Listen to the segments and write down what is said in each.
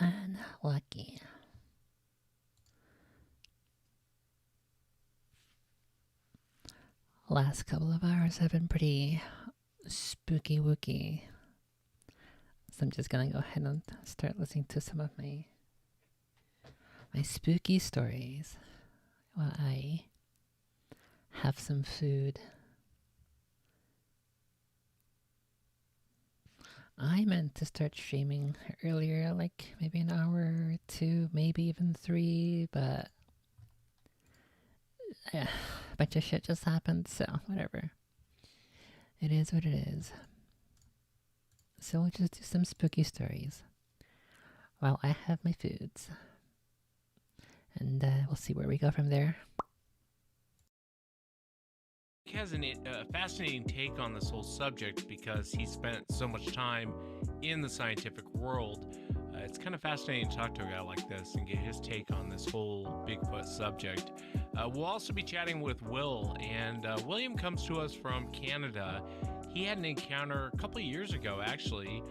Unlucky. Last couple of hours have been pretty spooky wooky. So I'm just gonna go ahead and start listening to some of my spooky stories while I have some food. I meant to start streaming earlier, like maybe an hour or two, maybe even 3, but a bunch of shit just happened, so whatever. It is what it is. So we'll just do some spooky stories while I have my foods. And we'll see where we go from there. He has a fascinating take on this whole subject because he spent so much time in the scientific world. It's kind of fascinating to talk to a guy like this and get his take on this whole Bigfoot subject. We'll also be chatting with Will, and William comes to us from Canada. He had an encounter a couple of years ago, actually,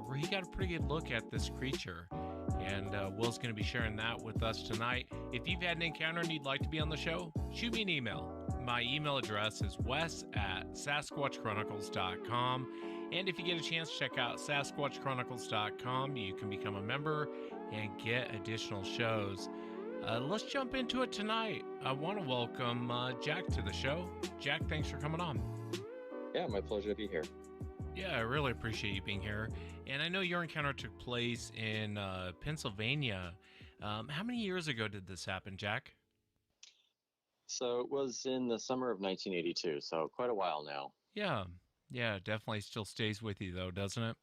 where he got a pretty good look at this creature. And Will's going to be sharing that with us tonight. If you've had an encounter and you'd like to be on the show, shoot me an email. My email address is wes@sasquatchchronicles.com. And if you get a chance to check out sasquatchchronicles.com, you can become a member and get additional shows. Let's jump into it tonight. I want to welcome Jack to the show. Jack, thanks for coming on. Yeah, my pleasure to be here. Yeah, I really appreciate you being here. And I know your encounter took place in Pennsylvania. How many years ago did this happen, Jack? So it was in the summer of 1982, so quite a while now. Yeah, definitely still stays with you, though, doesn't it?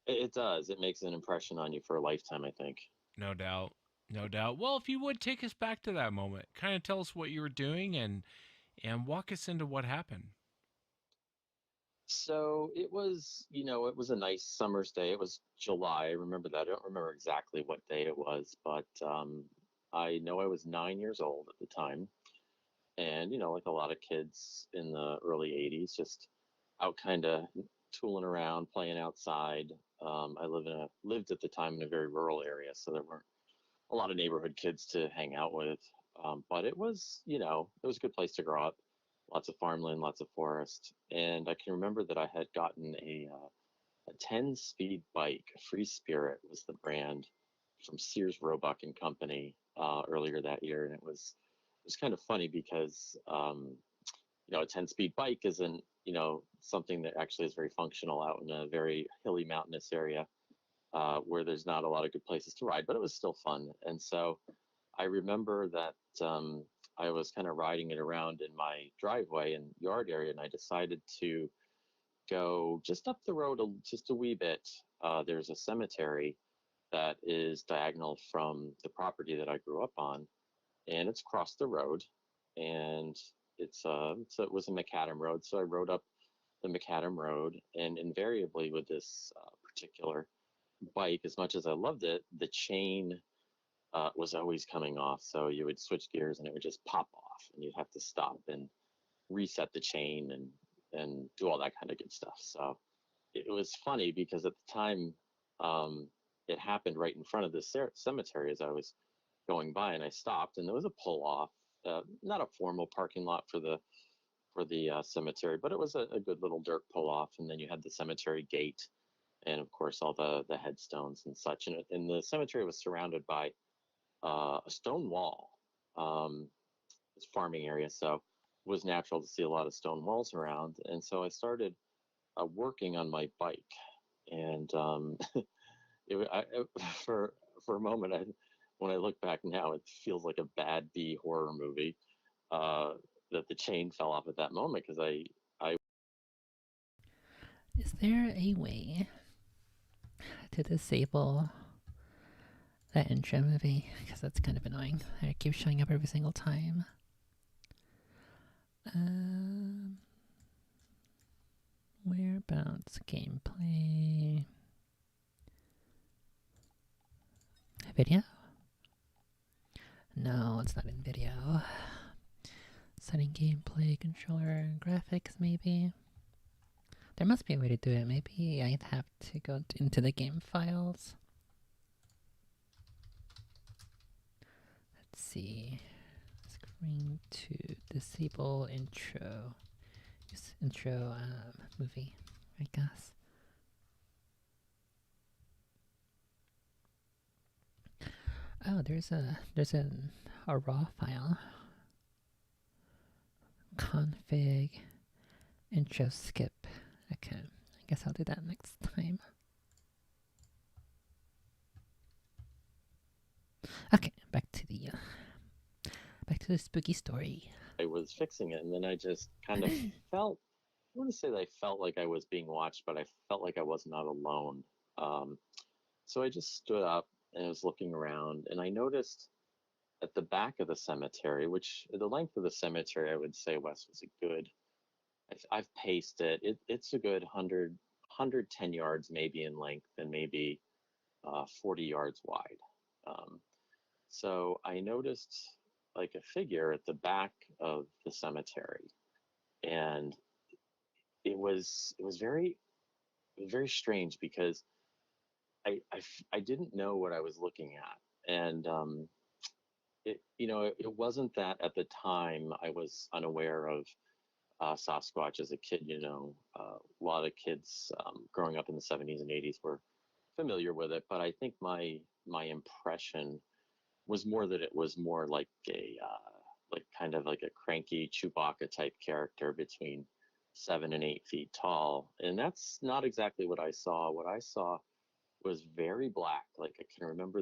It does. It makes an impression on you for a lifetime, I think. No doubt. No doubt. Well, if you would take us back to that moment, kind of tell us what you were doing and walk us into what happened. So it was, it was a nice summer's day. It was July. I remember that. I don't remember exactly what day it was, but I know I was 9 years old at the time. And, like a lot of kids in the early 80s, just out kind of tooling around, playing outside. I lived at the time in a very rural area, so there weren't a lot of neighborhood kids to hang out with. But it was, it was a good place to grow up. Lots of farmland, lots of forest. And I can remember that I had gotten a 10-speed bike. Free Spirit was the brand from Sears Roebuck and Company earlier that year. And it was kind of funny because, a 10-speed bike isn't, something that actually is very functional out in a very hilly mountainous area where there's not a lot of good places to ride, but it was still fun. And so I remember that I was kind of riding it around in my driveway and yard area, and I decided to go just up the road just a wee bit. There's a cemetery that is diagonal from the property that I grew up on, and it's across the road, and it was a macadam road, so I rode up the macadam road, and invariably with this particular bike, as much as I loved it, the chain was always coming off. So you would switch gears and it would just pop off, and you'd have to stop and reset the chain and do all that kind of good stuff. So it was funny because at the time, it happened right in front of the cemetery as I was going by, and I stopped, and there was a pull off, not a formal parking lot for the cemetery, but it was a good little dirt pull off, and then you had the cemetery gate, and of course all the headstones and such, and the cemetery was surrounded by a stone wall. It's a farming area, so it was natural to see a lot of stone walls around. And so I started working on my bike, and for a moment, when I look back now, it feels like a bad B horror movie that the chain fell off at that moment because I. Is there a way to disable that intro movie? Because that's kind of annoying. It keeps showing up every single time. Whereabouts gameplay? Video? No, it's not in video. Setting gameplay, controller, graphics maybe. There must be a way to do it. Maybe I'd have to go into the game files. Let's see. Screen to disable intro. Use intro movie, I guess. Oh, there's a raw file. Config intro skip. Okay, I guess I'll do that next time. Okay, back to the spooky story. I was fixing it, and then I just kind of felt, I want to say that I felt like I was being watched, but I felt like I was not alone. So I just stood up and I was looking around, and I noticed at the back of the cemetery, which the length of the cemetery, I would say, Wes, was a good, I've paced it. It's a good 110 yards maybe in length and maybe 40 yards wide. So I noticed like a figure at the back of the cemetery, and it was very strange because I didn't know what I was looking at, and it wasn't that at the time I was unaware of Sasquatch as a kid. A lot of kids growing up in the 70s and 80s were familiar with it, but I think my impression was more that it was more like a like kind of like a cranky Chewbacca type character between 7 and 8 feet tall, and that's not exactly what I saw. What I saw was very black. Like I can remember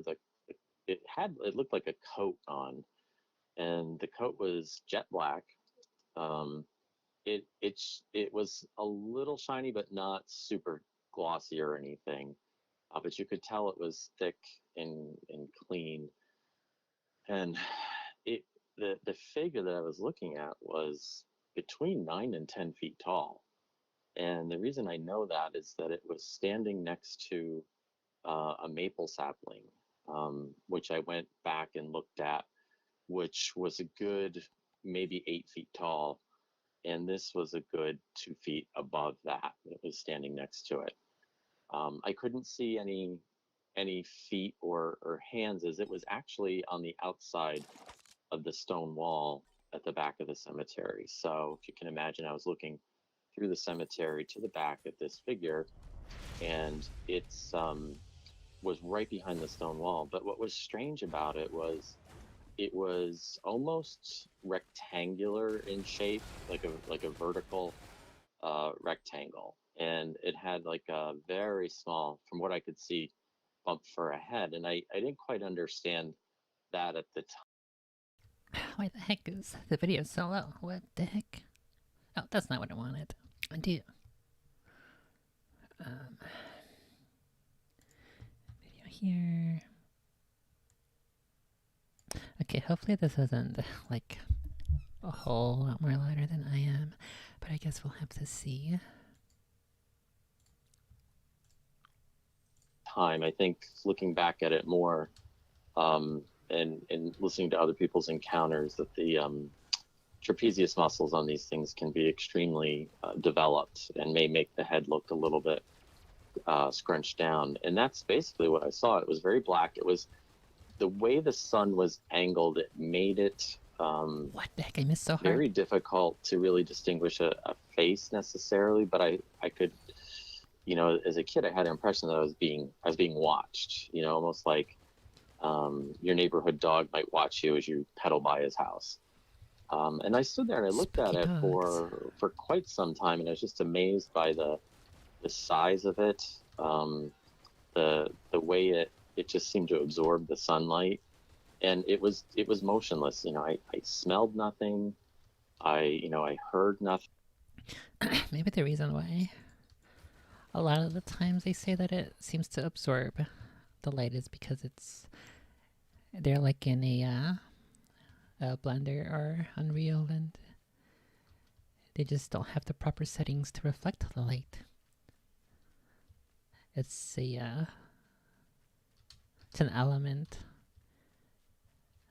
it looked like a coat on, and the coat was jet black. Um, it was a little shiny, but not super glossy or anything. But you could tell it was thick and clean. And it the figure that I was looking at was between 9 and 10 feet tall. And the reason I know that is that it was standing next to a maple sapling, which I went back and looked at, which was a good maybe 8 feet tall, and this was a good 2 feet above that. It was standing next to it. I couldn't see any feet or hands, as it was actually on the outside of the stone wall at the back of the cemetery. So if you can imagine, I was looking through the cemetery to the back at this figure, and it's was right behind the stone wall. But what was strange about it was almost rectangular in shape, like a vertical rectangle, and it had like a very small, from what I could see, bump for a head, and I didn't quite understand that at the time. Why the heck is the video so low? What the heck? Oh, that's not what I wanted. Undo. Video here. Okay, hopefully this isn't like a whole lot more louder than I am, but I guess we'll have to see. Time, I think looking back at it more, and listening to other people's encounters, that the trapezius muscles on these things can be extremely developed and may make the head look a little bit scrunched down. And that's basically what I saw. It was very black. It was the way the sun was angled. It made it What the heck? I missed so hard. very difficult to really distinguish a face necessarily. But I could, as a kid, I had an impression that I was being watched. Almost like your neighborhood dog might watch you as you pedal by his house. And I stood there and I looked Spooky at it dogs. for quite some time, and I was just amazed by the size of it, the way it just seemed to absorb the sunlight, and it was motionless. I smelled nothing. I heard nothing. Maybe the reason why a lot of the times they say that it seems to absorb the light is because they're like in a Blender or Unreal, and they just don't have the proper settings to reflect the light. It's an element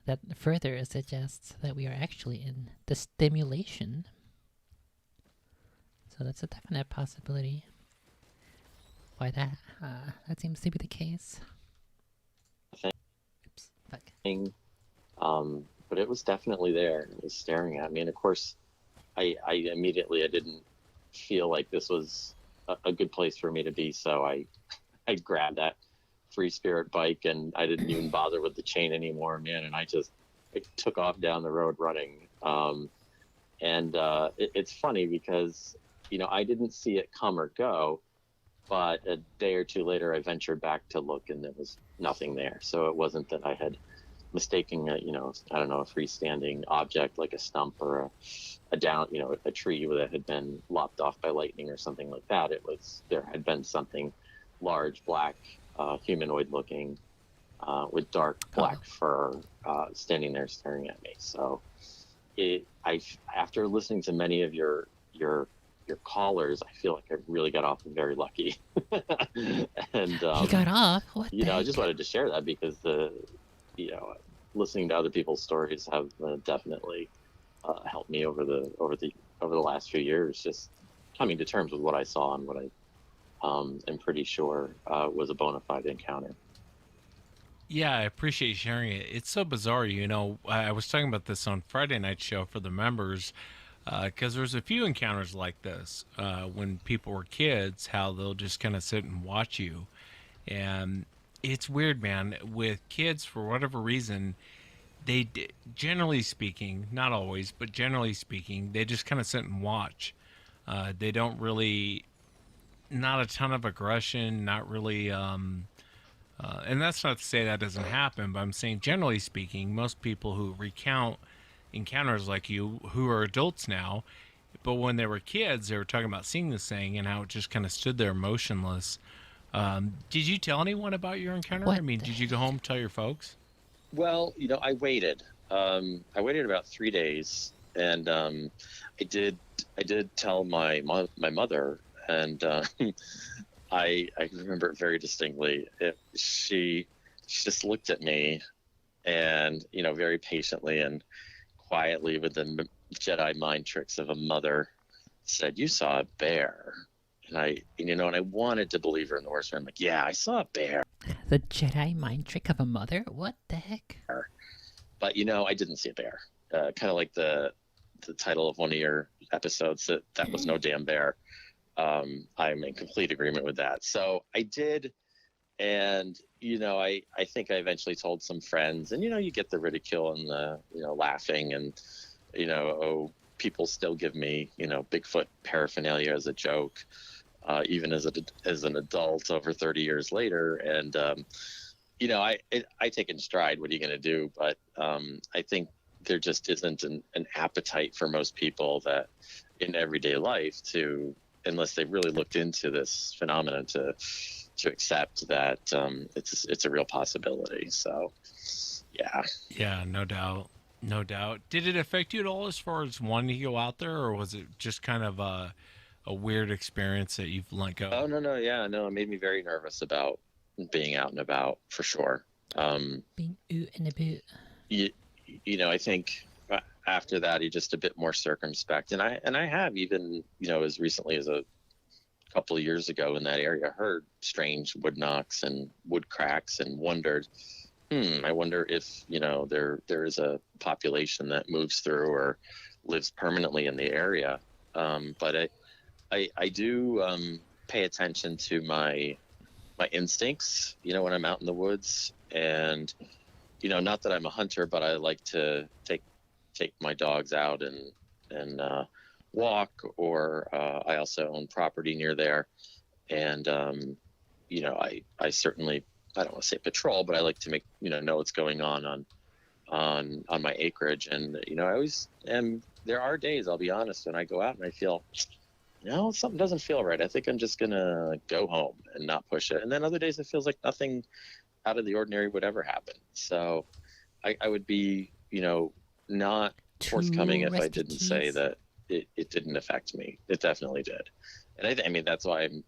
that further suggests that we are actually in the stimulation So that's a definite possibility. Why that seems to be the case. Oops, fuck. But it was definitely there. It was staring at me. And of course, I immediately, I didn't feel like this was a good place for me to be. So I grabbed that free spirit bike and I didn't even bother with the chain anymore, man. And I took off down the road running. It's funny because, I didn't see it come or go, but a day or two later, I ventured back to look and there was nothing there. So it wasn't that I had mistaking a, I don't know, a freestanding object like a stump or a down, a tree that had been lopped off by lightning or something like that. There had been something large, black, humanoid looking, with dark black fur, standing there staring at me. So after listening to many of your callers, I feel like I really got off very lucky. And He got off? What the I heck? just wanted to share that because listening to other people's stories have definitely helped me over the last few years, just coming to terms with what I saw and what I am pretty sure was a bona fide encounter. Yeah, I appreciate you sharing it. It's so bizarre, I was talking about this on Friday night show for the members, because there's a few encounters like this when people were kids, how they'll just kind of sit and watch you. And it's weird, man. With kids, for whatever reason, generally speaking, not always, but generally speaking, they just kind of sit and watch. They don't really, not a ton of aggression, not really. And that's not to say that doesn't happen, but I'm saying generally speaking, most people who recount encounters like you, who are adults now, but when they were kids, they were talking about seeing this thing and how it just kind of stood there motionless. Did you tell anyone about your encounter? What I mean, the did you go home and tell your folks? Well, I waited. I waited about 3 days, and I did tell my mother, and I remember it very distinctly. She just looked at me, and very patiently and quietly, with the Jedi mind tricks of a mother, said, "You saw a bear." And I wanted to believe her in the worst way. I'm like, "Yeah, I saw a bear." The Jedi mind trick of a mother? What the heck? But I didn't see a bear. Kind of like the title of one of your episodes, that was no damn bear. I'm in complete agreement with that. So I did, and I think I eventually told some friends, and you get the ridicule and the laughing, and people still give me Bigfoot paraphernalia as a joke, even as an adult over 30 years later, and I take in stride. What are you going to do? But I think there just isn't an appetite for most people that in everyday life to, unless they've really looked into this phenomenon, to accept that it's a real possibility. So, yeah. Yeah, no doubt. No doubt. Did it affect you at all as far as wanting to go out there, or was it just kind of a weird experience that you've let go? Oh, no, yeah, no, it made me very nervous about being out and about, for sure. Being oot and about. I think after that, you're just a bit more circumspect, and I have, even as recently as a couple of years ago in that area, heard strange wood knocks and wood cracks, and wondered, I wonder if there is a population that moves through or lives permanently in the area. But I do pay attention to my instincts, when I'm out in the woods, and not that I'm a hunter, but I like to take my dogs out and walk, or I also own property near there, and I certainly, I don't want to say patrol, but I like to make know what's going on my acreage, and I always am. There are days, I'll be honest, when I go out and I feel, something doesn't feel right. I think I'm just gonna go home and not push it. And then other days it feels like nothing out of the ordinary would ever happen. So I would be, not forthcoming if I didn't say that it didn't affect me. It definitely did. And I mean, that's why I'm,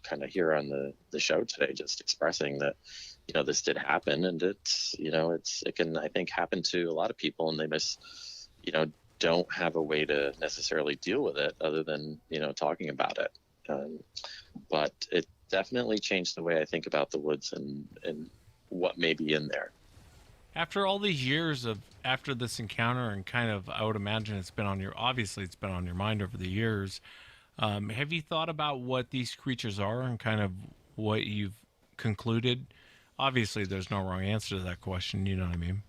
kind of here on the show today, just expressing that, this did happen, and it can, I think, happen to a lot of people, and they don't have a way to necessarily deal with it other than, talking about it. But it definitely changed the way I think about the woods and what may be in there. After all these years of after this encounter, and kind of, I would imagine it's been on your mind over the years. Have you thought about what these creatures are and kind of what you've concluded? Obviously, there's no wrong answer to that question. You know what I mean?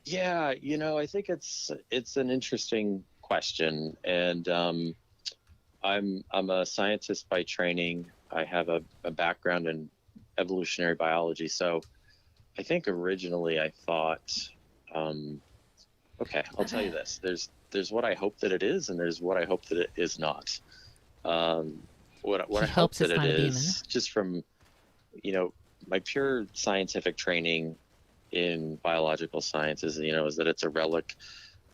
Yeah, I think it's an interesting question, and I'm a scientist by training. I have a background in evolutionary biology, so I think originally I thought, okay, I'll tell you this: there's what I hope that it is, and there's what I hope that it is not. What He I hope hopes that it's it not a demon. is, just from my pure scientific training in biological sciences, is that it's a relic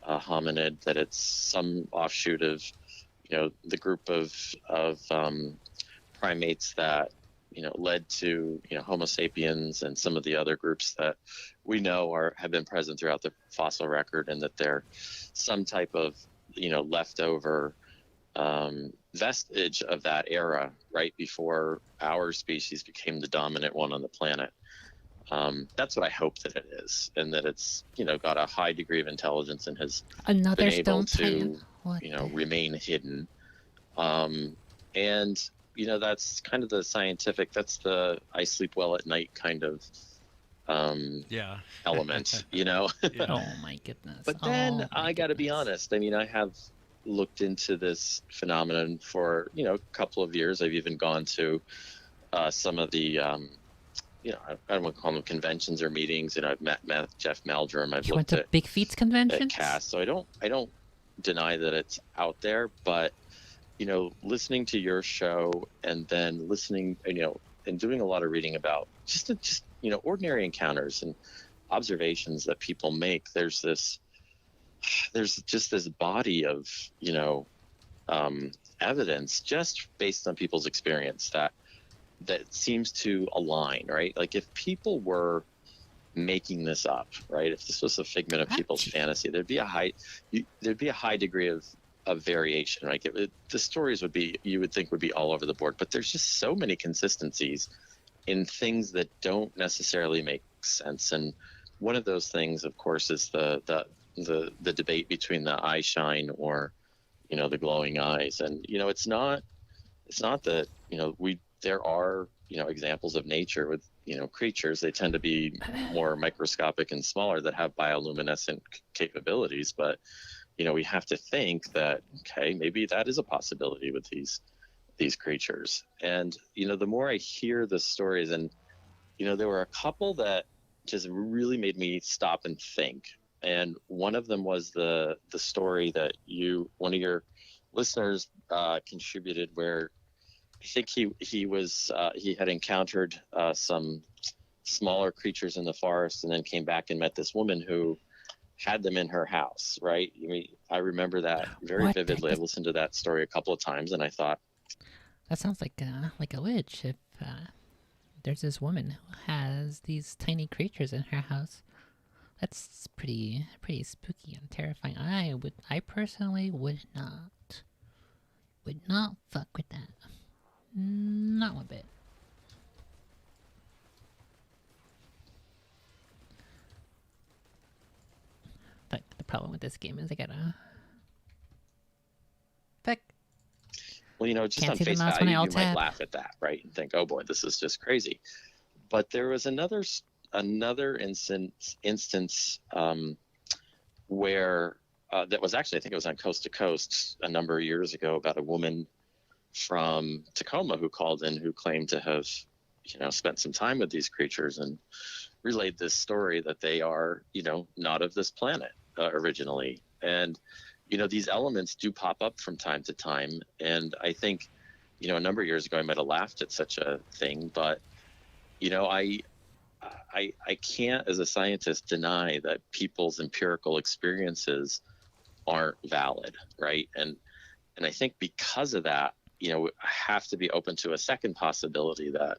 hominid, that it's some offshoot of the group of primates that led to Homo sapiens and some of the other groups that we know have been present throughout the fossil record, and that they're some type of leftover vestige of that era right before our species became the dominant one on the planet. That's what I hope that it is, and that it's got a high degree of intelligence and has Another been able stone titan. to What remain hidden. And that's kind of the scientific. That's the I sleep well at night kind of Yeah. element. Yeah. Oh my goodness. But then Oh my I got to be goodness. honest. I mean, I have looked into this phenomenon for a couple of years. I've even gone to some of the I don't want to call them conventions or meetings. I've met Jeff Meldrum. I've You went looked to at Big Feet's conventions? cast, so I don't deny that it's out there. But listening to your show, and then listening, and doing a lot of reading about just ordinary encounters and observations that people make. There's just this body of evidence just based on people's experience that seems to align, right? Like if people were making this up, right? If this was a figment of people's fantasy, there'd be a high degree of variation, right? The stories you would think would be all over the board, but there's just so many consistencies in things that don't necessarily make sense. And one of those things, of course, is the debate between the eye shine or the glowing eyes. And it's not that there are examples of nature with creatures. They tend to be more microscopic and smaller, that have bioluminescent capabilities, but we have to think that, okay, maybe that is a possibility with these creatures. And the more I hear the stories, and there were a couple that just really made me stop and think. And one of them was the story that one of your listeners contributed, where I think he had encountered some smaller creatures in the forest, and then came back and met this woman who had them in her house, right? I mean, I remember that very vividly. I've listened to that story a couple of times, and I thought, that sounds like a witch. If there's this woman who has these tiny creatures in her house, that's pretty spooky and terrifying. I personally would not fuck with that. Not one bit. But the problem with this game is I gotta... Fuck. Well, just on face value, you might laugh at that, right? And think, oh boy, this is just crazy. But there was another instance where that was actually, I think it was on Coast to Coast a number of years ago, about a woman from Tacoma who called in, who claimed to have spent some time with these creatures, and relayed this story that they are not of this planet originally. And these elements do pop up from time to time, and I think a number of years ago I might have laughed at such a thing, but I can't, as a scientist, deny that people's empirical experiences aren't valid, right? And I think because of that, I have to be open to a second possibility, that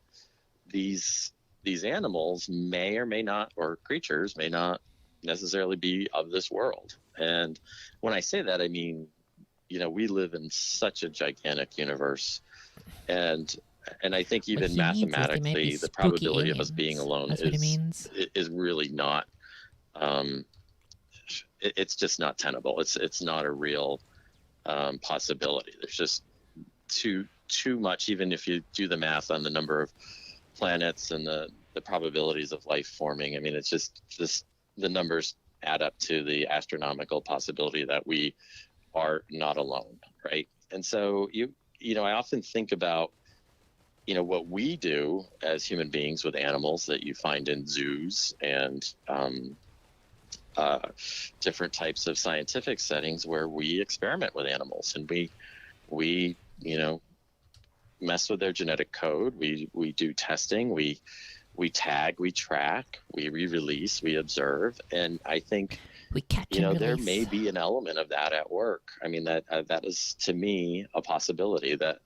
these animals may or may not, or creatures may not necessarily be of this world. And when I say that, I mean, we live in such a gigantic universe, and I think What even he means is they might be mathematically, the spooky probability of us being aliens. alone That's what he means. is really not. Um, it's just not tenable. It's not a real possibility. There's just too much. Even if you do the math on the number of planets and the probabilities of life forming, I mean, it's just the numbers add up to the astronomical possibility that we are not alone, right? And so I often think about what we do as human beings with animals that you find in zoos and uh, different types of scientific settings where we experiment with animals, and we mess with their genetic code. We do testing. We tag. We track. We re-release. We observe. And I think We catch and there release. may be an element of that at work. I mean, that is, to me, a possibility that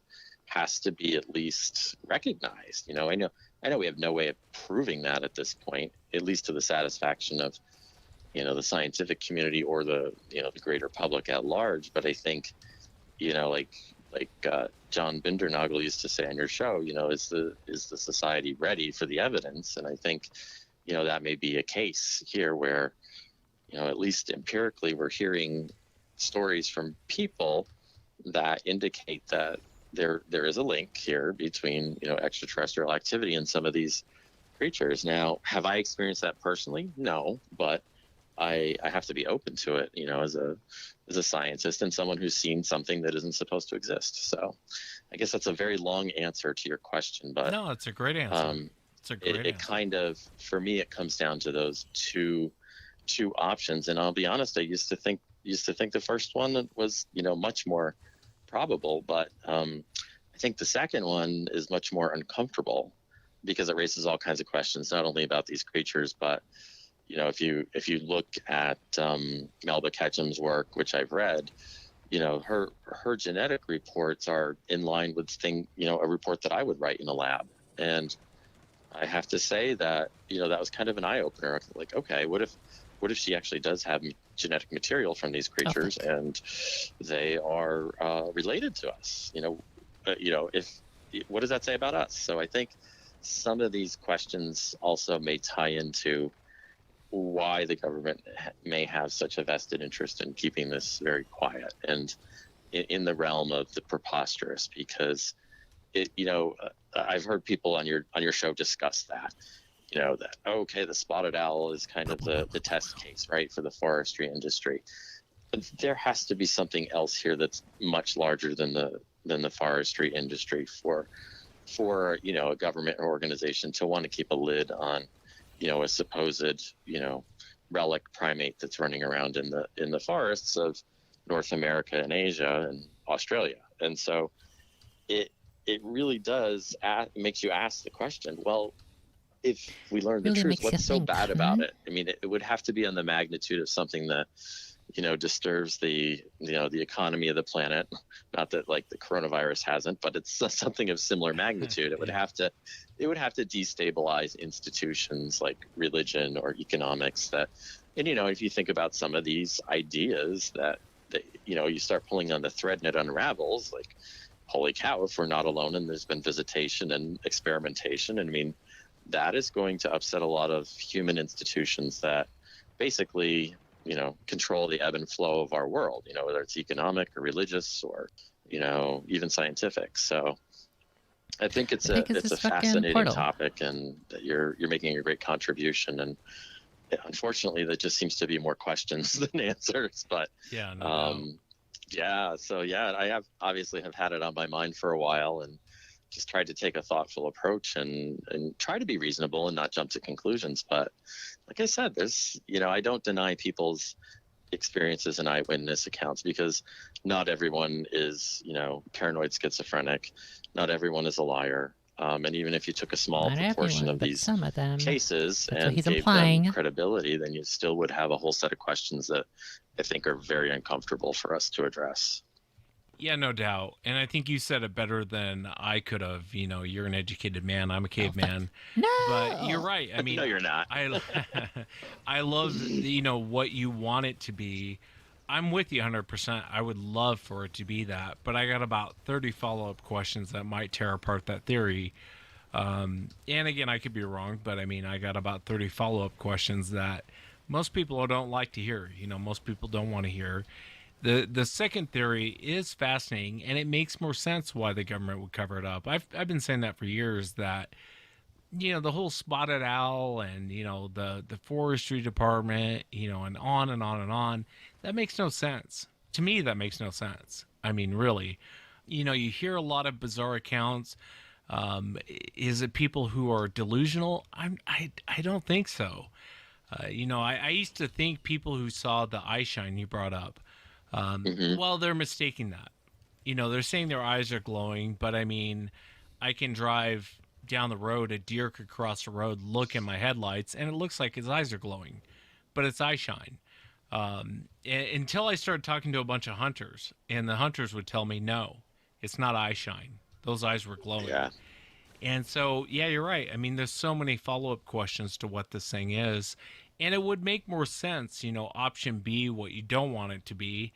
has to be at least recognized. I know we have no way of proving that at this point, at least to the satisfaction of the scientific community or the the greater public at large. But I think like John Bindernagel used to say on your show, is the society ready for the evidence? And I think that may be a case here where at least empirically we're hearing stories from people that indicate that there is a link here between extraterrestrial activity and some of these creatures. Now, have I experienced that personally? No, but I have to be open to it, as a scientist and someone who's seen something that isn't supposed to exist. So I guess that's a very long answer to your question, but No, it's a great answer. It's a great it answer. kind of, for me, it comes down to those two options. And I'll be honest, I used to think the first one was, much more probable, but I think the second one is much more uncomfortable because it raises all kinds of questions, not only about these creatures, but if you look at Melba Ketchum's work, which I've read, her genetic reports are in line with a report that I would write in a lab. And I have to say that that was kind of an eye opener. Like, okay, what if she actually does have genetic material from these creatures and they are related to us? If what does that say about us? So I think some of these questions also may tie into why the government may have such a vested interest in keeping this very quiet and in the realm of the preposterous, because I've heard people on your show discuss that, that, okay, the spotted owl is kind of the test case, right, for the forestry industry. But there has to be something else here that's much larger than the forestry industry for a government or organization to want to keep a lid on a supposed relic primate that's running around in the forests of North America and Asia and Australia. And so it really does makes you ask the question, well, if we learn the Really truth, makes you what's so think, bad about it? I mean, it would have to be on the magnitude of something that disturbs the economy of the planet. Not that like the coronavirus hasn't, but it's something of similar magnitude. It would have to destabilize institutions like religion or economics. And if you think about some of these ideas that you start pulling on the thread and it unravels, like, holy cow, if we're not alone and there's been visitation and experimentation, I mean, that is going to upset a lot of human institutions that basically control the ebb and flow of our world, whether it's economic or religious or even scientific. So I think it's a fascinating portal. topic, and that you're making a great contribution. And unfortunately, there just seems to be more questions than answers. But yeah, no doubt. I obviously have had it on my mind for a while, and just tried to take a thoughtful approach and try to be reasonable and not jump to conclusions. But like I said, there's I don't deny people's experiences and eyewitness accounts, because not everyone is paranoid schizophrenic, not everyone is a liar, and even if you took a small proportion of these some of them cases and he's gave implying. them credibility, then you still would have a whole set of questions that I think are very uncomfortable for us to address. Yeah, no doubt. And I think you said it better than I could have. You know, you're an educated man. I'm a Oh, fuck. caveman. But you're No! right. I mean, No, you're not. I I love what you want it to be. I'm with you 100%. I would love for it to be that, but I got about 30 follow-up questions that might tear apart that theory. And again, I could be wrong, but I mean, I got about 30 follow-up questions that most people don't like to hear. You know, most people don't want to hear. The second theory is fascinating, and it makes more sense why the government would cover it up. I've been saying that for years, that the whole spotted owl, and the forestry department, and on and on and on, that makes no sense to me. That makes no sense. I mean, really, you hear a lot of bizarre accounts. Is it people who are delusional? I don't think so. I used to think people who saw the eye shine you brought up, Hmm. well, they're mistaking that. They're saying their eyes are glowing, but I mean, I can drive down the road, a deer could cross the road, look in my headlights, and it looks like his eyes are glowing, but it's eye shine. Until I started talking to a bunch of hunters, and the hunters would tell me, no, it's not eye shine. Those eyes were glowing. Yeah. And so, yeah, you're right. I mean, there's so many follow up questions to what this thing is. And it would make more sense, option B, what you don't want it to be,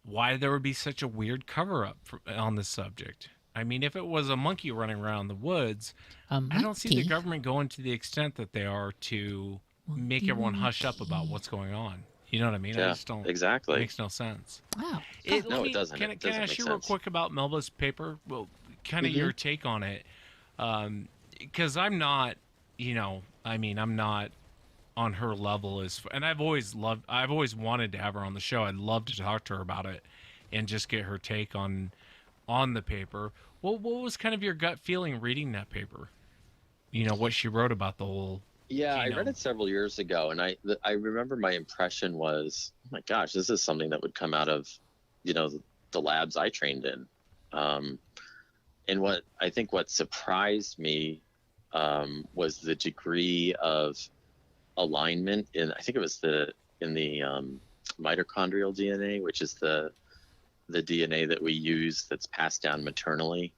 why there would be such a weird cover up on this subject. I mean, if it was a monkey running around the woods, A I don't see the monkey? government going to the extent that they are to make Monkey, everyone hush up about monkey. what's going on. You know what I mean? I Yeah. just don't. It Exactly. makes no sense. Wow. Let No, it me. doesn't. Can It I doesn't ask make you real sense. quick about Melba's paper? Well, kind of Hmm. your take on it, because I'm not. I mean, I'm not on her level and I've always wanted to have her on the show. I'd love to talk to her about it and just get her take on the paper. What was kind of your gut feeling reading that paper? What she wrote about the whole Yeah, I read genome. it several years ago, and I remember my impression was, oh my gosh, this is something that would come out of, the labs I trained in. Um, and what surprised me was the degree of alignment in, I think it was in the mitochondrial DNA, which is the DNA that we use that's passed down maternally.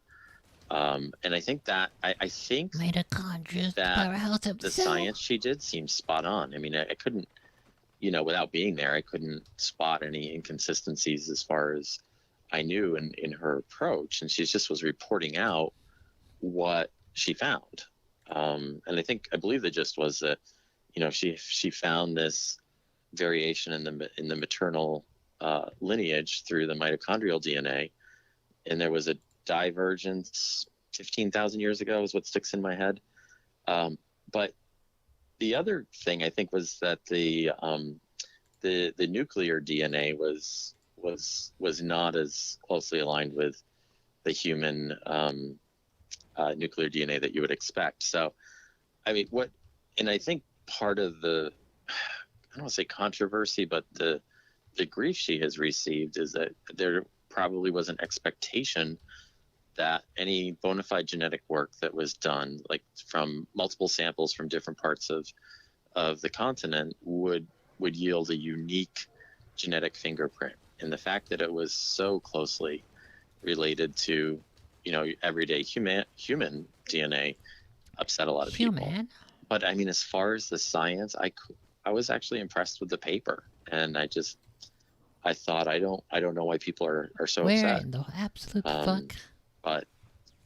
And I think Mitochondria, the that powerhouse of the the cell. science she did seemed spot on. I mean, I couldn't, without being there, I couldn't spot any inconsistencies as far as I knew in her approach. And she just was reporting out what she found. And I believe the gist was that, she found this variation in the maternal lineage through the mitochondrial DNA, and there was a divergence 15,000 years ago is what sticks in my head. But the other thing I think was that the nuclear DNA was not as closely aligned with the human nuclear DNA that you would expect. So, I mean, and I think part of I don't want to say controversy, but the grief she has received is that there probably was an expectation that any bona fide genetic work that was done, like from multiple samples from different parts of the continent, would yield a unique genetic fingerprint. And the fact that it was so closely related to, everyday human DNA upset a lot of people. Human? But I mean, as far as the science, I was actually impressed with the paper, and I thought I don't know why people are so Where upset. in the absolute Um, fuck? but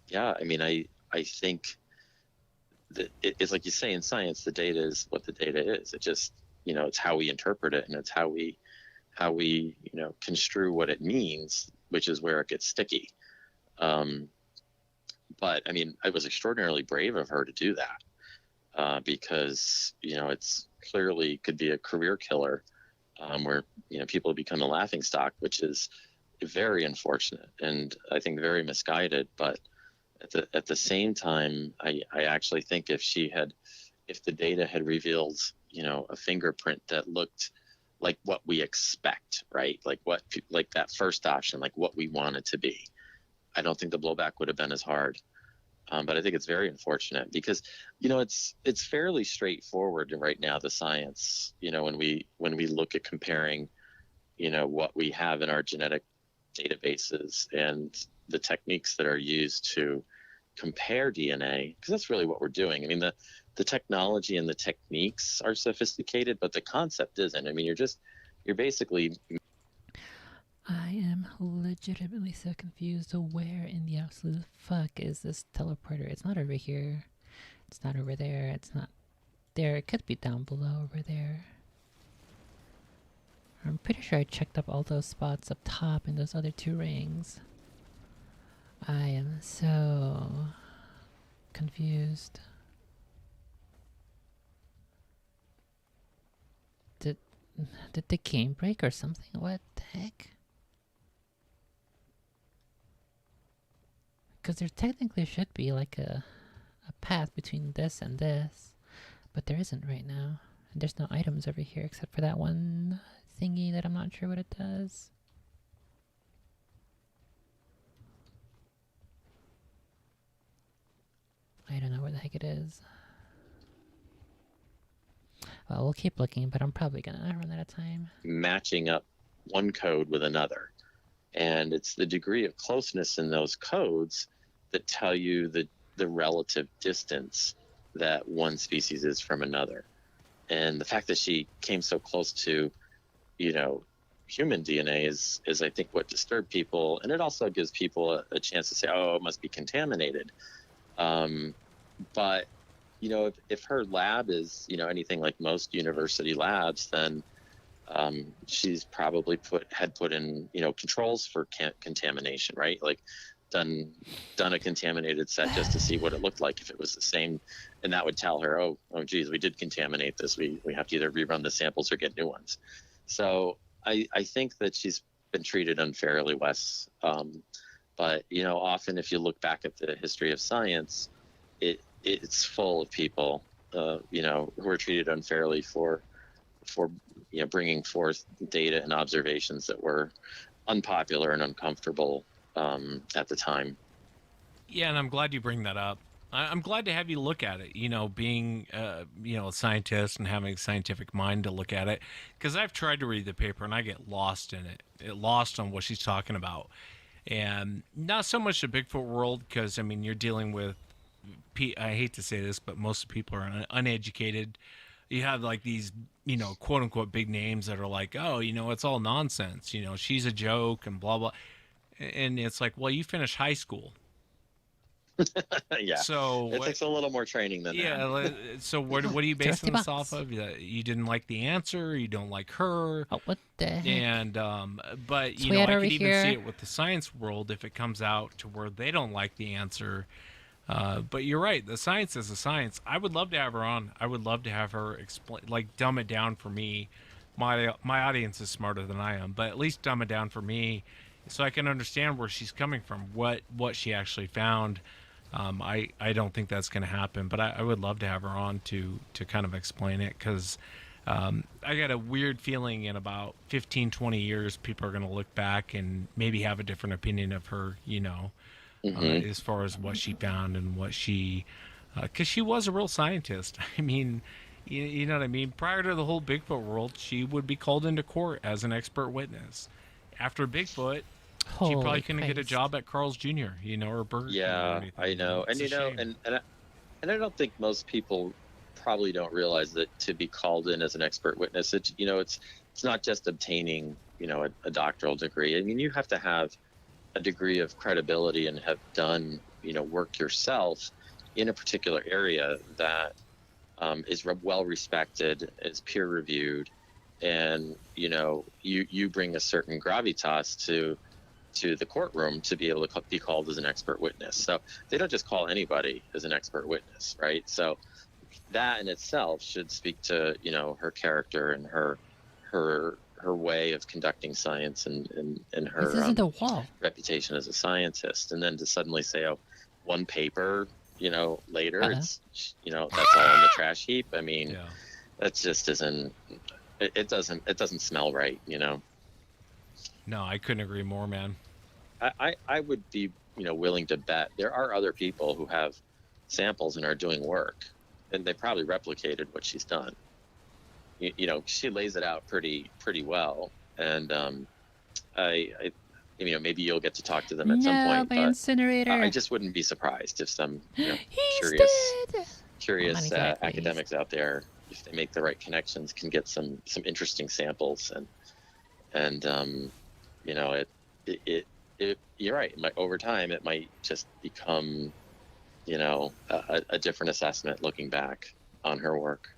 yeah, I mean, I think that it's like you say in science, the data is what the data is. It just, it's how we interpret it, and it's how we construe what it means, which is where it gets sticky. But I mean, it was extraordinarily brave of her to do that, because it's clearly could be a career killer, where people become a laughing stock, which is very unfortunate and I think very misguided. But at the same time, I actually think if the data had revealed a fingerprint that looked like what we expect, right, like that first option, like what we want it to be, I don't think the blowback would have been as hard. But I think it's very unfortunate because, it's fairly straightforward right now, the science, when we look at comparing, what we have in our genetic databases and the techniques that are used to compare DNA, because that's really what we're doing. I mean, the technology and the techniques are sophisticated, but the concept isn't. I mean, you're basically. I am legitimately so confused. So where in the absolute fuck is this teleporter? It's not over here. It's not over there. It's not there. It could be down below over there. I'm pretty sure I checked up all those spots up top in those other 2 rings. I am so confused. Did the game break or something? What the heck? Because there technically should be like a path between this and this, but there isn't right now. And there's no items over here except for that one thingy that I'm not sure what it does. I don't know where the heck it is. Well, we'll keep looking, but I'm probably gonna run out of time. Matching up one code with another. And it's the degree of closeness in those codes that tell you the relative distance that one species is from another. And the fact that she came so close to, human DNA is I think what disturbed people. And it also gives people a chance to say, oh, it must be contaminated. But, if her lab is, anything like most university labs, then she's probably had put in, controls for contamination, right? Like done a contaminated set just to see what it looked like if it was the same, and that would tell her, oh geez, we did contaminate this. We have to either rerun the samples or get new ones. So I think that she's been treated unfairly, Wes. But often if you look back at the history of science, it's full of people, who are treated unfairly for bringing forth data and observations that were unpopular and uncomfortable at the time. Yeah, and I'm glad you bring that up. I'm glad to have you look at it. Being a scientist and having a scientific mind to look at it, because I've tried to read the paper and I get lost in it, lost on what she's talking about, and not so much the Bigfoot world, because you're dealing with. I hate to say this, but most people are uneducated. You have like these, quote unquote big names that are like, oh, it's all nonsense. She's a joke and blah blah. And it's like, well, you finished high school. Yeah. So it takes a little more training than that. Yeah. So what are you basing this off of? You didn't like the answer. You don't like her. Oh, what the heck? And but I could even see it with the science world if it comes out to where they don't like the answer. But you're right. The science is a science. I would love to have her on. I would love to have her explain, like, dumb it down for me. My audience is smarter than I am, but at least dumb it down for me, so I can understand where she's coming from, what she actually found. I don't think that's going to happen, but I would love to have her on to kind of explain it, because I got a weird feeling in about 15, 20 years, people are going to look back and maybe have a different opinion of her, as far as what she found and what she, because she was a real scientist. You know what I mean? Prior to the whole Bigfoot world, she would be called into court as an expert witness. After Bigfoot, she probably couldn't get a job at Carl's Jr., or Burger King. Yeah, I know. And, and I don't think most people probably don't realize that to be called in as an expert witness, it's not just obtaining, a doctoral degree. You have to have a degree of credibility and have done, work yourself in a particular area that is well respected, is peer reviewed, and you bring a certain gravitas to the courtroom to be able to be called as an expert witness. So they don't just call anybody as an expert witness, right? So that in itself should speak to her character and her way of conducting science and her reputation as a scientist. And then to suddenly say, oh, one paper, later, it's that's all in the trash heap. That just isn't. It doesn't smell right, No, I couldn't agree more, man. I would be willing to bet there are other people who have samples and are doing work, and they probably replicated what she's done. She lays it out pretty well, and I maybe you'll get to talk to them at some No, point, my but I incinerator. just wouldn't be surprised if some, He's curious dead. Well, not exactly. academics out there, if they make the right connections, can get some interesting samples. And you're right. Over time, it might just become, a different assessment looking back on her work.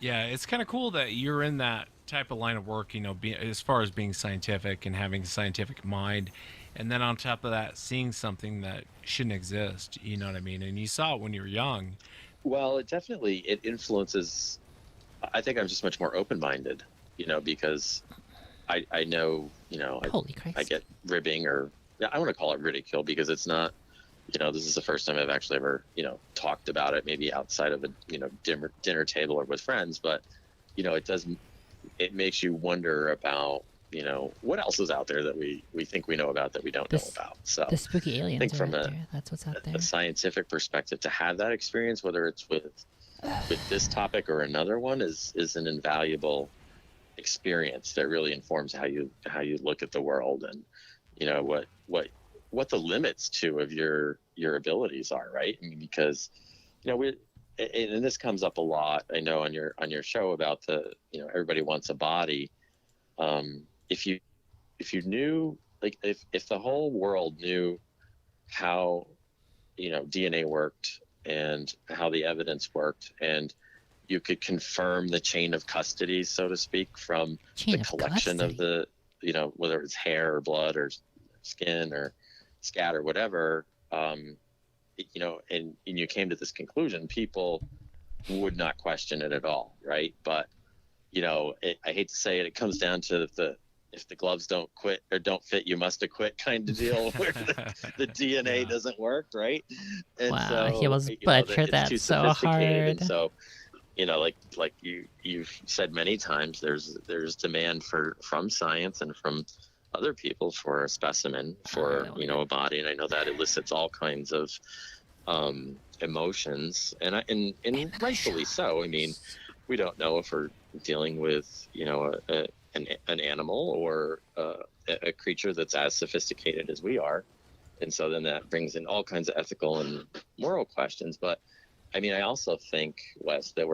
Yeah, it's kind of cool that you're in that type of line of work, as far as being scientific and having a scientific mind. And then on top of that, seeing something that shouldn't exist, you know what I mean? And you saw it when you were young. Well, it influences. I think I'm just much more open-minded, because I know, Holy I Christ. get ribbing, or I want to call it ridicule, because it's not, this is the first time I've actually ever, talked about it, maybe outside of a, dinner table or with friends, but, it makes you wonder about, what else is out there that we think we know about that we don't know about. So the spooky I aliens think are from out there. That's what's out there. a scientific perspective, to have that experience, whether it's with this topic or another one, is an invaluable experience that really informs how you look at the world, and what the limits too of your abilities are, right? I mean, because we and this comes up a lot, I know, on your show, about the, everybody wants a body. If you knew, like, if the whole world knew how DNA worked and how the evidence worked, and you could confirm the chain of custody, so to speak, from the collection of the, whether it's hair or blood or skin or scat or whatever, and you came to this conclusion, people would not question it at all, right? But I hate to say it, it comes down to if the gloves don't fit, you must have quit kind of deal, where the DNA doesn't work, right? And wow, so he was butchered it's that too so sophisticated, hard. and so like you've said many times, there's demand from science and from other people for a specimen, for a body, and I know that elicits all kinds of emotions, and rightfully so. I mean, we don't know if we're dealing with an animal or a creature that's as sophisticated as we are, and so then that brings in all kinds of ethical and moral questions. But I mean, I also think, Wes, that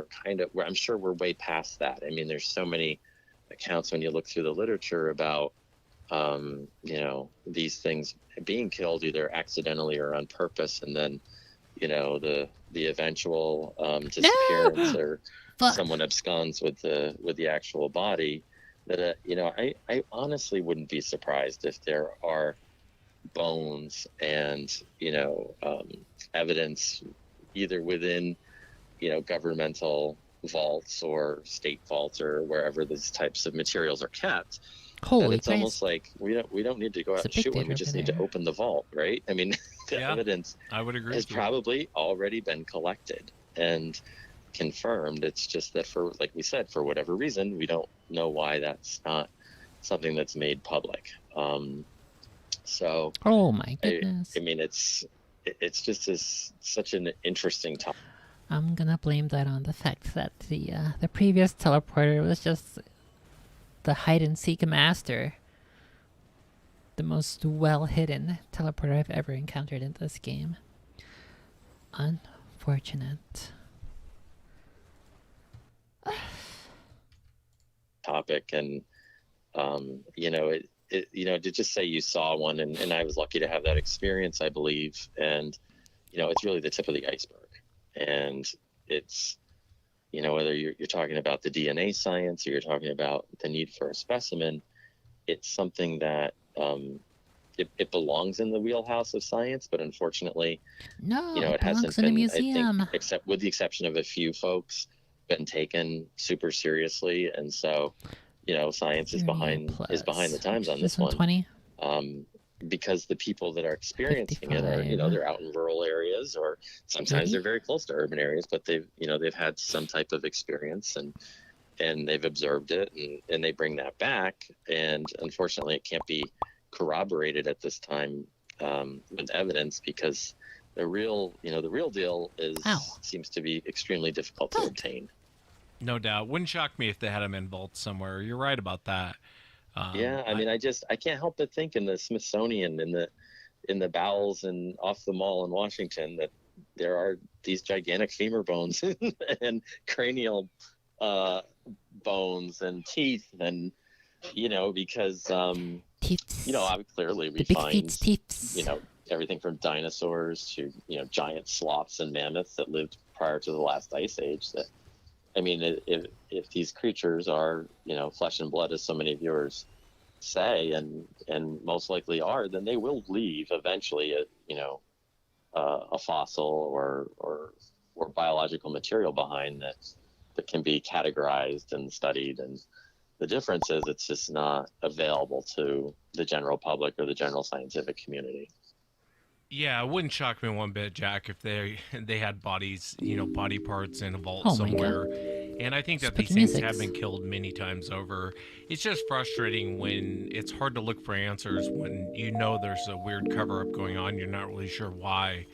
I'm sure we're way past that. I mean, there's so many accounts when you look through the literature about these things being killed either accidentally or on purpose, and then the eventual disappearance, or someone absconds with the actual body. That I honestly wouldn't be surprised if there are bones and evidence, either within governmental vaults or state vaults or wherever these types of materials are kept. Holy it's almost like we don't need to go out and shoot one. We just need to open the vault, right? I mean, the evidence I would agree has probably already been collected and confirmed. It's just that, for, like we said, for whatever reason, we don't know why that's not something that's made public. So oh my goodness. I mean, it's just such an interesting topic. I'm gonna blame that on the fact that the previous teleporter was just the hide and seek master. The most well hidden teleporter I've ever encountered in this game. Unfortunate. Topic, and to just say you saw one, and I was lucky to have that experience, I believe, and it's really the tip of the iceberg. And it's whether you're talking about the DNA science, or you're talking about the need for a specimen, it's something that it belongs in the wheelhouse of science, but unfortunately, it hasn't been, I think, except with the exception of a few folks, been taken super seriously. And so science is behind the times on this one. Because the people that are experiencing 55. It are, they're out in rural areas, or sometimes they're very close to urban areas, but they've had some type of experience, and they've observed it, and they bring that back. And unfortunately, it can't be corroborated at this time with evidence, because the real deal seems to be extremely difficult to obtain. No doubt. Wouldn't shock me if they had them in vaults somewhere. You're right about that. Yeah, I mean, I can't help but think in the Smithsonian, in the bowels and off the mall in Washington, that there are these gigantic femur bones and cranial bones and teeth, and because Teeths. clearly The we big find feet's teeths. everything from dinosaurs to giant sloths and mammoths that lived prior to the last ice age. That, I mean, if these creatures are flesh and blood, as so many viewers say, and most likely are, then they will leave eventually a fossil or biological material behind that can be categorized and studied. And the difference is it's just not available to the general public or the general scientific community. Yeah, it wouldn't shock me one bit, Jack, if they had bodies, body parts in a vault Oh my god. somewhere. And I think that these Spooky things music. have been killed many times over. It's just frustrating when it's hard to look for answers when there's a weird cover up going on. You're not really sure why.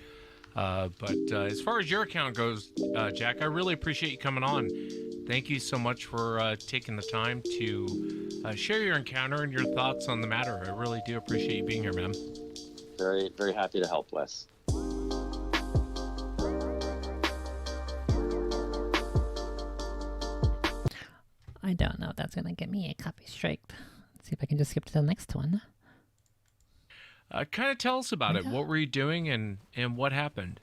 But as far as your account goes, Jack, I really appreciate you coming on. Thank you so much for taking the time to share your encounter and your thoughts on the matter. I really do appreciate you being here, man. Very, very happy to help, Wes. I don't know if that's gonna get me a copy strike. Let's see if I can just skip to the next one. Kind of tell us about it. What were you doing and what happened?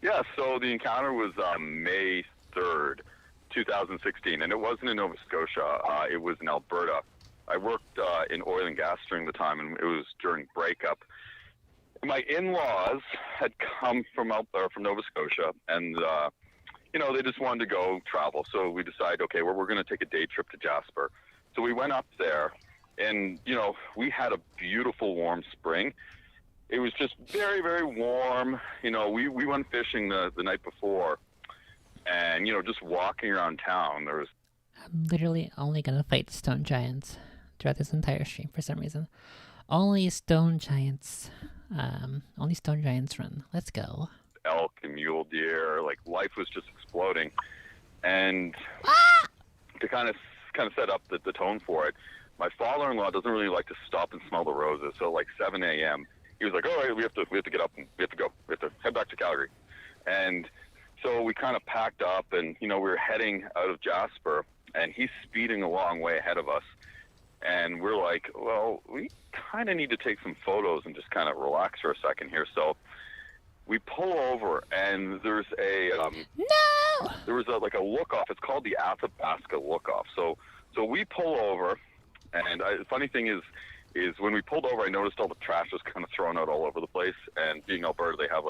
Yeah, so the encounter was May 3rd, 2016, and it wasn't in Nova Scotia. It was in Alberta. I worked in oil and gas during the time, and it was during breakup. My in-laws had come from Nova Scotia, and they just wanted to go travel. So we decided, okay, well, we're going to take a day trip to Jasper. So we went up there, and we had a beautiful warm spring. It was just very, very warm. We went fishing the night before, and just walking around town. There was. I'm literally only gonna fight stone giants throughout this entire stream for some reason. Only stone giants. Only stone giants run. Let's go. Elk and mule deer. Like, life was just exploding, and to kind of set up the tone for it, my father-in-law doesn't really like to stop and smell the roses. So like 7 a.m. he was like, all right, we have to get up and we have to go. We have to head back to Calgary. And so we kind of packed up, and we were heading out of Jasper, and he's speeding a long way ahead of us. And we're like, well, we kind of need to take some photos and just kind of relax for a second here. So we pull over, and there's No! there was a look off. It's called the Athabasca look off. So we pull over, and the funny thing is when we pulled over, I noticed all the trash was kind of thrown out all over the place. And being Alberta, they have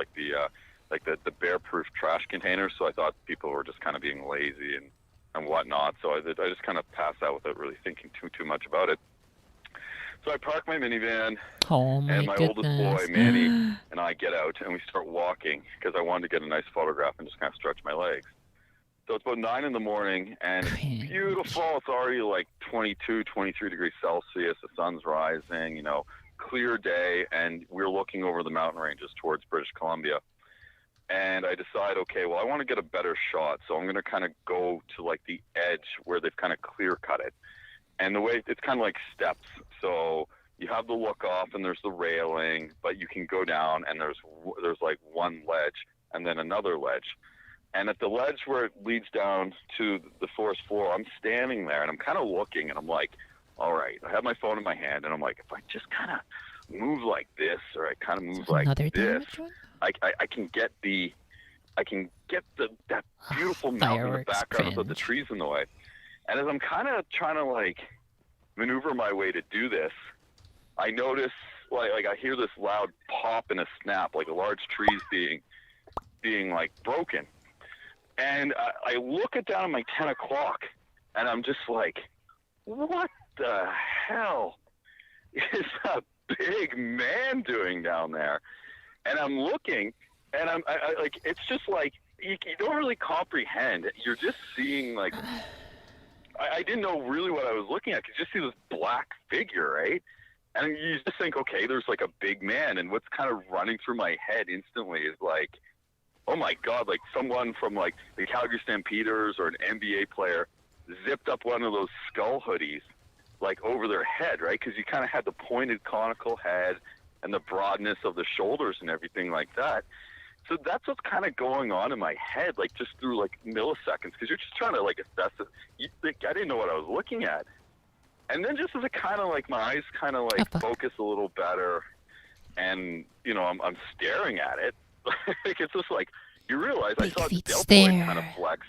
the bear-proof trash containers. So I thought people were just kind of being lazy and whatnot. So I just kind of passed out without really thinking too much about it. So I park my minivan, and my oldest boy, Manny, and I get out, and we start walking because I wanted to get a nice photograph and just kind of stretch my legs. So it's about 9 in the morning, and it's beautiful. It's already like 22, 23 degrees Celsius. The sun's rising, clear day, and we're looking over the mountain ranges towards British Columbia. And I decide, okay, well, I want to get a better shot, so I'm going to kind of go to like the edge where they've kind of clear cut it. And the way it's kind of like steps. So you have the look off, and there's the railing, but you can go down, and there's like one ledge and then another ledge. And at the ledge where it leads down to the forest floor, I'm standing there, and I'm kind of looking, and I'm like, all right, I have my phone in my hand, and I'm like, if I just kind of move like this, or I kind of move like this, I can get that beautiful mountain in the background without the trees in the way. And as I'm kind of trying to like maneuver my way to do this, I notice like I hear this loud pop and a snap, like a large tree's being like broken. And I look it down at my 10 o'clock, and I'm just like, what the hell is a big man doing down there? And I'm looking, and I like, it's just like, you don't really comprehend. You're just seeing like, I didn't know really what I was looking at. You just see this black figure, right? And you just think, okay, there's like a big man. And what's kind of running through my head instantly is like, oh my God, like someone from like the Calgary Stampeders or an NBA player zipped up one of those skull hoodies like over their head, right? Because you kind of had the pointed conical head and the broadness of the shoulders and everything like that. So that's what's kind of going on in my head, like just through like milliseconds, because you're just trying to like assess it. I didn't know what I was looking at. And then just as it kind of like my eyes kind of like focus a little better, and you know I'm staring at it, like it's just like you realize I saw the deltoid kind of flex,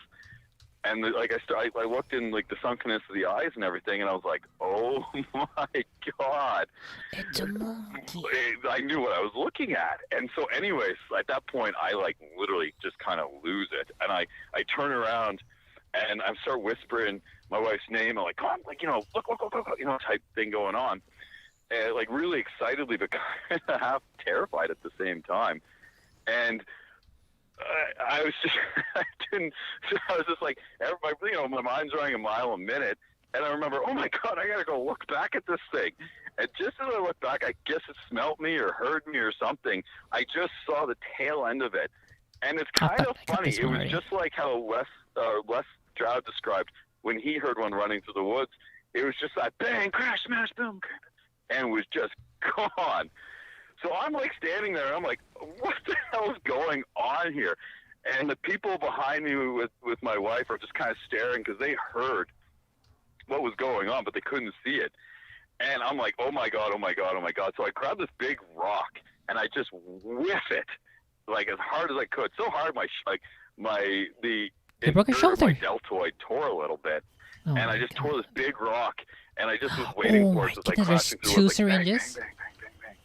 and like I looked in like the sunkenness of the eyes and everything, and I was like, oh my god, it's a monkey. I knew what I was looking at. And so anyways, at that point I like literally just kind of lose it, and I turn around and I start whispering my wife's name. I'm like, come on, like, you know, look, you know, type thing going on. And like really excitedly, but kind of half terrified at the same time. And I was just, I was just like, everybody, you know, my mind's running a mile a minute. And I remember, oh my God, I got to go look back at this thing. And just as I looked back, I guess it smelt me or heard me or something. I just saw the tail end of it. And it's kind of funny. It was just like how Les Stroud described when he heard one running through the woods. It was just like bang, crash, smash, boom, and was just gone. So I'm like standing there, and I'm like, what the hell is going on here? And the people behind me with my wife are just kind of staring because they heard what was going on, but they couldn't see it. And I'm like, oh my God, oh my God, oh my God. So I grabbed this big rock and I just whiff it like as hard as I could. So hard you broke your shoulder. My deltoid tore a little bit. Oh, and I just tore this big rock, and I just was waiting for it. Just like crashing through. Two syringes. Bang, bang, bang, bang,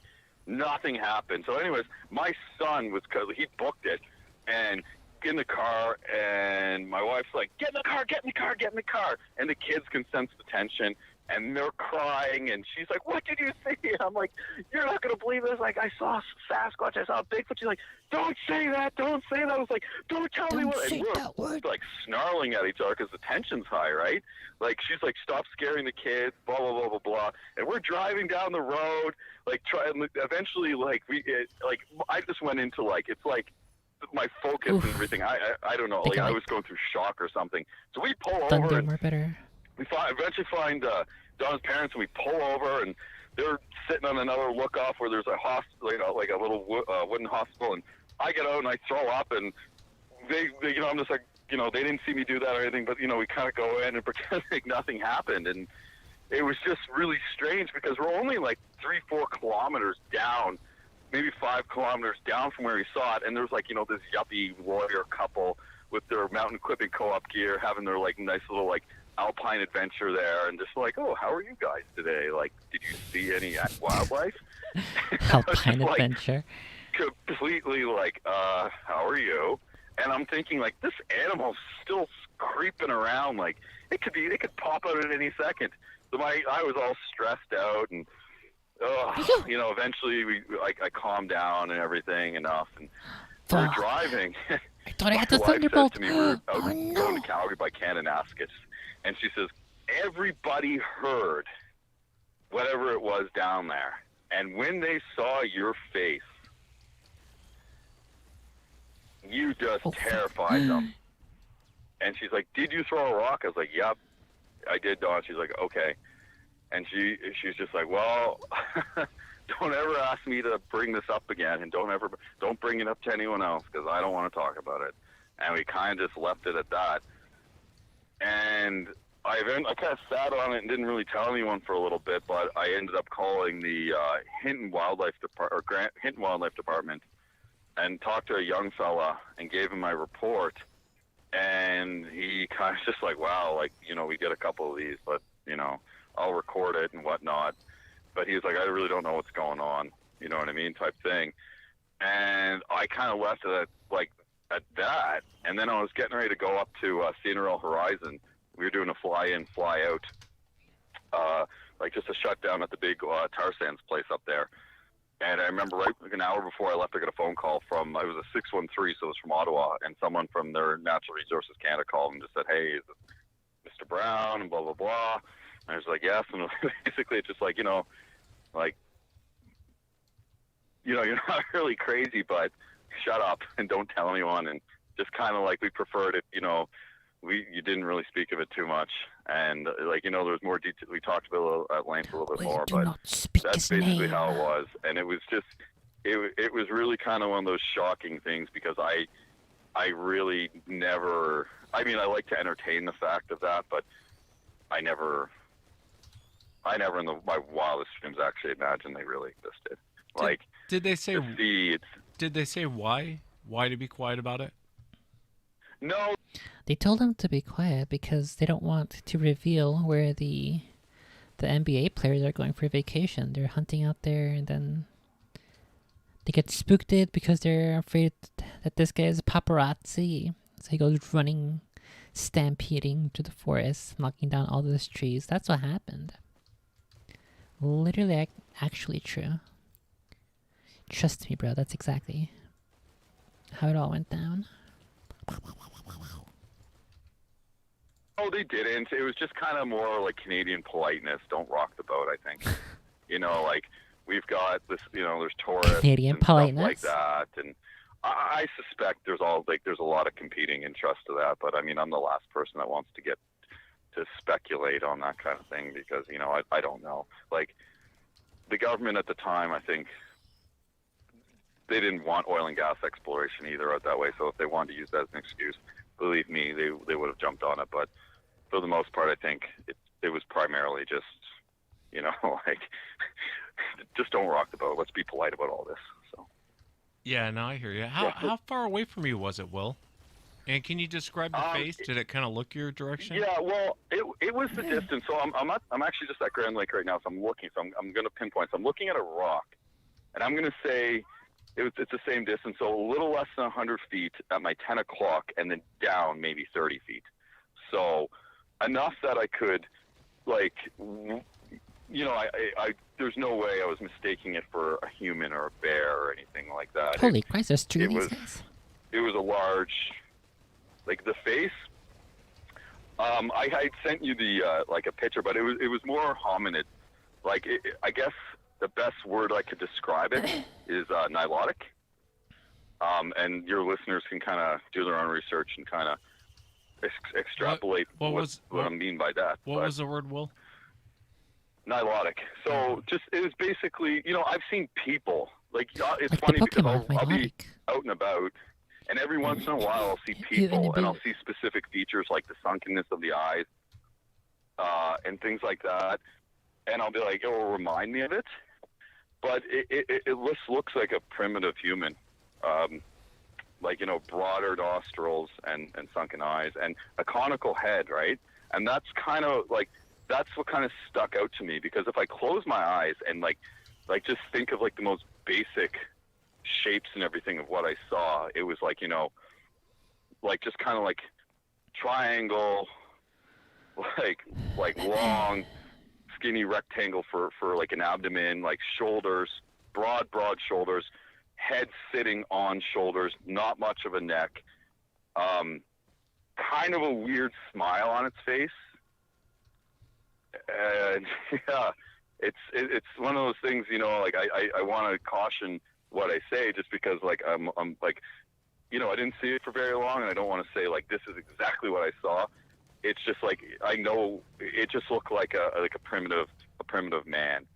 bang. Nothing happened. So anyways, my son was, because he booked it, and in the car, and my wife's like, get in the car, get in the car, get in the car. And the kids can sense the tension, and they're crying, and she's like, what did you see? I'm like, you're not going to believe this. Like, I saw Sasquatch, I saw Bigfoot. She's like, don't say that, don't say that. I was like, don't tell me what. And we're like snarling at each other because the tension's high, right? Like, she's like, stop scaring the kids, blah, blah, blah, blah, blah. And we're driving down the road, like, eventually, like, I just went into, like, it's like, my focus and everything, I don't know, like I was going through shock or something. So we pull over and we eventually find Don's parents, and we pull over, and they're sitting on another look-off where there's a hospital, you know, like a little wooden hospital, and I get out and I throw up, and they you know, I'm just like, you know, they didn't see me do that or anything, but, you know, we kind of go in and pretend like nothing happened, and it was just really strange because we're only like 3-4 kilometers down, maybe 5 kilometers down from where we saw it, and there's like, you know, this yuppie warrior couple with their mountain equipment co-op gear having their like nice little like alpine adventure there, and just like, oh, how are you guys today? Like, did you see any wildlife? Alpine adventure. Like, completely like, how are you? And I'm thinking like, this animal's still creeping around, like it could pop out at any second. So I was all stressed out, and you know, eventually I calmed down and everything enough, and we're driving. I thought I had the thunderbolt. To me, we're going to Calgary by Kananaskis, and she says, everybody heard whatever it was down there, and when they saw your face, you just terrified them. And she's like, did you throw a rock? I was like, yep, I did, Dawn. She's like, okay. And she's just like, well, don't ever ask me to bring this up again, and don't bring it up to anyone else, because I don't want to talk about it. And we kind of just left it at that. And I kind of sat on it and didn't really tell anyone for a little bit, but I ended up calling the Hinton Wildlife Department and talked to a young fella and gave him my report. And he kind of just like, wow, like, you know, we get a couple of these, but, you know, I'll record it and whatnot. But he was like, I really don't know what's going on, you know what I mean, type thing. And I kind of left it at that. And then I was getting ready to go up to Sceneral Horizon. We were doing a fly-in, fly-out, like just a shutdown at the big tar sands place up there. And I remember right like an hour before I left, I got a phone call from, it was a 613, so it was from Ottawa, and someone from their Natural Resources Canada called and just said, hey, is it Mr. Brown, and blah, blah, blah. And I was like, yes. And basically it's just like, you know, you're not really crazy, but shut up and don't tell anyone. And just kind of like we preferred it, you know, you didn't really speak of it too much. And like there's more detail. We talked about at length a little bit more, Do but not speak that's his basically name. how it was. And it was just it was really kind of one of those shocking things because I really never. I mean, I like to entertain the fact of that, but I never in my wildest dreams actually imagined they really existed. Did they say? To see it's. Did they say why? Why to be quiet about it? No. They told him to be quiet because they don't want to reveal where the NBA players are going for vacation. They're hunting out there, and then they get spooked because they're afraid that this guy is a paparazzi. So he goes running, stampeding to the forest, knocking down all those trees. That's what happened. Literally, actually true. Trust me, bro. That's exactly how it all went down. Oh, they didn't. It was just kind of more like Canadian politeness. Don't rock the boat, I think. Like we've got this, there's tourists Canadian and politeness? stuff like that. And I suspect there's a lot of competing interest to that. But I mean, I'm the last person that wants to get to speculate on that kind of thing because, I don't know. Like the government at the time, I think they didn't want oil and gas exploration either out that way. So if they wanted to use that as an excuse, believe me, they would have jumped on it. But for the most part, I think it was primarily just, like, just don't rock the boat. Let's be polite about all this. So. Yeah, no, I hear you. How far away from you was it, Will? And can you describe the face? Did it kind of look your direction? Yeah, well, it was the distance. So I'm actually just at Grand Lake right now. So I'm looking. So I'm going to pinpoint. So I'm looking at a rock, and I'm going to say it's the same distance. So a little less than 100 feet at my 10 o'clock, and then down maybe 30 feet. So enough that I could, like, I there's no way I was mistaking it for a human or a bear or anything like that. Holy Christ, there's two of these guys. It was a large, like the face. I sent you the like a picture, but it was more hominid. Like I guess the best word I could describe it is nilotic. And your listeners can kind of do their own research and kind of extrapolate what I mean by that. What was the word, Will? Nilotic. So it was basically, I've seen people. Like, it's like funny because I'll be Nilotic. out and about, and every once in a while I'll see people, and I'll see specific features like the sunkenness of the eyes, and things like that. And I'll be like, it will remind me of it. But it just looks like a primitive human. Like, broader nostrils and sunken eyes and a conical head, right? And that's kind of like, that's what kind of stuck out to me because if I close my eyes and like just think of like the most basic shapes and everything of what I saw, it was like, like just kind of like triangle, like long, skinny rectangle for like an abdomen, like shoulders, broad shoulders, head sitting on shoulders, not much of a neck, kind of a weird smile on its face. And yeah, it's one of those things, like I want to caution what I say just because like I'm like, I didn't see it for very long and I don't want to say like this is exactly what I saw. It's just like I know it just looked like a primitive man,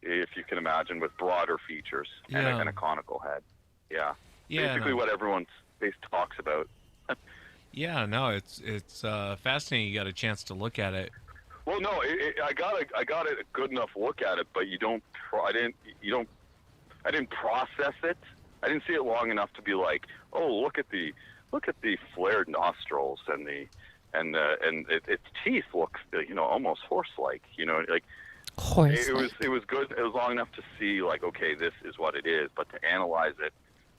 if you can imagine, with broader features and a conical head. Yeah. Basically what everyone's face talks about. Yeah, no, it's fascinating. You got a chance to look at it. Well, no, I got a good enough look at it, but I didn't process it. I didn't see it long enough to be like, oh, look at the flared nostrils and its teeth look, almost horse-like, like. Horse-like. It was good. It was long enough to see like, okay, this is what it is, but to analyze it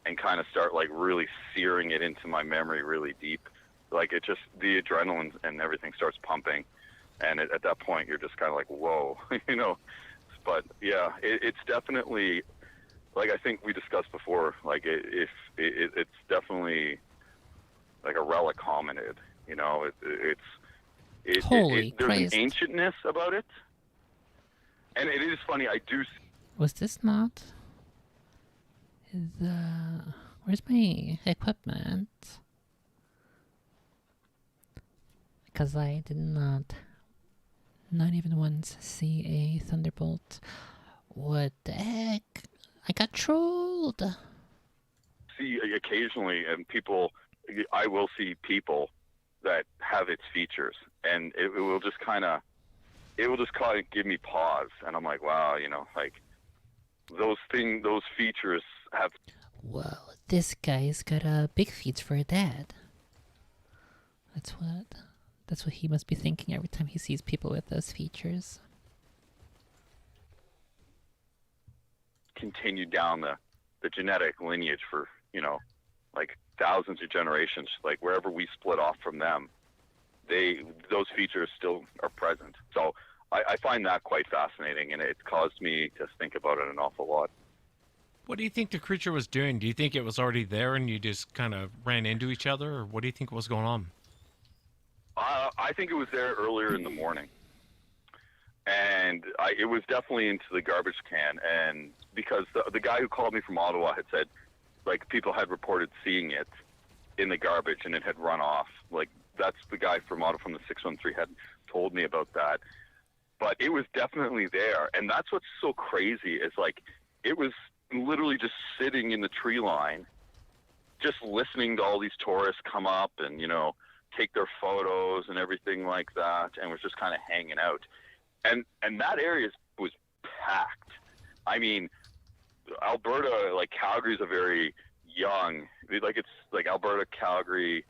and kind of start like really searing it into my memory really deep, like it just the adrenaline and everything starts pumping. And at that point, you're just kind of like, whoa, But yeah, it's definitely, like I think we discussed before, like it's definitely like a relic hominid. Holy there's Christ. an ancientness about it, and it is funny. I do. Was this not? Where's my equipment? because I did not even once see a thunderbolt. What the heck? I got trolled. See, occasionally, and I will see people that have its features, and it will just kind of give me pause, and I'm like, wow, like those features have. Well, this guy's got a big feet for a dad. That's what he must be thinking every time he sees people with those features. Continued down the genetic lineage for like thousands of generations. Like wherever we split off from them, those features still are present. So I find that quite fascinating, and it caused me to think about it an awful lot. What do you think the creature was doing? Do you think it was already there and you just kind of ran into each other, or what do you think was going on? I think it was there earlier in the morning, and it was definitely into the garbage can. And because the guy who called me from Ottawa had said, like, people had reported seeing it in the garbage and it had run off. Like, that's the guy from Ottawa from the 613 had told me about that. But it was definitely there, and that's what's so crazy is, like, it was literally just sitting in the tree line, just listening to all these tourists come up and take their photos and everything like that, and was just kind of hanging out. And that area was packed. I mean, Alberta, like Calgary, is a very young, like it's like Alberta, Calgary,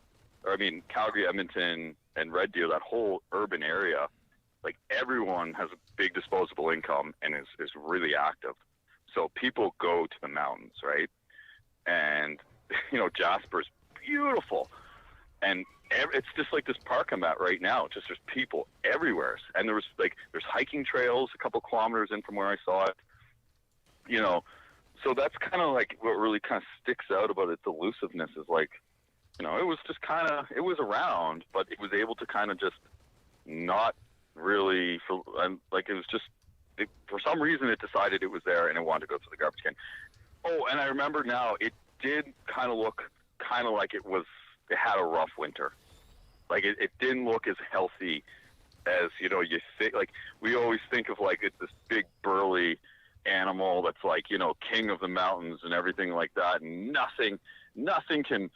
Calgary, Edmonton, and Red Deer, that whole urban area. Like everyone has a big disposable income and is really active. So people go to the mountains, right? And Jasper's beautiful, and it's just like this park I'm at right now. Just there's people everywhere, and there's hiking trails a couple kilometers in from where I saw it. So that's kind of like what really kind of sticks out about its elusiveness is like, it was just it was around, but it was able to kind of just not really for some reason it decided it was there and it wanted to go to the garbage can. Oh, and I remember now, it did kind of look like it had a rough winter. Like it didn't look as healthy as you think. Like we always think of like it's this big burly animal that's like king of the mountains and everything like that, and nothing can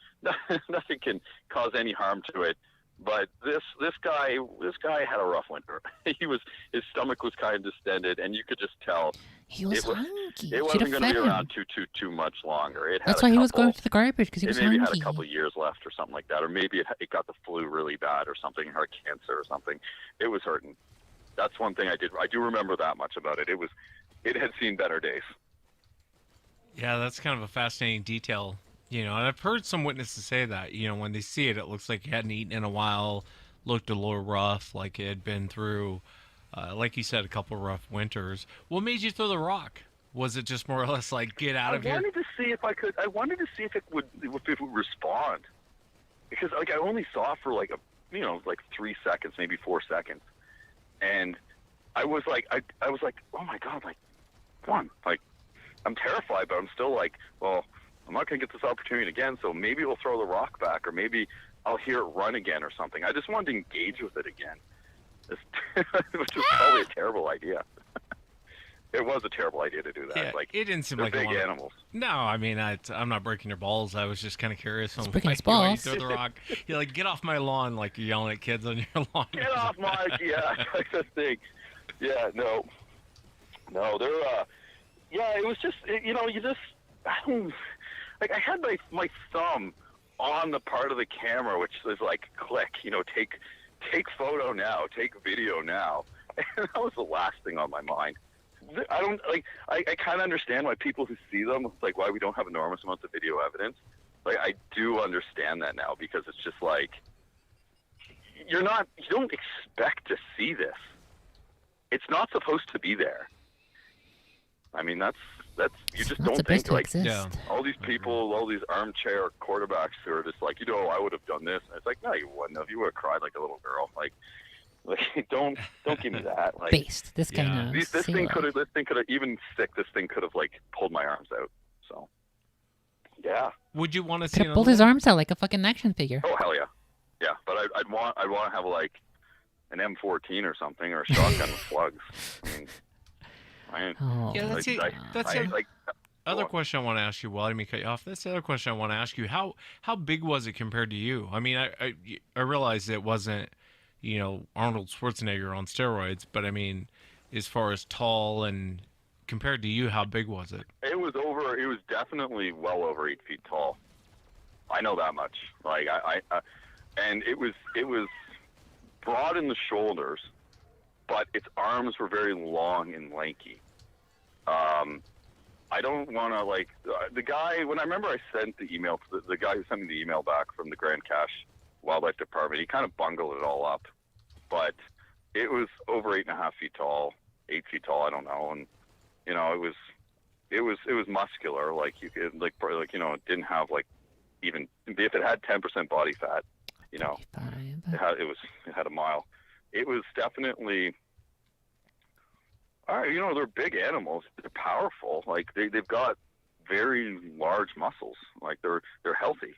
cause any harm to it. But this guy had a rough winter. His stomach was kind of distended, and you could just tell he was hungry. It wasn't going to be around too much longer. That's why he was going to the garbage, because he was hungry. Maybe had a couple of years left or something like that, or maybe it got the flu really bad or something, or cancer or something. It was hurting. That's one thing I do remember that much about it. It had seen better days. Yeah, that's kind of a fascinating detail. And I've heard some witnesses say that, when they see it, it looks like it hadn't eaten in a while, looked a little rough, like it had been through, like you said, a couple of rough winters. What made you throw the rock? Was it just more or less like, get out of here? I wanted to see if it would respond. Because, like, I only saw for, like, 3 seconds, maybe 4 seconds. And I was like, oh, my God, like, come on. Like, I'm terrified, but I'm still like, well, I'm not going to get this opportunity again, so maybe we'll throw the rock back, or maybe I'll hear it run again or something. I just wanted to engage with it again, which is probably a terrible idea. It was a terrible idea to do that. Yeah, like, it didn't seem they're like big animals. No, I mean, I'm not breaking your balls. I was just kind of curious. It's breaking his balls. You throw the rock. You're like, get off my lawn, like you're yelling at kids on your lawn. Get off my, yeah, like this thing. Yeah, no, they're, yeah, it was just, I had my thumb on the part of the camera, which was like, click, take photo now, take video now. And that was the last thing on my mind. I kind of understand why people who see them, like why we don't have enormous amounts of video evidence. Like, I do understand that now, because it's just like, you don't expect to see this. It's not supposed to be there. I mean, that's you just don't think, like, all these people, all these armchair quarterbacks who are just like, I would have done this. And it's like, no, you wouldn't have. You would have cried like a little girl. Like don't give me that. Like, based. This guy knows. This thing could have, even sick. This thing could have like pulled my arms out. So, yeah. Would you want to see? Could have pulled his arms out like a fucking action figure. Oh hell yeah. Yeah, but I'd want to have like an M14 or something, or a shotgun with slugs. I mean, Oh, Yeah, that's it. That's the like other on. question I want to ask you. Well, I didn't mean to cut you off. That's the other question I want to ask you. How big was it compared to you? I mean, I realized it wasn't, Arnold Schwarzenegger on steroids, but I mean, as far as tall and compared to you, how big was it? It was definitely well over 8 feet tall. I know that much. Like and it was broad in the shoulders, but its arms were very long and lanky. I don't want to the guy. When I remember, I sent the email to the guy who sent me the email back from the Grand Cache Wildlife Department. He kind of bungled it all up, but it was over 8.5 feet tall, 8 feet tall. I don't know, and it was muscular. Like you could it didn't have even if it had 10% body fat, it had a mile. It was definitely. They're big animals. They're powerful. Like they've got very large muscles. Like they're healthy.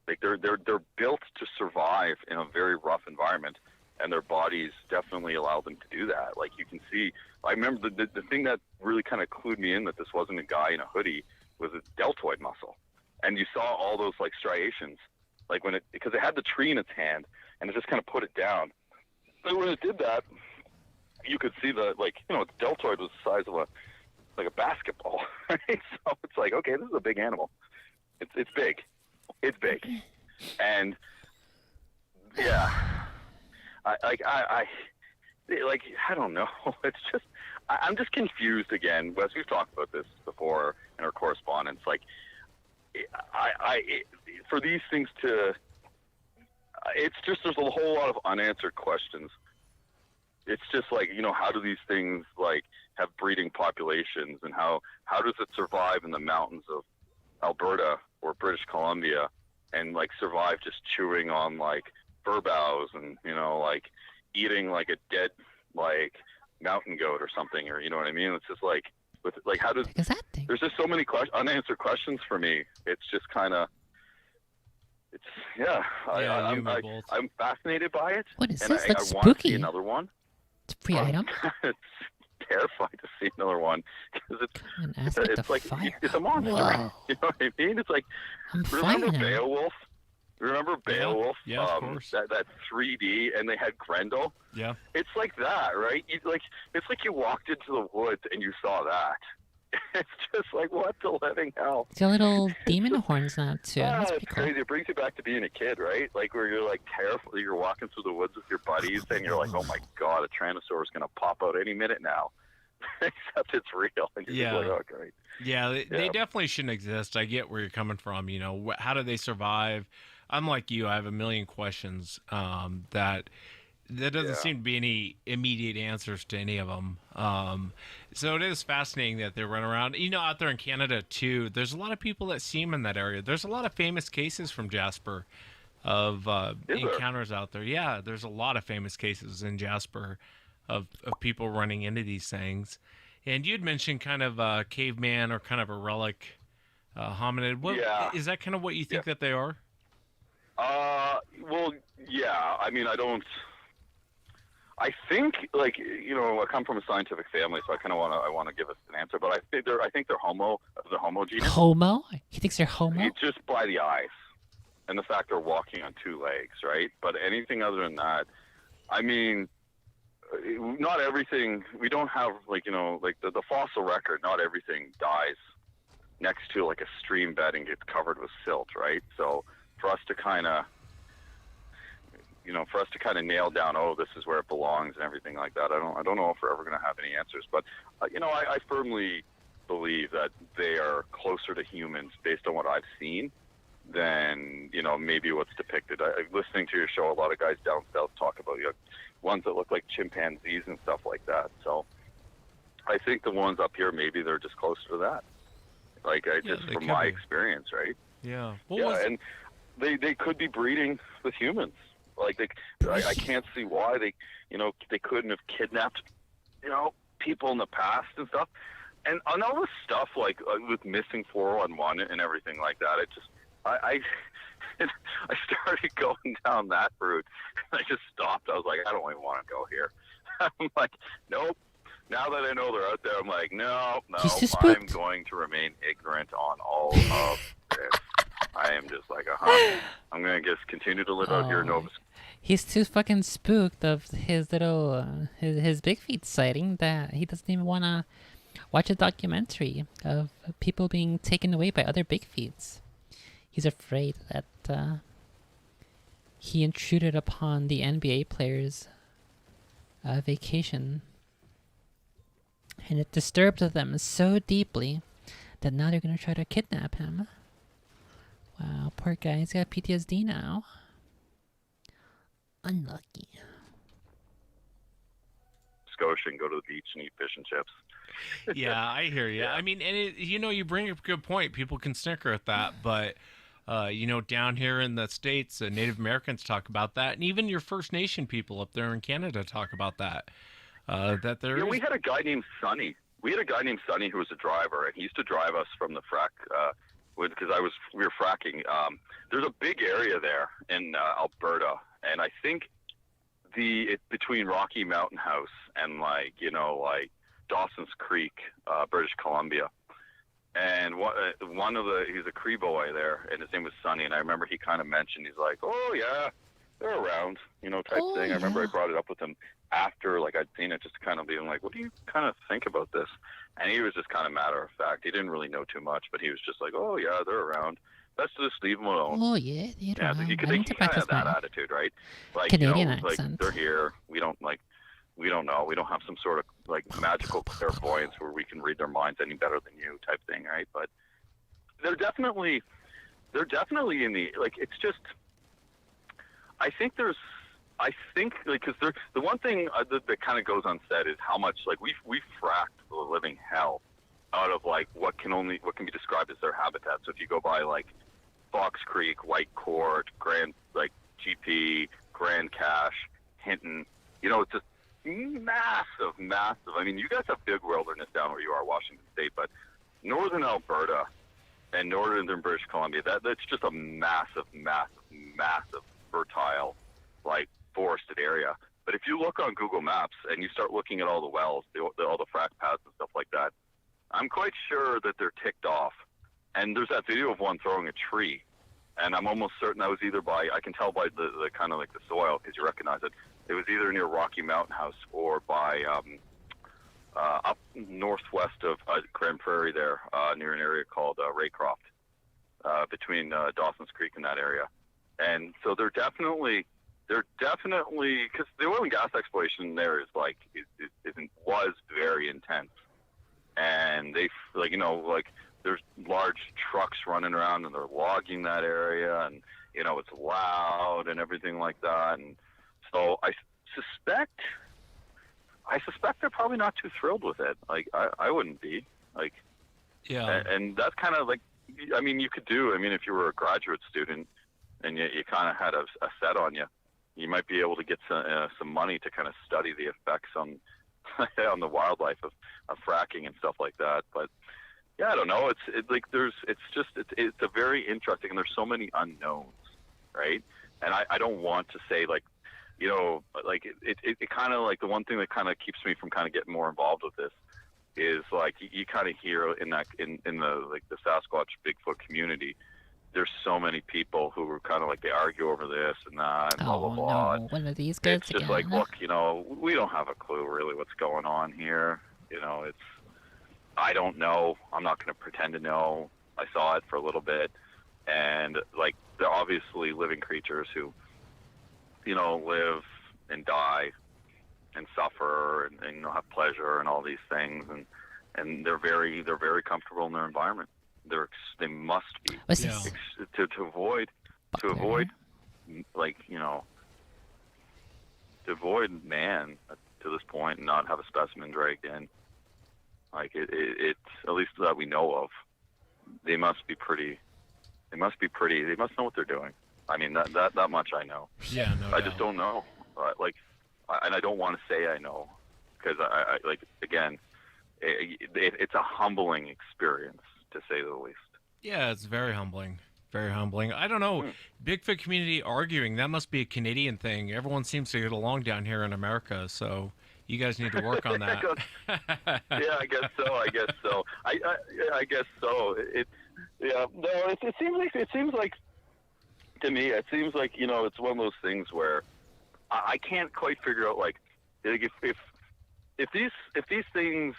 Like they're built to survive in a very rough environment, and their bodies definitely allow them to do that. Like you can see. I remember the thing that really kind of clued me in that this wasn't a guy in a hoodie was its deltoid muscle, and you saw all those striations, because it had the tree in its hand, and it just kind of put it down. So when it did that, you could see the its deltoid was the size of a basketball, right? So it's like, okay, this is a big animal. It's big, and yeah, I don't know. It's just I'm just confused again. Wes, we've talked about this before in our correspondence. For these things it's just there's a whole lot of unanswered questions. It's just how do these things have breeding populations, and how does it survive in the mountains of Alberta or British Columbia and survive just chewing on fir boughs and eating a dead mountain goat or something, or you know what I mean? It's just how does exactly. There's just so many unanswered questions for me. It's just kind of I'm fascinated by it. What is and this? I Looks want to see spooky. another one. It's a free item. It's terrified to see another one because it's a monster. Whoa. You know what I mean? It's I'm remember fighting him. Beowulf? Remember Beowulf? Yeah, of course. That 3D, and they had Grendel. Yeah. It's like that, right? It's like you walked into the woods and you saw that. It's just what the living hell? It's got little demon horns now too. That's It's pretty cool. crazy. It brings you back to being a kid, right? Where you're terrified. You're walking through the woods with your buddies, and you're like, "Oh my god, a Tyrannosaur is gonna pop out any minute now." Except it's real. And you're just oh great. Yeah, they definitely shouldn't exist. I get where you're coming from. How do they survive? I'm like you. I have a million questions that doesn't seem to be any immediate answers to any of them. So it is fascinating that they run around. Out there in Canada too, there's a lot of people that see them in that area. There's a lot of famous cases from Jasper of encounters out there. Yeah, there's a lot of famous cases in Jasper of people running into these things. And you'd mentioned kind of a caveman or kind of a relic hominid. Is that kind of what you think that they are? Well, yeah. I mean, I think I come from a scientific family, so I want to give us an answer. But I think they're Homo genus. Homo? He thinks they're Homo? Just by the eyes and the fact they're walking on two legs, right? But anything other than that, I mean, not everything. We don't have the fossil record. Not everything dies next to a stream bed and gets covered with silt, right? So for us to kind of nail down, this is where it belongs and everything like that. I don't know if we're ever going to have any answers, but I firmly believe that they are closer to humans based on what I've seen than maybe what's depicted. Listening to your show, a lot of guys down south talk about ones that look like chimpanzees and stuff like that. So I think the ones up here, maybe they're just closer to that. Just from my experience, right? Yeah. And they could be breeding with humans. I can't see why they couldn't have kidnapped, people in the past and stuff. And on all this stuff, with missing 411 and everything like that, And I started going down that route. I just stopped. I was like, I don't even want to go here. I'm like, nope. Now that I know they're out there, I'm like, no, He's too I'm spooked. going to remain ignorant on all of this. I am just like, I'm going to just continue to live out here in Oh, Nova Scotia. he's too fucking spooked of his little his big feet sighting that he doesn't even want to watch a documentary of people being taken away by other big feets. He's afraid that he intruded upon the NBA players' vacation, and it disturbed them so deeply that now they're gonna try to kidnap him. Wow, poor guy, he's got PTSD now. Unlucky. Scotia and go to the beach and eat fish and chips. Yeah, I hear you. Yeah. I mean, and you bring up a good point. People can snicker at that, but down here in the States, Native Americans talk about that, and even your First Nation people up there in Canada talk about that. That there is. We had a guy named Sonny. We was a driver, and he used to drive us from the frack because we were fracking. There's a big area there in Alberta, and I think between Rocky Mountain House and like Dawson's Creek, British Columbia. And he's a Cree boy there, and his name was Sonny. And I remember he kind of mentioned, he's like, "Oh yeah, they're around," type Oh, thing. I remember I yeah. brought it up with him after, like I'd seen it, just kind of being like, "What do you kind of think about this?" And he was just kind of matter of fact. He didn't really know too much, but he was just like, "Oh yeah, they're around. Let's just leave them alone." Oh yeah, they Yeah, don't so know. he I need to kind of practice have that my attitude, right? Like Canadian like accent. they're here. We don't know. We don't have some sort of like magical clairvoyance where we can read their minds any better than you, type thing, right? But they're definitely in the it's just. I think because the one thing that kind of goes unsaid is how much we fracked the living hell out of what can be described as their habitat. So if you go by Fox Creek, White Court, Grand GP, Grand Cache, Hinton, it's just massive. I mean, you guys have big wilderness down where you are, Washington State, but northern Alberta and northern British Columbia, that's just a massive fertile forested area. But if you look on Google Maps and you start looking at all the wells, all the frac pads and stuff like that, I'm quite sure that they're ticked off. And there's that video of one throwing a tree, and I'm almost certain that was either I can tell by the kind of the soil, because you recognize it. It was either near Rocky Mountain House or by up northwest of Grand Prairie there, near an area called Raycroft, between Dawson's Creek and that area. And so they're definitely because the oil and gas exploration there was very intense, and they there's large trucks running around and they're logging that area, and it's loud and everything like that. And so I suspect they're probably not too thrilled with it. I wouldn't be Yeah. and that's kind of I mean, you could do. I mean, if you were a graduate student and you kind of had a set on you, you might be able to get some money to kind of study the effects on the wildlife of fracking and stuff like that. But yeah, I don't know. It's a very interesting, and there's so many unknowns, right? And I don't want to say it kind of the one thing that kind of keeps me from kind of getting more involved with this is you kind of hear in the the Sasquatch Bigfoot community, there's so many people who are kind of they argue over this and that and blah blah blah. No, one of these guys It's just again. look, we don't have a clue really what's going on here. I don't know. I'm not going to pretend to know. I saw it for a little bit, and they're obviously living creatures who live and die and suffer and have pleasure and all these things, and they're very comfortable in their environment. They must be What's Yeah. this? to avoid Buckler. to avoid man to this point and not have a specimen dragged in. It's at least that we know of. They must be pretty. They must know what they're doing. I mean, that much I know. Yeah. No. I just don't know. And I don't want to say I know, because again, it's a humbling experience, to say the least. Yeah, it's very humbling. Very humbling. I don't know. Hmm. Bigfoot community arguing, that must be a Canadian thing. Everyone seems to get along down here in America, so you guys need to work on that. Yeah, I guess so. I guess so. I guess so. Yeah. No, it seems like to me, it seems like it's one of those things where I can't quite figure out like if these things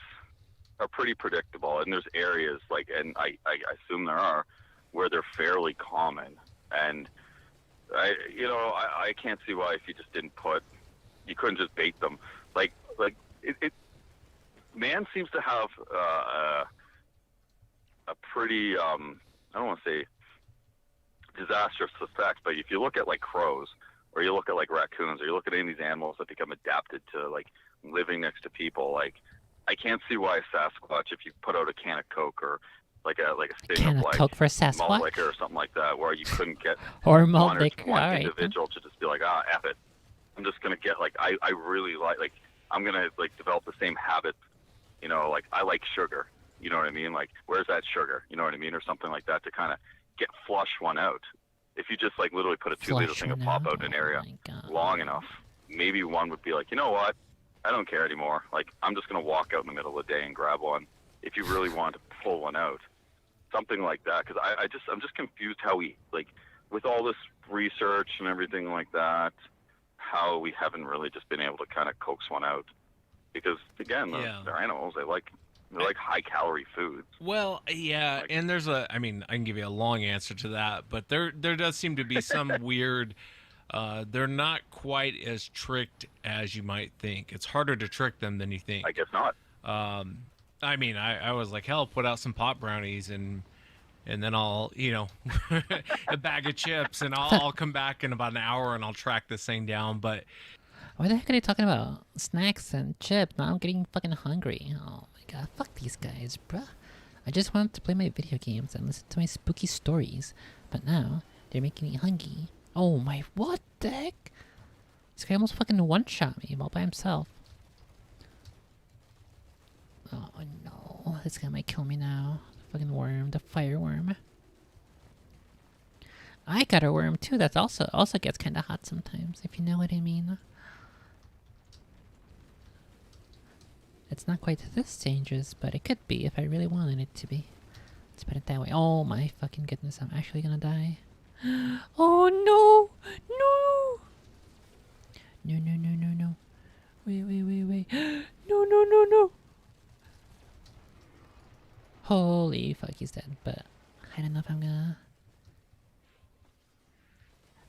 are pretty predictable and there's areas like, and I assume there are, where they're fairly common, and I can't see why if you just you couldn't just bait them like it man seems to have a pretty I don't want to say disastrous effect, but if you look at like crows, or you look at like raccoons, or you look at any of these animals that become adapted to like living next to people, like I can't see why a Sasquatch, if you put out a can of Coke or like a sting Can of of like Coke for malt Sasquatch? liquor or something like that, where you couldn't get Or malt one liquor, one alright. individual to just be like, F it, I'm just gonna get like I really like I'm gonna like develop the same habits, like I like sugar, you know what I mean? Like where's that sugar, you know what I mean, or something like that to kind of flush one out. If you just like literally put a 2 liter thing of pop out in an area long enough, maybe one would be like, you know what? I don't care anymore. Like I'm just gonna walk out in the middle of the day and grab one. If you really want to pull one out, something like that. Because I'm just confused how we like with all this research and everything like that, how we haven't really just been able to kind of coax one out. Because again, they're animals. They're like high calorie foods. Well, yeah, and I mean, I can give you a long answer to that, but there does seem to be some weird, they're not quite as tricked as you might think. It's harder to trick them than you think. I guess not. I mean, I was like, hell, put out some pot brownies and then I'll, a bag of chips, and I'll come back in about an hour and I'll track this thing down. But Why the heck are they talking about snacks and chips? Now I'm getting fucking hungry. Oh my god, fuck these guys, bruh. I just wanted to play my video games and listen to my spooky stories, but now they're making me hungry. Oh my, what the heck? This guy almost fucking one-shot me all by himself. Oh no, this guy might kill me now. The fucking worm, the fire worm. I got a worm too. That's also gets kind of hot sometimes, if you know what I mean. It's not quite this dangerous, but it could be if I really wanted it to be. Let's put it that way. Oh my fucking goodness, I'm actually gonna die. Oh no! No! No, no, no, no, no. Wait, wait, wait, wait. No, no, no, no! Holy fuck, he's dead, but I don't know if I'm gonna...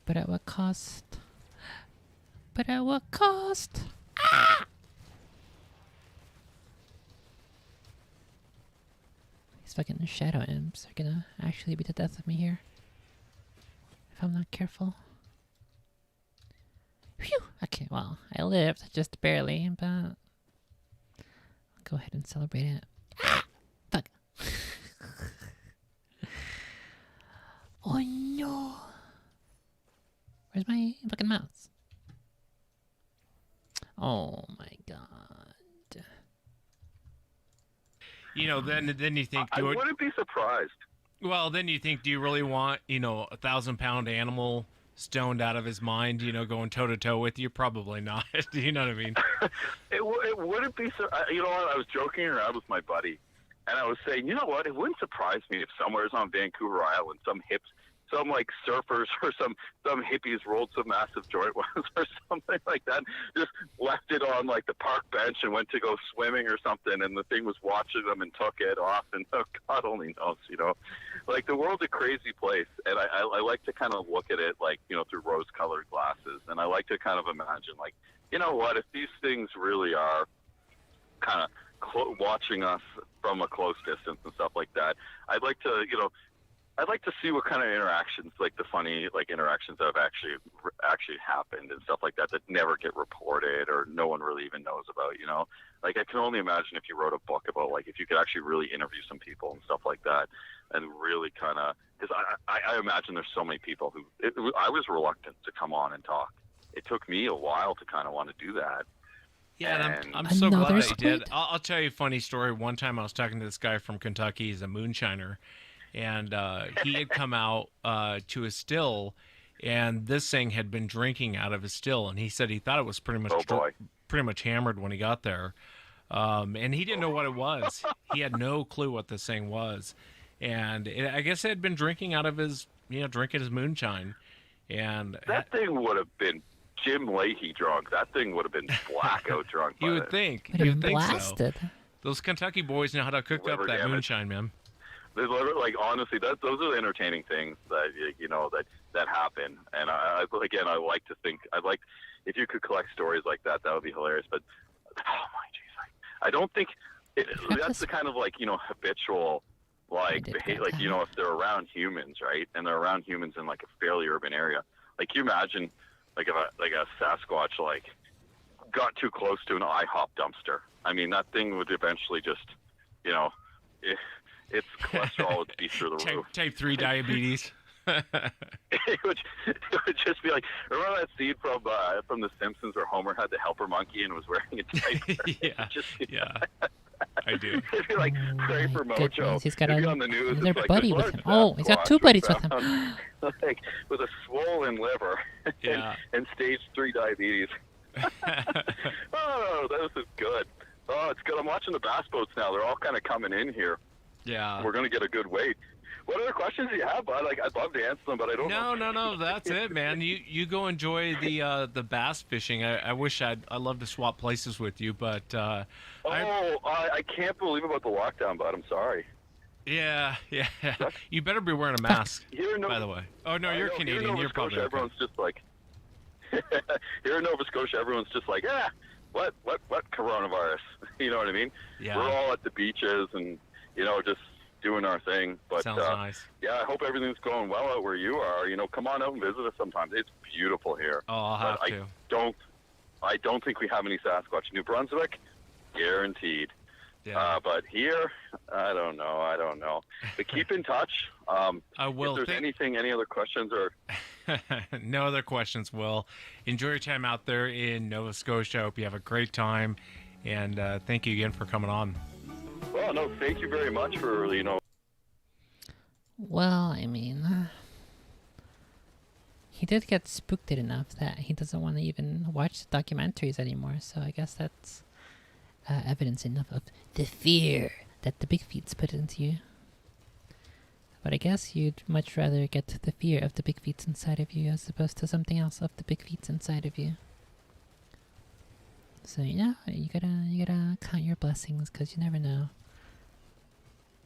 But at what cost? But at what cost? Ah! These fucking shadow imps are gonna actually be the death of me here. If I'm not careful. Phew! Okay, well, I lived, just barely, but... I'll go ahead and celebrate it. Ah! Fuck. Oh no! Where's my fucking mouse? Oh my god. Then you think, I wouldn't be surprised. well, then you think, do you really want, a 1,000-pound animal stoned out of his mind, going toe to toe with you? Probably not. You know what I mean? It wouldn't be so. You know what? I was joking around with my buddy, and I was saying, you know what? It wouldn't surprise me if somewhere's on Vancouver Island, some like surfers or some hippies rolled some massive joint ones or something like that, just left it on like the park bench and went to go swimming or something, and the thing was watching them and took it off, and God only knows, like the world's a crazy place, and I like to kind of look at it like, through rose-colored glasses, and I like to kind of imagine like, you know what, if these things really are kind of watching us from a close distance and stuff like that, I'd like to see what kind of interactions, like the funny like interactions that have actually happened and stuff like that never get reported or no one really even knows about. Like I can only imagine if you wrote a book about like if you could actually really interview some people and stuff like that, and really kind of, because I imagine there's so many people who I was reluctant to come on and talk. It took me a while to kind of want to do that. Yeah, and I'm so glad Another that you did. squid? I'll tell you a funny story. One time I was talking to this guy from Kentucky. He's a moonshiner. and he had come out to his still, and this thing had been drinking out of his still, and he said he thought it was Oh boy. pretty much hammered when he got there, and he didn't know what it was. He had no clue what this thing was, and I guess it had been drinking out of his, drinking his moonshine, and That thing would have been Jim Leahy drunk. That thing would have been blackout drunk. you by would then. think, Would you have would been think so. blasted. Those Kentucky boys know how to cook up Liver that damage. moonshine, man. There's literally, like, honestly, those are the entertaining things that that happen. And I again, I like to think, if you could collect stories like that, that would be hilarious. But oh my jeez, I don't think that's the kind of, like, habitual, like, did behavior. grab Like, that. if they're around humans, right, and they're around humans in, like, a fairly urban area. Like, you imagine, like, if a Sasquatch, like, got too close to an IHOP dumpster. I mean, that thing would eventually just, its cholesterol would be through the roof. Type 3 diabetes. It would just be like, remember that scene from The Simpsons where Homer had the helper monkey and was wearing a diaper? Yeah, I do. It'd be like, pray for Mojo. Goodness, he's got It'd be on the news. another It's like, buddy this with large him. Oh, he's got Sasquatch two buddies was with him. found, like, with a swollen liver Yeah. and stage 3 diabetes. Oh, this is good. Oh, it's good. I'm watching the bass boats now. They're all kind of coming in here. Yeah. We're going to get a good weight. What other questions do you have, bud? Like, I'd love to answer them, but I don't know. No. That's it, man. You go enjoy the bass fishing. I wish I'd love to swap places with you, but I can't believe about the lockdown, bud. I'm sorry. yeah. You better be wearing a mask. Here in By the way. Oh no, I you're know, here in Canadian. Nova You're Scotia, probably okay. everyone's just like, here in Nova Scotia, everyone's just like, what coronavirus? You know what I mean? Yeah. We're all at the beaches and, just doing our thing. But Sounds nice. yeah, I hope everything's going well out where you are. Come on out and visit us sometime. It's beautiful here. Oh, I'll have But to. I don't think we have any Sasquatch. New Brunswick, guaranteed. Yeah. But here, I don't know. But keep in touch. I will. If there's any other questions or No other questions, Will. Enjoy your time out there in Nova Scotia. I hope you have a great time. And thank you again for coming on. well, no, thank you very much for Well, I mean, he did get spooked enough that he doesn't want to even watch the documentaries anymore. So I guess that's evidence enough of the fear that the big feets put into you. But I guess you'd much rather get the fear of the big feets inside of you as opposed to something else of the big feets inside of you. So you gotta count your blessings, because you never know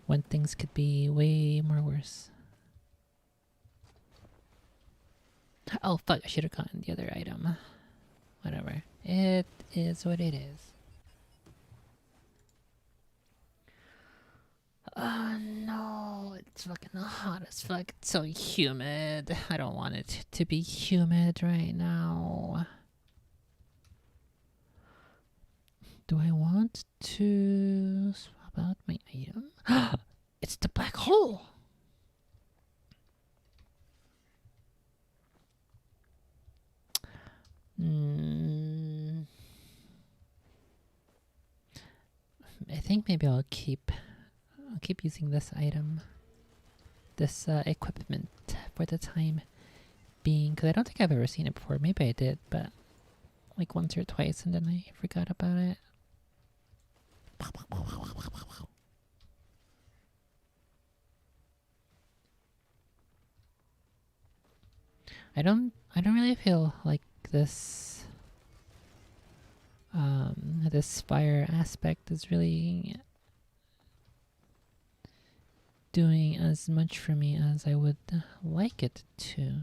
when things could be way more worse. Oh fuck! I should have gotten the other item. Whatever. It is what it is. Oh no, it's fucking hot as fuck. It's so humid. I don't want it to be humid right now. Do I want to swap out my item? It's the black hole! I think maybe I'll keep using this item, this equipment for the time being, because I don't think I've ever seen it before. Maybe I did, but like once or twice, and then I forgot about it. I don't really feel like this this fire aspect is really doing as much for me as I would like it to.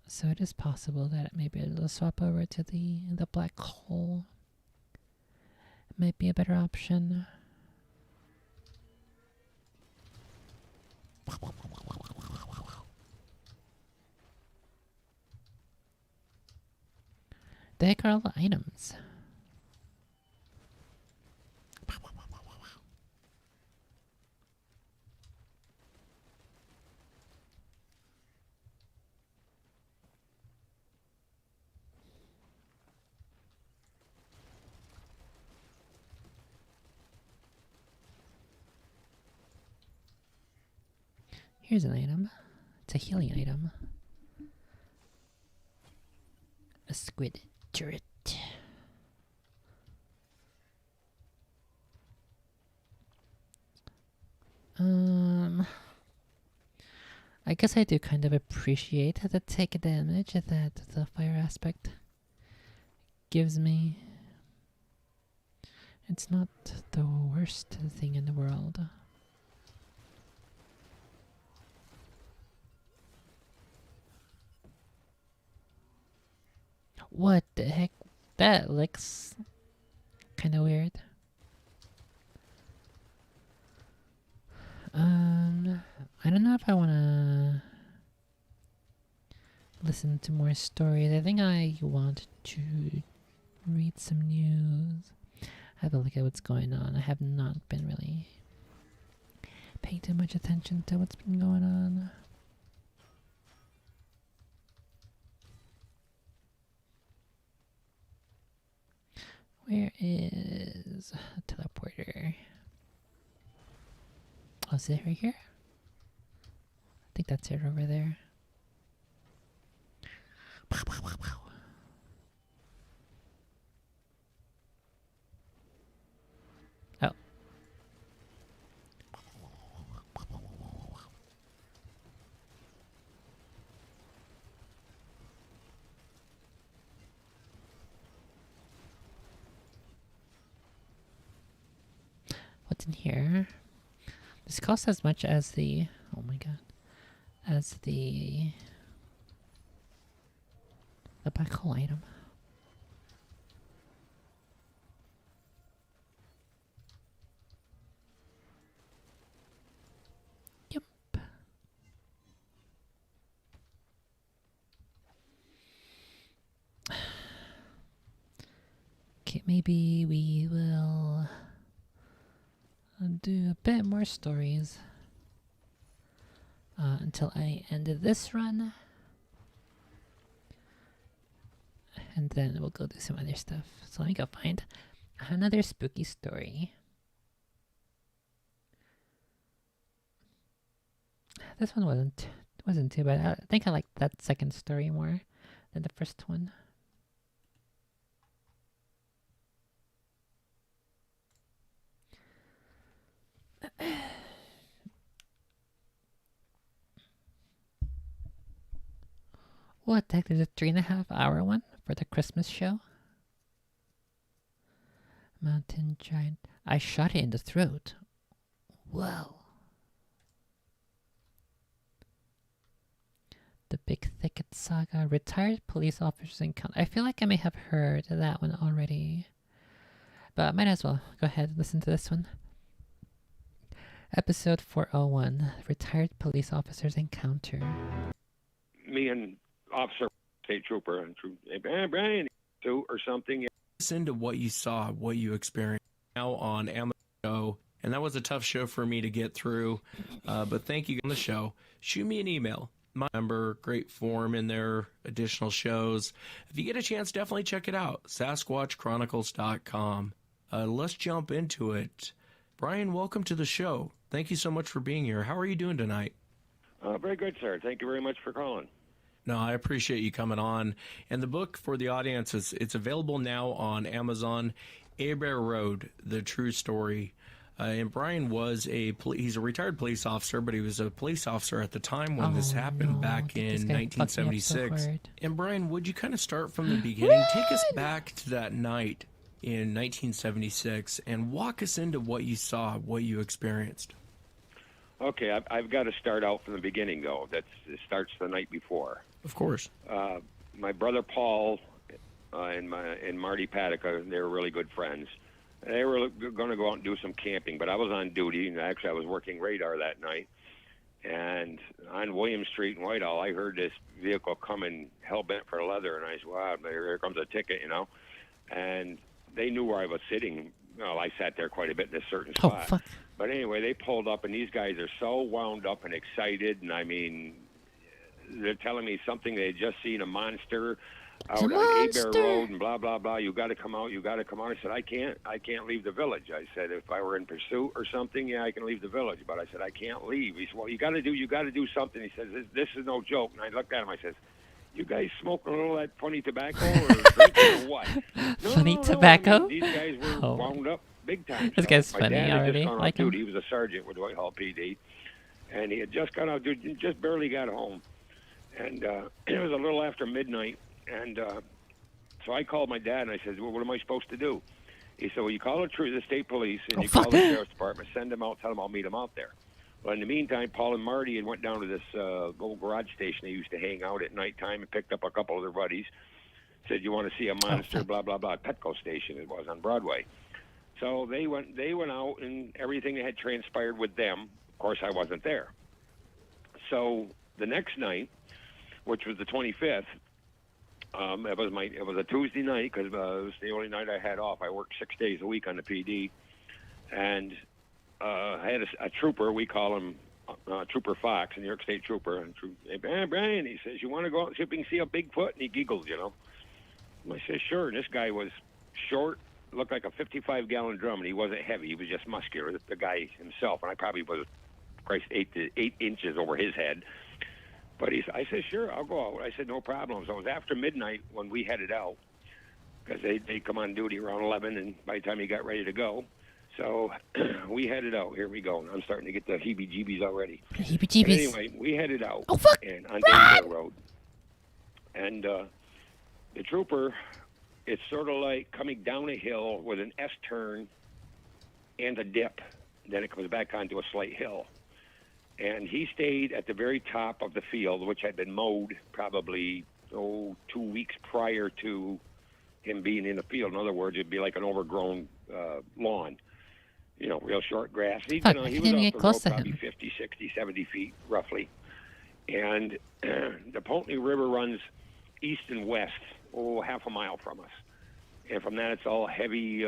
So it is possible that maybe it'll swap over to the black hole. It might be a better option. The heck are all the items? Here's an item. It's a healing item. A squid turret. I guess I do kind of appreciate the take damage that the fire aspect gives me. It's not the worst thing in the world. What the heck? That looks kind of weird. I don't know if I want to listen to more stories. I think I want to read some news. Have a look at what's going on. I have not been really paying too much attention to what's been going on. Where is a teleporter? Oh, is it right here? I think that's it over there. Oh. What's in here? This costs as much as the... Oh my god. As the black hole item. Yep. Okay, maybe we will do a bit more stories until I end this run. And then we'll go do some other stuff. So let me go find another spooky story. This one wasn't too bad. I think I liked that second story more than the first one. What the heck? There's a 3.5-hour one for the Christmas show? Mountain giant. I shot it in the throat. Whoa. The Big Thicket Saga. Retired police officers encounter. I feel like I may have heard that one already. But I might as well go ahead and listen to this one. Episode 401. Retired police officers encounter. Me and Officer State Trooper and Brian or something. Listen to what you saw, what you experienced now on Amazon show, and that was a tough show for me to get through. But thank you on the show. Shoot me an email. My number, great form in their additional shows. If you get a chance, definitely check it out. SasquatchChronicles.com. Let's jump into it. Brian, welcome to the show. Thank you so much for being here. How are you doing tonight? Very good, sir. Thank you very much for calling. No, I appreciate you coming on. And the book for the audience it's available now on Amazon. Abear Road: The True Story. And Brian was he's a retired police officer, but he was a police officer at the time when this happened back in 1976. So and Brian, would you kind of start from the beginning? Take us back to that night in 1976 and walk us into what you saw, what you experienced. Okay, I've got to start out from the beginning, though. It starts the night before. Of course. My brother Paul and Marty Paddock, they were really good friends. They were going to go out and do some camping, but I was on duty, and actually I was working radar that night. And on William Street in Whitehall, I heard this vehicle coming hell-bent for leather, and I said, wow, here comes a ticket, you know. And they knew where I was sitting. Well, I sat there quite a bit in a certain spot. Oh, fuck. But anyway, they pulled up, and these guys are so wound up and excited. And, I mean, they're telling me something. They had just seen a monster. out It's a on Abear monster. Road and blah blah blah. You got to come out. You got to come out. I said I can't leave the village. I said if I were in pursuit or something, yeah, I can leave the village. But I said I can't leave. He said, well, you got to do something. He says this is no joke. And I looked at him. I says, you guys smoking a little of that funny tobacco or drinking or what? Funny No. tobacco? I mean, these guys were Oh. wound up big time. This So guy's my funny dad had already. just gone Like off him. duty. He was a sergeant with Whitehall PD, and he had just gone out duty, just barely got home, and it was a little after midnight, and so I called my dad and I said, well, what am I supposed to do? He said, well, you call the state police and you call the sheriff's department, send them out, tell them I'll meet them out there. Well, in the meantime, Paul and Marty had went down to this old garage station they used to hang out at nighttime and picked up a couple of their buddies. Said, you want to see a monster, blah, blah, blah. Petco station it was on Broadway. So they went out and everything that had transpired with them. Of course, I wasn't there. So the next night, which was the 25th, it was a Tuesday night because it was the only night I had off. I worked 6 days a week on the PD, and I had a trooper. We call him Trooper Fox, a New York State trooper. And hey, Brian, he says, you want to go out and see if we can see a Bigfoot? And he giggles, you know. I said, sure. And this guy was short, looked like a 55-gallon drum, and he wasn't heavy. He was just muscular, the guy himself. And I probably was, Christ, 8 inches over his head. But I said, sure, I'll go out. I said, no problem. So it was after midnight when we headed out, because they come on duty around 11, and by the time he got ready to go. So we headed out. Here we go. And I'm starting to get the heebie-jeebies already. Heebie-jeebies. But anyway, we headed out. Oh, fuck. And on Daybell Road. And the trooper, it's sort of like coming down a hill with an S-turn and a dip. Then it comes back onto a slight hill. And he stayed at the very top of the field, which had been mowed probably 2 weeks prior to him being in the field. In other words, it'd be like an overgrown lawn, you know, real short grass. He was off the road probably 50, 60, 70 feet roughly. And the Pontney River runs east and west, half a mile from us. And from that, it's all heavy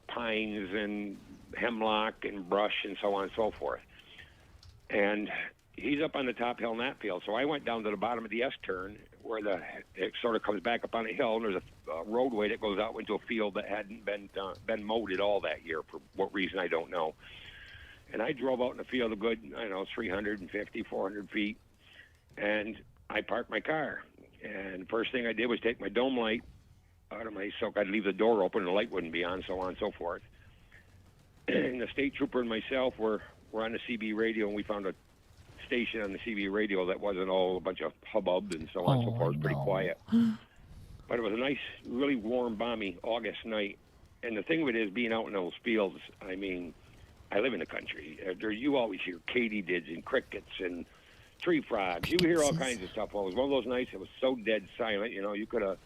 pines and hemlock and brush and so on and so forth. And he's up on the top hill in that field. So I went down to the bottom of the S-turn where it sort of comes back up on a hill, and there's a roadway that goes out into a field that hadn't been mowed at all that year for what reason I don't know. And I drove out in the field a good, 350, 400 feet, and I parked my car. And the first thing I did was take my dome light out of so I'd leave the door open and the light wouldn't be on, so on and so forth. And the state trooper and myself were on the CB radio, and we found a station on the CB radio that wasn't all a bunch of hubbub and so on and so forth. It was pretty quiet. But it was a nice, really warm, balmy August night. And the thing of it is, being out in those fields, I mean, I live in the country. You always hear katydids and crickets and tree frogs. You hear all kinds of stuff. Well, it was one of those nights that was so dead silent, you could have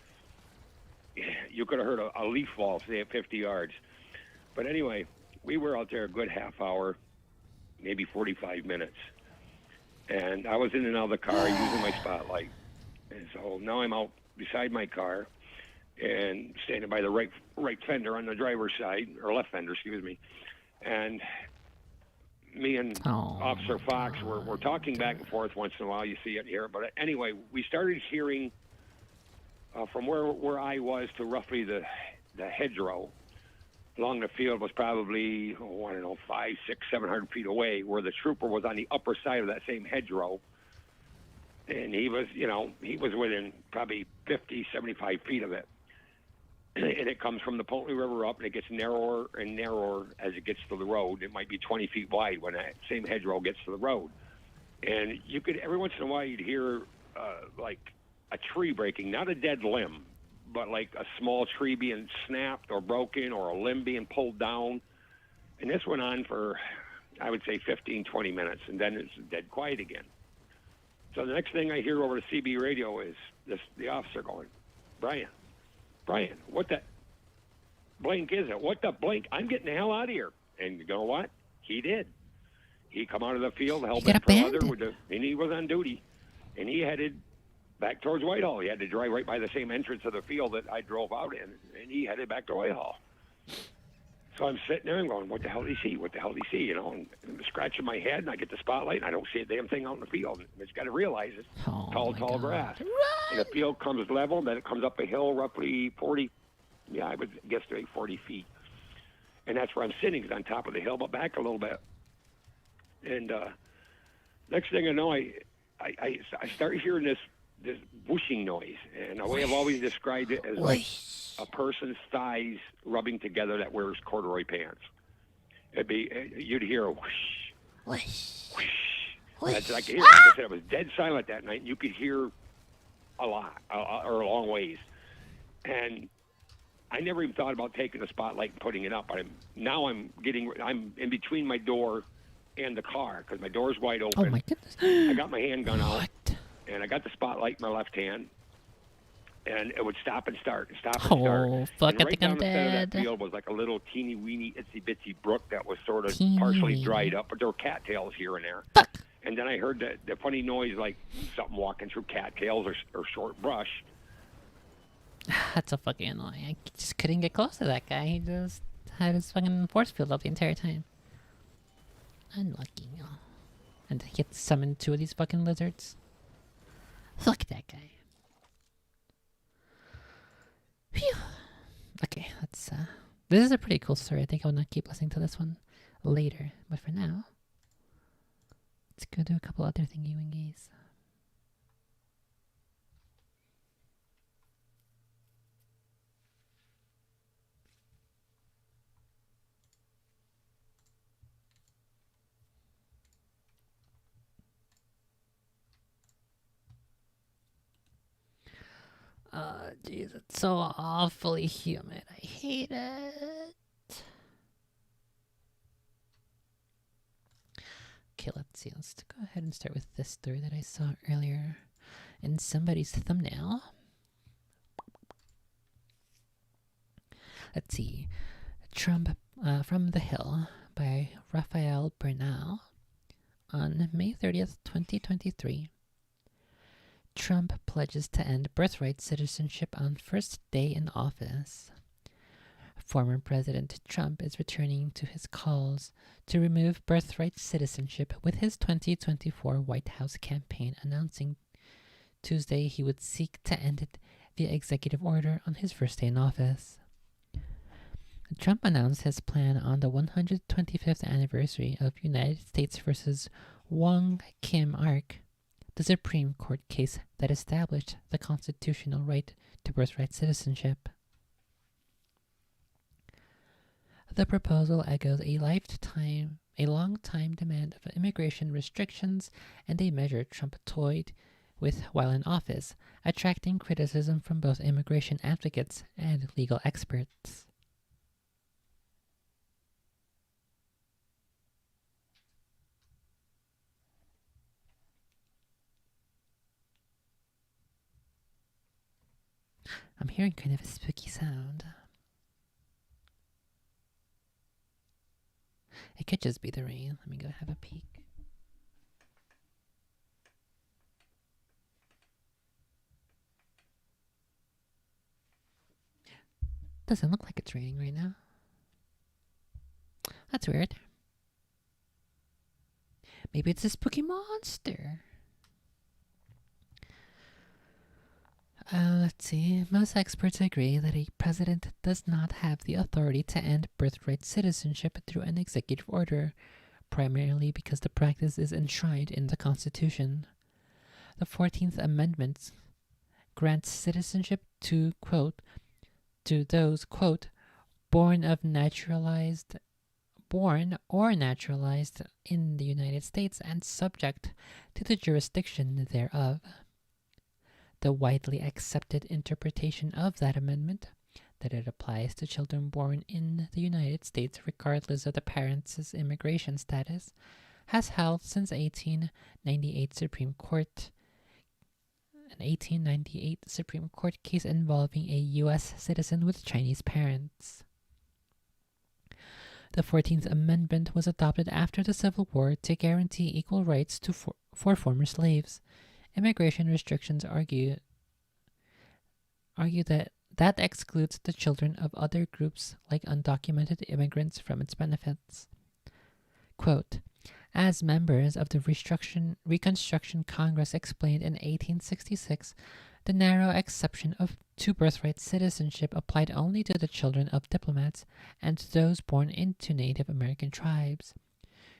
heard a leaf fall, say, at 50 yards. But anyway, we were out there a good half hour, maybe 45 minutes. And I was in and out of the car using my spotlight. And so now I'm out beside my car and standing by the right fender on the driver's side, or left fender, excuse me. And me and Officer Fox were talking back and forth once in a while. You see it here. But anyway, we started hearing from where I was to roughly the hedgerow along the field was probably, 500, 600, 700 feet away, where the trooper was on the upper side of that same hedgerow. And he was within probably 50, 75 feet of it. And it comes from the Pontney River up, and it gets narrower and narrower as it gets to the road. It might be 20 feet wide when that same hedgerow gets to the road. And you could, every once in a while, you'd hear like a tree breaking, not a dead limb, but like a small tree being snapped or broken or a limb being pulled down. And this went on for, I would say, 15, 20 minutes, and then it's dead quiet again. So the next thing I hear over the CB radio is the officer going, Brian, what the blank is it? What the blank? I'm getting the hell out of here. And you know what? He did. He come out of the field, held back for leather, and he was on duty. And he headed back towards Whitehall. He had to drive right by the same entrance of the field that I drove out in, and he headed back to Whitehall. So I'm sitting there and going, what the hell did he see? What the hell did he see? And I'm scratching my head, and I get the spotlight, and I don't see a damn thing out in the field. And it's got to realize it's Oh tall my God. grass. Run! And the field comes level, then it comes up a hill roughly 40, I would guess 40 feet. And that's where I'm sitting, is on top of the hill, but back a little bit. And next thing I know, I start hearing this whooshing noise. And the way I've always described it as like a person's thighs rubbing together that wears corduroy pants. You'd hear a whoosh, Whoosh. whoosh. Whoosh. That's like, like I said, it was dead silent that night. And you could hear a lot, or a long ways. And I never even thought about taking the spotlight and putting it up. I'm in between my door and the car because my door's wide open. Oh my goodness. I got my handgun out, What? and I got the spotlight in my left hand, and it would stop and start, stop and start. Oh, fuck, And I right think down I'm the center of dead. that field was like a little teeny weeny itsy bitsy brook that was sort of Teeny partially weeny. dried up, but there were cattails here and there. Fuck. And then I heard the funny noise like something walking through cattails or short brush. That's so fucking annoying. I just couldn't get close to that guy. He just had his fucking force field up the entire time. Unlucky. Oh. And he had summoned 2 of these fucking lizards. Look at that guy. Phew. Okay, that's this is a pretty cool story. I think I will not keep listening to this one later. But for now, let's go do a couple other thingy-wingies. Oh, jeez, it's so awfully humid. I hate it. Okay, let's see. Let's go ahead and start with this story that I saw earlier in somebody's thumbnail. Let's see. Trump from the Hill by Raphael Bernal on May 30th, 2023. Trump pledges to end birthright citizenship on first day in office. Former President Trump is returning to his calls to remove birthright citizenship with his 2024 White House campaign announcing Tuesday he would seek to end it via executive order on his first day in office. Trump announced his plan on the 125th anniversary of United States versus Wong Kim Ark, the Supreme Court case that established the constitutional right to birthright citizenship. The proposal echoes a long-time demand of immigration restrictions and a measure Trump toyed with while in office, attracting criticism from both immigration advocates and legal experts. I'm hearing kind of a spooky sound. It could just be the rain. Let me go have a peek. Doesn't look like it's raining right now. That's weird. Maybe it's a spooky monster. Let's see. Most experts agree that a president does not have the authority to end birthright citizenship through an executive order, primarily because the practice is enshrined in the Constitution. The 14th Amendment grants citizenship to, quote, to those, quote, born or naturalized in the United States and subject to the jurisdiction thereof. The widely accepted interpretation of that amendment, that it applies to children born in the United States regardless of the parents' immigration status, has held since 1898 Supreme Court, an 1898 Supreme Court case involving a U.S. citizen with Chinese parents. The 14th Amendment was adopted after the Civil War to guarantee equal rights for former slaves. Immigration restrictions argue that that excludes the children of other groups like undocumented immigrants from its benefits. Quote, as members of the Reconstruction Congress explained in 1866, the narrow exception to birthright citizenship applied only to the children of diplomats and those born into Native American tribes,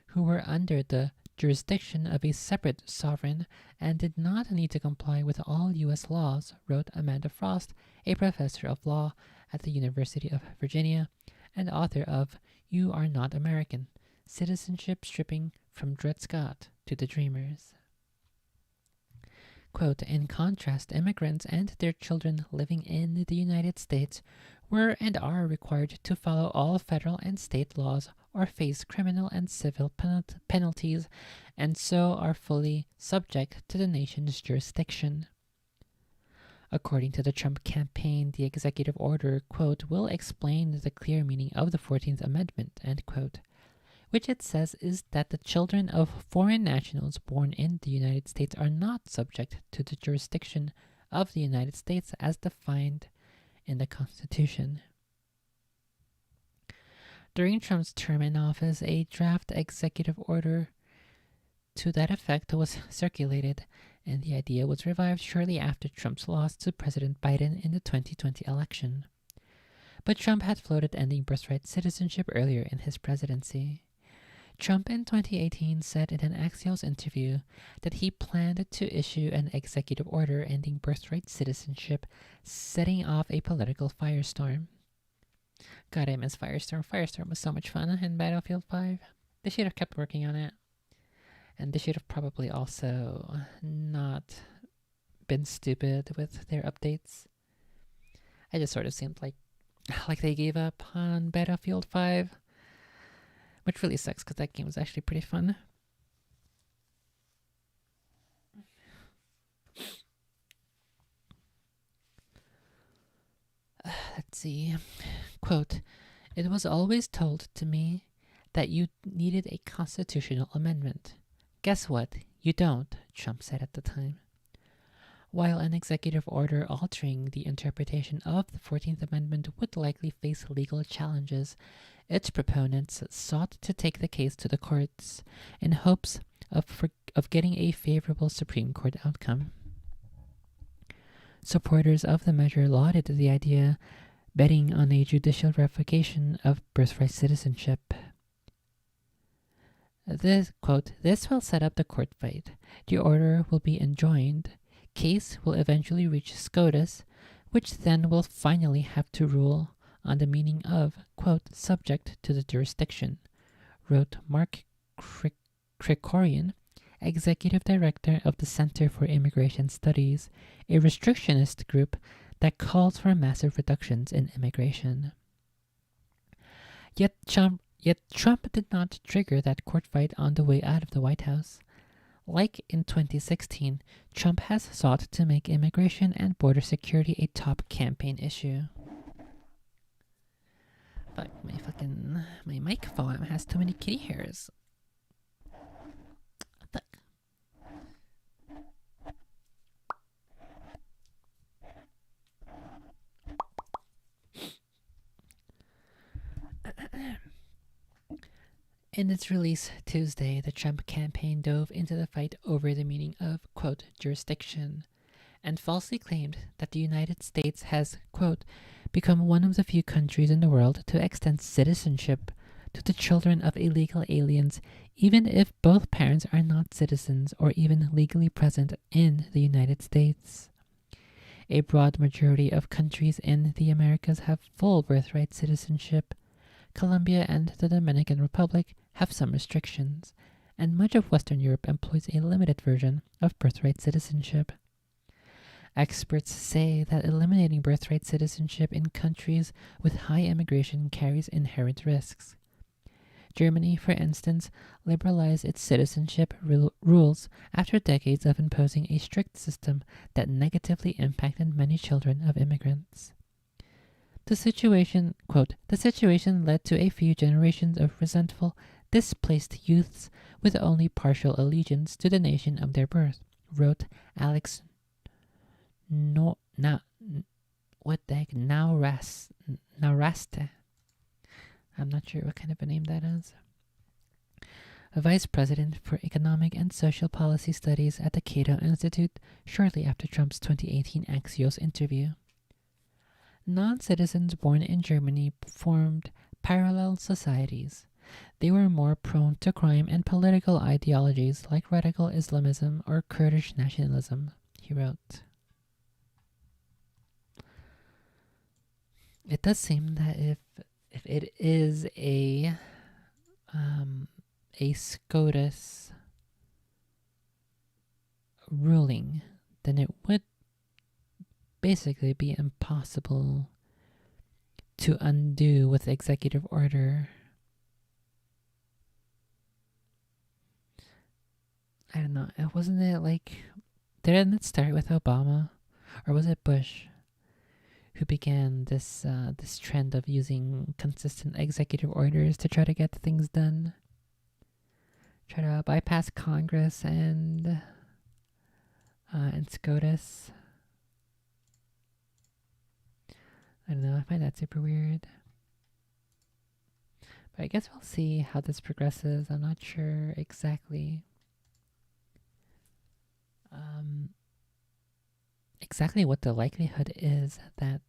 who were under the jurisdiction of a separate sovereign and did not need to comply with all U.S. laws, wrote Amanda Frost, a professor of law at the University of Virginia and author of You Are Not American, Citizenship Stripping from Dred Scott to the Dreamers. Quote, in contrast, immigrants and their children living in the United States were and are required to follow all federal and state laws or face criminal and civil penalties, and so are fully subject to the nation's jurisdiction. According to the Trump campaign, the executive order, quote, will explain the clear meaning of the 14th Amendment, end quote, which it says is that the children of foreign nationals born in the United States are not subject to the jurisdiction of the United States as defined in the Constitution. During Trump's term in office, a draft executive order to that effect was circulated, and the idea was revived shortly after Trump's loss to President Biden in the 2020 election. But Trump had floated ending birthright citizenship earlier in his presidency. Trump in 2018 said in an Axios interview that he planned to issue an executive order ending birthright citizenship, setting off a political firestorm. God, I miss Firestorm. Firestorm was so much fun in Battlefield 5. They should have kept working on it. And they should have probably also not been stupid with their updates. It just sort of seemed like they gave up on Battlefield 5. Which really sucks because that game was actually pretty fun. Let's see. Quote, it was always told to me that you needed a constitutional amendment. Guess what? You don't, Trump said at the time. While an executive order altering the interpretation of the 14th Amendment would likely face legal challenges, its proponents sought to take the case to the courts in hopes of getting a favorable Supreme Court outcome. Supporters of the measure lauded the idea, betting on a judicial revocation of birthright citizenship. This, quote, this will set up the court fight. The order will be enjoined. Case will eventually reach SCOTUS, which then will finally have to rule on the meaning of, quote, subject to the jurisdiction, wrote Mark Krikorian, executive director of the Center for Immigration Studies, a restrictionist group that calls for massive reductions in immigration. Yet Trump did not trigger that court fight on the way out of the White House. Like in 2016, Trump has sought to make immigration and border security a top campaign issue. Fuck, my microphone has too many kitty hairs. Fuck. In its release Tuesday, the Trump campaign dove into the fight over the meaning of, quote, jurisdiction, and falsely claimed that the United States has, quote, become one of the few countries in the world to extend citizenship to the children of illegal aliens, even if both parents are not citizens or even legally present in the United States. A broad majority of countries in the Americas have full birthright citizenship. Colombia and the Dominican Republic have some restrictions, and much of Western Europe employs a limited version of birthright citizenship. Experts say that eliminating birthright citizenship in countries with high immigration carries inherent risks. Germany, for instance, liberalized its citizenship rules after decades of imposing a strict system that negatively impacted many children of immigrants. The situation, quote, the situation led to a few generations of resentful, displaced youths with only partial allegiance to the nation of their birth, wrote Alex what the heck? Naraste. I'm not sure what kind of a name that is. A vice president for economic and social policy studies at the Cato Institute shortly after Trump's 2018 Axios interview. Non-citizens born in Germany formed parallel societies. They were more prone to crime and political ideologies like radical Islamism or Kurdish nationalism, he wrote. It does seem that if it is a SCOTUS ruling, then it would basically be impossible to undo with executive order. I don't know. Wasn't it like, didn't it start with Obama, or was it Bush, who began this trend of using consistent executive orders to try to get things done, try to bypass Congress and SCOTUS? I don't know. I find that super weird. But I guess we'll see how this progresses. I'm not sure exactly what the likelihood is that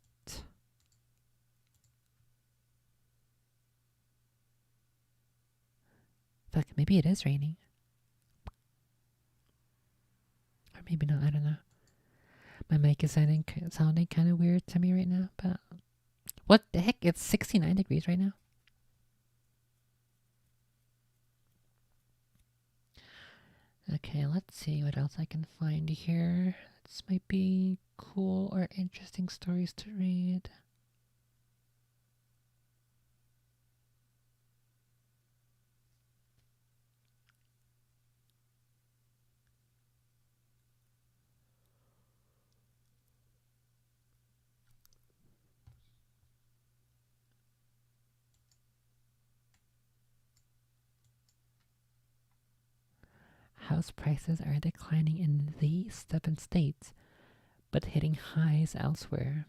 fuck, maybe it is raining. Or maybe not, I don't know. My mic is sounding kind of weird to me right now, but what the heck? It's 69 degrees right now. Okay, let's see what else I can find here. This might be cool or interesting stories to read. House prices are declining in these 7 states, but hitting highs elsewhere.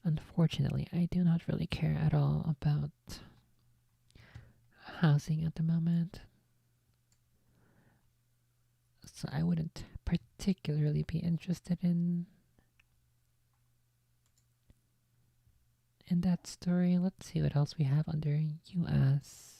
Unfortunately, I do not really care at all about housing at the moment, so I wouldn't particularly be interested in that story. Let's see what else we have under US.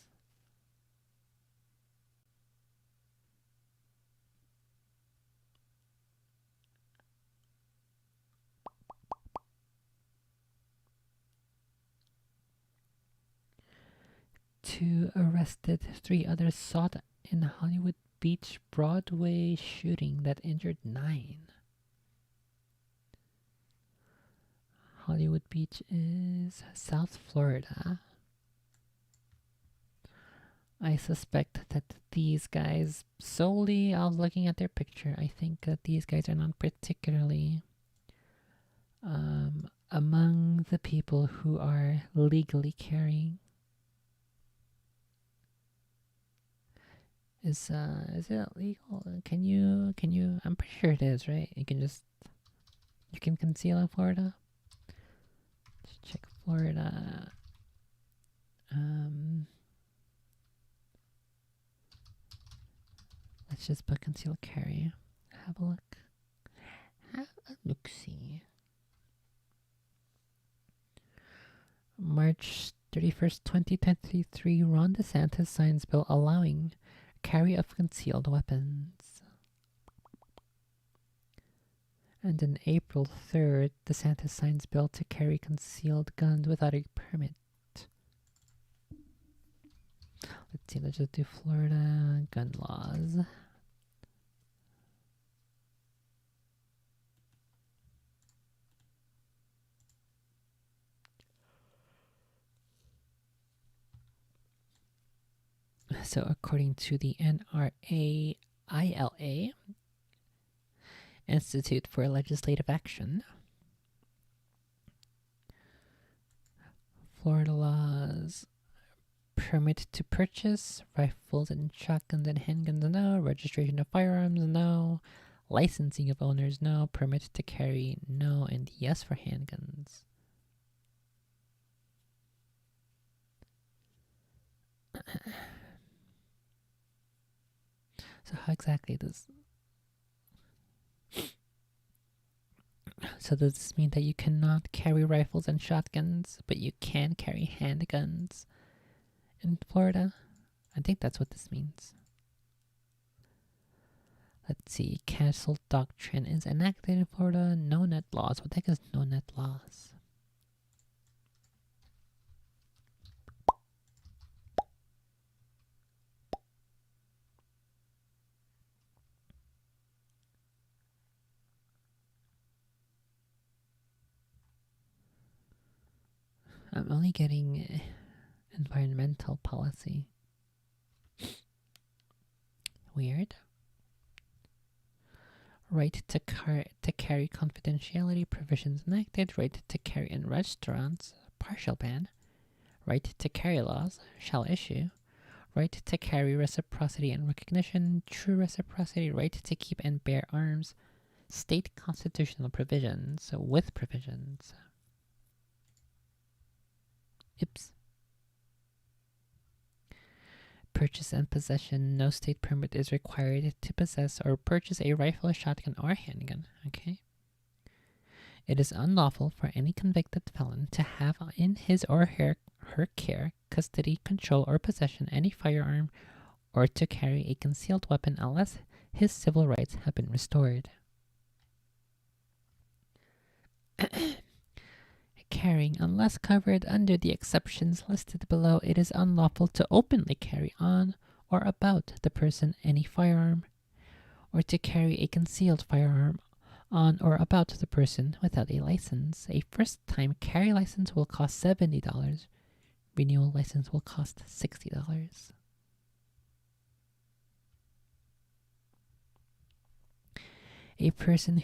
Two arrested, 3 others sought in Hollywood Beach Broadway shooting that injured 9. Hollywood Beach is South Florida. I suspect that these guys, solely I was looking at their picture, I think that these guys are not particularly among the people who are legally carrying. Is it legal? Can you I'm pretty sure it is, right? You can conceal in Florida. Let's check Florida. Let's just put conceal carry. Have a look. Have a look-see. March 31st, 2023, Ron DeSantis signs bill allowing carry of concealed weapons. And on April 3rd, DeSantis signs bill to carry concealed guns without a permit. Let's see, let's just do Florida gun laws. So according to the NRA-ILA, Institute for Legislative Action, Florida laws permit to purchase rifles and shotguns and handguns, no. Registration of firearms, no. Licensing of owners, no. Permit to carry, no. And yes for handguns. So how exactly does... So does this mean that you cannot carry rifles and shotguns, but you can carry handguns in Florida? I think that's what this means. Let's see. Castle Doctrine is enacted in Florida. No net laws. What the heck is no net laws? I'm only getting environmental policy. Weird. Right to carry confidentiality provisions enacted. Right to carry in restaurants. Partial ban. Right to carry laws shall issue. Right to carry reciprocity and recognition. True reciprocity. Right to keep and bear arms. State constitutional provisions with provisions. Oops. Purchase and possession. No state permit is required to possess or purchase a rifle, shotgun, or handgun. Okay. It is unlawful for any convicted felon to have in his or her care, custody, control, or possession any firearm or to carry a concealed weapon unless his civil rights have been restored. Carrying, unless covered under the exceptions listed below, it is unlawful to openly carry on or about the person any firearm, or to carry a concealed firearm on or about the person without a license. A first-time carry license will cost $70. Renewal license will cost $60. A person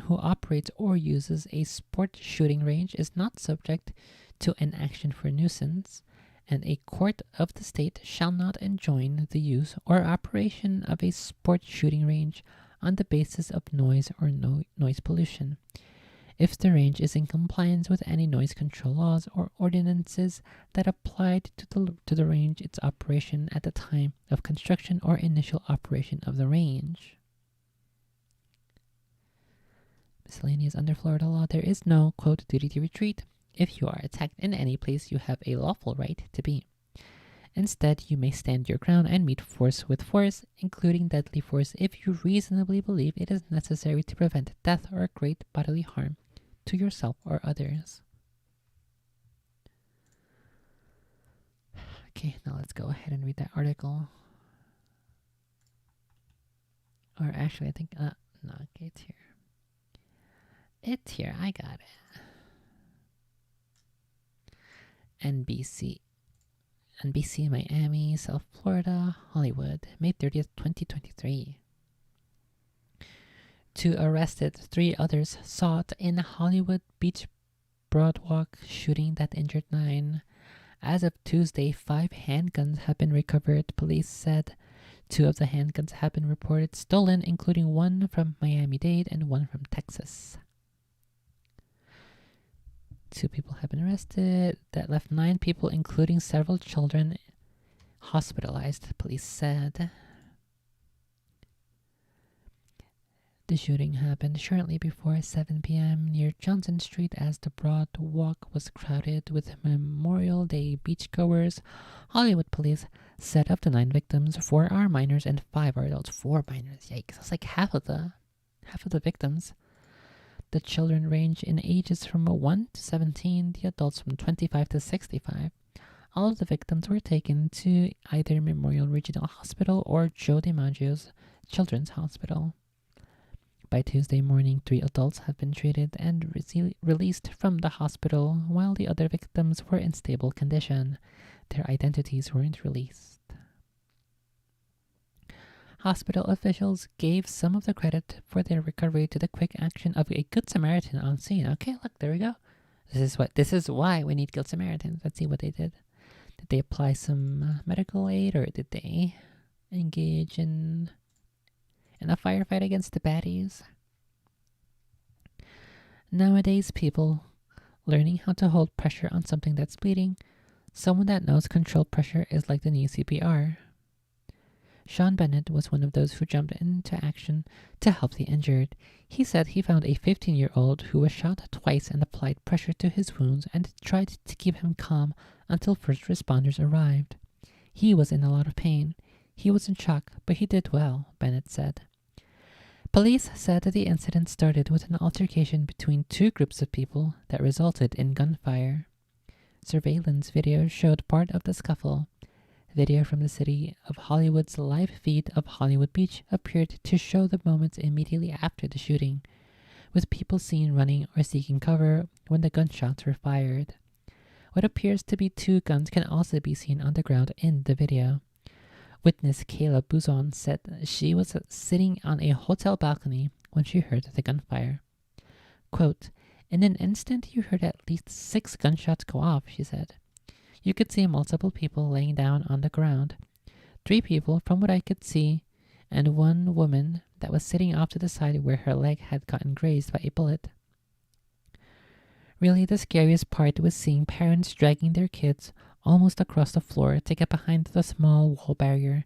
who operates or uses a sport shooting range is not subject to an action for nuisance, and a court of the state shall not enjoin the use or operation of a sport shooting range on the basis of noise or noise pollution. If the range is in compliance with any noise control laws or ordinances that applied to the range, its operation at the time of construction or initial operation of the range. Miscellaneous. Under Florida law, there is no, quote, duty to retreat. If you are attacked in any place you have a lawful right to be. Instead, you may stand your ground and meet force with force, including deadly force, if you reasonably believe it is necessary to prevent death or great bodily harm to yourself or others. Okay, now let's go ahead and read that article. Or actually, I think, no, okay, it's here. It's here, I got it. NBC Miami, South Florida, Hollywood, May 30th, 2023. 2 arrested, 3 others sought in Hollywood Beach Broadwalk shooting that injured 9. As of Tuesday, 5 handguns have been recovered, police said. 2 of the handguns have been reported stolen, including 1 from Miami-Dade and 1 from Texas. 2 people have been arrested. That left 9 people, including several children, hospitalized, police said. The shooting happened shortly before 7 p.m. near Johnson Street as the Broadwalk was crowded with Memorial Day beachgoers. Hollywood police said of the 9 victims, 4 are minors and 5 are adults. 4 minors, yikes! That's like half of the victims. The children range in ages from 1 to 17, the adults from 25 to 65. All of the victims were taken to either Memorial Regional Hospital or Joe DiMaggio's Children's Hospital. By Tuesday morning, 3 adults have been treated and released from the hospital, while the other victims were in stable condition. Their identities weren't released. Hospital officials gave some of the credit for their recovery to the quick action of a Good Samaritan on scene. Okay, look, there we go. This is why we need Good Samaritans. Let's see what they did. Did they apply some medical aid, or did they engage in in a firefight against the baddies. Nowadays, people learning how to hold pressure on something that's bleeding, someone that knows controlled pressure is like the new CPR. Sean Bennett was one of those who jumped into action to help the injured. He said he found a 15-year-old who was shot twice and applied pressure to his wounds and tried to keep him calm until first responders arrived. He was in a lot of pain. He was in shock, but he did well, Bennett said. Police said that the incident started with an altercation between two groups of people that resulted in gunfire. Surveillance video showed part of the scuffle. Video from the city of Hollywood's live feed of Hollywood Beach appeared to show the moments immediately after the shooting, with people seen running or seeking cover when the gunshots were fired. What appears to be two guns can also be seen on the ground in the video. Witness Kayla Buzon said she was sitting on a hotel balcony when she heard the gunfire. Quote, "In an instant you heard at least 6 gunshots go off," she said. "You could see multiple people laying down on the ground. 3 people from what I could see, and 1 woman that was sitting off to the side where her leg had gotten grazed by a bullet." Really, the scariest part was seeing parents dragging their kids almost across the floor to get behind the small wall barrier.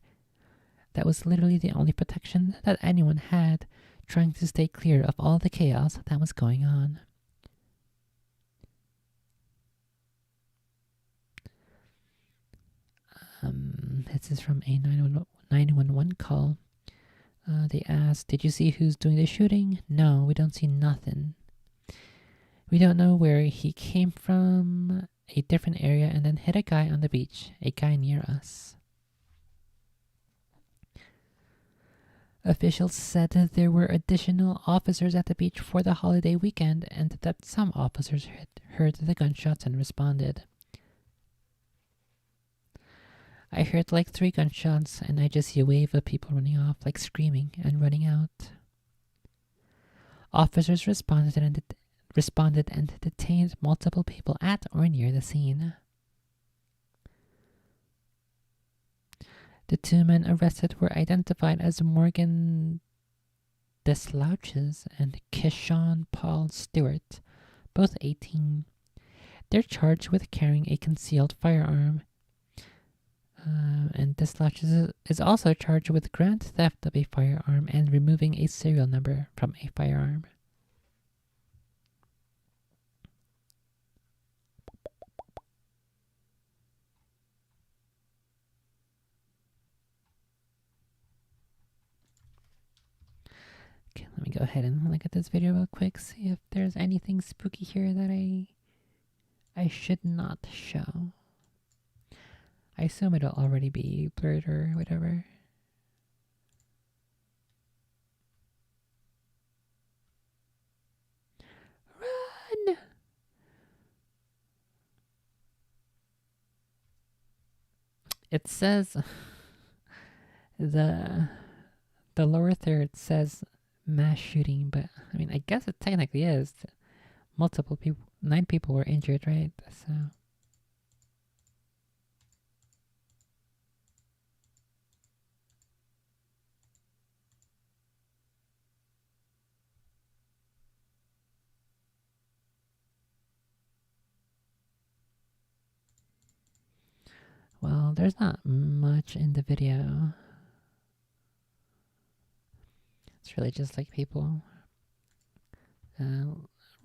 That was literally the only protection that anyone had, trying to stay clear of all the chaos that was going on. This is from a 911 call. They asked, "Did you see who's doing the shooting?" "No, we don't see nothing. We don't know where he came from, a different area, and then hit a guy on the beach, a guy near us." Officials said that there were additional officers at the beach for the holiday weekend and that some officers had heard the gunshots and responded. "I heard like 3 gunshots and I just see a wave of people running off, like screaming and running out." Officers responded and detained multiple people at or near the scene. The 2 men arrested were identified as Morgan Deslouches and Keshawn Paul Stewart, both 18. They're charged with carrying a concealed firearm. And Deslouches is also charged with grand theft of a firearm and removing a serial number from a firearm. Okay, let me go ahead and look at this video real quick, see if there's anything spooky here that I should not show. I assume it'll already be blurred or whatever. Run! It says the lower third says mass shooting, but I mean, I guess it technically is. Multiple people, 9 people were injured, right? So. Well, there's not much in the video. It's really just like people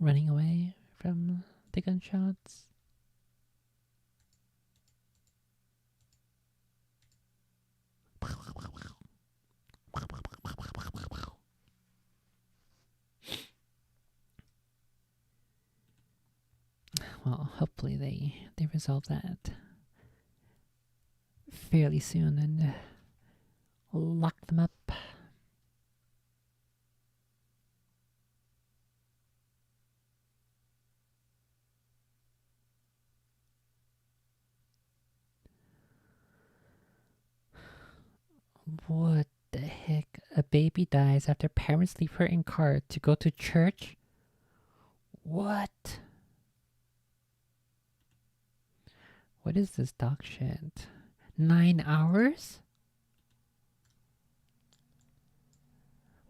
running away from the gunshots. Well, hopefully they resolve that fairly soon and lock them up. What the heck? A baby dies after parents leave her in car to go to church? What? What is this dog shit? 9 hours?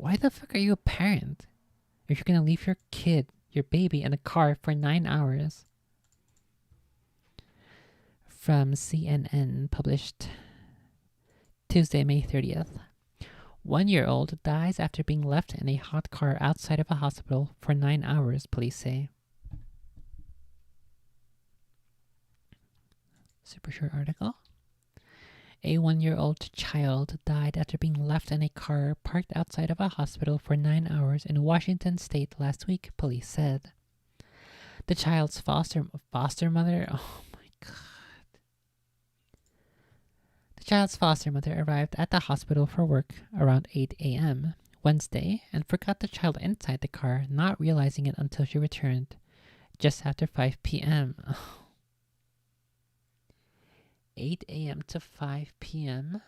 Why the fuck are you a parent if you're gonna leave your kid, your baby, in a car for 9 hours? From CNN, published Tuesday, May 30th. 1-year-old dies after being left in a hot car outside of a hospital for 9 hours, police say. Super short article. A 1-year-old child died after being left in a car parked outside of a hospital for 9 hours in Washington state last week, police said. The child's foster mother, oh my god. The child's foster mother arrived at the hospital for work around 8 a.m. Wednesday and forgot the child inside the car, not realizing it until she returned just after 5 p.m. 8 a.m. to 5 p.m.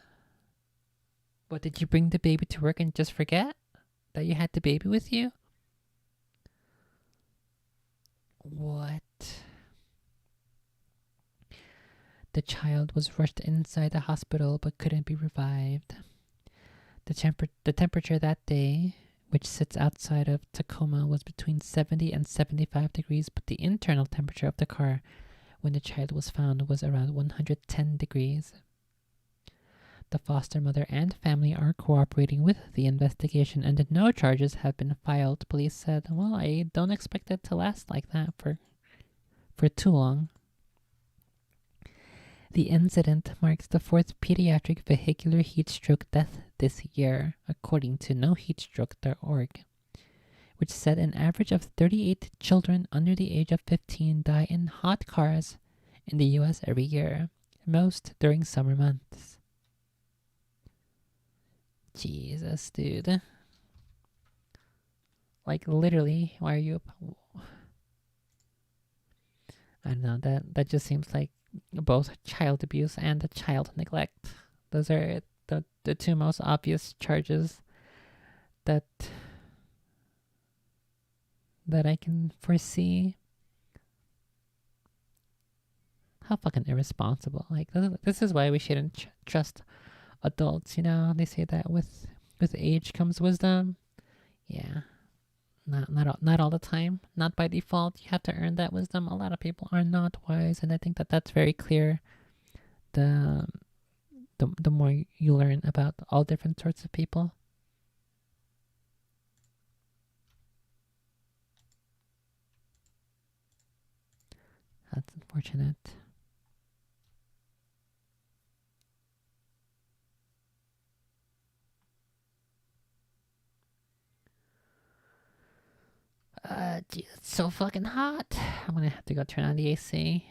What, did you bring the baby to work and just forget that you had the baby with you? What? The child was rushed inside the hospital but couldn't be revived. The temperature that day, which sits outside of Tacoma, was between 70 and 75 degrees, but the internal temperature of the car when the child was found was around 110 degrees. The foster mother and family are cooperating with the investigation and no charges have been filed, police said. Well, I don't expect it to last like that for too long. The incident marks the 4th pediatric vehicular heat stroke death this year, according to noheatstroke.org, which said an average of 38 children under the age of 15 die in hot cars in the U.S. every year, most during summer months. Jesus, dude. Like, literally, why are you... I don't know, that just seems like both child abuse and child neglect. Those are the two most obvious charges that I can foresee. How fucking irresponsible. Like, this is why we shouldn't trust adults, you know? They say that with age comes wisdom. Yeah. Not all the time. Not by default. You have to earn that wisdom. A lot of people are not wise, and I think that that's very clear. The more you learn about all different sorts of people. That's unfortunate. Geez, it's so fucking hot. I'm gonna have to go turn on the AC.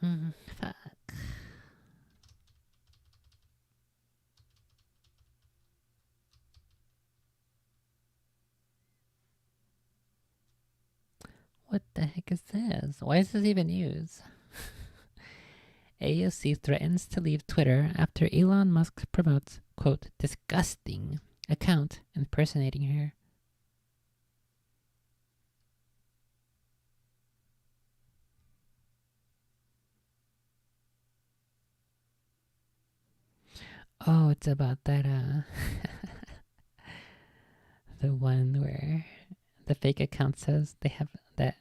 Fuck. What the heck is this? Why is this even news? AOC threatens to leave Twitter after Elon Musk promotes, quote, disgusting account impersonating her. Oh, it's about that, the one where the fake account says they have that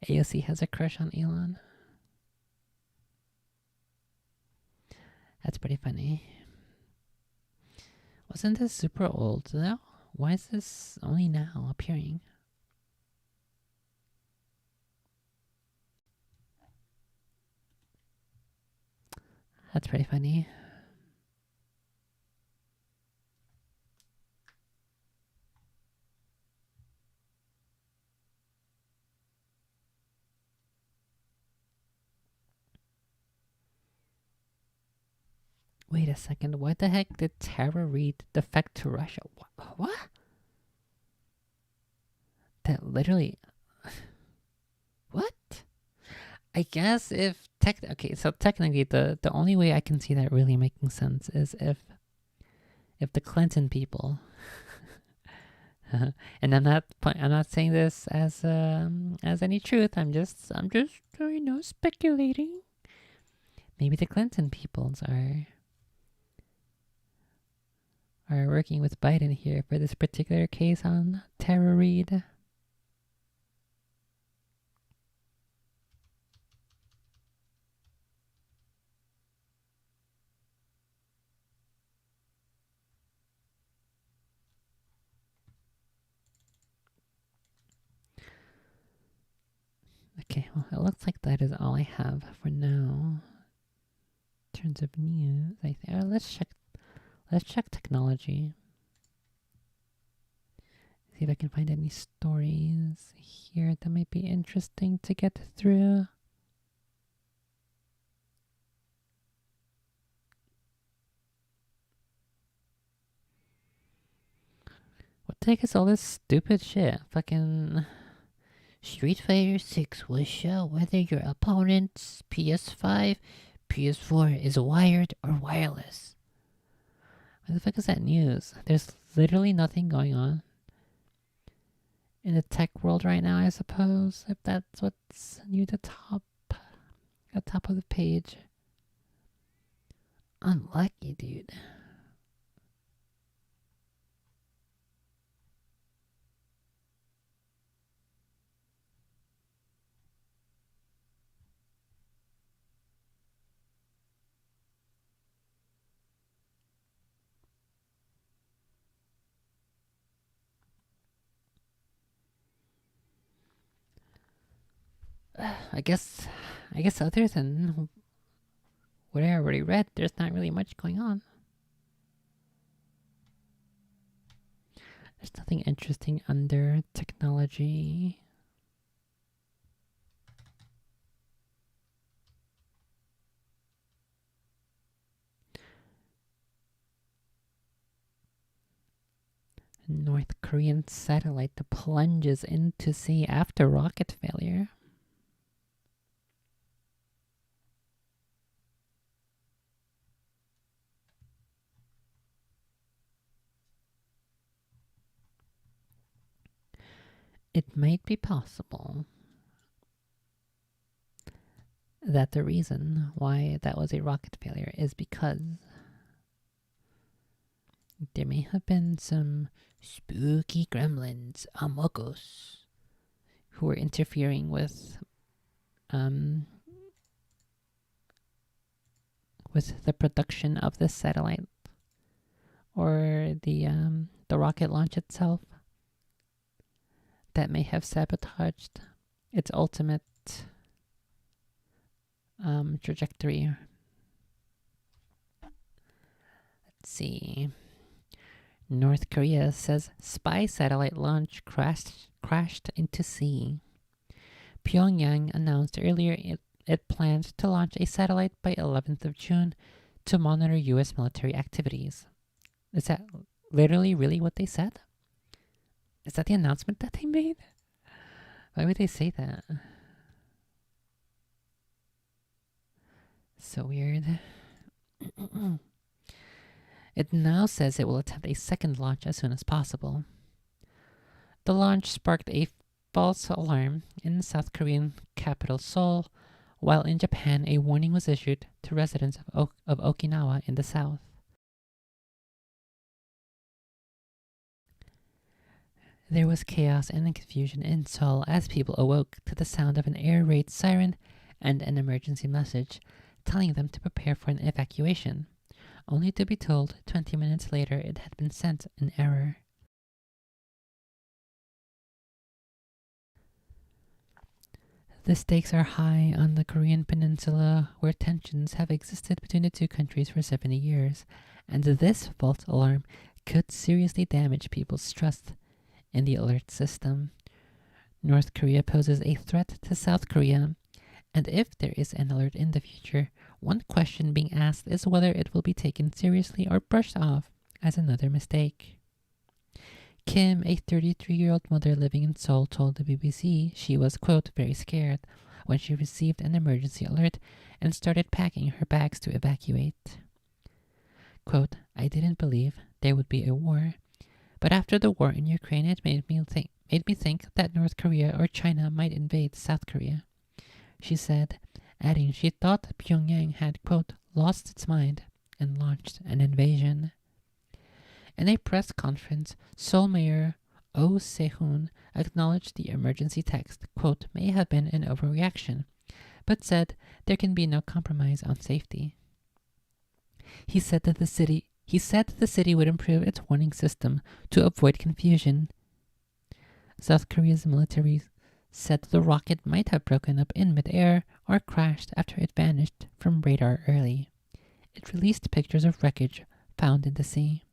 AOC has a crush on Elon. That's pretty funny. Wasn't this super old though? Why is this only now appearing? That's pretty funny. Wait a second, what the heck did Tara Reid defect to Russia? What? That literally... What? I guess if okay, so technically the only way I can see that really making sense is if the Clinton people and I'm not saying this as any truth. I'm just speculating. Maybe the Clinton peoples are working with Biden here for this particular case on Tara Reid. Okay, well, it looks like that is all I have for now. In terms of news, I think let's check technology. See if I can find any stories here that might be interesting to get through. What the heck is all this stupid shit? Fucking Street Fighter 6 will show whether your opponent's PS5, PS4 is wired or wireless. What the fuck is that news? There's literally nothing going on in the tech world right now, I suppose, if that's what's near the top of the page. Unlucky, dude. I guess other than what I already read, there's not really much going on. There's nothing interesting under technology. North Korean satellite plunges into sea after rocket failure. It might be possible that the reason why that was a rocket failure is because there may have been some spooky gremlins, amokos, who were interfering with the production of the satellite or the rocket launch itself, that may have sabotaged its ultimate trajectory. Let's see. North Korea says spy satellite launch crashed into sea. Pyongyang announced earlier it planned to launch a satellite by 11th of June to monitor U.S. military activities. Is that literally really what they said? Is that the announcement that they made? Why would they say that? So weird. It now says it will attempt a second launch as soon as possible. The launch sparked a false alarm in the South Korean capital Seoul, while in Japan a warning was issued to residents of Okinawa in the south. There was chaos and confusion in Seoul as people awoke to the sound of an air raid siren and an emergency message telling them to prepare for an evacuation, only to be told 20 minutes later it had been sent in error. The stakes are high on the Korean peninsula, where tensions have existed between the two countries for 70 years, and this false alarm could seriously damage people's trust in the alert system. North Korea poses a threat to South Korea, and if there is an alert in the future, one question being asked is whether it will be taken seriously or brushed off as another mistake. Kim, a 33-year-old mother living in Seoul, told the BBC she was, quote, very scared when she received an emergency alert and started packing her bags to evacuate. Quote, I didn't believe there would be a war, but after the war in Ukraine, it made me think that North Korea or China might invade South Korea, she said, adding she thought Pyongyang had, quote, lost its mind and launched an invasion. In a press conference, Seoul Mayor Oh Se-hoon acknowledged the emergency text, quote, may have been an overreaction, but said there can be no compromise on safety. He said the city would improve its warning system to avoid confusion. South Korea's military said the rocket might have broken up in midair or crashed after it vanished from radar early. It released pictures of wreckage found in the sea.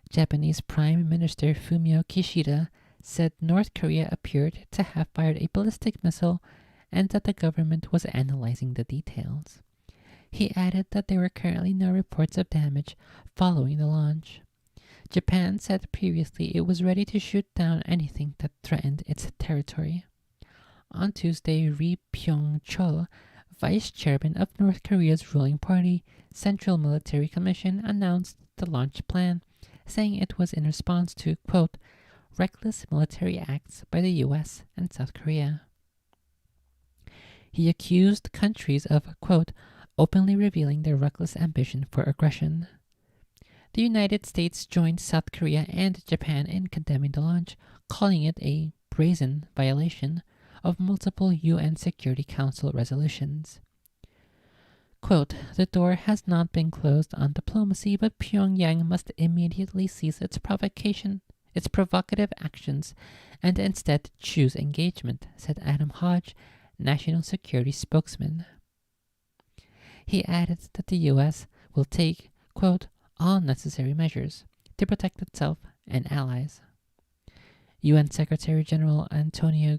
Japanese Prime Minister Fumio Kishida said North Korea appeared to have fired a ballistic missile and that the government was analyzing the details. He added that there were currently no reports of damage following the launch. Japan said previously it was ready to shoot down anything that threatened its territory. On Tuesday, Ri Pyong-chul, vice chairman of North Korea's ruling party, Central Military Commission, announced the launch plan, saying it was in response to, quote, reckless military acts by the US and South Korea. He accused countries of, quote, openly revealing their reckless ambition for aggression. The United States joined South Korea and Japan in condemning the launch, calling it a brazen violation of multiple UN Security Council resolutions. Quote, the door has not been closed on diplomacy, but Pyongyang must immediately cease its provocative actions, and instead choose engagement, said Adam Hodge, national security spokesman. He added that the U.S. will take, quote, all necessary measures to protect itself and allies. UN Secretary General Antonio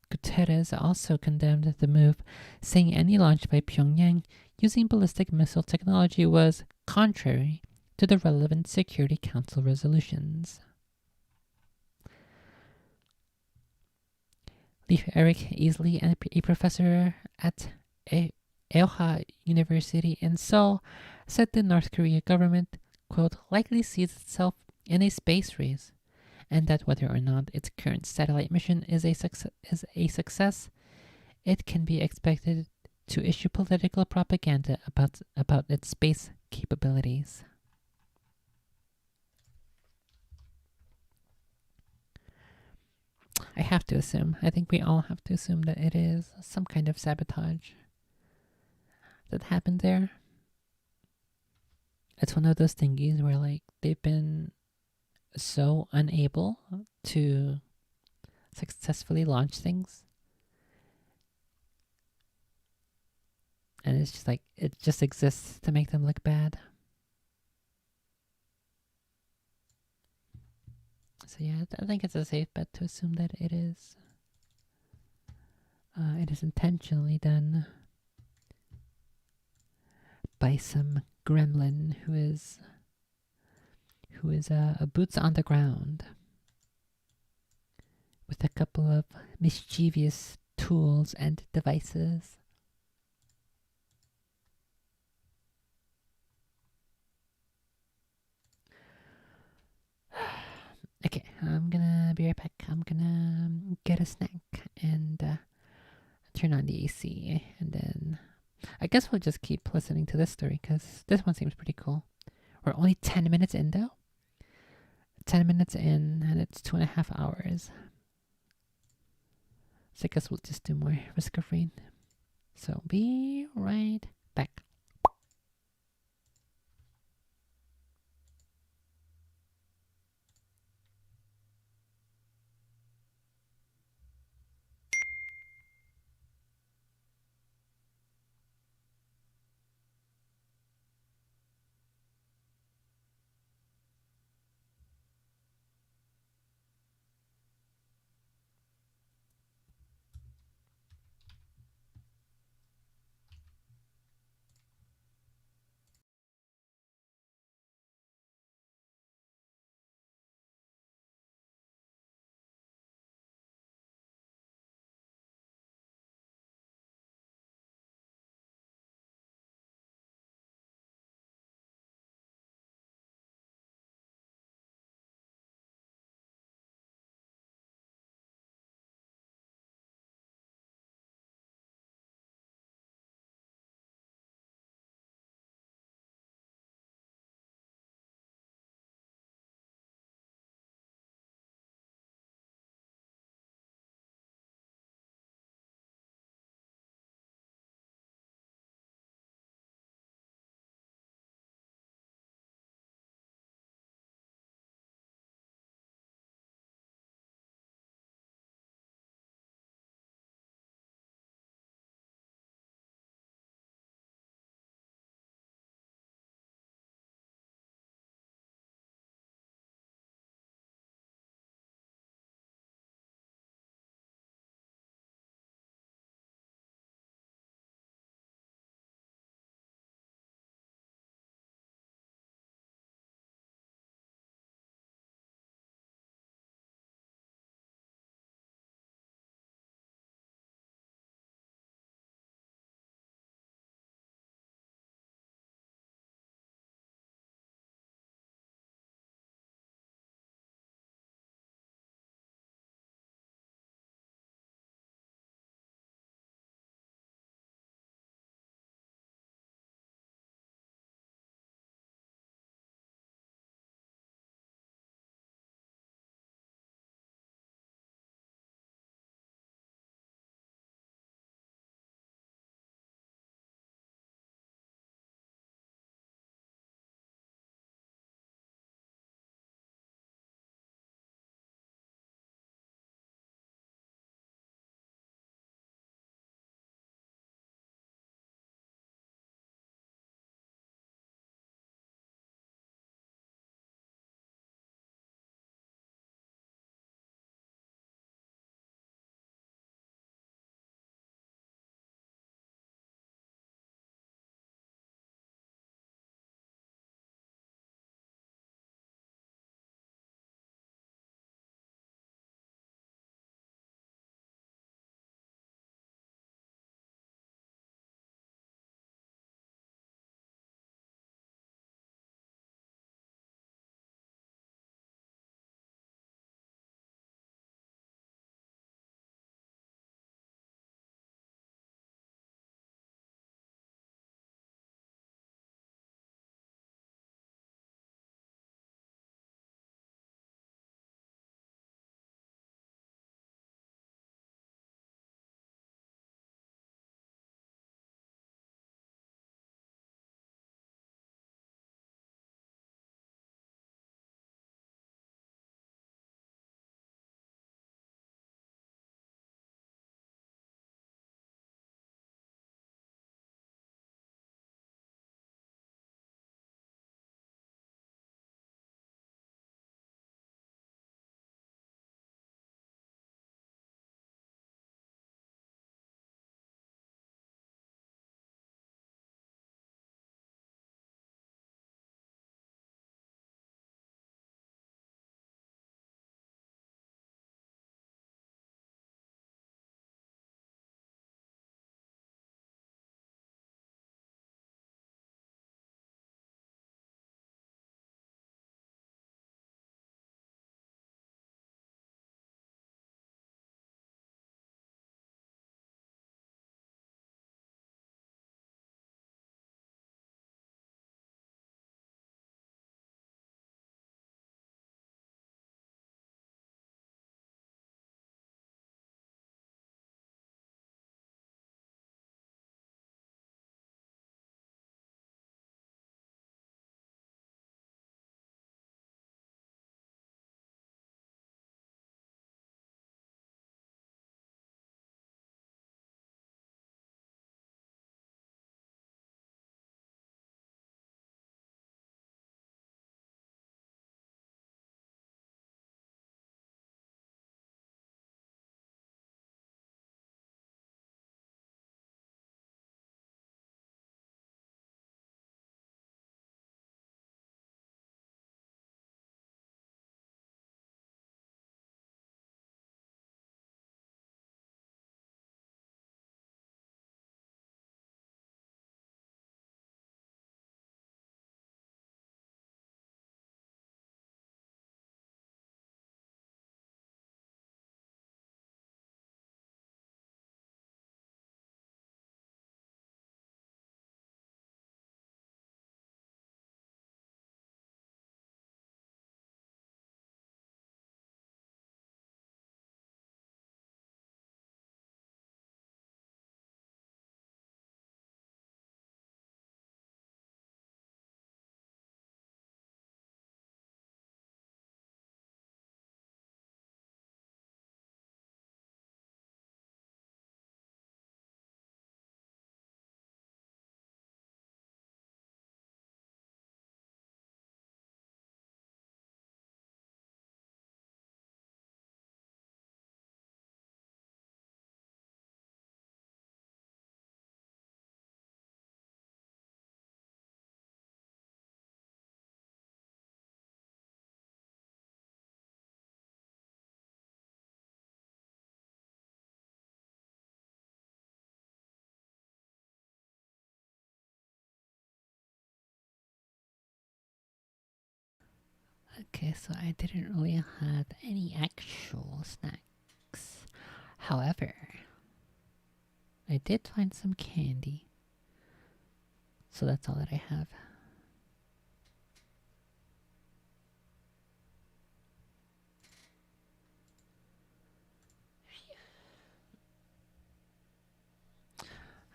Guterres also condemned the move, saying any launch by Pyongyang using ballistic missile technology was contrary to the relevant Security Council resolutions. Leif Erik Easley, a professor at Eoha University in Seoul, said the North Korea government, quote, likely sees itself in a space race, and that whether or not its current satellite mission is a success, it can be expected to issue political propaganda about its space capabilities. I have to assume, I think we all have to assume that it is some kind of sabotage that happened there. It's one of those thingies where, like, they've been so unable to successfully launch things, and it's just like it just exists to make them look bad. So yeah, I think it's a safe bet to assume that it is intentionally done by some gremlin who is boots on the ground with a couple of mischievous tools and devices. Okay, I'm gonna be right back. I'm gonna get a snack and turn on the AC, and then I guess we'll just keep listening to this story because this one seems pretty cool. We're only 10 minutes in though. 10 minutes in, and it's 2.5 hours. So I guess we'll just do more Risk of Rain. So be right back. Okay, so I didn't really have any actual snacks. However, I did find some candy. So that's all that I have.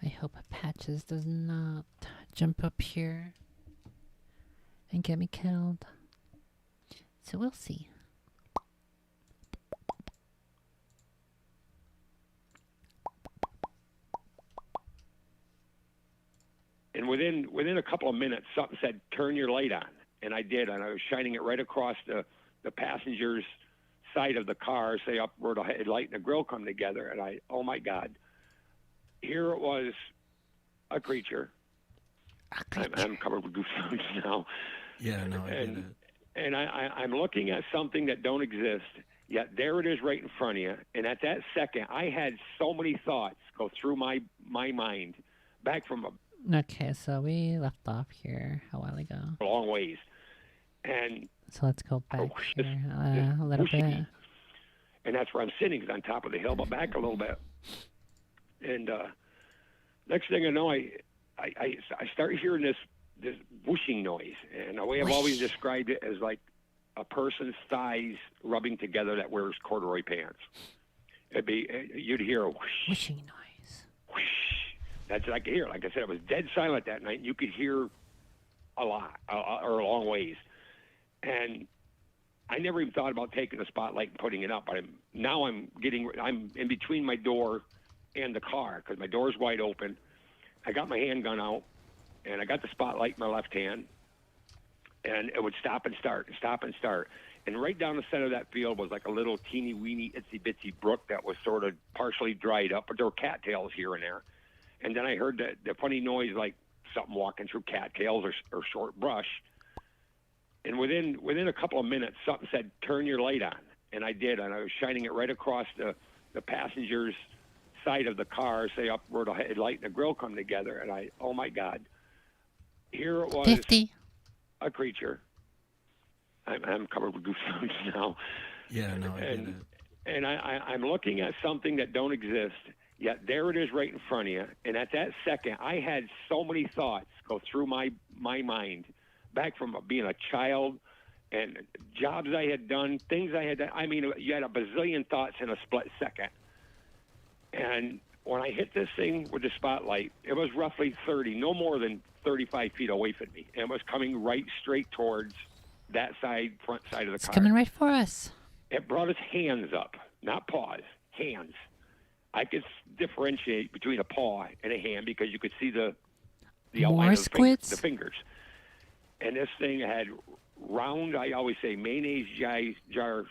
I hope Patches does not jump up here and get me killed. So we'll see. And within a couple of minutes, something said, "Turn your light on," and I did, and I was shining it right across the passenger's side of the car, say up where the headlight and the grill come together, and oh my God, here it was, a creature. I'm covered with goosebumps now. Yeah, no, I get it. And I'm looking at something that don't exist, yet there it is right in front of you. And at that second, I had so many thoughts go through my mind, back from Okay, so we left off here a while ago. a long ways. And So let's go back this here a little whooshing. bit. And that's where I'm sitting, is on top of the hill, but back a little bit. And next thing I know, I start hearing this whooshing noise. And the way I've always described it as like a person's thighs rubbing together that wears corduroy pants. You'd hear a whoosh. Whooshing noise. Whoosh. That's what I could hear. Like I said, it was dead silent that night. You could hear a lot, or a long ways. And I never even thought about taking the spotlight and putting it up. But I'm in between my door and the car because my door's wide open. I got my handgun out, and I got the spotlight in my left hand, and it would stop and start, stop and start. And right down the center of that field was like a little teeny weeny itsy bitsy brook that was sort of partially dried up, but there were cattails here and there. And then I heard the funny noise like something walking through cattails or short brush. And within a couple of minutes, something said, "Turn your light on." And I did, and I was shining it right across the passenger's side of the car, say up where the headlight and the grill come together. And oh my God, here it was, 50. a creature. I'm covered with goosebumps now. Yeah, no, I get it. And I'm looking at something that don't exist, yet there it is right in front of you. And at that second, I had so many thoughts go through my mind, back from being a child and jobs I had done, things I had done. I mean, you had a bazillion thoughts in a split second. And when I hit this thing with the spotlight, it was roughly no more than 35 feet away from me. And it was coming right straight towards that front side of the It's car. coming right for us. It brought its hands up, not paws, hands. I could differentiate between a paw and a hand because you could see the outline More of squids? the fingers. And this thing had round, I always say, mayonnaise jar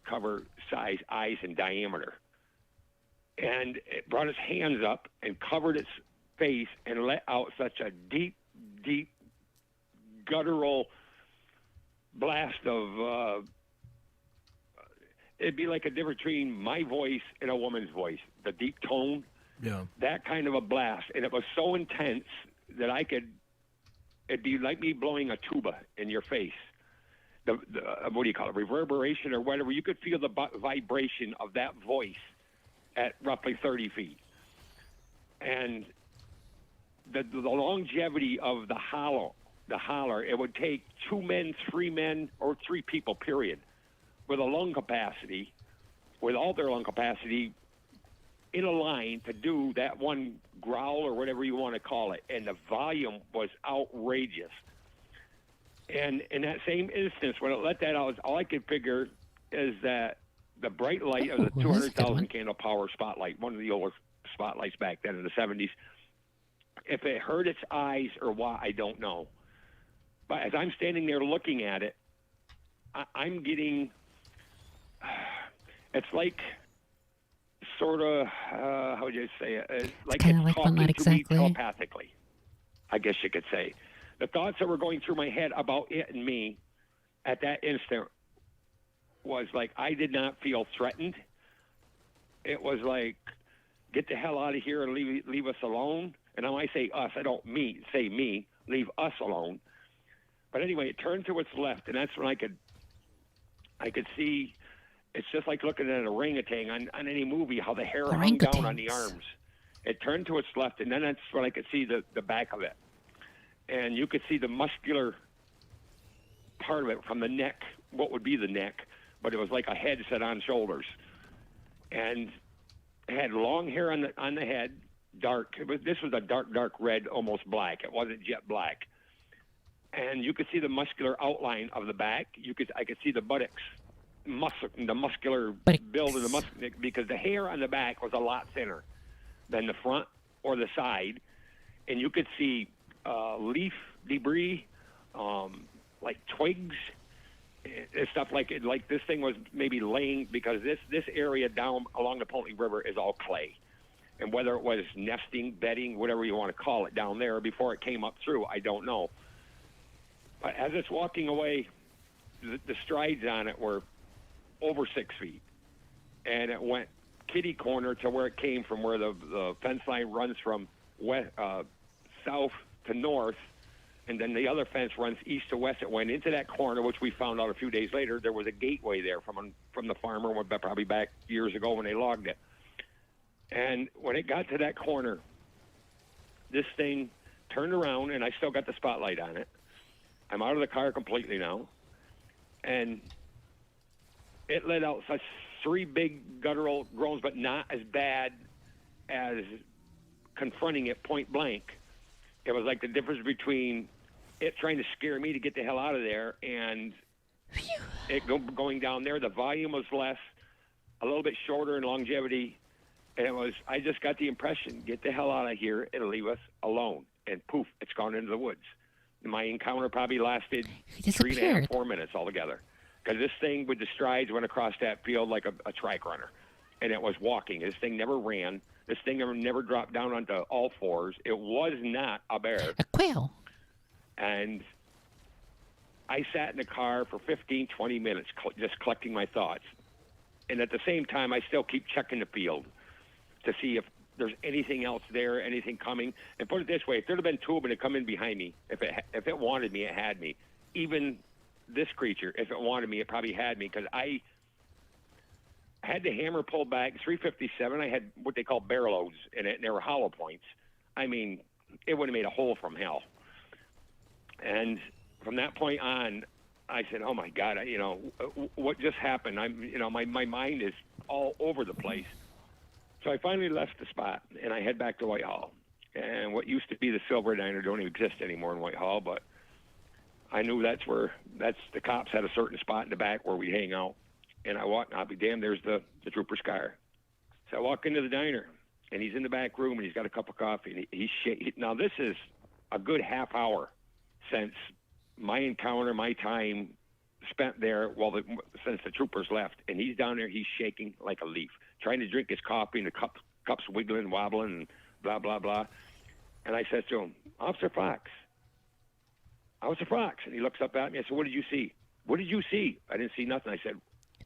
cover size eyes in diameter. And it brought its hands up and covered its face and let out such a deep, deep, guttural blast of, it'd be like a difference between my voice and a woman's voice, the deep tone. Yeah. That kind of a blast. And it was so intense that it'd be like me blowing a tuba in your face. The what do you call it, reverberation or whatever. You could feel the vibration of that voice at roughly 30 feet. And the longevity of the holler, it would take 2 men, 3 men, or 3 people, period, with a lung capacity, with all their lung capacity, in a line to do that one growl or whatever you want to call it. And the volume was outrageous. And in that same instance, when it let that out, all I could figure is that the bright light of the Ooh, that's a good 200,000 one. candle power spotlight, one of the oldest spotlights back then in the 70s, if it hurt its eyes or what, I don't know. But as I'm standing there looking at it, I'm getting, it's like sort of, how would you say it? It's like kinda it's like, but talking not to me exactly. telepathically, I guess you could say. The thoughts that were going through my head about it and me at that instant was like, I did not feel threatened. It was like, get the hell out of here and leave us alone. And when I say us, I don't say me, leave us alone. But anyway, it turned to its left, and that's when I could I could see. It's just like looking at an orangutan on any movie, how the hair hung down on the arms. It turned to its left, and then that's when I could see the back of it. And you could see the muscular part of it from the neck, what would be the neck, but it was like a head set on shoulders. And it had long hair on the head, dark. This was a dark red, almost black. It wasn't jet black. And you could see the muscular outline of the back. I could see the buttocks. The muscular build of the because the hair on the back was a lot thinner than the front or the side, and you could see leaf debris, like twigs and stuff like this thing was maybe laying, because this area down along the Pontly River is all clay, and whether it was nesting, bedding, whatever you want to call it down there before it came up through, I don't know. But as it's walking away, the strides on it were over 6 feet, and it went kitty corner to where it came from, where the fence line runs from south to north, and then the other fence runs east to west. It went into that corner, which we found out a few days later there was a gateway there from the farmer, probably back years ago when they logged it. And when it got to that corner, this thing turned around, and I still got the spotlight on it. I'm out of the car completely now, and it let out such 3 big guttural groans, but not as bad as confronting it point blank. It was like the difference between it trying to scare me to get the hell out of there and it going down there. The volume was less, a little bit shorter in longevity, and I just got the impression, get the hell out of here, it'll leave us alone. And poof, it's gone into the woods. My encounter probably lasted 3.5, 4 minutes altogether. Because this thing with the strides went across that field like a track runner, and it was walking. This thing never ran. This thing never dropped down onto all fours. It was not a bear. A quail. And I sat in the car for 15, 20 minutes just collecting my thoughts. And at the same time, I still keep checking the field to see if there's anything else there, anything coming. And put it this way, if there'd have been 2 of them to come in behind me, if it wanted me, it had me. Even this creature, if it wanted me, it probably had me, because I had the hammer pulled back. 357, I had what they call barrel loads in it, and they were hollow points. I mean, it would have made a hole from hell. And from that point on, I said, oh my God, what just happened? My mind is all over the place. So I finally left the spot, and I head back to Whitehall. And what used to be the Silver Diner don't even exist anymore in Whitehall, but I knew the cops had a certain spot in the back where we hang out. And I'll be damned, there's the trooper's car. So I walk into the diner, and he's in the back room, and he's got a cup of coffee, and he's shaking. Now, this is a good half hour since my encounter, my time spent there, since the troopers left. And he's down there, he's shaking like a leaf, trying to drink his coffee, and the cup's wiggling, wobbling, and blah, blah, blah. And I said to him, Officer Fox. And he looks up at me. I said, what did you see? What did you see? I didn't see nothing. I said,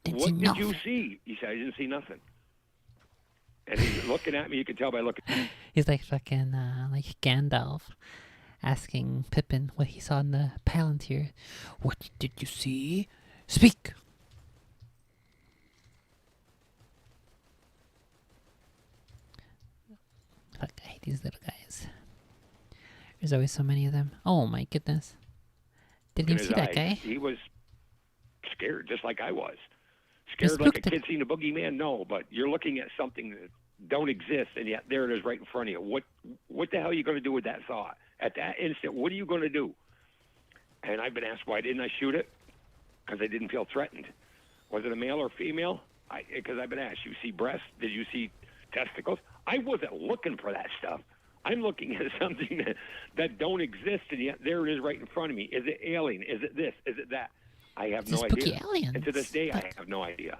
what did you see? He said, I didn't see nothing. And he's looking at me. You can tell by looking. He's like fucking, like Gandalf asking Pippin what he saw in the Palantir. What did you see? Speak! Fuck, I hate these little guys. There's always so many of them. Oh my goodness. Didn't even see that guy. He was scared, just like I was. Scared like a kid seeing a boogeyman? No, but you're looking at something that don't exist, and yet there it is right in front of you. What the hell are you going to do with that thought? At that instant, what are you going to do? And I've been asked, why didn't I shoot it? Because I didn't feel threatened. Was it a male or female? Because I've been asked, you see breasts? Did you see testicles? I wasn't looking for that stuff. I'm looking at something that don't exist, and yet there it is right in front of me. Is it alien? Is it this? Is it that? I have no idea. Aliens. And to this day, I have no idea.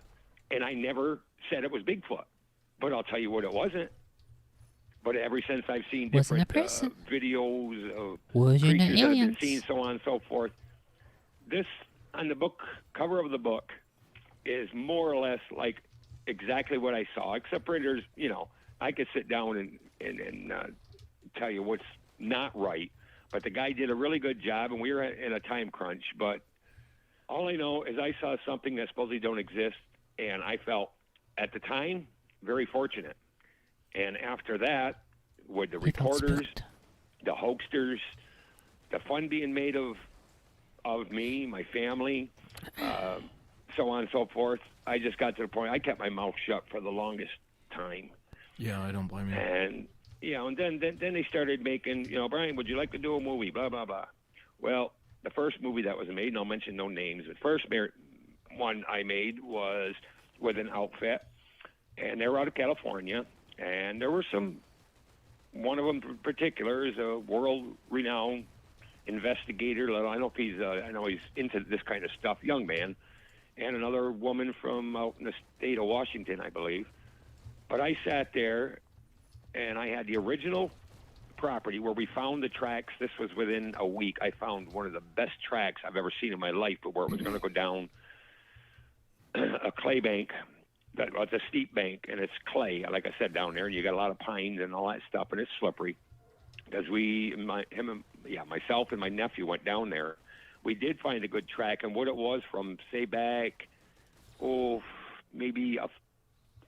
And I never said it was Bigfoot. But I'll tell you what it wasn't. But ever since I've seen different videos of creatures that have been seen, so on and so forth, this, on the book, cover of the book, is more or less like exactly what I saw, except for there's, I could sit down and tell you what's not right. But the guy did a really good job, and we were in a time crunch. But All I know is I saw something that supposedly don't exist, and I felt, at the time, very fortunate. And after that, with the You felt reporters, spooked. the hoaxsters, the fun being made of me, my family, so on and so forth, I just got to the point I kept my mouth shut for the longest time. Yeah, I don't blame you. And and then they started making, Brian, would you like to do a movie? Blah blah blah. Well, the first movie that was made, and I'll mention no names, the first one I made was with an outfit, and they were out of California, and there were one of them in particular is a world-renowned investigator. I know he's into this kind of stuff, young man, and another woman from out in the state of Washington, I believe. But I sat there, and I had the original property where we found the tracks. This was within a week. I found one of the best tracks I've ever seen in my life, but where it was going to go down a clay bank. It's a steep bank, and it's clay, like I said, down there, and you got a lot of pines and all that stuff, and it's slippery. Because myself and my nephew went down there. We did find a good track, and what it was from, say, back, maybe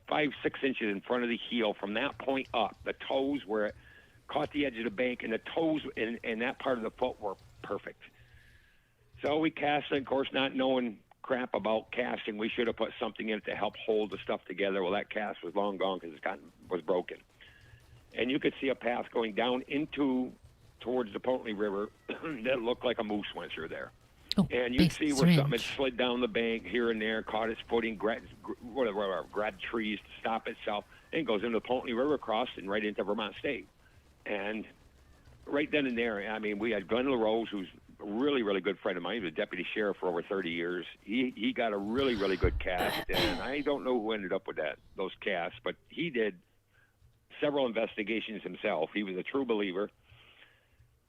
5-6 inches in front of the heel, from that point up, the toes where it caught the edge of the bank, and the toes and that part of the foot were perfect. So we cast it, of course, not knowing crap about casting. We should have put something in it to help hold the stuff together. Well, that cast was long gone because it was broken. And you could see a path going down towards the Pontney River that looked like a moose went through there. Oh, And you'd see where syringe. something had slid down the bank here and there, caught its footing, grabbed trees to stop itself, and goes into the Pontney River, crossed, and right into Vermont State. And right then and there, I mean, we had Glenn LaRose, who's a really, really good friend of mine. He was a deputy sheriff for over 30 years. He got a really, really good cast, and I don't know who ended up with those casts, but he did several investigations himself. He was a true believer.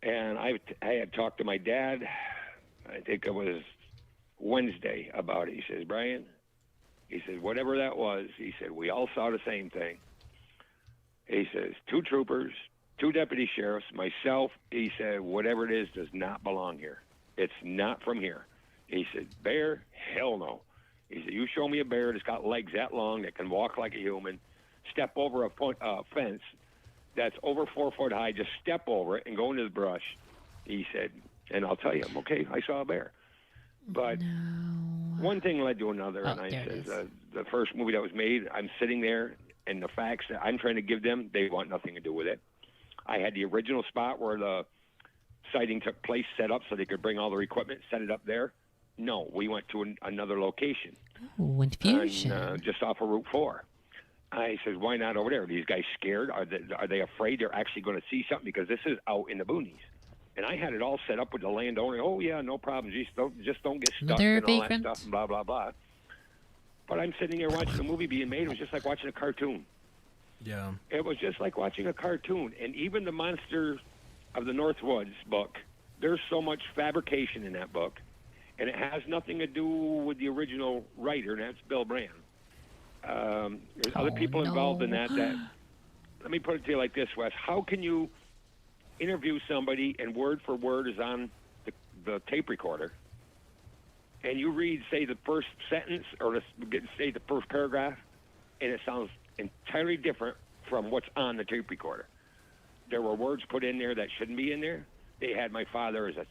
And I had talked to my dad, I think it was Wednesday, about it. He says, Brian, he says, whatever that was, he said, we all saw the same thing. He says, 2 troopers, 2 deputy sheriffs, myself, he said, whatever it is does not belong here. It's not from here. He said, bear? Hell no. He said, you show me a bear that's got legs that long, that can walk like a human, step over a fence that's over 4 foot high, just step over it and go into the brush. He said, and I'll tell you, okay, I saw a bear. But one thing led to another, and I says, the first movie that was made, I'm sitting there, and the facts that I'm trying to give them, they want nothing to do with it. I had the original spot where the sighting took place set up so they could bring all their equipment, set it up there. No, we went to another location. Ooh, infusion. And, just off of Route 4. I said, why not over there? Are these guys scared? Are they afraid they're actually going to see something? Because this is out in the boonies. And I had it all set up with the landowner. Oh, yeah, no problem. Just don't get stuck and all that stuff and blah, blah, blah. But I'm sitting there watching a movie being made. It was just like watching a cartoon. Yeah. It was just like watching a cartoon. And even the Monster of the North Woods book, there's so much fabrication in that book. And it has nothing to do with the original writer, and that's Bill Brand. There's other people involved in that. Let me put it to you like this, Wes. How can you interview somebody and word for word is on the tape recorder, and you read, say, the first sentence or say the first paragraph, and it sounds entirely different from what's on the tape recorder? There were words put in there that shouldn't be in there. They had my father as a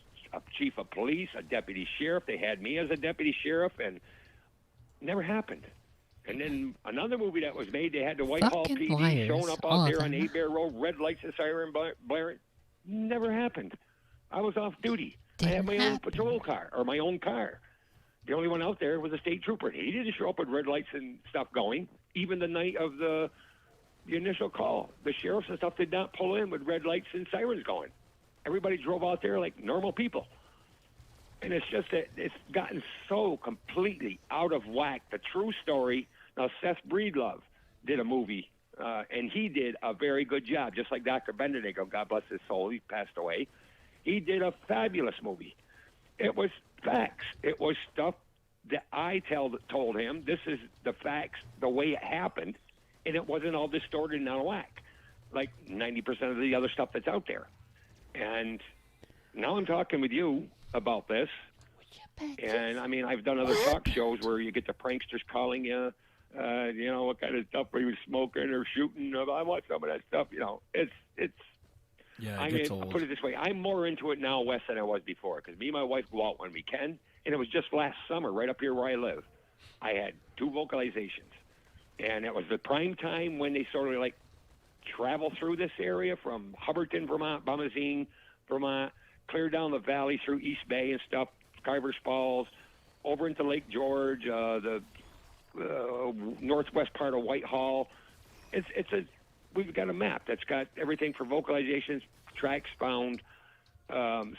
chief of police, a deputy sheriff. They had me as a deputy sheriff, and it never happened. And then another movie that was made, they had the Whitehall PD liars, showing up all out of there on them. A-Bear Road, red lights and siren blaring. Never happened. I was off duty. I had my own patrol car, or my own car. The only one out there was a state trooper. He didn't show up with red lights and stuff going, even the night of the initial call. The sheriffs and stuff did not pull in with red lights and sirens going. Everybody drove out there like normal people. And it's just that it's gotten so completely out of whack. The true story. Now, Seth Breedlove did a movie, and he did a very good job, just like Dr. Benedigo, God bless his soul, he passed away. He did a fabulous movie. It was facts. It was stuff that I told him, this is the facts, the way it happened, and it wasn't all distorted and out of whack, like 90% of the other stuff that's out there. And now I'm talking with you about this, And I mean, I've done other talk shows where you get the pranksters calling you, what kind of stuff are you smoking or shooting? I want some of that stuff. It's. Yeah, I it mean, gets I'll old. put it this way: I'm more into it now, Wes, than I was before. Because me and my wife go out when we can, and it was just last summer, right up here where I live. I had 2 vocalizations, and it was the prime time when they sort of like travel through this area from Hubbardton, Vermont, Bomazine, Vermont, clear down the valley through East Bay and stuff, Carver's Falls, over into Lake George, the northwest part of Whitehall. We've got a map that's got everything for vocalizations, tracks found,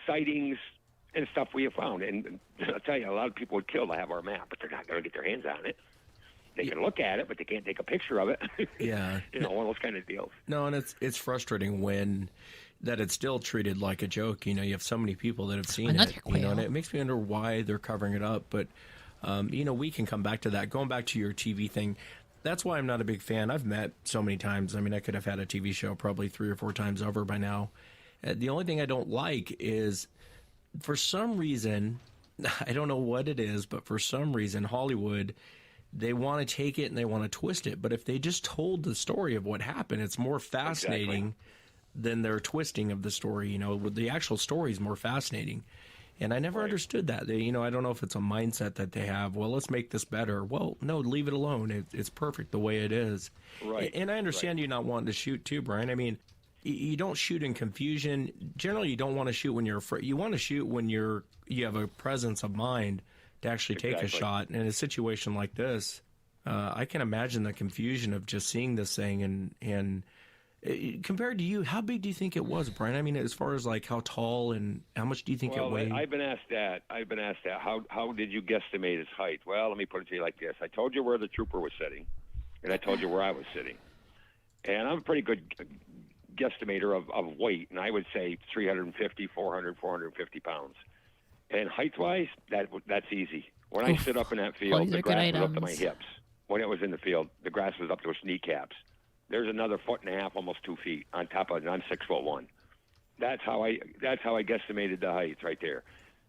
sightings, and stuff we have found. And I'll tell you, a lot of people would kill to have our map, but they're not going to get their hands on it. They can look at it, but they can't take a picture of it. Yeah. One of those kind of deals. No, and it's frustrating that it's still treated like a joke. You have so many people that have seen Another it, quail. and it makes me wonder why they're covering it up. But, we can come back to that. Going back to your TV thing, that's why I'm not a big fan. I've met so many times. I mean, I could have had a TV show probably 3 or 4 times over by now. The only thing I don't like is, for some reason, I don't know what it is, but for some reason, Hollywood, they want to take it and they want to twist it. But if they just told the story of what happened, it's more fascinating than their twisting of the story. The actual story is more fascinating. And I never understood that. I don't know if it's a mindset that they have. Well, let's make this better. Well, no, leave it alone. It's perfect the way it is. Right. And I understand you not wanting to shoot too, Brian. I mean, you don't shoot in confusion. Generally, you don't want to shoot when you're afraid. You want to shoot when you have a presence of mind to actually take a shot. And in a situation like this, I can imagine the confusion of just seeing this thing and compared to you, how big do you think it was, Brian? I mean, as far as like how tall and how much do you think it weighed? I've been asked that. How did you guesstimate his height? Well, let me put it to you like this. I told you where the trooper was sitting, and I told you where I was sitting. And I'm a pretty good guesstimator of weight, and I would say 350, 400, 450 pounds. And height-wise, that's easy. When I sit up in that field, these the are good grass was up to my items. hips. When it was in the field, the grass was up to its kneecaps. There's another 1.5 feet, almost 2 feet on top of it, and I'm 6'1". That's how I guesstimated the heights right there.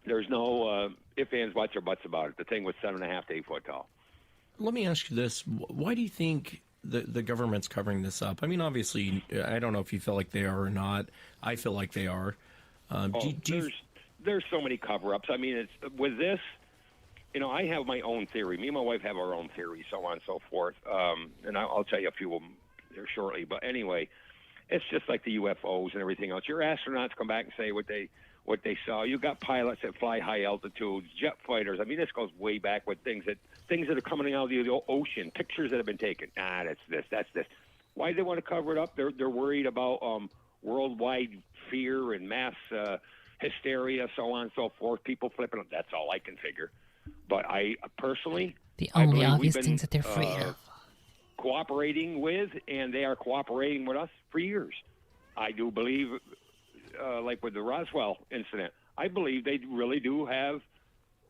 There's no ifs, ands, buts, or buts about it. The thing was 7.5 to 8 foot tall. Let me ask you this. Why do you think the government's covering this up? I mean, obviously, I don't know if you feel like they are or not. I feel like they are. There's so many cover-ups. I mean, it's with this, I have my own theory. Me and my wife have our own theory, so on and so forth. And I'll tell you a few of them there shortly. But anyway, it's just like the UFOs and everything else. Your astronauts come back and say what they saw. You got pilots that fly high altitudes, jet fighters. I mean, this goes way back with things that are coming out of the ocean, pictures that have been taken. That's this. Why do they want to cover it up? They're worried about worldwide fear and mass hysteria, so on and so forth. People flipping up. That's all I can figure. But I personally, The I only believe obvious we've been, things that they're afraid of. cooperating with, and they are cooperating with us for years. I do believe, like with the Roswell incident, I believe they really do have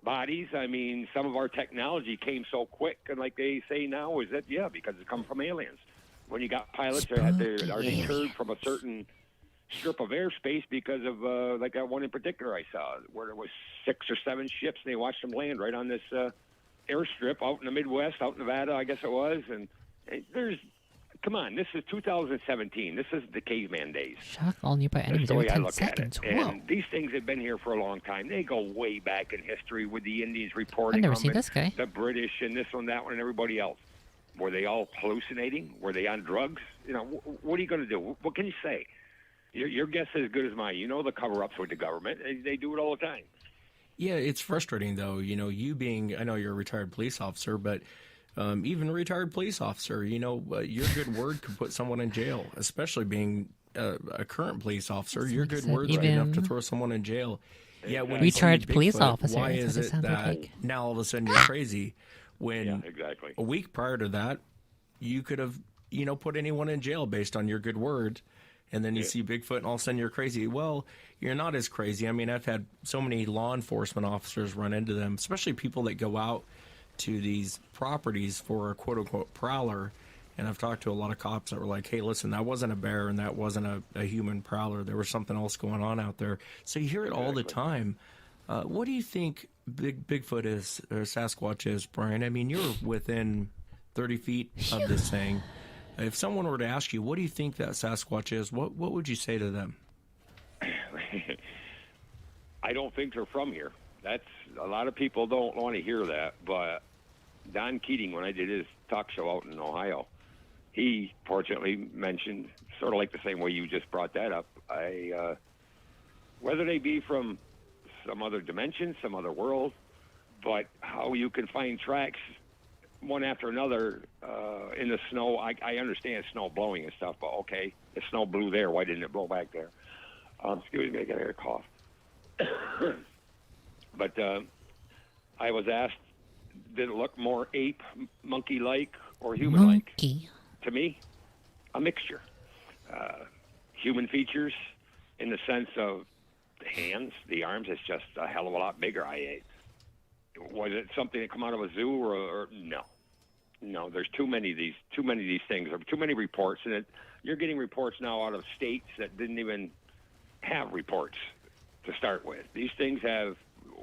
bodies. I mean, some of our technology came so quick, and like they say now, is that, because it come from aliens. When you got pilots that are deterred from a certain strip of airspace because of, like that one in particular I saw, where there was 6 or 7 ships, and they watched them land right on this airstrip out in the Midwest, out in Nevada, I guess it was, and come on, this is 2017. This is the caveman days. Shock all nearby That's enemies the every way I 10 look seconds. at it. Whoa. And these things have been here for a long time. They go way back in history with the Indians reporting I've never them seen and this guy. the British and this one, that one, and everybody else. Were they all hallucinating? Were they on drugs? What are you going to do? What can you say? Your guess is as good as mine. The cover-ups with the government. They do it all the time. Yeah, it's frustrating, though. You being, I know you're a retired police officer, but even a retired police officer, your good word could put someone in jail, especially being a current police officer. Your good word's good enough to throw someone in jail. Yeah, when Retired you see police Bigfoot, officer, why that's is what it it sounds that like. now all of a sudden you're crazy? When Yeah, exactly. a week prior to that, you could have, put anyone in jail based on your good word. And then you see Bigfoot and all of a sudden you're crazy. Well, you're not as crazy. I mean, I've had so many law enforcement officers run into them, especially people that go out to these properties for a quote-unquote prowler. And I've talked to a lot of cops that were like, hey, listen, that wasn't a bear and that wasn't a human prowler. There was something else going on out there. So you hear it all the time. What do you think Bigfoot is or Sasquatch is, Brian? I mean, you're within 30 feet of this thing. If someone were to ask you, what do you think that Sasquatch is? What would you say to them? I don't think they're from here. That's a lot of people don't want to hear that, but Don Keating, when I did his talk show out in Ohio, he fortunately mentioned, sort of like the same way you just brought that up, whether they be from some other dimension, some other world, but how you can find tracks one after another in the snow. I understand snow blowing and stuff, but okay, the snow blew there. Why didn't it blow back there? Excuse me, I got a cough. But I was asked, did it look more ape, monkey-like, or human-like? Monkey. To me, a mixture. Human features in the sense of the hands, the arms. It's just a hell of a lot bigger. Was it something that come out of a zoo or no? No, there's too many of these things. There are too many reports, and you're getting reports now out of states that didn't even have reports to start with. These things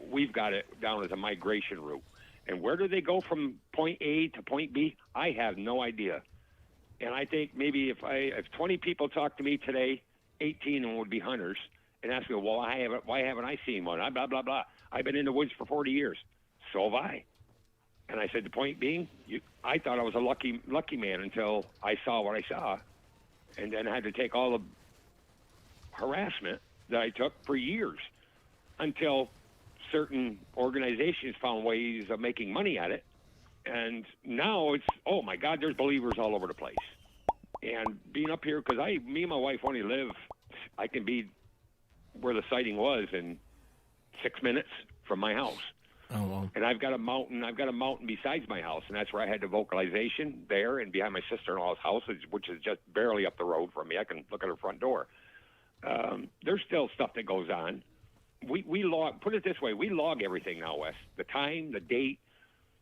we've got it down as a migration route. And where do they go from point A to point B? I have no idea. And I think maybe if 20 people talk to me today, 18 of them would be hunters, and ask me, well, why haven't I seen one? Blah, blah, blah. I've been in the woods for 40 years. So have I. And I said, the point being, I thought I was a lucky man until I saw what I saw, and then I had to take all the harassment that I took for years until certain organizations found ways of making money at it. And now it's, oh my God, there's believers all over the place. And being up here, because me and my wife only live, I can be where the sighting was in 6 minutes from my house. Oh, well. And I've got a mountain besides my house, and that's where I had the vocalization there and behind my sister-in-law's house, which is just barely up the road from me. I can look at her front door. There's still stuff that goes on. We log, put it this way, we log everything now, Wes. The time, the date,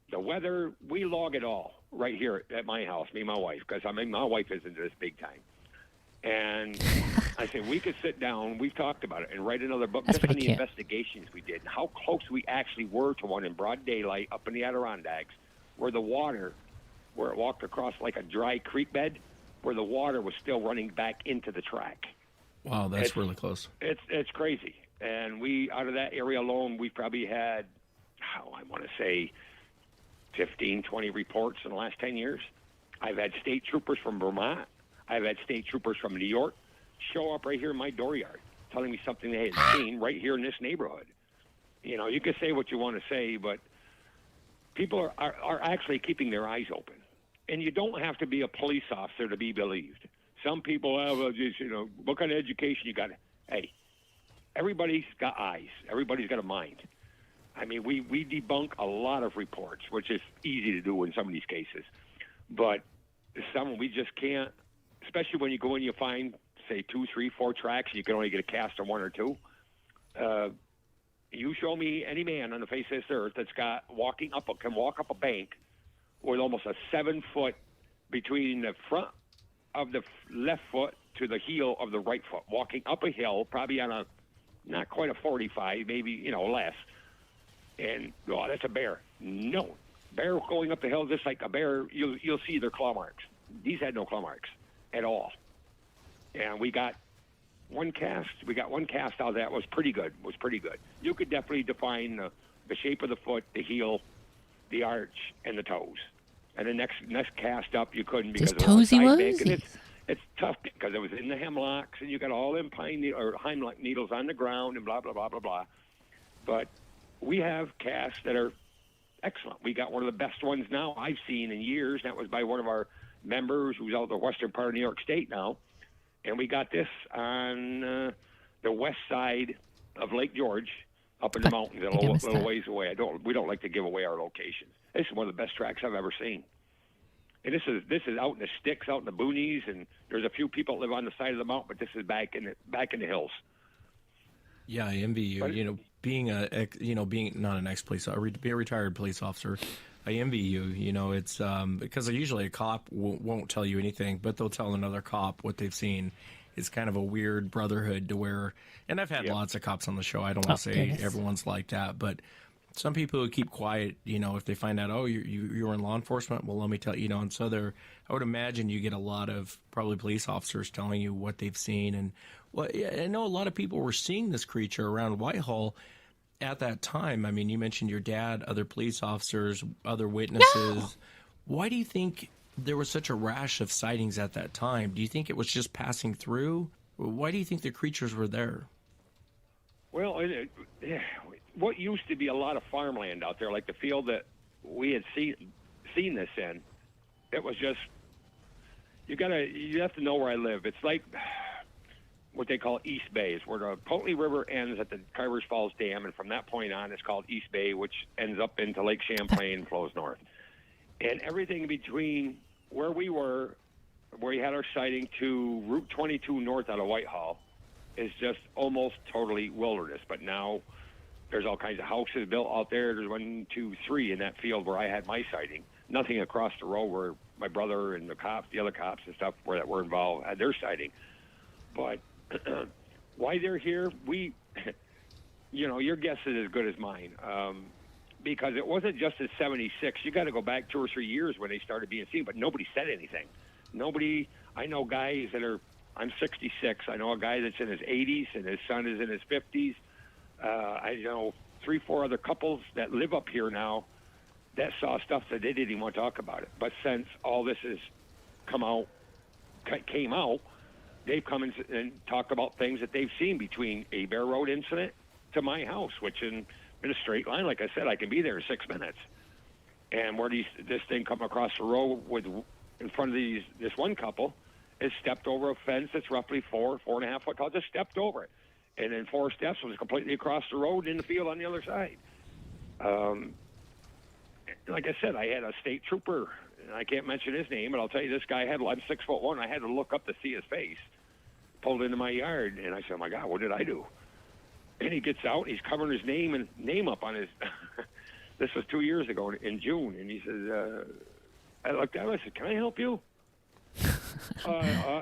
the weather, we log it all right here at my house, me and my wife, because my wife is into this big time. And I said, we could sit down, we've talked about it, and write another book That's just on pretty the cute. investigations we did and how close we actually were to one in broad daylight up in the Adirondacks, where the water, where it walked across like a dry creek bed, where the water was still running back into the track. Wow, that's really close. It's crazy. And we, out of that area alone, we probably had, I want to say, 15, 20 reports in the last 10 years. I've had state troopers from Vermont. I've had state troopers from New York show up right here in my dooryard, telling me something they had seen right here in this neighborhood. You know, you can say what you want to say, but people are actually keeping their eyes open. And you don't have to be a police officer to be believed. Some people have, what kind of education you got? Hey, everybody's got eyes. Everybody's got a mind. I mean, we debunk a lot of reports, which is easy to do in some of these cases. But some we just can't, especially when you go in, you find, say, 2, 3, 4 tracks, and you can only get a cast of 1 or 2. You show me any man on the face of this earth that's can walk up a bank with almost a 7-foot between the front of the left foot to the heel of the right foot, walking up a hill, probably on not quite a 45, maybe, less. And, that's a bear. No. Bear going up the hill just like a bear, you'll see their claw marks. These had no claw marks at all. And we got one cast. We got one cast out of that was pretty good. You could definitely define the shape of the foot, the heel, the arch, and the toes. And the next cast up, you couldn't because Just it was on a toesy side bank, and woesies. it's tough because it was in the hemlocks, and you got all them hemlock needles on the ground, and blah blah blah blah blah. But we have casts that are excellent. We got one of the best ones now I've seen in years. That was by one of our members who's out the western part of New York State now. And we got this on the west side of Lake George, up in the mountains, a little ways away. We don't like to give away our locations. This is one of the best tracks I've ever seen. And this is out in the sticks, out in the boonies, and there's a few people that live on the side of the mountain, but this is back in the hills. Yeah, I envy you. But, being not an ex-police, be a retired police officer. I envy you. It's because usually a cop won't tell you anything, but they'll tell another cop what they've seen, it's kind of a weird brotherhood to where, and I've had Yep. lots of cops on the show. I don't want to say goodness. everyone's like that, but some people who keep quiet, if they find out, oh, you're in law enforcement, well, let me tell you, and so I would imagine you get a lot of probably police officers telling you what they've seen. And well, yeah, I know a lot of people were seeing this creature around Whitehall at that time. I mean, you mentioned your dad, other police officers, other witnesses. Why do you think there was such a rash of sightings at that time? Do you think it was just passing through? Why do you think the creatures were there? Well, what used to be a lot of farmland out there, like the field that we had seen this in, it was just you have to know where I live. It's like what they call East Bay, is where the Potley River ends at the Carvers Falls Dam, and from that point on, it's called East Bay, which ends up into Lake Champlain and flows north. And everything between where we were, where we had our sighting, to Route 22 north out of Whitehall, is just almost totally wilderness. But now there's all kinds of houses built out there. There's 1, 2, 3 in that field where I had my sighting. Nothing across the road where my brother and the other cops and stuff that were involved had their sighting. But why they're here, your guess is as good as mine. Because it wasn't just in 76. You got to go back 2 or 3 years when they started being seen, but nobody said anything. I know guys I'm 66. I know a guy that's in his 80s and his son is in his 50s. I know 3, 4 other couples that live up here now that saw stuff that they didn't even want to talk about it. But since all this has came out, they've come and talked about things that they've seen between a Bear Road incident to my house, which in a straight line, like I said, I can be there in 6 minutes. And where this thing come across the road in front of this one couple, is stepped over a fence that's roughly 4.5 foot tall, just stepped over it. And in 4 steps was completely across the road in the field on the other side. Like I said, I had a state trooper, and I can't mention his name, but I'll tell you, this guy I'm 6'1". I had to look up to see his face. Pulled into my yard, and I said, oh my God, what did I do? And he gets out, he's covering his name up on his, this was 2 years ago in June, and he says, I looked at him, I said, can I help you?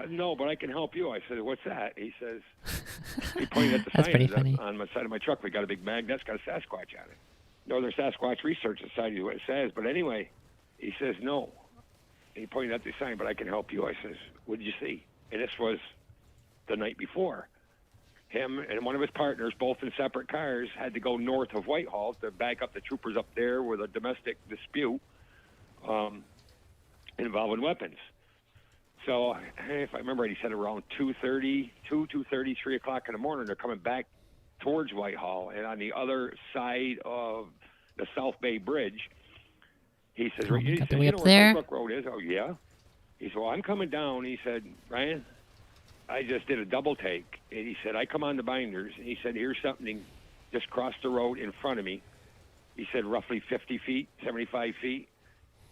No, but I can help you. I said, what's that? He says, he pointed at the That's pretty sign funny. on my side of my truck. We got a big magnet that's got a Sasquatch on it. Northern Sasquatch Research Society is what it says. But anyway, he says, no. He pointed at the sign, but I can help you. I says, what did you see? And this was the night before. Him and one of his partners, both in separate cars, had to go north of Whitehall to back up the troopers up there with a domestic dispute involving weapons. So if I remember right, he said around 2:30, 3 o'clock in the morning, they're coming back towards Whitehall. And on the other side of the South Bay Bridge, he says, Oh, he got says, the way you up know there? where Brook Road is? Oh, yeah. He said, well, I'm coming down. He said, Ryan, I just did a double take. And he said, I come on the binders. And he said, here's something just crossed the road in front of me. He said, roughly 50 feet, 75 feet.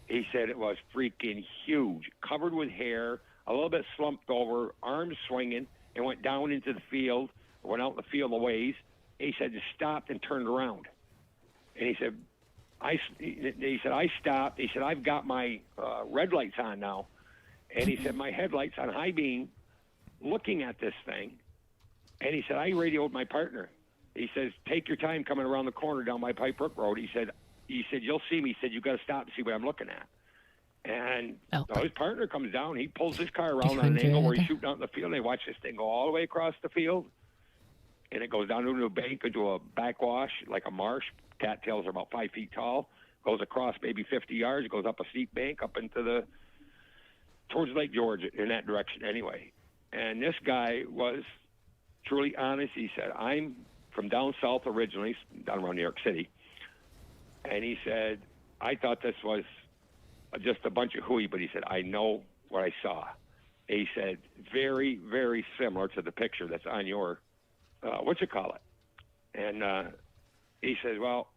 He said it was freaking huge, covered with hair, a little bit slumped over, arms swinging, and went down into the field, went out in the field a ways. He said, just stopped and turned around. And he said, I stopped. He said, I've got my red lights on now. And he said, my headlights on high beam, looking at this thing. And he said, I radioed my partner. He says, take your time coming around the corner down by Pipe Brook Road. He said, you'll see me. He said, you got to stop and see what I'm looking at. And his partner comes down. He pulls his car around on an angle where he's shooting out in the field. They watch this thing go all the way across the field. And it goes down into a bank, into a backwash, like a marsh. Cattails are about 5 feet tall. Goes across maybe 50 yards. Goes up a steep bank up into towards Lake George in that direction anyway. And this guy was truly honest. He said, I'm from down south originally, down around New York City. And he said, I thought this was just a bunch of hooey, but he said, I know what I saw. He said, very, very similar to the picture that's on your, And he said, well,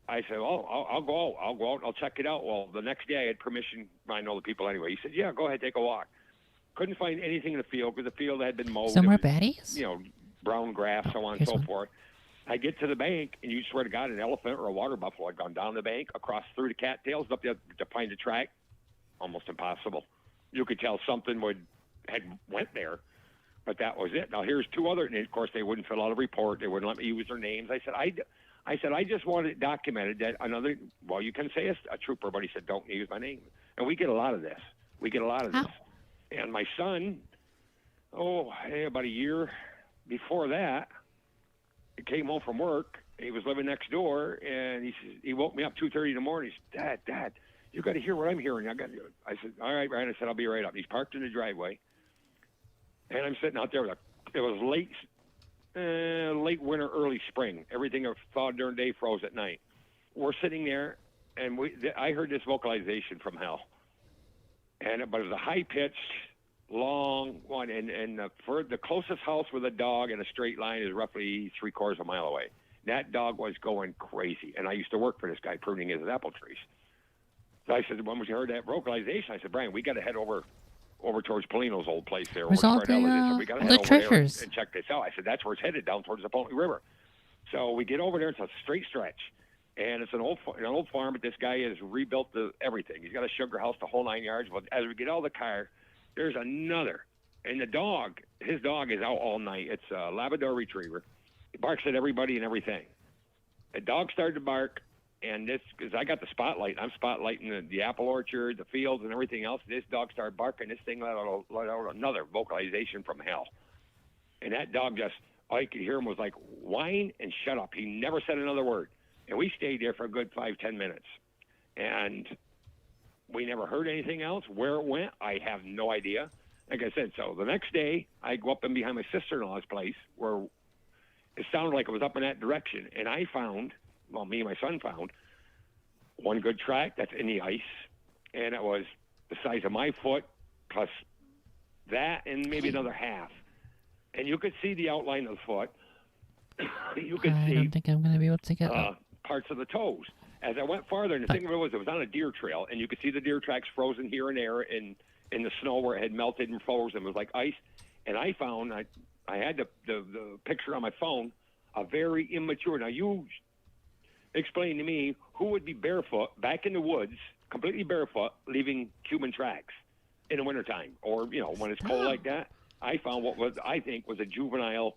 I said, well, I'll go out, I'll check it out. Well, the next day I had permission, I know the people anyway. He said, yeah, go ahead, take a walk. Couldn't find anything in the field because the field had been mowed. Some more baddies? Brown grass, so on and so forth. I get to the bank, and you swear to God, an elephant or a water buffalo had gone down the bank, across through the cattails, up there to find the track. Almost impossible. You could tell something had went there, But that was it. Now here's two other, and of course they wouldn't fill out a report. They wouldn't let me use their names. I said, I just want it documented that another, well, you can say a trooper, but he said, don't use my name. And we get a lot of this. And my son, about a year before that, he came home from work. He was living next door, and he woke me up 2:30 in the morning. He said, Dad, you got to hear what I'm hearing. I said, all right, Brian. I said, I'll be right up. He's parked in the driveway, and I'm sitting out there. It was late winter, early spring. Everything thawed during the day, froze at night. We're sitting there, and I heard this vocalization from hell, but it was a high-pitched, long one, and for the closest house with a dog in a straight line is roughly 3/4 of a mile away. That dog was going crazy, and I used to work for this guy pruning his apple trees. So I said, when we heard that vocalization, I said, Brian, we got to head over towards Polino's old place there. Where's all we got to head the over treasures? there and check this out. I said, that's where it's headed, down towards the Pony River. So we get over there. It's a straight stretch, and it's an old farm, but this guy has rebuilt everything. He's got a sugar house, the whole 9 yards. But as we get out of the car, there's another, and his dog is out all night. It's a Labrador Retriever. He barks at everybody and everything. The dog started to bark, and because I got the spotlight, I'm spotlighting the apple orchard, the fields, and everything else. This dog started barking. This thing let out another vocalization from hell. And that dog all you could hear him was like, whine and shut up. He never said another word. And we stayed there for a good 5-10 minutes. And we never heard anything else. Where it went, I have no idea. Like I said, so the next day, I go up in behind my sister-in-law's place where it sounded like it was up in that direction. And I found, me and my son found, one good track that's in the ice. And it was the size of my foot plus that and maybe another half. And you could see the outline of the foot. You could I see don't think I'm going to be able to get up. parts of the toes. As I went farther, and the thing of it was on a deer trail, and you could see the deer tracks frozen here and there in the snow where it had melted and frozen. It was like ice. And I found, I had the picture on my phone, a very immature. Now, you explain to me who would be barefoot back in the woods, completely barefoot, leaving human tracks in the wintertime or, when it's cold like that. I found what I think was a juvenile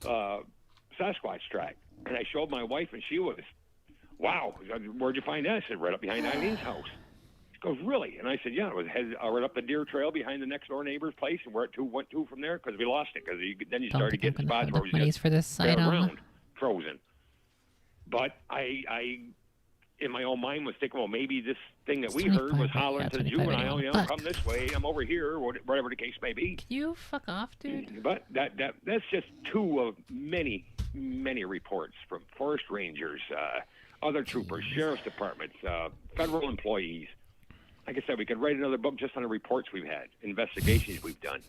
Sasquatch track. And I showed my wife, and she was, wow, where'd you find that? I said, right up behind Eileen's house. She goes, really? And I said, yeah, it was headed right up the deer trail behind the next door neighbor's place, and where it went to from there, because we lost it, because then you started getting spots where it was just for this item. around, frozen. But I, in my own mind, was thinking, well, maybe this thing that we heard was hollering to the juvenile, come this way, I'm over here, whatever the case may be. Can you fuck off, dude? But that's just two of many reports from forest rangers, other troopers, sheriff's departments, federal employees. Like I said, we could write another book just on the reports we've had, investigations we've done.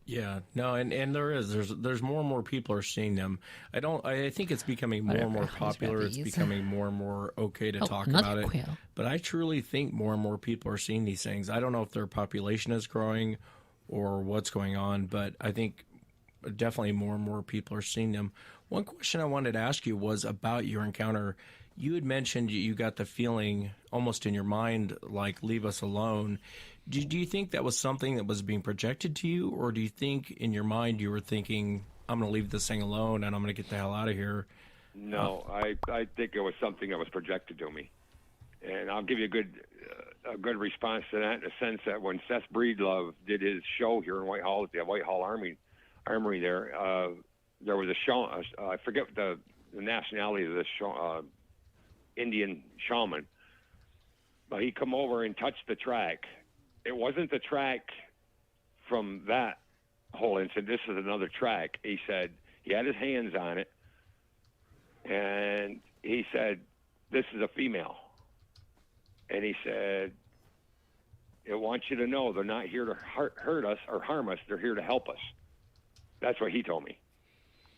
Yeah, no, and there's more and more people are seeing them. I think it's becoming more and more popular. It's becoming more and more okay to talk about it. Quail. But I truly think more and more people are seeing these things. I don't know if their population is growing or what's going on, but I think definitely more and more people are seeing them. One question I wanted to ask you was about your encounter. You had mentioned you got the feeling almost in your mind like, leave us alone. Do you think that was something that was being projected to you, or do you think in your mind you were thinking, I'm going to leave this thing alone and I'm going to get the hell out of here? No, I think it was something that was projected to me. And I'll give you a good response to that in the sense that when Seth Breedlove did his show here in Whitehall at the Whitehall Armory there was a show, I forget the nationality of this show, Indian shaman, but he come over and touched the track. It wasn't the track from that whole incident. This is another track. He said he had his hands on it, and he said, this is a female. And he said, I want you to know they're not here to hurt us or harm us. They're here to help us. That's what he told me.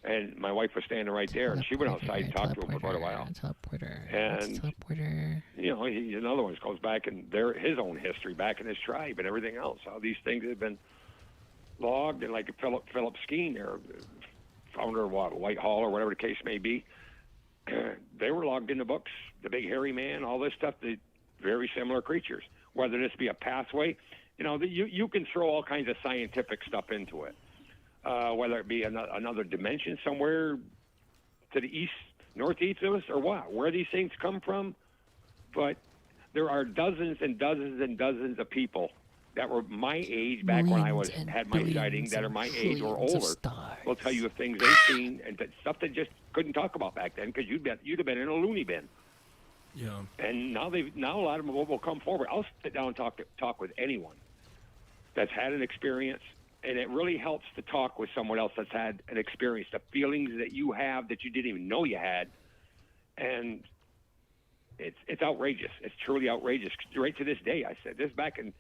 And my wife was standing right there, and she went outside and talked to him for quite a while. Teleporter. He's another one that goes back in his own history, back in his tribe and everything else. How these things have been logged, and like Philip Skeen, there, founder of Whitehall or whatever the case may be, they were logged in the books. The big hairy man, all this stuff. The very similar creatures. Whether this be a pathway, you can throw all kinds of scientific stuff into it. whether it be another dimension somewhere to the east, northeast of us, or what, where these things come from. But there are dozens and dozens and dozens of people that were my age back when I had my sighting, that are my age or older, will tell you of things they've seen and stuff they just couldn't talk about back then because you'd have been in a loony bin. Yeah. And now a lot of them will come forward. I'll sit down and talk with anyone that's had an experience, and it really helps to talk with someone else that's had an experience, the feelings that you have that you didn't even know you had, and it's outrageous. It's truly outrageous. Right to this day, I said this back in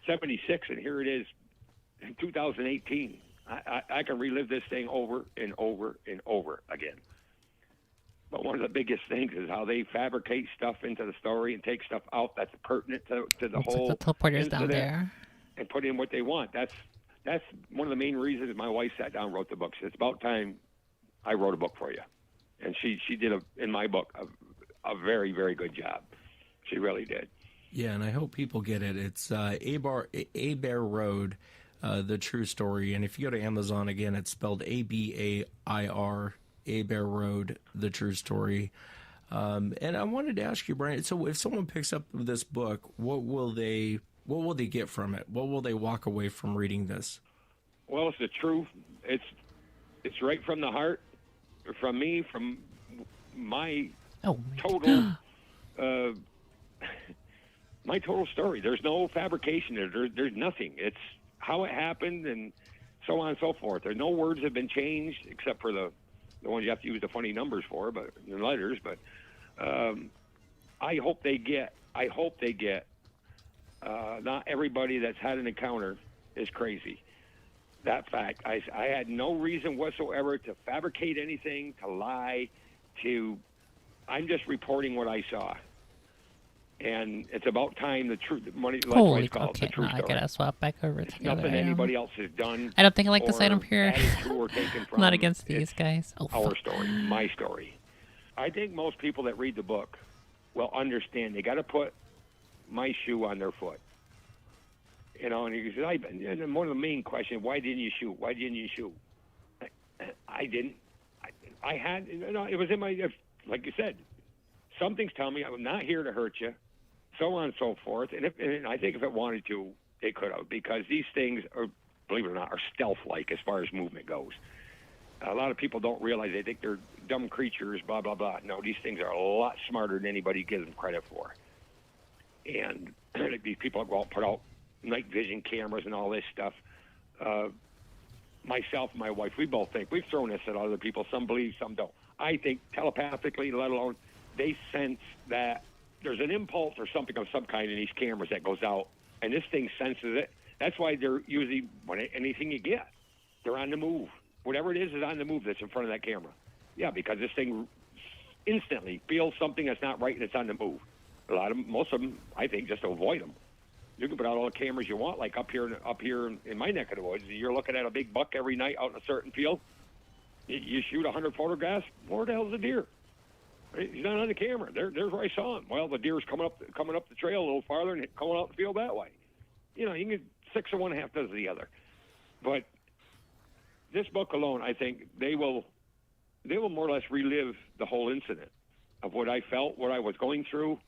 '76, and here it is in 2018. I can relive this thing over and over and over again. But one of the biggest things is how they fabricate stuff into the story and take stuff out that's pertinent to the whole like the teleporters down incident there, and put in what they want. That's one of the main reasons my wife sat down and wrote the book. She said, it's about time I wrote a book for you. And she did, in my book, a very, very good job. She really did. Yeah, and I hope people get it. It's Abair Road, The True Story. And if you go to Amazon, again, it's spelled Abair, Abair Road, The True Story. And I wanted to ask you, Brian, so if someone picks up this book, what will they get from it? What will they walk away from reading this? Well, it's the truth. It's right from the heart, from me, from my total my total story. There's no fabrication there. There's nothing. It's how it happened and so on and so forth. There's no words have been changed except for the ones you have to use the funny numbers for, but the letters. But I hope they get. Not everybody that's had an encounter is crazy. That fact. I had no reason whatsoever to fabricate anything, to lie, I'm just reporting what I saw. And it's about time the truth. That's why it's called okay, the true story. I gotta swap back over to the other Nothing item. anybody else has done. I don't think I like this item here. added to or taken from. I'm not against these It's guys. Oh, our fuck. story, my story. I think most people that read the book will understand. They got to put my shoe on their foot. You know, and he says, and one of the main questions, why didn't you shoot? Why didn't you shoot? I didn't. I had, it was in my, like you said, something's telling me I'm not here to hurt you, so on and so forth. And I think if it wanted to, it could have, because these things are, believe it or not, are stealth-like as far as movement goes. A lot of people don't realize, they think they're dumb creatures, blah, blah, blah. No, these things are a lot smarter than anybody gives them credit for. And these people go out and put out night vision cameras and all this stuff. Myself and my wife, we both think, we've thrown this at other people. Some believe, some don't. I think telepathically, let alone, they sense that there's an impulse or something of some kind in these cameras that goes out, and this thing senses it. That's why they're usually, anything you get, they're on the move. Whatever it is on the move that's in front of that camera. Yeah, because this thing instantly feels something that's not right and it's on the move. Most of them, I think, just avoid them. You can put out all the cameras you want, like up here in my neck of the woods. You're looking at a big buck every night out in a certain field. You shoot 100 photographs, where the hell's the deer? He's not on the camera. There's where I saw him. Well, the deer's coming up the trail a little farther and coming out the field that way. You can get 6 of one, half dozen of the other. But this book alone, I think they will more or less relive the whole incident of what I felt, what I was going through,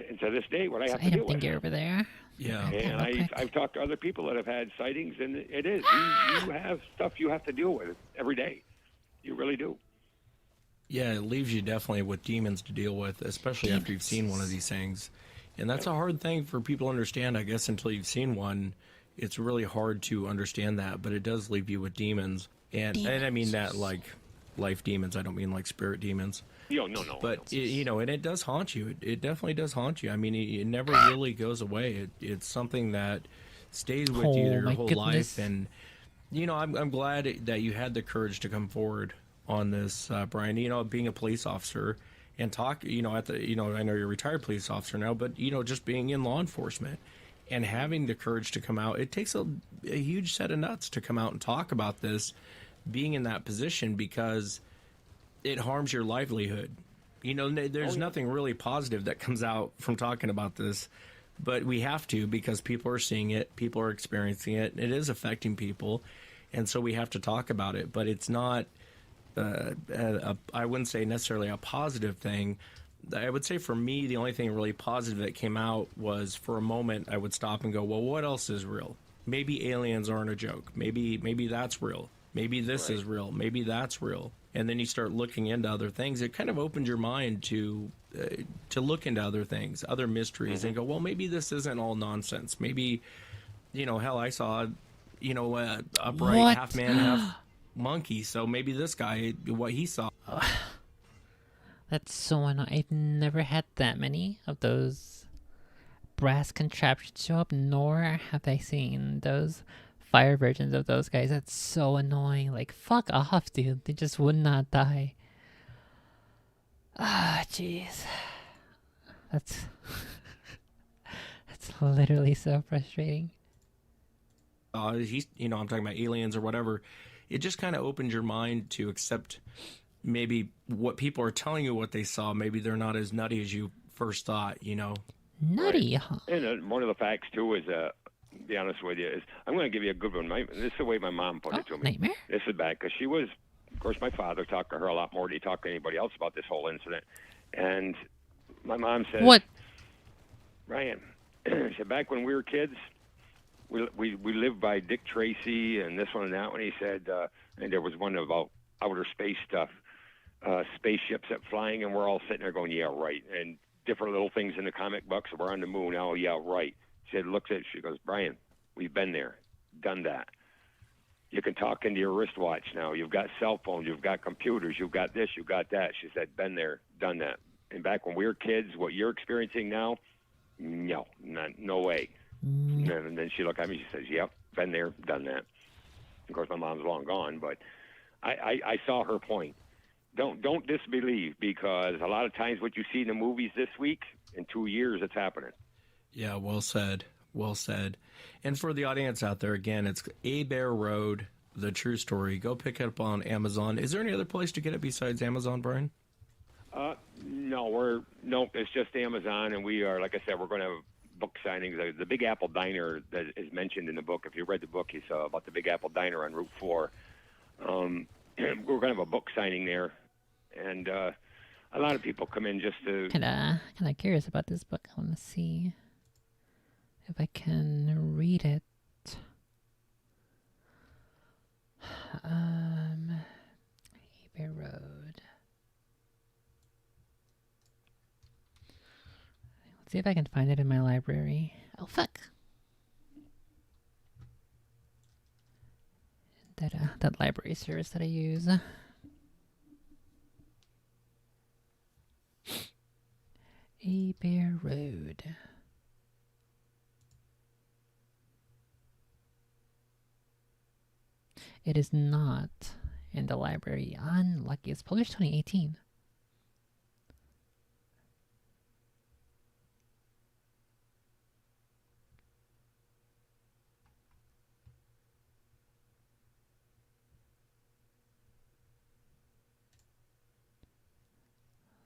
and to this day, what I have to deal with. Over there. Yeah. And I've talked to other people that have had sightings, and it is. You have stuff you have to deal with every day. You really do. Yeah, it leaves you definitely with demons to deal with, especially after you've seen one of these things. And that's a hard thing for people to understand, I guess, until you've seen one. It's really hard to understand that, but it does leave you with demons. And I mean that like life demons. I don't mean like spirit demons. No. But, and it does haunt you. It definitely does haunt you. I mean, it never really goes away. It's something that stays with you your whole life. And, I'm glad that you had the courage to come forward on this, Brian. Being a police officer and talk, I know you're a retired police officer now, but, just being in law enforcement and having the courage to come out, it takes a huge set of nuts to come out and talk about this, being in that position, because it harms your livelihood. There's nothing really positive that comes out from talking about this, but we have to, because people are seeing it, people are experiencing it, it is affecting people. and so we have to talk about it. But it's not. I wouldn't say necessarily a positive thing. I would say for me, the only thing really positive that came out was for a moment I would stop and go, well, what else is real? Maybe aliens aren't a joke. Maybe that's real. Maybe this is real. Maybe that's real. And then you start looking into other things. It kind of opens your mind to look into other things, other mysteries, and go, well, maybe this isn't all nonsense. Maybe, hell, I saw, a upright What? half man, half monkey. So maybe this guy, what he saw. That's so annoying. I've never had that many of those brass contraptions show up, nor have I seen those fire versions of those guys. That's so annoying. Like, fuck off, dude. They just would not die. Ah, jeez. That's that's literally so frustrating. I'm talking about aliens or whatever. It just kind of opens your mind to accept maybe what people are telling you what they saw. Maybe they're not as nutty as you first thought. Nutty, huh? And one of the facts too is, to be honest with you, is I'm going to give you a good one. This is the way my mom put it to me. Nightmare? This is bad because she was, of course, my father talked to her a lot more than he talked to anybody else about this whole incident. And my mom said, What? Ryan, she said, back when we were kids, we lived by Dick Tracy and this one and that one. He said, and there was one about outer space stuff, spaceships that flying, and we're all sitting there going, yeah, right. And different little things in the comic books. We're on the moon. Oh, yeah, right. She said, looks at it. She goes, Brian, we've been there, done that. You can talk into your wristwatch now. You've got cell phones. You've got computers. You've got this. You've got that. She said, been there, done that. And back when we were kids, what you're experiencing now, no way. And then she looked at me. She says, yep, been there, done that. Of course, my mom's long gone, but I saw her point. Don't disbelieve, because a lot of times what you see in the movies this week, in 2 years, it's happening. Yeah, well said. Well said. And for the audience out there, again, it's A Bear Road, The True Story. Go pick it up on Amazon. Is there any other place to get it besides Amazon, Brian? No, it's just Amazon, and we are, like I said, we're going to have book signings. The Big Apple Diner that is mentioned in the book, if you read the book, you saw about the Big Apple Diner on Route 4. We're going to have a book signing there, and a lot of people come in just to... Kind of curious about this book. I want to see if I can read it. Bear Road. Let's see if I can find it in my library. Oh, fuck. That library service that I use. A Bear Road. It is not in the library. Unlucky. It's published 2018.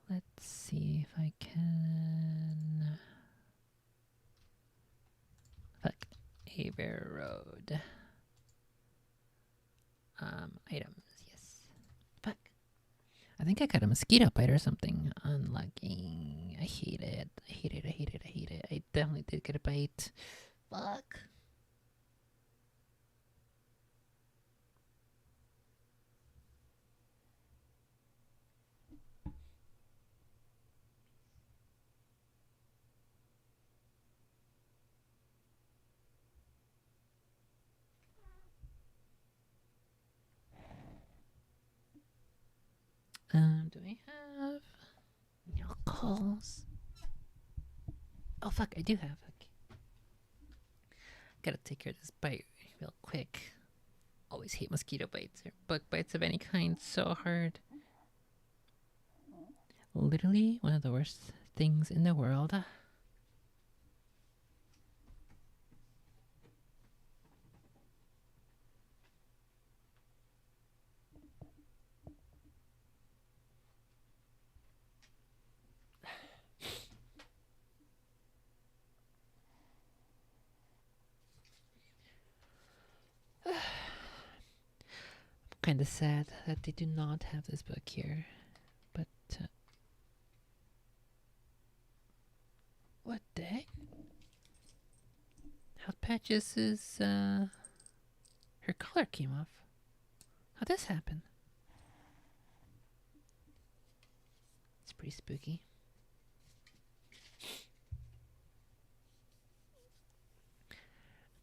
Let's see if I can... Fuck. A Bear Road. Items, yes. Fuck. I think I got a mosquito bite or something. Unlucky. I hate it. I hate it. I hate it. I hate it. I definitely did get a bite. Fuck. Do I have no calls? Oh fuck, I do have. Okay. Gotta take care of this bite real quick. Always hate mosquito bites or bug bites of any kind. So hard. Literally one of the worst things in the world. kind of sad that they do not have this book here. But what the heck? How Patches is her collar came off. How'd this happen? It's pretty spooky.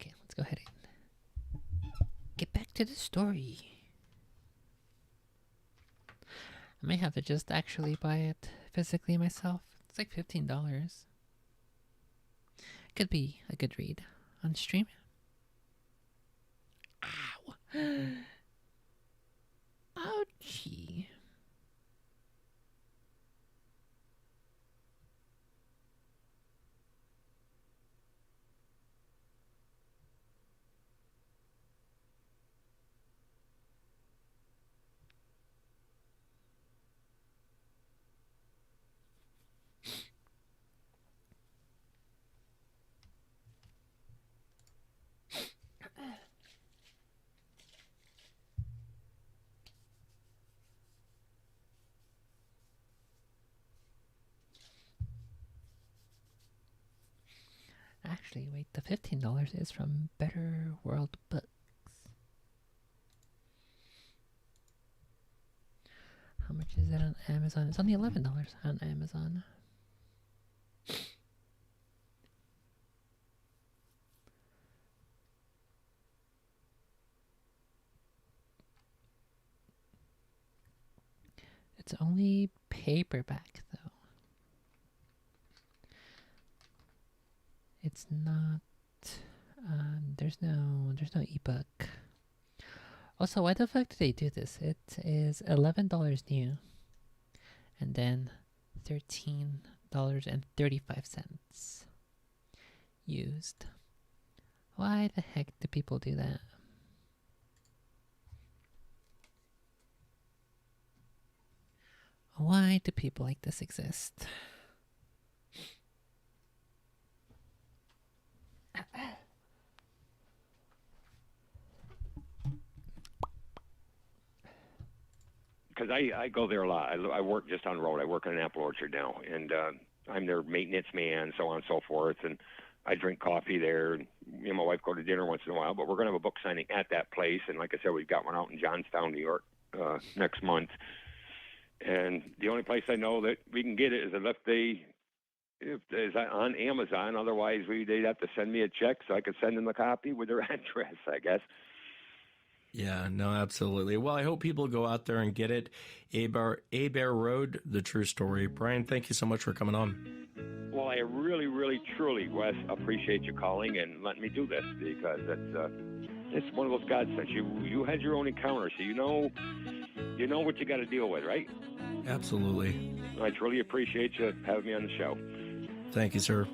Okay, let's go ahead and get back to the story. I may have to just actually buy it physically myself. It's like $15. Could be a good read on stream. Ow! Ouchie. Actually, wait, the $15 is from Better World Books. How much is it on Amazon? It's only $11 on Amazon. It's only paperback though. It's not. There's no ebook. Also, why the fuck did they do this? It is $11 new, and then $13.35 used. Why the heck do people do that? Why do people like this exist? Because I go there a lot. I work just on the road. I work in an apple orchard now, and I'm their maintenance man, so on and so forth. And I drink coffee there, and me and my wife go to dinner once in a while. But we're going to have a book signing at that place, and like I said, we've got one out in Johnstown, New York, next month. And the only place I know that we can get it is if it's on Amazon. Otherwise, they'd have to send me a check so I could send them a copy with their address, I guess. Yeah, no, absolutely. Well, I hope people go out there and get it. Bear Road, The True Story. Brian, thank you so much for coming on. Well, I really, really, truly, Wes, appreciate you calling and letting me do this, because it's one of those godsends. You had your own encounter, so you know what you got to deal with, right? Absolutely. I truly appreciate you having me on the show. Thank you, sir.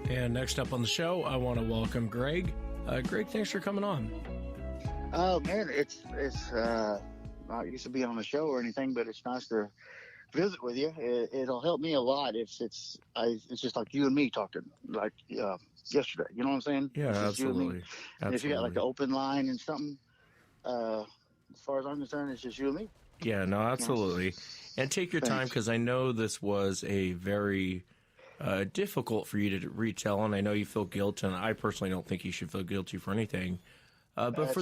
And next up on the show, I want to welcome Greg. Greg, thanks for coming on. Oh man, it's not used to be on the show or anything, but it's nice to visit with you. It'll help me a lot if it's just like you and me talking like yesterday. You know what I'm saying? Yeah, absolutely. And if you got like the open line and something, as far as I'm concerned, it's just you and me. Yeah, no, absolutely. And take your time, because I know this was a very difficult for you to retell, and I know you feel guilt, and I personally don't think you should feel guilty for anything. But for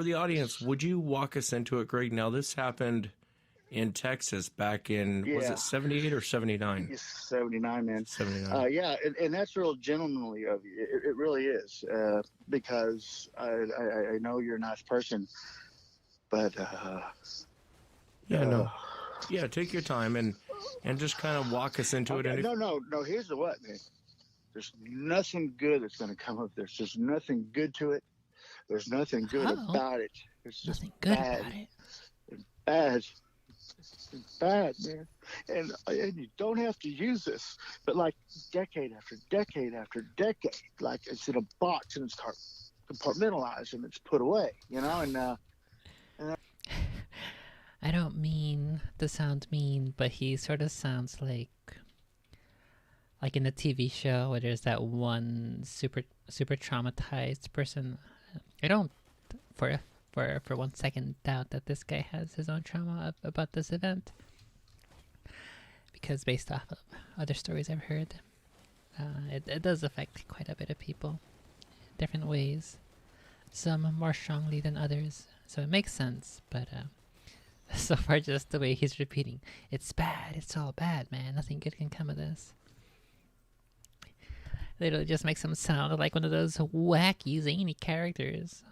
the audience, would you walk us into it, Greg? Now, this happened in Texas back in, was it 78 or 79? It's 79, man. 79. Yeah, and that's real gentlemanly of you. It really is, because I know you're a nice person, but yeah, take your time and just kind of walk us into it. And No. Here's the what, man. There's nothing good that's going to come of this. There's nothing good to it. There's nothing good about it. There's just nothing good about it. Bad. It's bad, man. And you don't have to use this, but like decade after decade after decade, like it's in a box and it's compartmentalized and it's put away, you know, and I don't mean to sound mean, but he sort of sounds like in the TV show where there's that one super traumatized person. I don't for for 1 second doubt that this guy has his own trauma about this event, because based off of other stories I've heard, it does affect quite a bit of people in different ways. Some more strongly than others, so it makes sense. But so far, just the way he's repeating, "It's bad. It's all bad, man. Nothing good can come of this." Literally just makes him sound like one of those wacky, zany characters.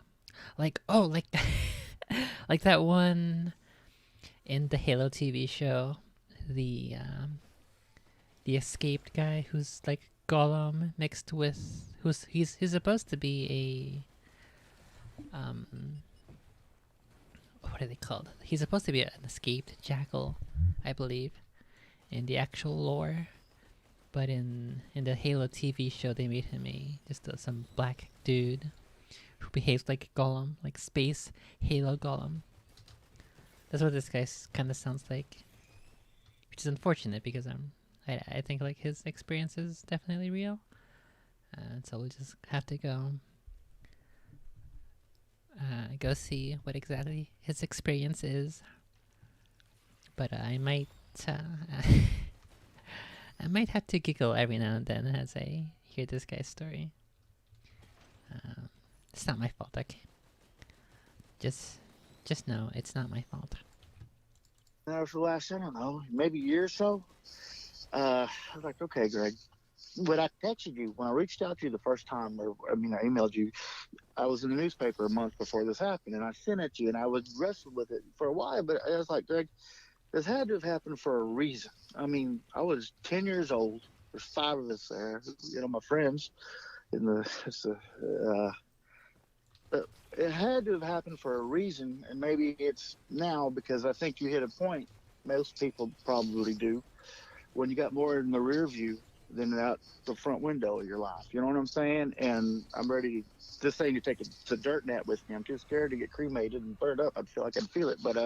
Like, oh, like like that one in the Halo TV show, the escaped guy who's like Gollum mixed with he's supposed to be a what are they called? He's supposed to be an escaped jackal, I believe, in the actual lore. But in the Halo TV show, they made him some black dude who behaves like Gollum, like space Halo Gollum. That's what this guy kind of sounds like, which is unfortunate because I think like his experience is definitely real, and so we'll just have to go see what exactly his experience is. But I might I might have to giggle every now and then as I hear this guy's story. It's not my fault, okay? Just know it's not my fault. That was the last, I don't know, maybe a year or so. I was like, okay, Greg. When I texted you, when I reached out to you the first time, I emailed you, I was in the newspaper a month before this happened, and I sent it to you, and I was wrestling with it for a while, but I was like, Greg, this had to have happened for a reason. I mean, I was 10 years old. There's 5 of us there, my friends. It had to have happened for a reason, and maybe it's now because I think you hit a point, most people probably do, when you got more in the rear view than out the front window of your life. You know what I'm saying? And I'm ready to say to take a dirt net with me. I'm too scared to get cremated and burned up. I feel like I'd feel it. But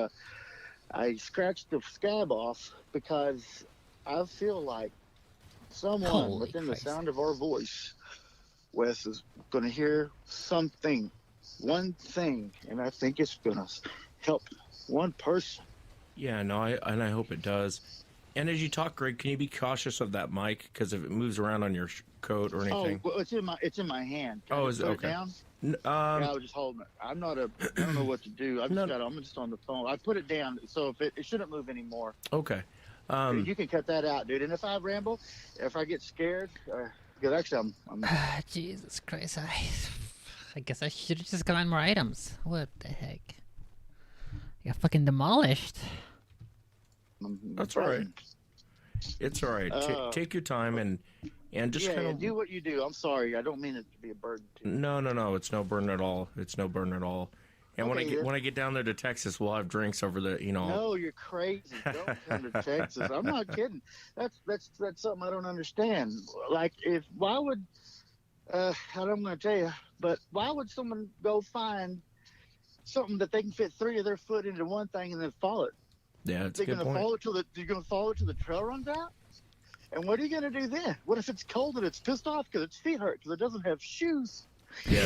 I scratched the scab off because I feel like someone Holy within Christ. the sound of our voice, Wes, is going to hear something, one thing, and I think it's going to help one person. Yeah, no, I hope it does. And as you talk, Greg, can you be cautious of that mic? Because if it moves around on your coat or anything. Oh, well, it's in my hand. Can Oh, I is it put okay? It down? Yeah, I was just holding it. I don't know what to do. I'm just on the phone. I put it down, so if it shouldn't move anymore. Okay. You can cut that out, dude. And if I ramble, if I get scared, because actually I'm Jesus Christ, I guess I should have just gotten more items. What the heck? I got fucking demolished. That's all right. It's all right. Take your time and just kind of do what you do. I'm sorry. I don't mean it to be a burden to you. No. It's no burden at all. It's no burden at all. And Okay, when I get down there to Texas, we'll have drinks over the. No, you're crazy. Don't come to Texas. I'm not kidding. That's something I don't understand. Like, why would I don't going to tell you, but why would someone go find something that they can fit 3 of their foot into one thing and then follow it? Yeah, it's a good point. You're going to follow it till the trail runs out? And what are you going to do then? What if it's cold and it's pissed off because its feet hurt because it doesn't have shoes? Yeah.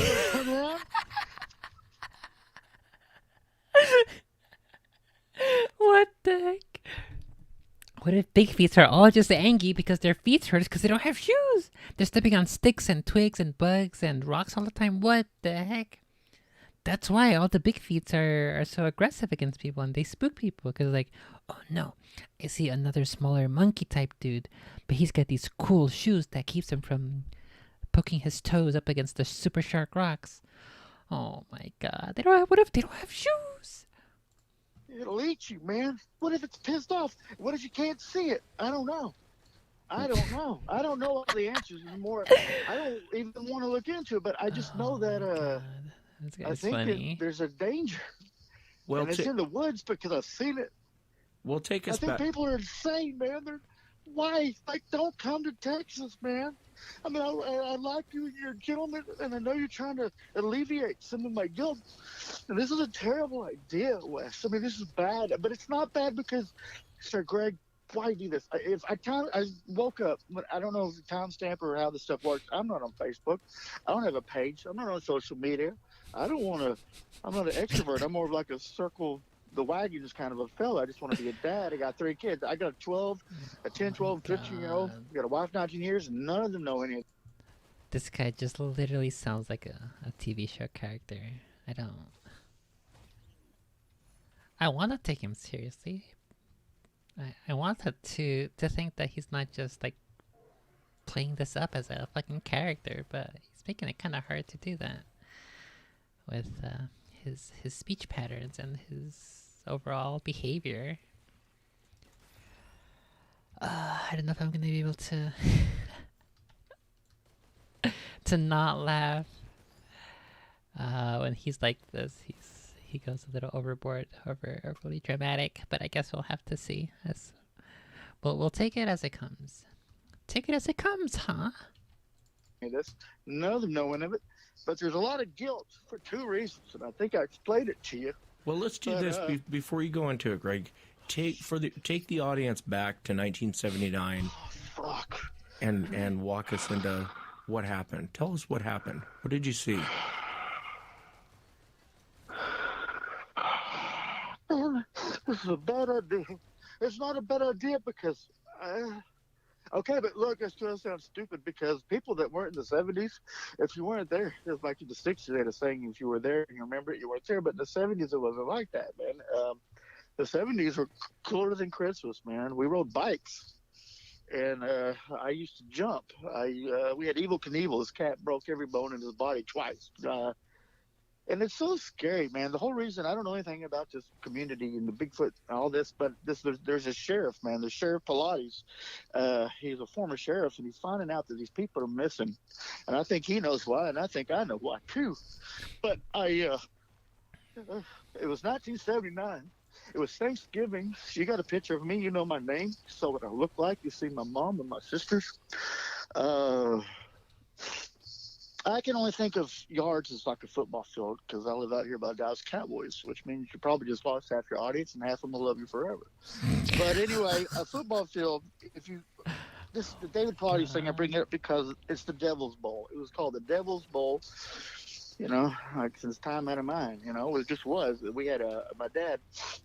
What the heck? What if big feet are all just angry because their feet hurt because they don't have shoes? They're stepping on sticks and twigs and bugs and rocks all the time. What the heck? That's why all the big feet are so aggressive against people and they spook people because like, oh no, I see another smaller monkey type dude, but he's got these cool shoes that keeps him from poking his toes up against the super sharp rocks. Oh my god, what if they don't have shoes? It'll eat you, man. What if it's pissed off? What if you can't see it? I don't know. I don't know all the answers anymore. I don't even want to look into it, but I just know that I think there's a danger. Well, and it's in the woods because I've seen it. We'll take us I think back. people are insane, man. why? Like, don't come to Texas, man. I mean, I like you, you're a gentleman, and I know you're trying to alleviate some of my guilt. And this is a terrible idea, Wes. I mean, this is bad, but it's not bad because, Sir Greg, why do this? If I woke up, I don't know if the timestamp or how this stuff works. I'm not on Facebook. I don't have a page. I'm not on social media. I don't want to. I'm not an extrovert. I'm more of like a circle the wagons kind of a fella. I just want to be a dad. I got 3 kids. I got a 12, a Oh 10, my 12, 15-year old. god. I got a wife 19 years, and none of them know any of This guy just literally sounds like a TV show character. I don't. I want to take him seriously. I wanted to think that he's not just like playing this up as a fucking character, but he's making it kind of hard to do that with his speech patterns and his overall behavior. I don't know if I'm gonna be able to to not laugh when he's like this. He goes a little overboard, overly dramatic. But I guess we'll have to see. We'll take it as it comes. Take it as it comes, huh? this. None of them know any of it. But there's a lot of guilt for 2 reasons, and I think I explained it to you. Well, let's do But, this before you go into it, Greg. Take the audience back to 1979 Fuck. and walk us into what happened. Tell us what happened. What did you see? Man, this is a bad idea. It's not a bad idea because, okay, but look, it's going to sound stupid because people that weren't in the 70s, if you weren't there, it's like in the 60s, they had a saying, if you were there and you remember it, you weren't there. But in the 70s, it wasn't like that, man. The 70s were cooler than Christmas, man. We rode bikes. And I used to jump. We had Evil Knievel. His cat broke every bone in his body twice. And it's so scary, man. The whole reason I don't know anything about this community and the Bigfoot and all this, but there's a sheriff, man. The Sheriff Pilates. He's a former sheriff, and he's finding out that these people are missing. And I think he knows why, and I think I know why too. But it was 1979. It was Thanksgiving. You got a picture of me. You know my name. You saw what I look like. You see my mom and my sisters. Uh, I can only think of yards as like a football field because I live out here by Dallas Cowboys, which means you probably just lost half your audience and half of them will love you forever. But anyway, a football field, this the David Pilates thing, I bring it up because it's the Devil's Bowl. It was called the Devil's Bowl, like since time out of mind, it just was. We had my dad,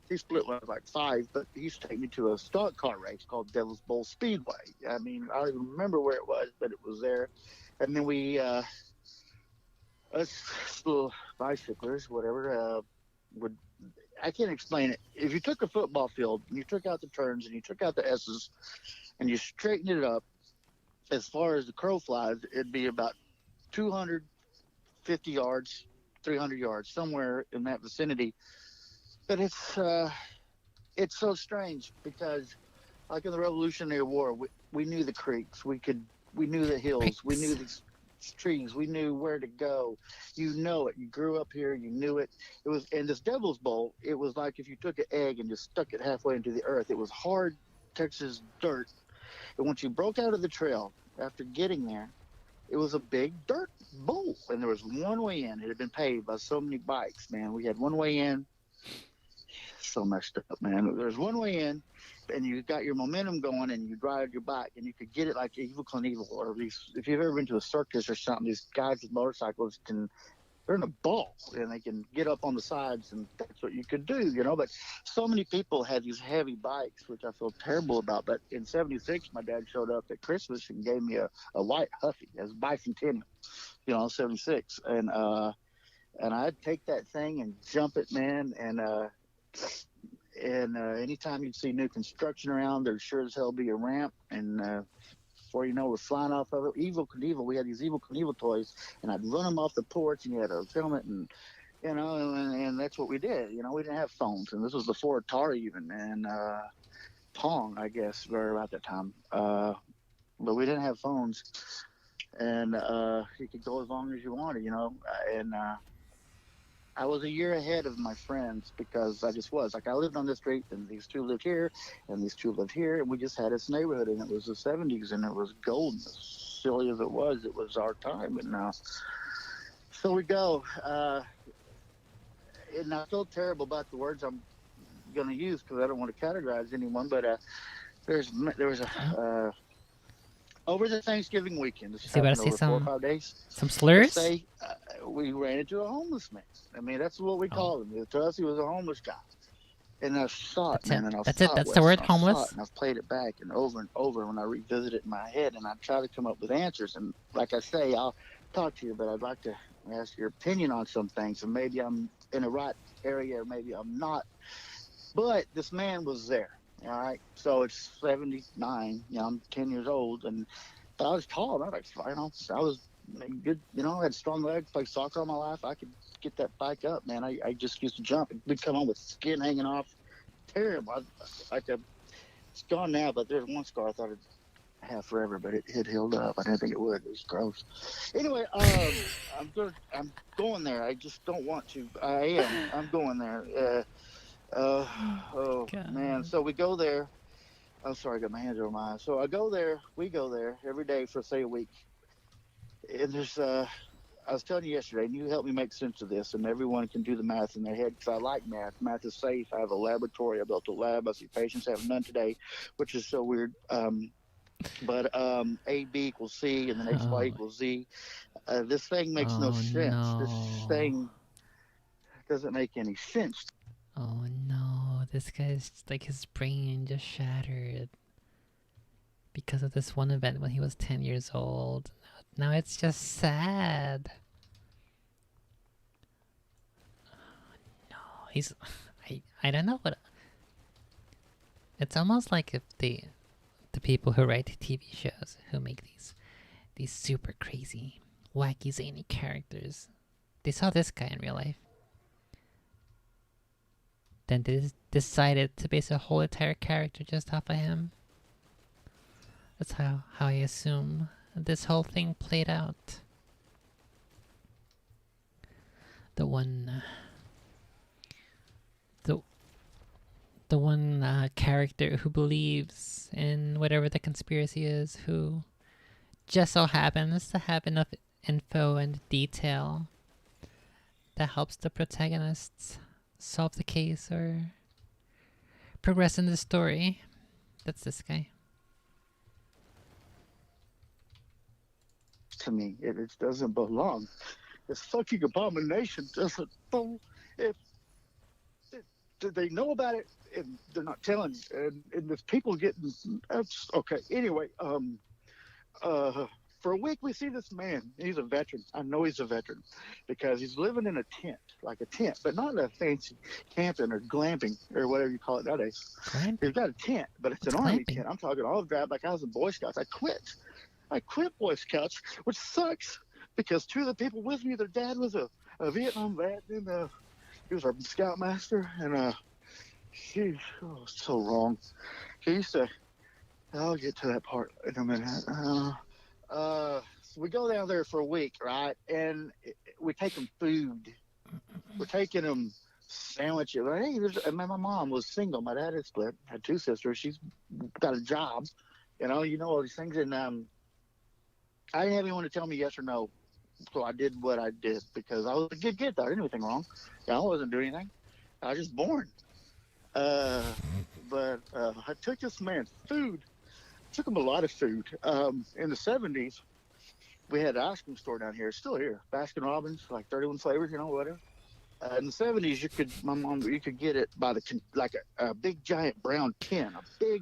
he split when I was like 5, but he used to take me to a stock car race called Devil's Bowl Speedway. I mean, I don't even remember where it was, but it was there. And then us little bicyclers, whatever, I can't explain it. If you took a football field and you took out the turns and you took out the S's and you straightened it up, as far as the crow flies, it'd be about 250 yards, 300 yards, somewhere in that vicinity. But it's so strange because, like in the Revolutionary War, we knew the creeks, we knew the hills, we knew the trees, we knew where to go. You know it. You grew up here, you knew it. It was in this Devil's Bowl. It was like if you took an egg and just stuck it halfway into the earth. It was hard Texas dirt, and once you broke out of the trail after getting there, it was a big dirt bowl, and there was one way in. It had been paved by so many bikes, man. We had one way in. So messed up, man. There's one way in, and you got your momentum going, and you ride your bike, and you could get it like Evil Knievel, or if you've ever been to a circus or something, these guys with motorcycles they're in a ball, and they can get up on the sides, and that's what you could do, But so many people had these heavy bikes, which I feel terrible about. But in '76, my dad showed up at Christmas and gave me a white Huffy as bicentennial, '76, and I'd take that thing and jump it, man, and anytime you'd see new construction around, there'd sure as hell be a ramp. And before you know, we're flying off of it. Evil Knievel, we had these Evil Knievel toys, and I'd run them off the porch, and you had to film it, and and that's what we did. We didn't have phones, and this was before Atari even, and Pong, I guess, right about that time. But we didn't have phones, and you could go as long as you wanted, and I was a year ahead of my friends because I just was like I lived on this street and these two lived here and these two lived here and we just had this neighborhood and it was the '70s and it was golden. As silly as it was our time. And now, so we go. And I feel terrible about the words I'm going to use because I don't want to categorize anyone. But there was a Oh, over the Thanksgiving weekend. This is he about to happened say over 4 or 5 days. some Let's slurs? say we ran into a homeless man. I mean, that's what we Oh, called him. To us, he was a homeless guy. And I saw it, that's it. man, and I That's it. saw it, That's the Wes, word, and I saw it, homeless. and I've played it back and over when I revisit it in my head, and I try to come up with answers. And like I say, I'll talk to you, but I'd like to ask your opinion on some things, and maybe I'm in the right area, or maybe I'm not. But this man was there. All right, so it's '79. You know, I'm 10 years old, and but I was tall. Not like I was good. You know, I had strong legs. Played soccer all my life. I could get that bike up, man. I just used to jump. We'd come home with skin hanging off. Terrible. It's gone now, but there's one scar I thought it'd have forever, but it healed up. I didn't think it would. It was gross. Anyway, I'm going there. I just don't want to. I am. I'm going there. Uh, oh man. God. So we go there. I'm sorry, I got my hands over my eyes. So I go there. We go there every day for say a week. And there's I was telling you yesterday, and you helped me make sense of this, and everyone can do the math in their head because I like math. Math is safe. I have a laboratory. I built a lab. I see patients have none today, which is so weird. But AB equals C, and then X Y Oh, equals Z. This thing makes no oh sense. This no. thing doesn't make any sense. Oh no. This guy's like his brain just shattered because of this one event when he was 10 years old. Now it's just sad. No, he's. I don't know what. It's almost like if the people who write TV shows who make these super crazy, wacky, zany characters, they saw this guy in real life. Then they decided to base a whole entire character just off of him. That's how I assume this whole thing played out. The one, the the one character who believes in whatever the conspiracy is, who just so happens to have enough info and detail that helps the protagonists solve the case or progress in the story. That's this guy. To me, it doesn't belong. This fucking abomination doesn't belong. If they know about it and they're not telling, and there's people getting. That's okay. Anyway, for a week we see this man. He's a veteran. I know he's a veteran because he's living in a tent, like a tent, but not a fancy camping or glamping or whatever you call it nowadays. He's Glamping. got a tent, but it's What's an army glamping? tent. I'm talking all grab like I was in Boy Scouts. I quit Boy Scouts, which sucks because two of the people with me, their dad was a Vietnam vet, and he was our scoutmaster, and he so wrong. He used to. I'll get to that part in a minute. So we go down there for a week, right? And we take them food. We're taking them sandwiches. Hey, my mom was single. My dad had split. Had two sisters. She's got a job. You know all these things. And I didn't have anyone to tell me yes or no. So I did what I did because I was a good kid. I didn't do anything wrong. I wasn't doing anything. I was just born. Uh, but I took this man food. Took him a lot of food. In the '70s, we had an ice cream store down here. It's still here. Baskin Robbins, like 31 flavors, whatever. In the '70s, you could get it by like a big giant brown tin, a big,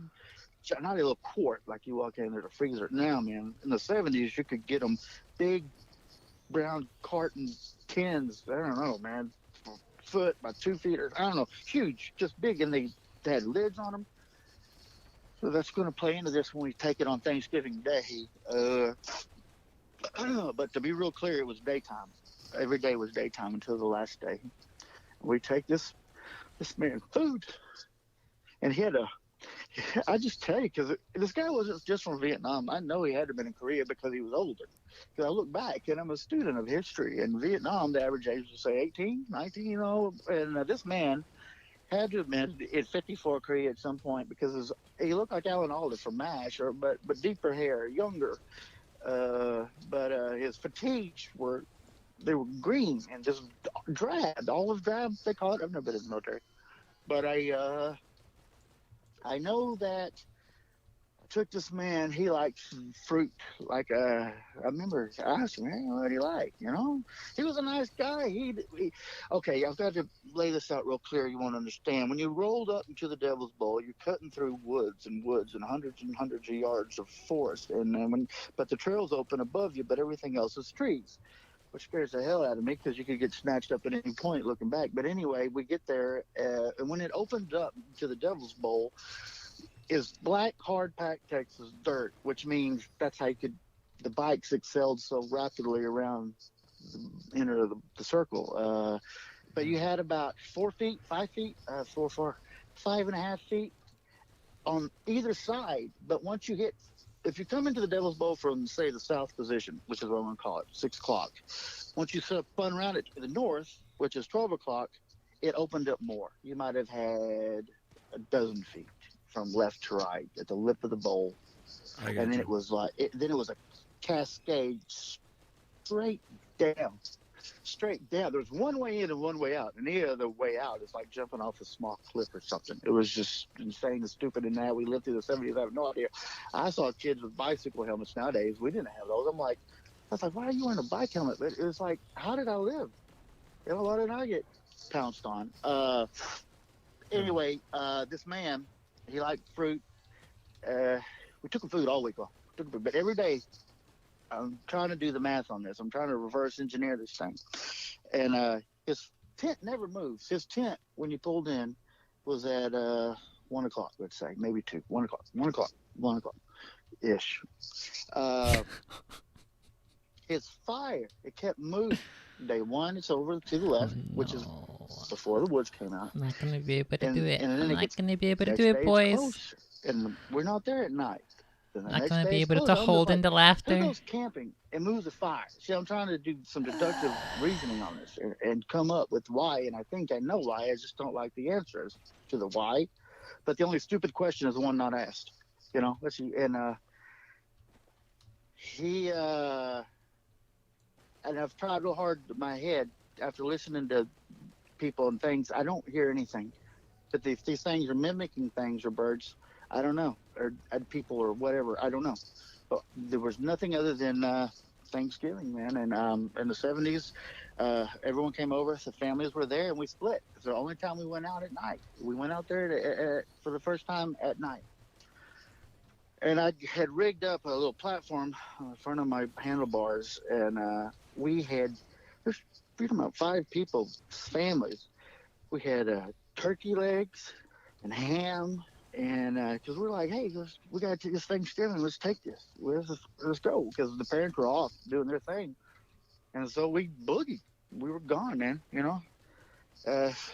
not a little quart like you walk in there's a freezer. Now, man, in the '70s, you could get them big brown carton tins. I don't know, man, foot by 2 feet or I don't know, huge, just big, and they had lids on them. So that's going to play into this when we take it on Thanksgiving Day. But to be real clear, it was daytime. Every day was daytime until the last day. We take this man food, and he I just tell you, because this guy wasn't just from Vietnam. I know he had to have been in Korea because he was older. Because I look back and I'm a student of history. In Vietnam, the average age was, say, 18, 19, And this man had to have been in 54 Korea at some point because he looked like Alan Alda from MASH, but deeper hair, younger. But his fatigues they were green and just drab, olive drab, they call it. I've never been in the military. But I know that I took this man. He likes fruit. I remember I asked him, "Hey, what do you like?" He was a nice guy. Okay. I've got to lay this out real clear. You won't understand. When you rolled up into the Devil's Bowl, you're cutting through woods and hundreds of yards of forest, but the trail's open above you, but everything else is trees, which scares the hell out of me because you could get snatched up at any point looking back. But anyway, we get there, and when it opened up to the Devil's Bowl, is black hard packed Texas dirt, which means that's how the bikes excelled so rapidly around the circle. But you had about 4 feet, 5 feet, 5.5 feet on either side. But if you come into the Devil's Bowl from, say, the south position, which is what I'm going to call it, 6 o'clock, once you spun around it to the north, which is 12 o'clock, it opened up more. You might have had a dozen feet from left to right at the lip of the bowl. And then it was a cascade straight down. There's one way in and one way out, and the other way out is like jumping off a small cliff or something. It was just insane and stupid. And now we lived through the 70s. I have no idea. I saw kids with bicycle helmets nowadays. We didn't have those. I was like, why are you wearing a bike helmet? But it was like, how did I live? Why did I get pounced on? Anyway, this man, he liked fruit. We took him food all week long. But every day, I'm trying to do the math on this. I'm trying to reverse engineer this thing. And his tent never moves. His tent, when you pulled in, was at 1 o'clock, let's say, maybe 2. 1 o'clock ish. His fire, it kept moving. Day 1, it's over to the left, which is before the woods came out. I'm not going to be able to do it. And then I'm it not gets going to be able to next do day it, it's boys. closer. And we're not there at night. Then the Not next going to day be it's able to closer. I'm just hold like, into who laughter. goes camping and moves a fire? See, I'm trying to do some deductive reasoning on this and come up with why. And I think I know why. I just don't like the answers to the why. But the only stupid question is the one not asked. Let's see. And he and I've tried real hard in my head after listening to people and things. I don't hear anything. But if these things are mimicking things or birds, I don't know, or people or whatever, I don't know. But there was nothing other than Thanksgiving, man. And in the 70s, everyone came over. The families were there, and we split. It's the only time we went out at night. We went out there for the first time at night. And I had rigged up a little platform in front of my handlebars, and there's about 5 people, families. We had turkey legs and ham, and because we're like, hey, we got to take this Thanksgiving. Let's take this. Let's go, because the parents were off doing their thing, and so we boogied. We were gone, man. It's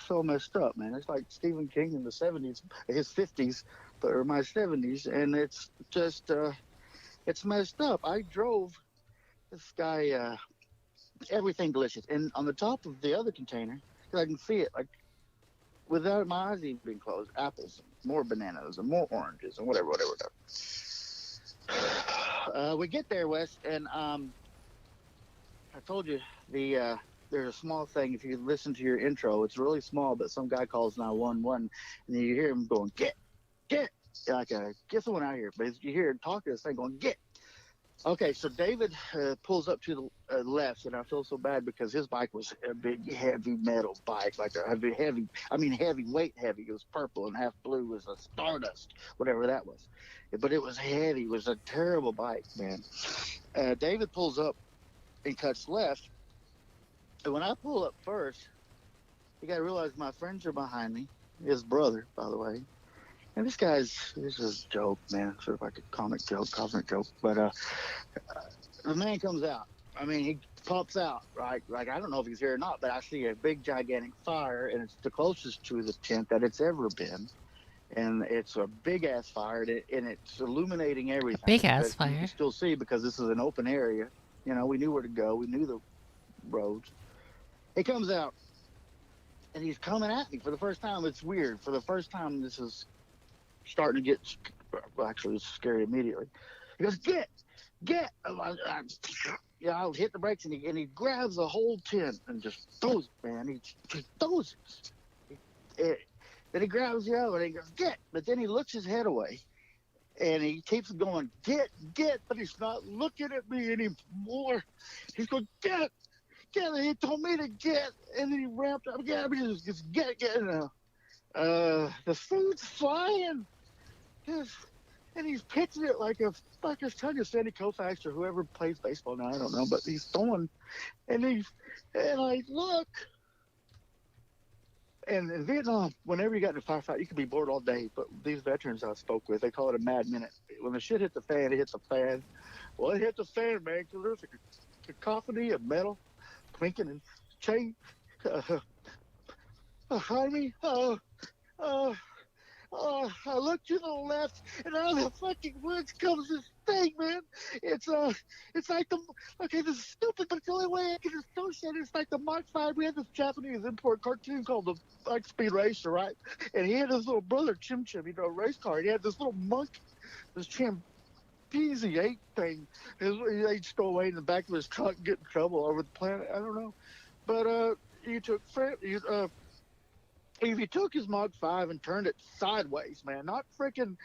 so messed up, man. It's like Stephen King in the 70s, his 50s, or my 70s, and it's just it's messed up. I drove this guy everything delicious, and on the top of the other container, because I can see it, like, without my eyes even being closed, apples, more bananas, and more oranges, and whatever. We get there, Wes, and I told you there's a small thing. If you listen to your intro, it's really small, but some guy calls 911, and you hear him going, get, like get someone out here. But you hear him talking to this thing going, get. Okay, so David pulls up to the left, and I feel so bad because his bike was a big, heavy metal bike, like a heavy weight heavy. It was purple and half blue. It was a Stardust, whatever that was. But it was heavy. It was a terrible bike, man. David pulls up and cuts left. And when I pull up first, you got to realize my friends are behind me. His brother, by the way. And this is a joke, man. Sort of like a comic joke. But the man comes out. I mean, he pops out, right? Like, I don't know if he's here or not, but I see a big, gigantic fire, and it's the closest to the tent that it's ever been. and it's a big ass fire, and it's illuminating everything. Big ass But you can fire. still see because this is an open area. We knew where to go. We knew the roads. He comes out, and he's coming at me for the first time. It's weird. For the first time, this is starting to get. Well, actually, it's scary immediately. He goes, get. Yeah, I'll hit the brakes, and he grabs a whole tin and just throws it, man. He throws it. Then he grabs the other, and he goes, get. But then he looks his head away, and he keeps going, get, but he's not looking at me anymore. He's going, get. And he told me to get, and then he ramped up, just get. The food's flying. And he's pitching it like a ton of Sandy Koufax or whoever plays baseball now. I don't know, but he's throwing, and I look. And in Vietnam, whenever you got in a firefight, you could be bored all day. But these veterans I spoke with, they call it a mad minute. When the shit hit the fan, it hits the fan. Well, it hit the fan, man, because there's a cacophony of metal clinking and chain behind me. I look to the left, and out of the fucking woods comes this thing, man. It's like this is stupid, but it's the only way I can associate it. It's like the Mach 5. We had this Japanese import cartoon called the Mike Speed Racer, right? And he had his little brother, Chim Chim, a race car. He had this little monkey, this chimpanzee ape thing. He stole away in the back of his truck, get in trouble over the planet. I don't know. But if you took his Mach 5 and turned it sideways, man, not freaking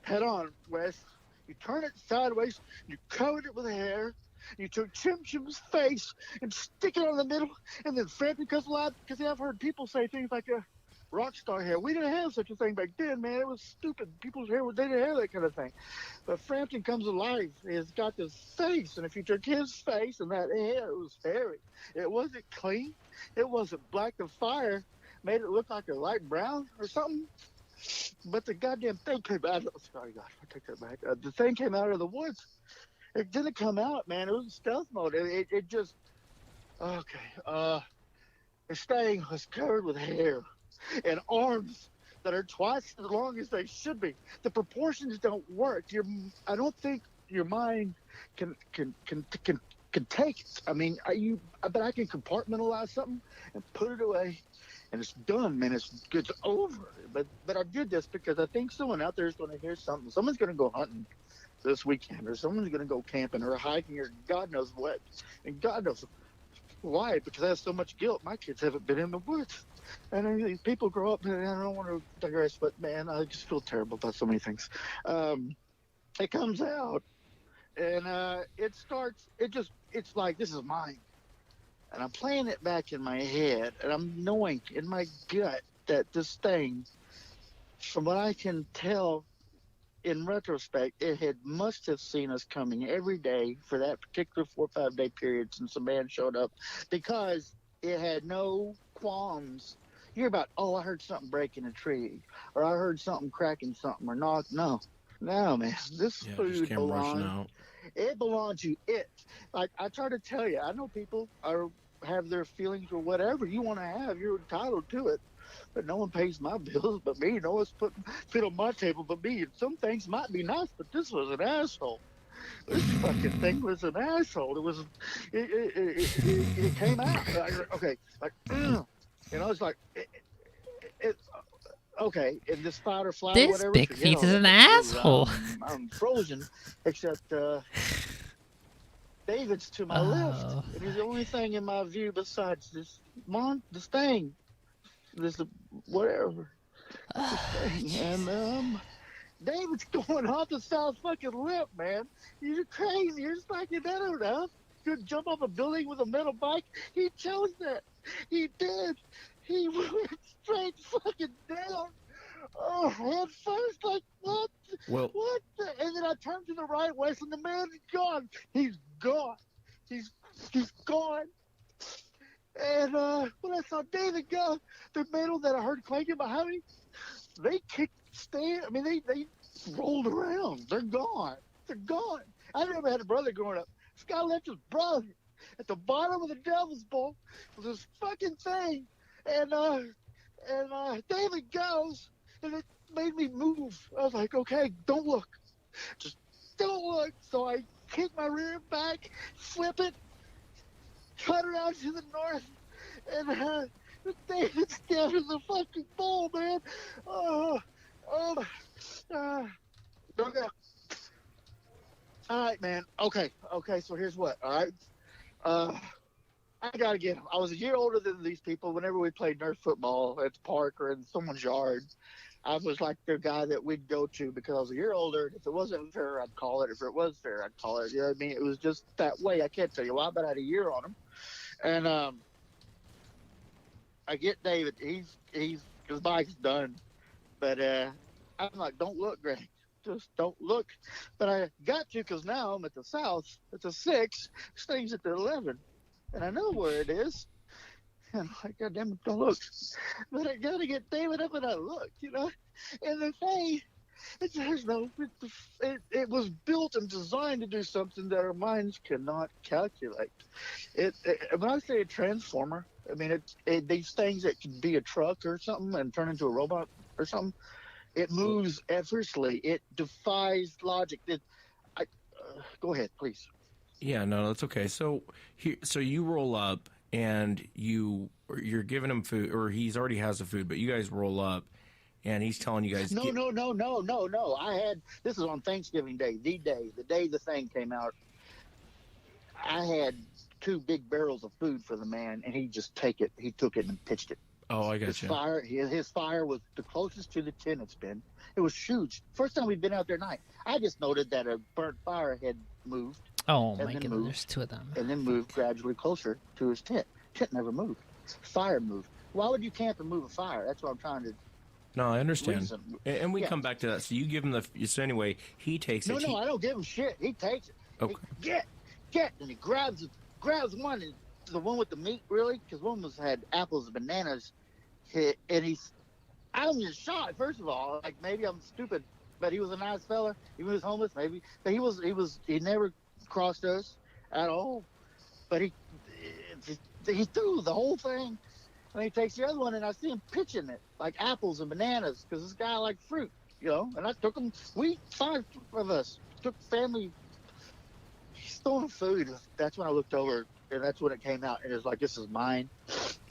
head on, Wes, you turn it sideways, you covered it with hair, you took Chim Chim's face and stick it on the middle, and then Frampton comes alive, because I've heard people say things like rock star hair. We didn't have such a thing back then, man. It was stupid. People's hair, they didn't have that kind of thing. But Frampton comes alive. He's got this face, and if you took his face and that hair, it was hairy. It wasn't clean. It wasn't black. The fire made it look like a light brown or something. But the goddamn thing came out. Sorry, God, I take that back. The thing came out of the woods. It didn't come out, man. It was in stealth mode. It just, okay. The thing was covered with hair and arms that are twice as long as they should be. The proportions don't work. I don't think your mind can take it. I mean, but I can compartmentalize something and put it away, and it's done, man. It's over. But I did this because I think someone out there is going to hear something. Someone's going to go hunting this weekend, or someone's going to go camping or hiking, or God knows what, and God knows why. Because I have so much guilt. My kids haven't been in the woods, and people grow up. And I don't want to digress, but man, I just feel terrible about so many things. It comes out, and it's like, this is mine. And I'm playing it back in my head, and I'm knowing in my gut that this thing, from what I can tell in retrospect, it must have seen us coming every day for that particular 4 or 5 day period since the man showed up, because it had no qualms. You're about, I heard something breaking a tree, or I heard something cracking something, or not. No, man. This food belongs. It belongs to it. Like I try to tell you, I know people have their feelings or whatever you want to have. You're entitled to it. But no one pays my bills but me. No one's putting food on my table but me. And some things might be nice, but this was an asshole. This fucking thing was an asshole. It came out. Okay, like, it's like, okay, in this fight or flight or This whatever. big feet is an asshole. I'm frozen, except David's to my left. It is the only thing in my view besides this thing. This whatever. This thing. And David's going off the south fucking lip, man. You're crazy. You're just like, I don't know. Could jump off a building with a metal bike. He chose that. He did. He went straight fucking down. Oh, head first, like, what? Well, what? And then I turned to the right, Wes, and the man is gone. He's gone. He's gone. And when I saw David go, the metal that I heard clanking behind me, they kicked stand. I mean, they rolled around. They're gone. They're gone. I never had a brother growing up. This guy left his brother at the bottom of the Devil's Bowl with this fucking thing. And David goes, and made me move. I was like, okay, don't look. Just don't look. So I kick my rear back, flip it, cut around to the north, and David's down in the fucking bowl, man. Oh, oh, okay. All right, man. Okay. So here's what. All right. Uh, I gotta get him. I was a year older than these people. Whenever we played Nerf football at the park or in someone's yard, I was like the guy that we'd go to because I was a year older. If it wasn't fair, I'd call it. If it was fair, I'd call it. You know what I mean? It was just that way. I can't tell you why, but I had a year on him. And I get David. He's his bike's done. But I'm like, don't look, Greg. Just don't look. But I got to because now I'm at the south. It's a 6. This thing's at the 11. And I know where it is. And I'm like, God damn it, don't look. But I got to get David up and I look, you know. And the thing, it was built and designed to do something that our minds cannot calculate. When I say a transformer, I mean, these things that can be a truck or something and turn into a robot or something. It moves effortlessly. It defies logic. Go ahead, please. Yeah, no, that's okay. So so you roll up and you're giving him food, or he's already has the food, but you guys roll up and he's telling you guys. No. This is on Thanksgiving Day, the day the thing came out. I had 2 big barrels of food for the man, and he took it and pitched it. Oh, I got you. His fire was the closest to the tin it's been. It was huge. First time we've been out there at night. I just noted that a burnt fire had moved. Oh my goodness, there's 2 of them. And then moved gradually closer to his tent. Tent never moved. Fire moved. Why would you camp and move a fire? That's what I'm trying to. No, I understand. Reason. And we come back to that. So you give him so anyway, he takes it. No, I don't give him shit. He takes it. Okay. Get, and he grabs one, and the one with the meat, really, because one had apples and bananas. And I'm just shocked. First of all, like maybe I'm stupid, but he was a nice fella. He was homeless, maybe, but he never crossed us at all. But he threw the whole thing, and he takes the other one, and I see him pitching it like apples and bananas because this guy liked fruit, you know. And I took him. 5 of us took family. He's throwing food. That's when I looked over, and that's when it came out, and it's like, this is mine.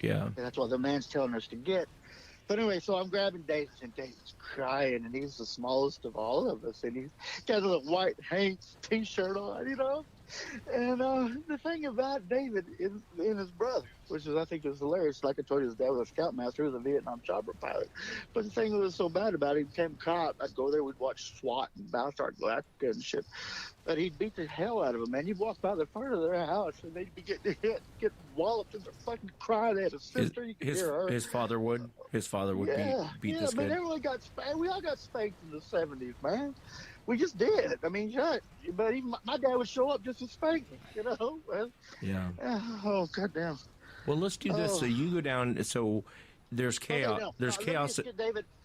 Yeah. And that's what the man's telling us to get. But anyway, so I'm grabbing David, and David's crying, and he's the smallest of all of us, and he's got a white Hank's t-shirt on, you know. And the thing about David and his brother, which I think is hilarious. Like I told you, his dad was a scoutmaster. He was a Vietnam chopper pilot. But the thing that was so bad about it, he became a cop. I'd go there, we'd watch SWAT and Battlestar Galactica and shit. But he'd beat the hell out of them, man. You'd walk by the front of their house, and they'd be getting hit, getting walloped, and they're fucking crying. They had a sister. You could hear her. His father would beat this man, kid. everyone got spanked. We all got spanked in the 70s, man. We just did. I mean, but even my dad would show up just to spank me, you know? Yeah. Oh, goddamn. Well, let's do this. So you go down. So there's chaos. There's chaos.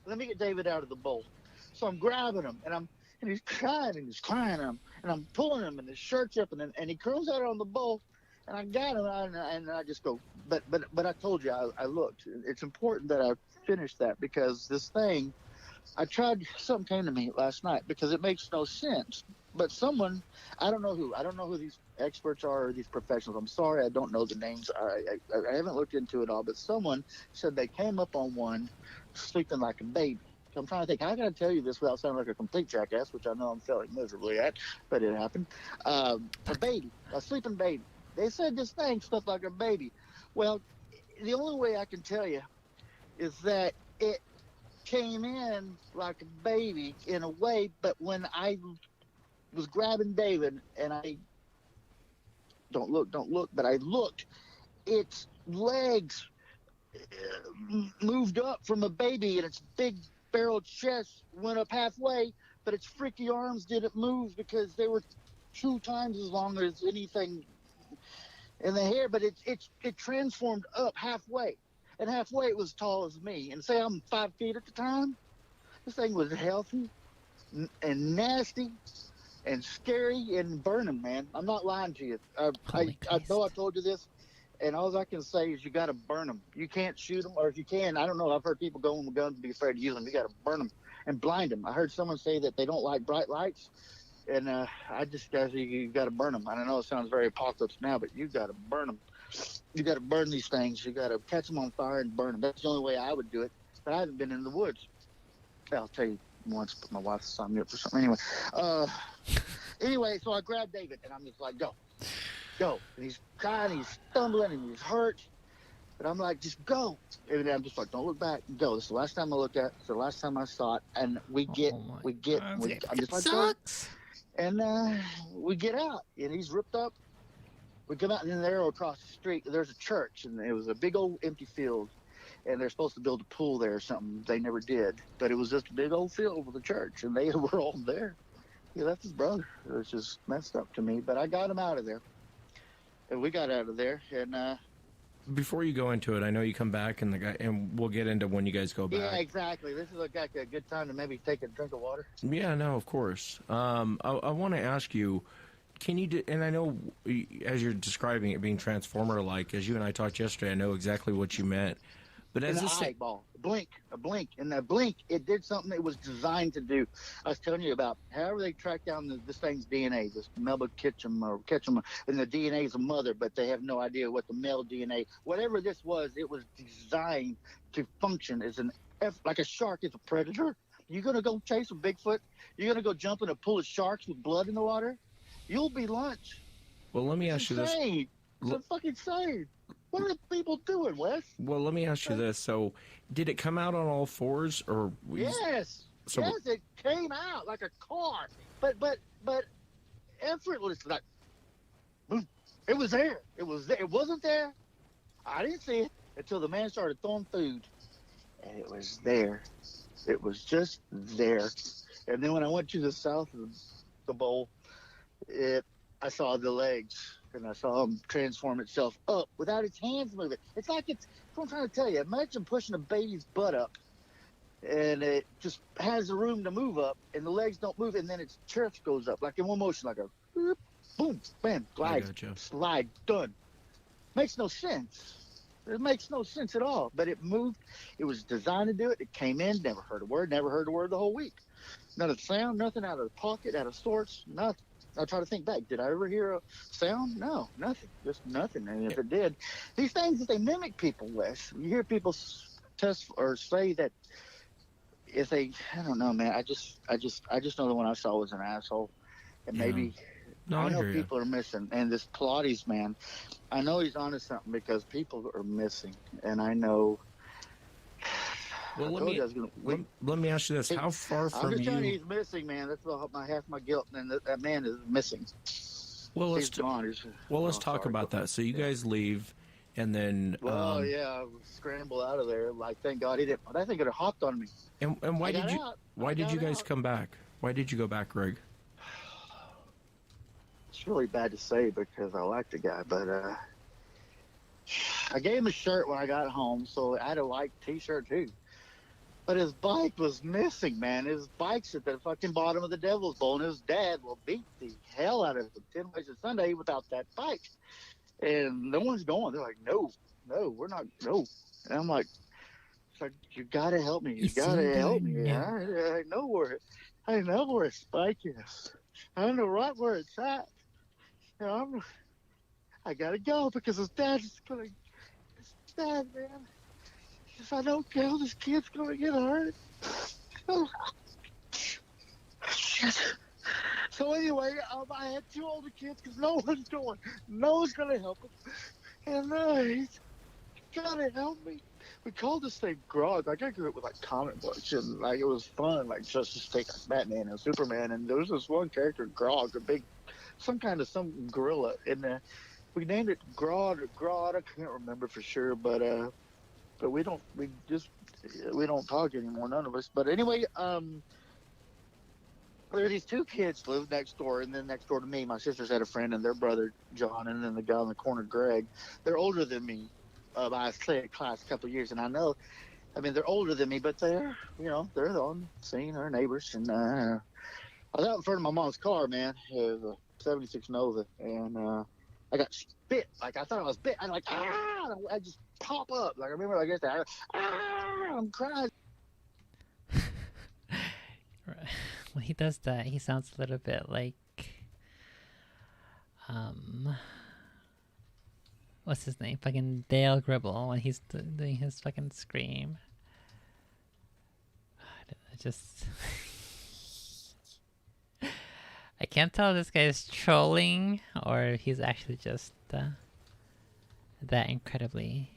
Let me get David out of the bowl. So I'm grabbing him, and he's crying, and I'm pulling him, and his shirt's up, and he comes out on the bowl, and I got him, and I just go. But I told you, I looked. It's important that I finish that because this thing. Something came to me last night because it makes no sense. But someone, I don't know who these experts are or these professionals. I'm sorry, I don't know the names. I haven't looked into it all, but someone said they came up on one sleeping like a baby. I'm trying to think, how can I tell you this without sounding like a complete jackass, which I know I'm failing miserably at, but it happened. A sleeping baby. They said this thing slept like a baby. Well, the only way I can tell you is that it came in like a baby in a way, but when I was grabbing David and I don't look, but I looked, its legs moved up from a baby and its big barreled chest went up halfway, but its freaky arms didn't move because they were 2 times as long as anything in the hair, but it transformed up halfway. And halfway it was as tall as me. And say I'm 5 feet at the time. This thing was healthy and nasty and scary and burning, man. I'm not lying to you. I know I told you this, and all I can say is you got to burn them. You can't shoot them, or if you can, I don't know. I've heard people going with guns and be afraid to use them. You got to burn them. and blind them. I heard someone say that they don't like bright lights, and I just guys, you got to burn them. I know it sounds very apocalypse now, but you got to burn them. You got to burn these things. You got to catch them on fire and burn them. That's the only way I would do it. But I haven't been in the woods. I'll tell you once, but my wife signed me up for something. Anyway, so I grabbed David, and I'm just like, go. And he's crying, he's stumbling, and he's hurt. But I'm like, just go. And I'm just like, don't look back. Go. This is the last time I looked at it. It's the last time I saw it. And I'm just like, sucks. and we get out, and he's ripped up. We come out, and then there across the street, there's a church, and it was a big old empty field. And they're supposed to build a pool there or something. They never did. But it was just a big old field with a church, and they were all there. He left his brother. It was just messed up to me. But I got him out of there. And we got out of there, and Before you go into it, I know you come back and we'll get into when you guys go back. yeah, exactly. This is like a good time to maybe take a drink of water. Yeah, no, of course. I want to ask you, can you and I know as you're describing it being Transformer-like, as you and I talked yesterday, I know exactly what you meant. But as An eyeball, a blink, and that blink, it did something it was designed to do. I was telling you about however they tracked down this thing's DNA, this Melba Ketchum, and the DNA is a mother, but they have no idea what the male DNA, whatever this was, it was designed to function as like a shark is a predator. You're gonna go chase a Bigfoot? You're gonna go jump in a pool of sharks with blood in the water? You'll be lunch. Well, let me ask you this. It's fucking insane. What are the people doing, Wes? Well, let me ask you this. So, did it come out on all fours, or yes, it came out like a car, but effortless, like boom. It was there. It was there. It wasn't there. I didn't see it until the man started throwing food, and it was there. It was just there. And then when I went to the south of the bowl, I saw the legs. And I saw him transform itself up without its hands moving. It's like it's what I'm trying to tell you. Imagine pushing a baby's butt up, and it just has the room to move up, and the legs don't move, and then its chest goes up like in one motion, like a boop, boom, bam, glide, slide, done. Makes no sense. It makes no sense at all. But it moved. It was designed to do it. It came in, never heard a word the whole week. Not a sound, nothing out of the pocket, out of source, nothing. I try to think back. Did I ever hear a sound? No, nothing. Just nothing. And if it did, these things, they mimic people, Wes. You hear people test or say that if they, I don't know, man. I just know the one I saw was an asshole, and maybe I know people are missing. And this Pilates man, I know he's onto something because people are missing, and I know. Well, let me ask you this: how far from you? I'm just telling you, he's missing, man. That's half my guilt, and that man is missing. Well, let's talk about that. So you guys leave, and then. Well, yeah, scramble out of there. Like, thank God he didn't. That thing could have hopped on me. And why did you? Why did you guys come back? Why did you go back, Greg? It's really bad to say because I like the guy, but I gave him a shirt when I got home, so I had a white T-shirt too. But his bike was missing, man. His bike's at the fucking bottom of the Devil's Bowl, and his dad will beat the hell out of him 10 ways to Sunday without that bike. And no one's going. They're like, no, we're not, no. And I'm like, you gotta help me. You gotta help me. I know where his bike is. I know right where it's at. And I gotta go because his dad's gonna. His dad, man. If I don't go, this kid's gonna get hurt. Oh, shit. So anyway, I had two older kids because no one's going. No one's gonna help him. And he's gotta help me. We called this thing Grog. Like, I grew up with like comic books, and like it was fun. Like Justice League, Batman and Superman, and there was this one character, Grog, some gorilla, and we named it Grog or Grod. I can't remember for sure, but we don't talk anymore, none of us. But anyway, there are these two kids live next door, and then next door to me, my sisters had a friend and their brother John, and then the guy in the corner, Greg. They're older than me by a class a couple of years, and they're older than me, but they're on scene, they're neighbors. And I was out in front of my mom's car, man. It was a '76 Nova, and I got spit. Like, I thought I was bit. I like, I just pop up. Like, I remember, like, I'm crying. when he does that, he sounds a little bit like what's his name? Fucking Dale Gribble when he's doing his fucking scream. I just I can't tell if this guy is trolling or if he's actually just that incredibly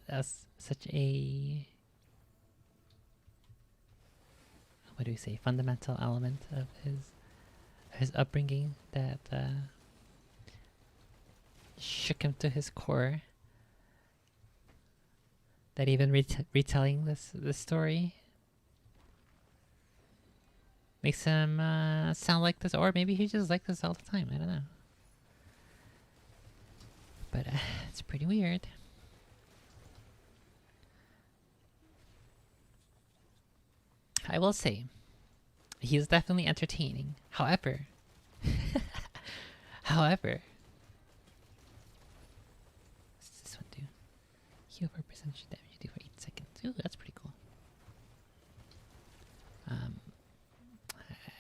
that's such a, what do we say, fundamental element of his upbringing that shook him to his core. That even retelling this story makes him sound like this, or maybe he just like this all the time. I don't know, but it's pretty weird. I will say, he's definitely entertaining. However, what's this one do? Heal for percentage damage you do for 8 seconds. Ooh, that's pretty cool.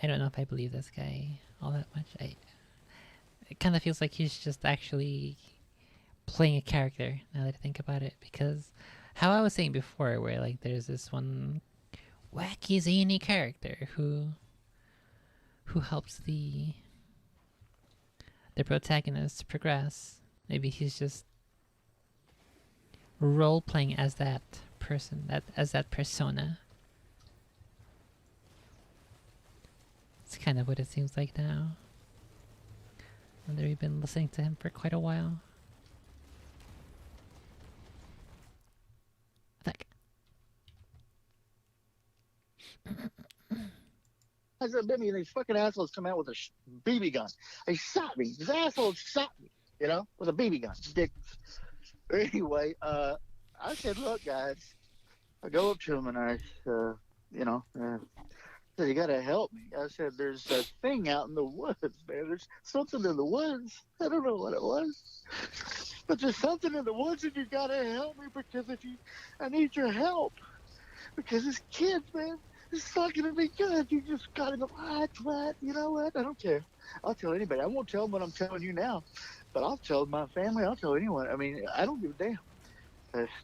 I don't know if I believe this guy all that much. It kind of feels like he's just actually playing a character now that I think about it, because how I was saying before, where like there's this one wacky zany character who helps the protagonist progress. Maybe he's just role playing as that person, as that persona. It's kind of what it seems like now. And we've been listening to him for quite a while. Attack. I said, Bimmy, these fucking assholes come out with a BB gun. They shot me. These assholes shot me, with a BB gun. Dick. Anyway, I said, look, guys. I go up to him and I, said, you gotta help me. I said, there's a thing out in the woods, man. There's something in the woods. I don't know what it was. But there's something in the woods and you gotta help me because I need your help. Because this kid, man, it's not gonna be good. You just gotta go, what? You know what? I don't care. I'll tell anybody. I won't tell them what I'm telling you now. But I'll tell my family. I'll tell anyone. I mean, I don't give a damn.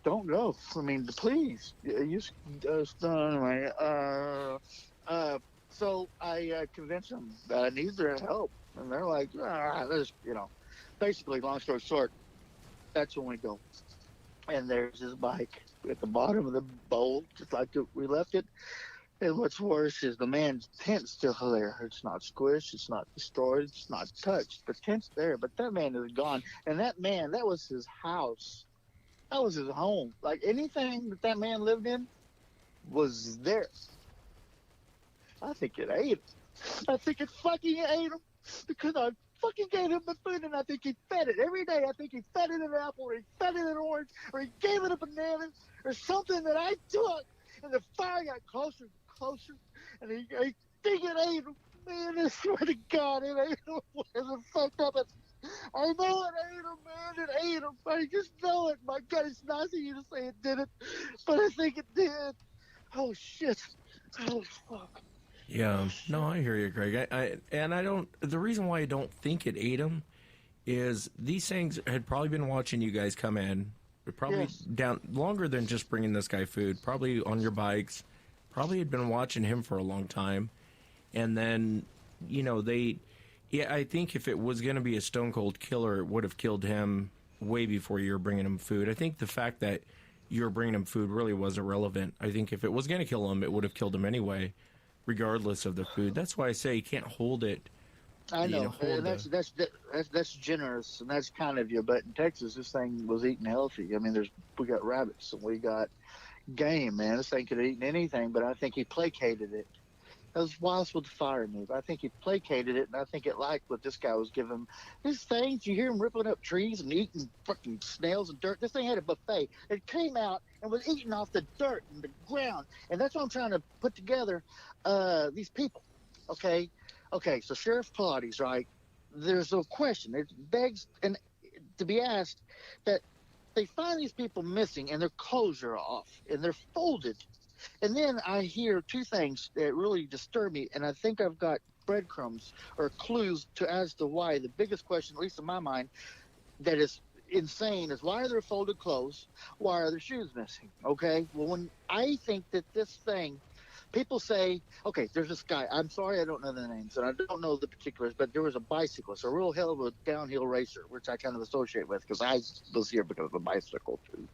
Don't go. I mean, please. Anyway, so I convinced them that I need their help. And they're like, this, basically, long story short, that's when we go. And there's this bike at the bottom of the bowl, just like we left it. And what's worse is the man's tent's still there. It's not squished. It's not destroyed. It's not touched. The tent's there, but that man is gone. And that man, that was his house. That was his home. Like anything that man lived in was there. I think it ate him. I think it fucking ate him because I fucking gave him the food and I think he fed it every day. I think he fed it an apple or he fed it an orange or he gave it a banana or something that I took. And the fire got closer and closer and I think it ate him. Man, I swear to God, it ate him. It fucked up. I know it ate him, man. It ate him. I just know it. My God, it's nice of you to say it didn't, but I think it did. Oh, shit. Oh, fuck. Yeah, no, I hear you, Greg. I don't. The reason why I don't think it ate him is these things had probably been watching you guys come in, probably down longer than just bringing this guy food. Probably on your bikes, probably had been watching him for a long time, and then they. Yeah, I think if it was going to be a stone cold killer, it would have killed him way before you were bringing him food. I think the fact that you were bringing him food really was irrelevant. I think if it was going to kill him, it would have killed him anyway, regardless of the food. That's why I say you can't hold it. I know, and that's generous, and that's kind of you. But in Texas, this thing was eating healthy. I mean, we got rabbits and we got game, man. This thing could have eaten anything, but I think he placated it. That was Wallace with the fire move. I think he placated it, and I think it liked what this guy was giving him. His things, you hear him ripping up trees and eating fucking snails and dirt. This thing had a buffet. It came out and was eating off the dirt and the ground. And that's what I'm trying to put together these people. Okay, so Sheriff Pilates, right? There's no question. It begs and to be asked that they find these people missing and their clothes are off and they're folded. And then I hear two things that really disturb me, and I think I've got breadcrumbs or clues to as to why. The biggest question, at least in my mind, that is insane is why are there folded clothes? Why are their shoes missing? Okay. Well, when I think that this thing, people say, okay, there's this guy. I'm sorry, I don't know the names and I don't know the particulars, but there was a bicyclist, a real hell of a downhill racer, which I kind of associate with because I was here because of a bicycle too.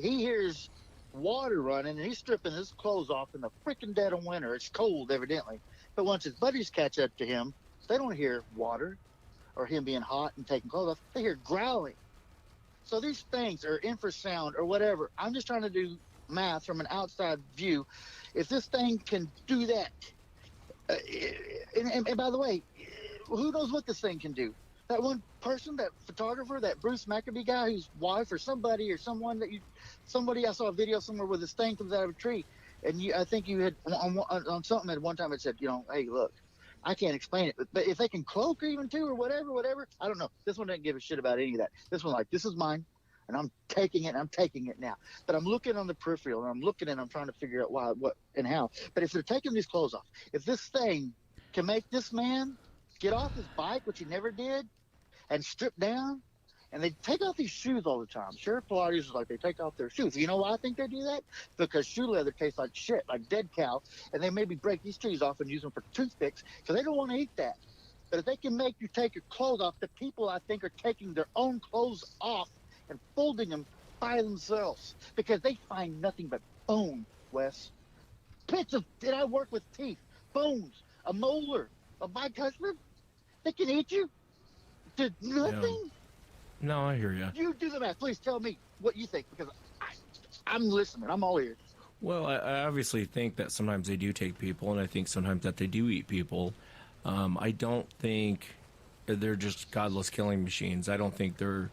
He hears water running and he's stripping his clothes off in the freaking dead of winter. It's cold, evidently. But once his buddies catch up to him, they don't hear water or him being hot and taking clothes off. They hear growling. So these things are infrasound or whatever. I'm just trying to do math from an outside view. If this thing can do that, uh, and by the way, who knows what this thing can do? That one person, that photographer, that Bruce Maccabee guy, whose wife or somebody or someone that you, somebody I saw a video somewhere where this thing comes out of a tree, and you, I think you had on something at one time it said, you know, hey, look, I can't explain it, but if they can cloak even too or whatever, I don't know. This one didn't give a shit about any of that. This one like, this is mine, and I'm taking it. And I'm taking it now. But I'm looking on the peripheral, and I'm looking and I'm trying to figure out why, what, and how. But if they're taking these clothes off, if this thing can make this man get off his bike, which he never did, and strip down, and they take off these shoes all the time. Sheriff Pilates is like they take off their shoes. You know why I think they do that? Because shoe leather tastes like shit, like dead cow, and they maybe break these trees off and use them for toothpicks because they don't want to eat that. But if they can make you take your clothes off, the people I think are taking their own clothes off and folding them by themselves because they find nothing but bone, Wes. Bits of, did I work with teeth, bones, a molar, a bicuspid? They can eat you? Did nothing? Yeah. No, I hear you. You do the math. Please tell me what you think because I'm listening. I'm all ears. Well, I obviously think that sometimes they do take people, and I think sometimes that they do eat people. I don't think they're just godless killing machines. I don't think they're,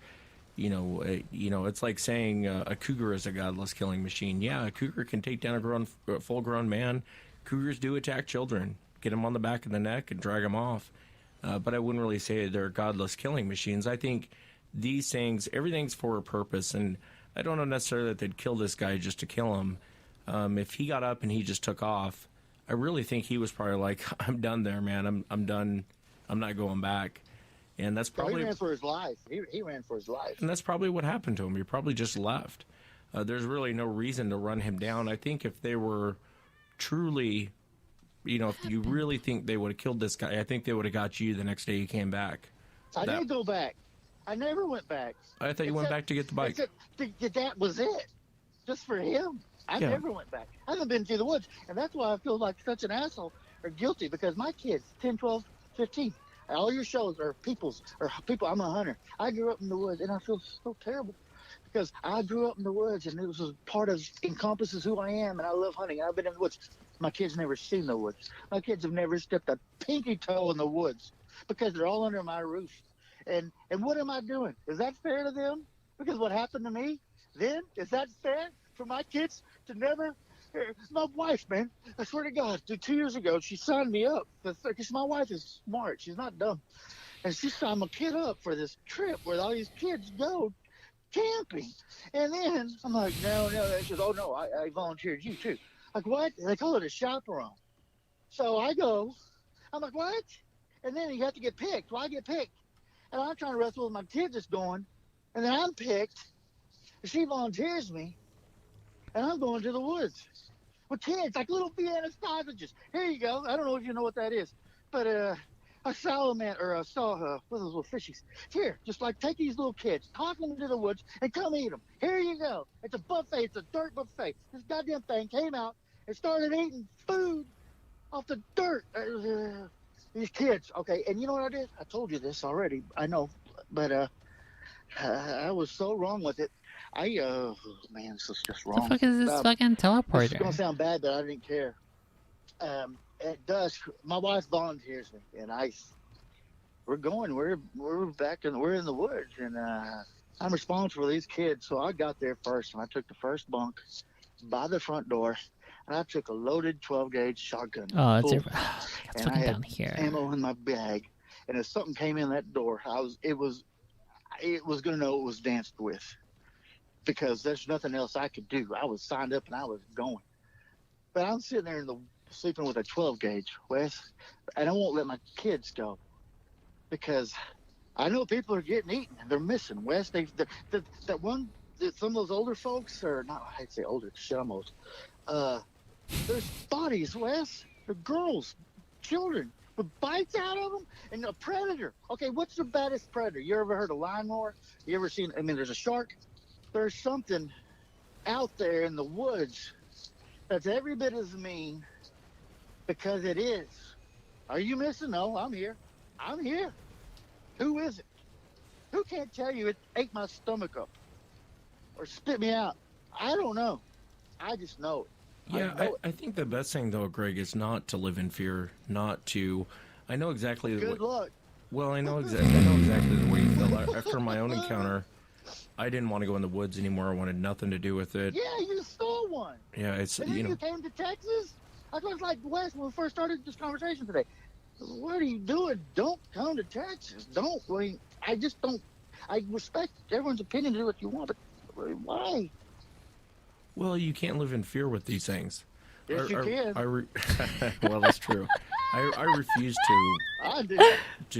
it's like saying a cougar is a godless killing machine. Yeah, a cougar can take down a full-grown man. Cougars do attack children, get them on the back of the neck and drag them off. But I wouldn't really say they're godless killing machines. I think these things, everything's for a purpose, and I don't know necessarily that they'd kill this guy just to kill him. If he got up and he just took off, I really think he was probably like, I'm done there, man. I'm done. I'm not going back. And that's probably... he ran for his life. He ran for his life. And that's probably what happened to him. He probably just left. There's really no reason to run him down. I think if they were truly... if you really think they would have killed this guy, I think they would have got you the next day you came back. I didn't go back. I never went back. I thought you went back to get the bike. That was it. Just for him. I never went back. I haven't been through the woods. And that's why I feel like such an asshole or guilty because my kids, 10, 12, 15, all your shows are people. I'm a hunter. I grew up in the woods and I feel so terrible because I grew up in the woods and it was a part of encompasses who I am and I love hunting. I've been in the woods. My kids never seen the woods. My kids have never stepped a pinky toe in the woods because they're all under my roof. And what am I doing? Is that fair to them? Because what happened to me then, is that fair for my kids to never? My wife, man, I swear to God, 2 years ago, she signed me up. Because my wife is smart. She's not dumb. And she signed my kid up for this trip where all these kids go camping. And then I'm like, no. She goes, oh, no, I volunteered you too. Like, what? They call it a chaperone. So I go. I'm like, what? And then you have to get picked. Well, I get picked. And I'm trying to wrestle with my kid that's going. And then I'm picked. And she volunteers me. And I'm going to the woods with kids, like little Vienna sausages. Here you go. I don't know if you know what that is. But a salamander, or what are those little fishies? Here, just like take these little kids, toss them into the woods, and come eat them. Here you go. It's a buffet. It's a dirt buffet. This goddamn thing came out and started eating food off the dirt. These kids, okay, and you know what I did? I told you this already, I know, but I was so wrong with it. Man, this is just wrong. The fuck is this fucking teleporter? It's gonna sound bad, but I didn't care. At dusk, my wife volunteers me, and we're in the woods, and I'm responsible for these kids, so I got there first, and I took the first bunk by the front door. And I took a loaded 12-gauge shotgun. Oh, it's and fucking I had down here. ammo in my bag. And if something came in that door, it was going to know it was danced with because there's nothing else I could do. I was signed up and I was going. But I'm sitting there sleeping with a 12 gauge, Wes, and I won't let my kids go because I know people are getting eaten and they're missing. Wes, that one, some of those older folks are not, I'd say older, shit, I'm old. There's bodies, Wes. They're girls, children with bites out of them, and a predator. Okay, what's the baddest predator? You ever heard of lion roar? You ever seen? I mean, there's a shark. There's something out there in the woods that's every bit as mean because it is. Are you missing? No, I'm here. I'm here. Who is it? Who can't tell you it ate my stomach up or spit me out? I don't know. I just know it. Yeah, I think the best thing though, Greg, is not to live in fear. Not to. I know exactly. Good luck. Well, I know exactly the way you feel. After my own encounter, I didn't want to go in the woods anymore. I wanted nothing to do with it. Yeah, you saw one. Yeah, it's and then you came to Texas. I was like, Wes, when we first started this conversation today, what are you doing? Don't come to Texas. Don't. I mean, I just don't. I respect everyone's opinion to do what you want, but why? Well, you can't live in fear with these things. Yes, you can. Well, that's true. I refuse to. I do.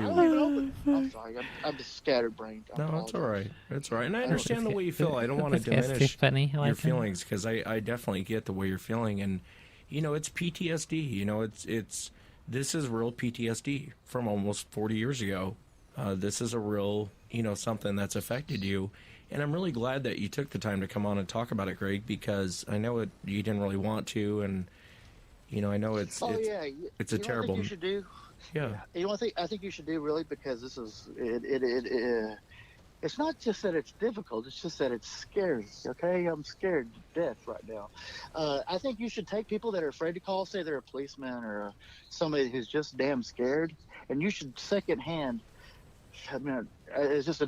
I'm sorry. I'm just scatterbrained. No, it's all right. It's all right. And I understand the way you feel. I don't want to diminish your feelings because I definitely get the way you're feeling. And, it's PTSD. This is real PTSD from almost 40 years ago. This is a real, something that's affected you. And I'm really glad that you took the time to come on and talk about it, Greg, because I know you didn't really want to, and I know it's a terrible. You should do. Yeah. You know what I think you should do really because this is it's not just that it's difficult; it's just that it's scary. Okay, I'm scared to death right now. I think you should take people that are afraid to call, say they're a policeman or somebody who's just damn scared, and you should secondhand. I mean, it's just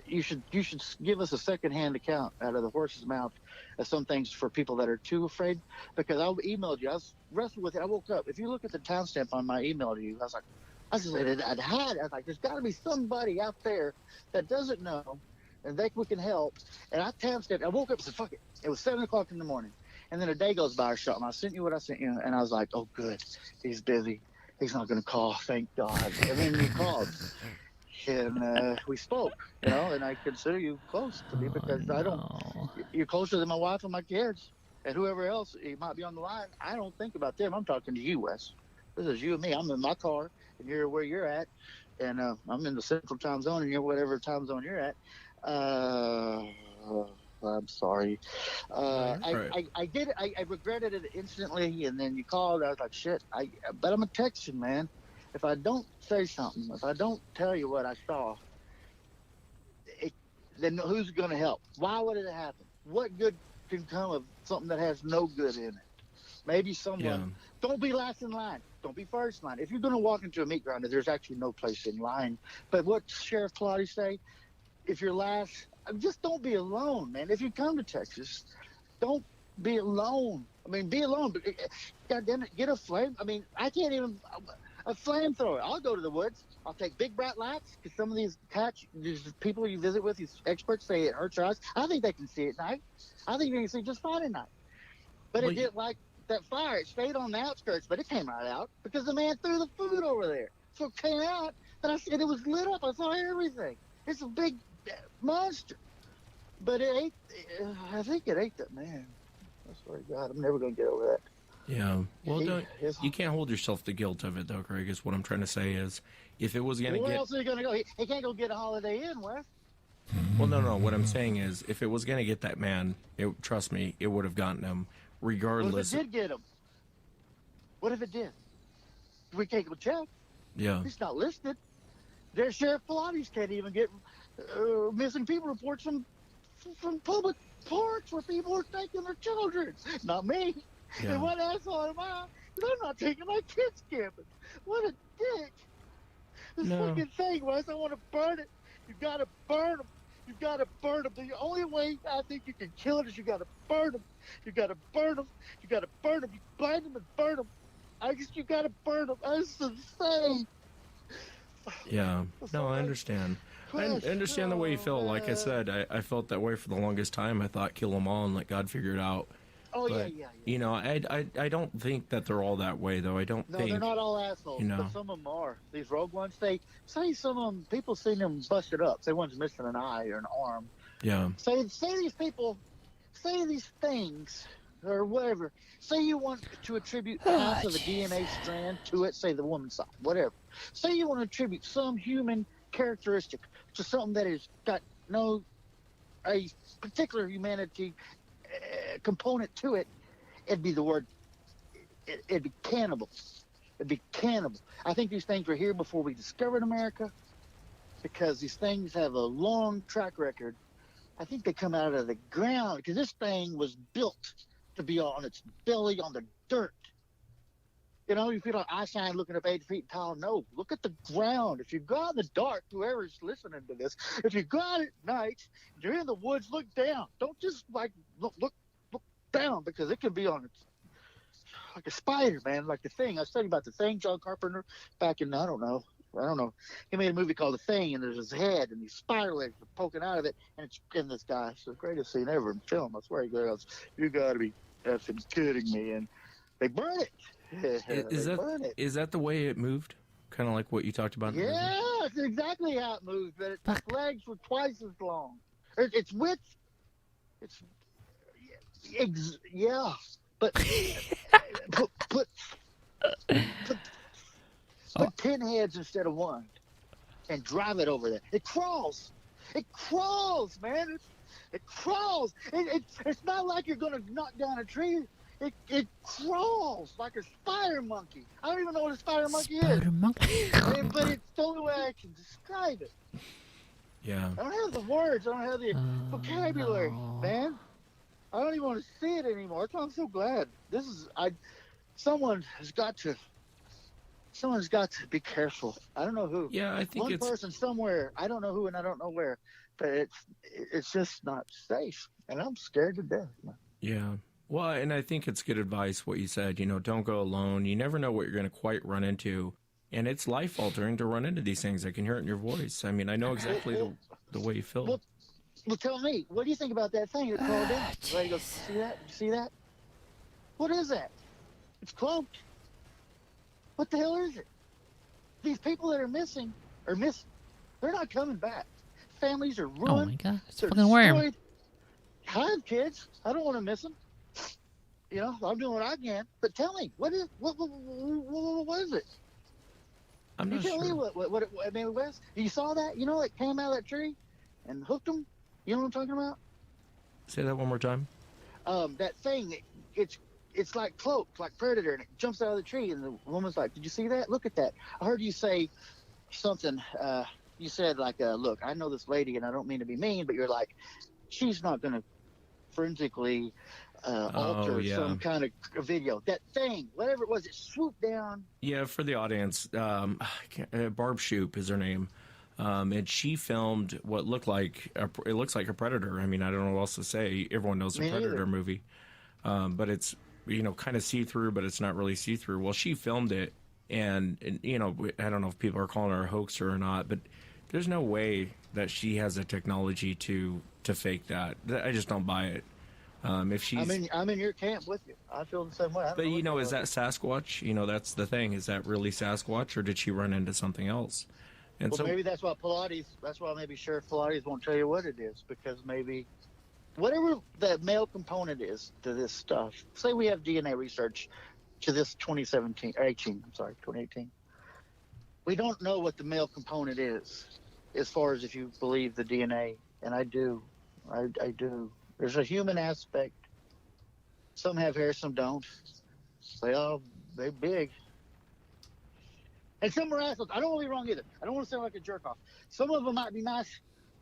you should give us a secondhand account out of the horse's mouth of some things for people that are too afraid. Because I emailed you, I was wrestling with it. I woke up. If you look at the timestamp on my email to you, I was like, there's got to be somebody out there that doesn't know, and we can help. And I timestamped. I woke up and said, fuck it. It was 7:00 in the morning, and then a day goes by or something. I sent you what I sent you, and I was like, oh good, he's busy. He's not going to call. Thank God. And then you called. And we spoke, and I consider you close to me because you're closer than my wife and my kids and whoever else might be on the line. I don't think about them. I'm talking to you, Wes. This is you and me. I'm in my car and you're where you're at. And I'm in the central time zone and you're whatever time zone you're at. I'm sorry. I did it. I regretted it instantly. And then you called. I was like, shit. But I'm a Texan, man. If I don't say something, if I don't tell you what I saw, then who's going to help? Why would it happen? What good can come of something that has no good in it? Maybe someone. Don't be last in line. Don't be first in line. If you're going to walk into a meat grinder, there's actually no place in line. But what Sheriff Pilates say? If you're last, just don't be alone, man. If you come to Texas, don't be alone. I mean, be alone. But God damn it, get a flame. I mean, I can't even. A flamethrower. I'll go to the woods. I'll take big bright lights because some of these people you visit with, these experts say it hurts your eyes. I think they can see at night. I think they can see just fine at night. But it didn't like that fire. It stayed on the outskirts, but it came right out because the man threw the food over there. So it came out, and I said it was lit up. I saw everything. It's a big monster. But it ate. I think it ate that man. I swear to God, I'm never going to get over that. Yeah. Well, you can't hold yourself the guilt of it, though, Greg, is what I'm trying to say is if it was going to Where else are you going to go? He can't go get a Holiday Inn, Wes. Well, no. What I'm saying is if it was going to get that man, trust me, it would have gotten him regardless. What if it did get him? What if it did? We can't go check. Yeah. It's not listed. Their Sheriff Pilates can't even get missing people reports from public parks where people are taking their children. Not me. Yeah. And what asshole am I? Because I'm not taking my kids camping. What a dick. This fucking thing, Wes, I want to burn it. You got to burn them. You got to burn them. The only way I think you can kill it is you got to burn them. You got to burn them. You got to burn them. You blind them and burn them. You got to burn them. That's insane. Yeah. So No, I much understand. I trash. understand the way you Oh, feel. Like I man. said, I felt that way for the longest time. I thought kill them all and let God figure it out. Oh yeah, But yeah, yeah. you know, I don't think that they're all that way though. I don't No, they're think not all you assholes, but know. some of them are. These rogue ones, they say some of them. People seen them busted up. Say one's missing an eye or an arm. Yeah. Say these people, say these things or whatever. Say you want to attribute Oh, half of a jeez. DNA strand to it. Say the woman's side, whatever. Say you want to attribute some human characteristic to something that has got no a particular humanity component to it. It'd be the word. It'd be cannibal. It'd be cannibal. I think these things were here before we discovered America because these things have a long track record. I think they come out of the ground because this thing was built to be on its belly on the dirt. You know, you feel like Einstein looking up 8 feet tall. No, look at the ground. If you go out in the dark, whoever's listening to this, if you go out at night, you're in the woods, look down. Don't just like look down because it could be on its like a spider, man, like The Thing. I was studying about The Thing, John Carpenter, back in I don't know. He made a movie called The Thing, and there's his head, and these spider legs are poking out of it, and it's in this guy. It's the greatest scene ever in film. I swear he goes, "You got to be effing kidding me!" And they burn it. Is They that burn it. is that the way it moved? Kind of like what you talked about in the movie. Yeah, that's exactly how it moves. But its Fuck. legs were twice as long. Its width, it's yeah, but put Oh. 10 heads instead of one and drive it over there. It crawls. It crawls, man. It crawls. It's not like you're going to knock down a tree. It crawls like a spider monkey. I don't even know what a spider monkey is. Spider monkey. But it's the only way I can describe it. Yeah. I don't have the words. I don't have the vocabulary, no. man. I don't even want to see it anymore. That's why I'm so glad. Someone has got to be careful. I don't know who. Yeah, I think One it's person somewhere. I don't know who and I don't know where, but it's just not safe, and I'm scared to death. Man. yeah. Well, and I think it's good advice what you said. You know, don't go alone. You never know what you're going to quite run into, and it's life altering to run into these things. I can hear it in your voice. I mean, I know exactly the way you feel. Well, tell me, what do you think about that thing that crawled down? Lady goes, see that? You see that? What is that? It's cloaked. What the hell is it? These people that are missing are missing. They're not coming back. Families are ruined. Oh my god, it's a They're fucking worm. destroyed. I have kids. I don't want to miss them. You know, I'm doing what I can. But tell me, what is it? I'm You not tell me sure. what it, I mean, Wes, you saw that? You know, it came out of that tree and hooked them. You know what I'm talking about? Say that one more time. That thing, it's like cloaked, like predator, and it jumps out of the tree. And the woman's like, "Did you see that? Look at that." I heard you say something. You said like, "Look, I know this lady, and I don't mean to be mean, but you're like, she's not going to forensically alter yeah. some kind of video. That thing, whatever it was, it swooped down." Yeah, for the audience, Barb Shoop is her name, and she filmed what looked like it looks like a Predator. I mean, I don't know what else to say. Everyone knows the Me Predator neither. movie, but it's kind of see through, but it's not really see through. Well, she filmed it, and I don't know if people are calling her a hoaxer or not, but there's no way that she has the technology to fake that. I just don't buy it. If she's, I'm in your camp with you. I feel the same way. I don't but know what is that Sasquatch? That's the thing. Is that really Sasquatch, or did she run into something else? And Well, so maybe that's why Pilates. That's why maybe Sheriff Pilates won't tell you what it is, because maybe whatever the male component is to this stuff. Say we have DNA research to this 2017 or 18. I'm sorry, 2018. We don't know what the male component is, as far as if you believe the DNA, and I do. I do. There's a human aspect. Some have hair, some don't. They're big. And some are assholes. I don't want to be wrong either. I don't want to sound like a jerk off. Some of them might be nice.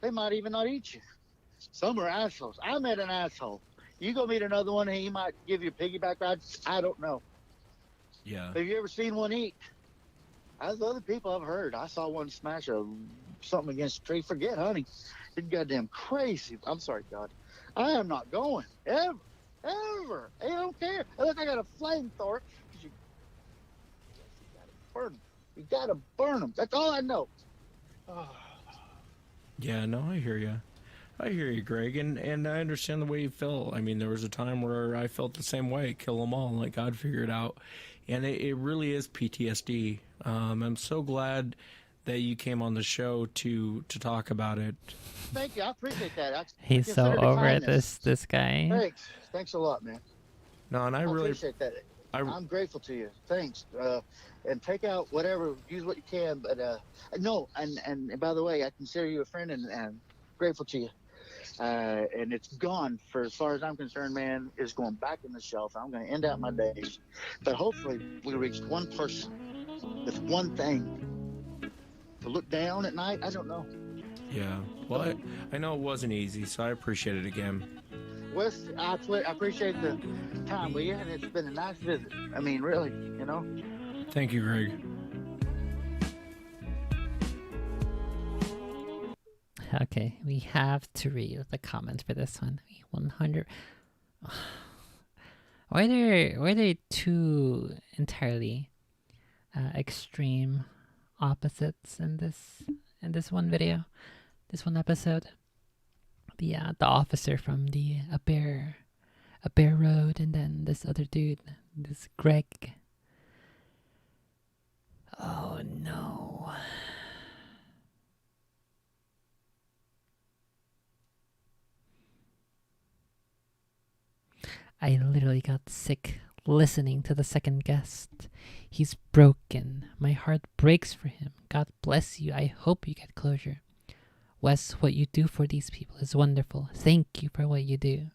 They might even not eat you. Some are assholes. I met an asshole. You go meet another one, and he might give you a piggyback ride. I don't know. yeah, Have you ever seen one eat? As other people I've heard. I saw one smash something against a tree. Forget hunting. It's goddamn crazy. I'm sorry, God. I am not going. Ever. Ever. I don't care. Look, I got a flamethrower. You got it burning. You gotta burn them. That's all I know. Oh, Yeah, no, I hear you. I hear you, Greg, and I understand the way you feel. I mean, there was a time where I felt the same way. Kill them all, let God figure it out, and it really is PTSD. I'm so glad that you came on the show to talk about it. thank you. I appreciate that. I He's so consider it a over it, kindness. this guy. Thanks a lot, man. No, and I I really, appreciate that. I I'm grateful to you. Thanks. And take out whatever, use what you can. But no, and by the way, I consider you a friend and grateful to you. And it's gone for as far as I'm concerned, man. It's going back in the shelf. I'm going to end out my days. But hopefully, we reached one person with one thing to look down at night. I don't know. yeah. Well, I know it wasn't easy, so I appreciate it again. Wes, I appreciate the time with you, and it's been a nice visit. I mean, really, you know. Thank you, Greg. Okay, we have to read the comments for this one. 100. Were there two entirely extreme opposites in this one video, this one episode? The officer from the a bear road, and then this other dude, this Greg. Oh no. I literally got sick listening to the second guest. He's broken. My heart breaks for him. God bless you. I hope you get closure. Wes, what you do for these people is wonderful. Thank you for what you do.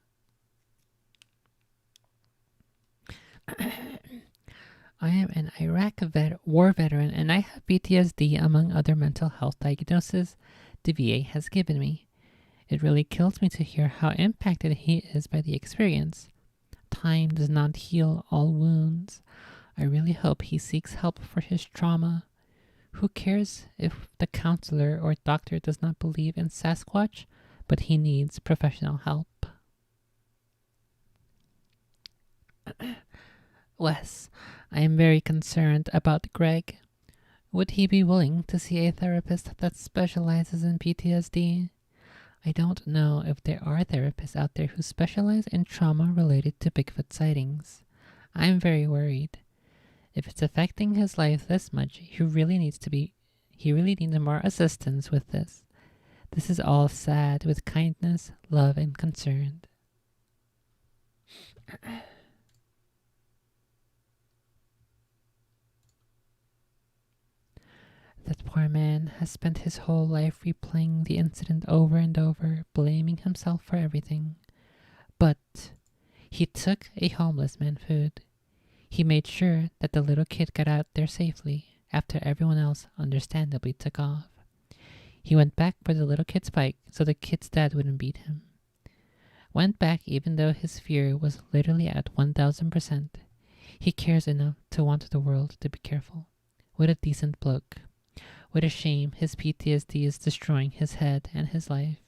I am an Iraq war veteran, and I have PTSD among other mental health diagnoses the VA has given me. It really kills me to hear how impacted he is by the experience. Time does not heal all wounds. I really hope he seeks help for his trauma. Who cares if the counselor or doctor does not believe in Sasquatch, but he needs professional help. Wes, I am very concerned about Greg. Would he be willing to see a therapist that specializes in PTSD? I don't know if there are therapists out there who specialize in trauma related to Bigfoot sightings. I'm very worried. If it's affecting his life this much, he really needs more assistance with this. This is all sad with kindness, love, and concern. That poor man has spent his whole life replaying the incident over and over, blaming himself for everything. But he took a homeless man food. He made sure that the little kid got out there safely after everyone else understandably took off. He went back for the little kid's bike so the kid's dad wouldn't beat him. Went back even though his fear was literally at 1000%. He cares enough to want the world to be careful. What a decent bloke. What a shame his PTSD is destroying his head and his life.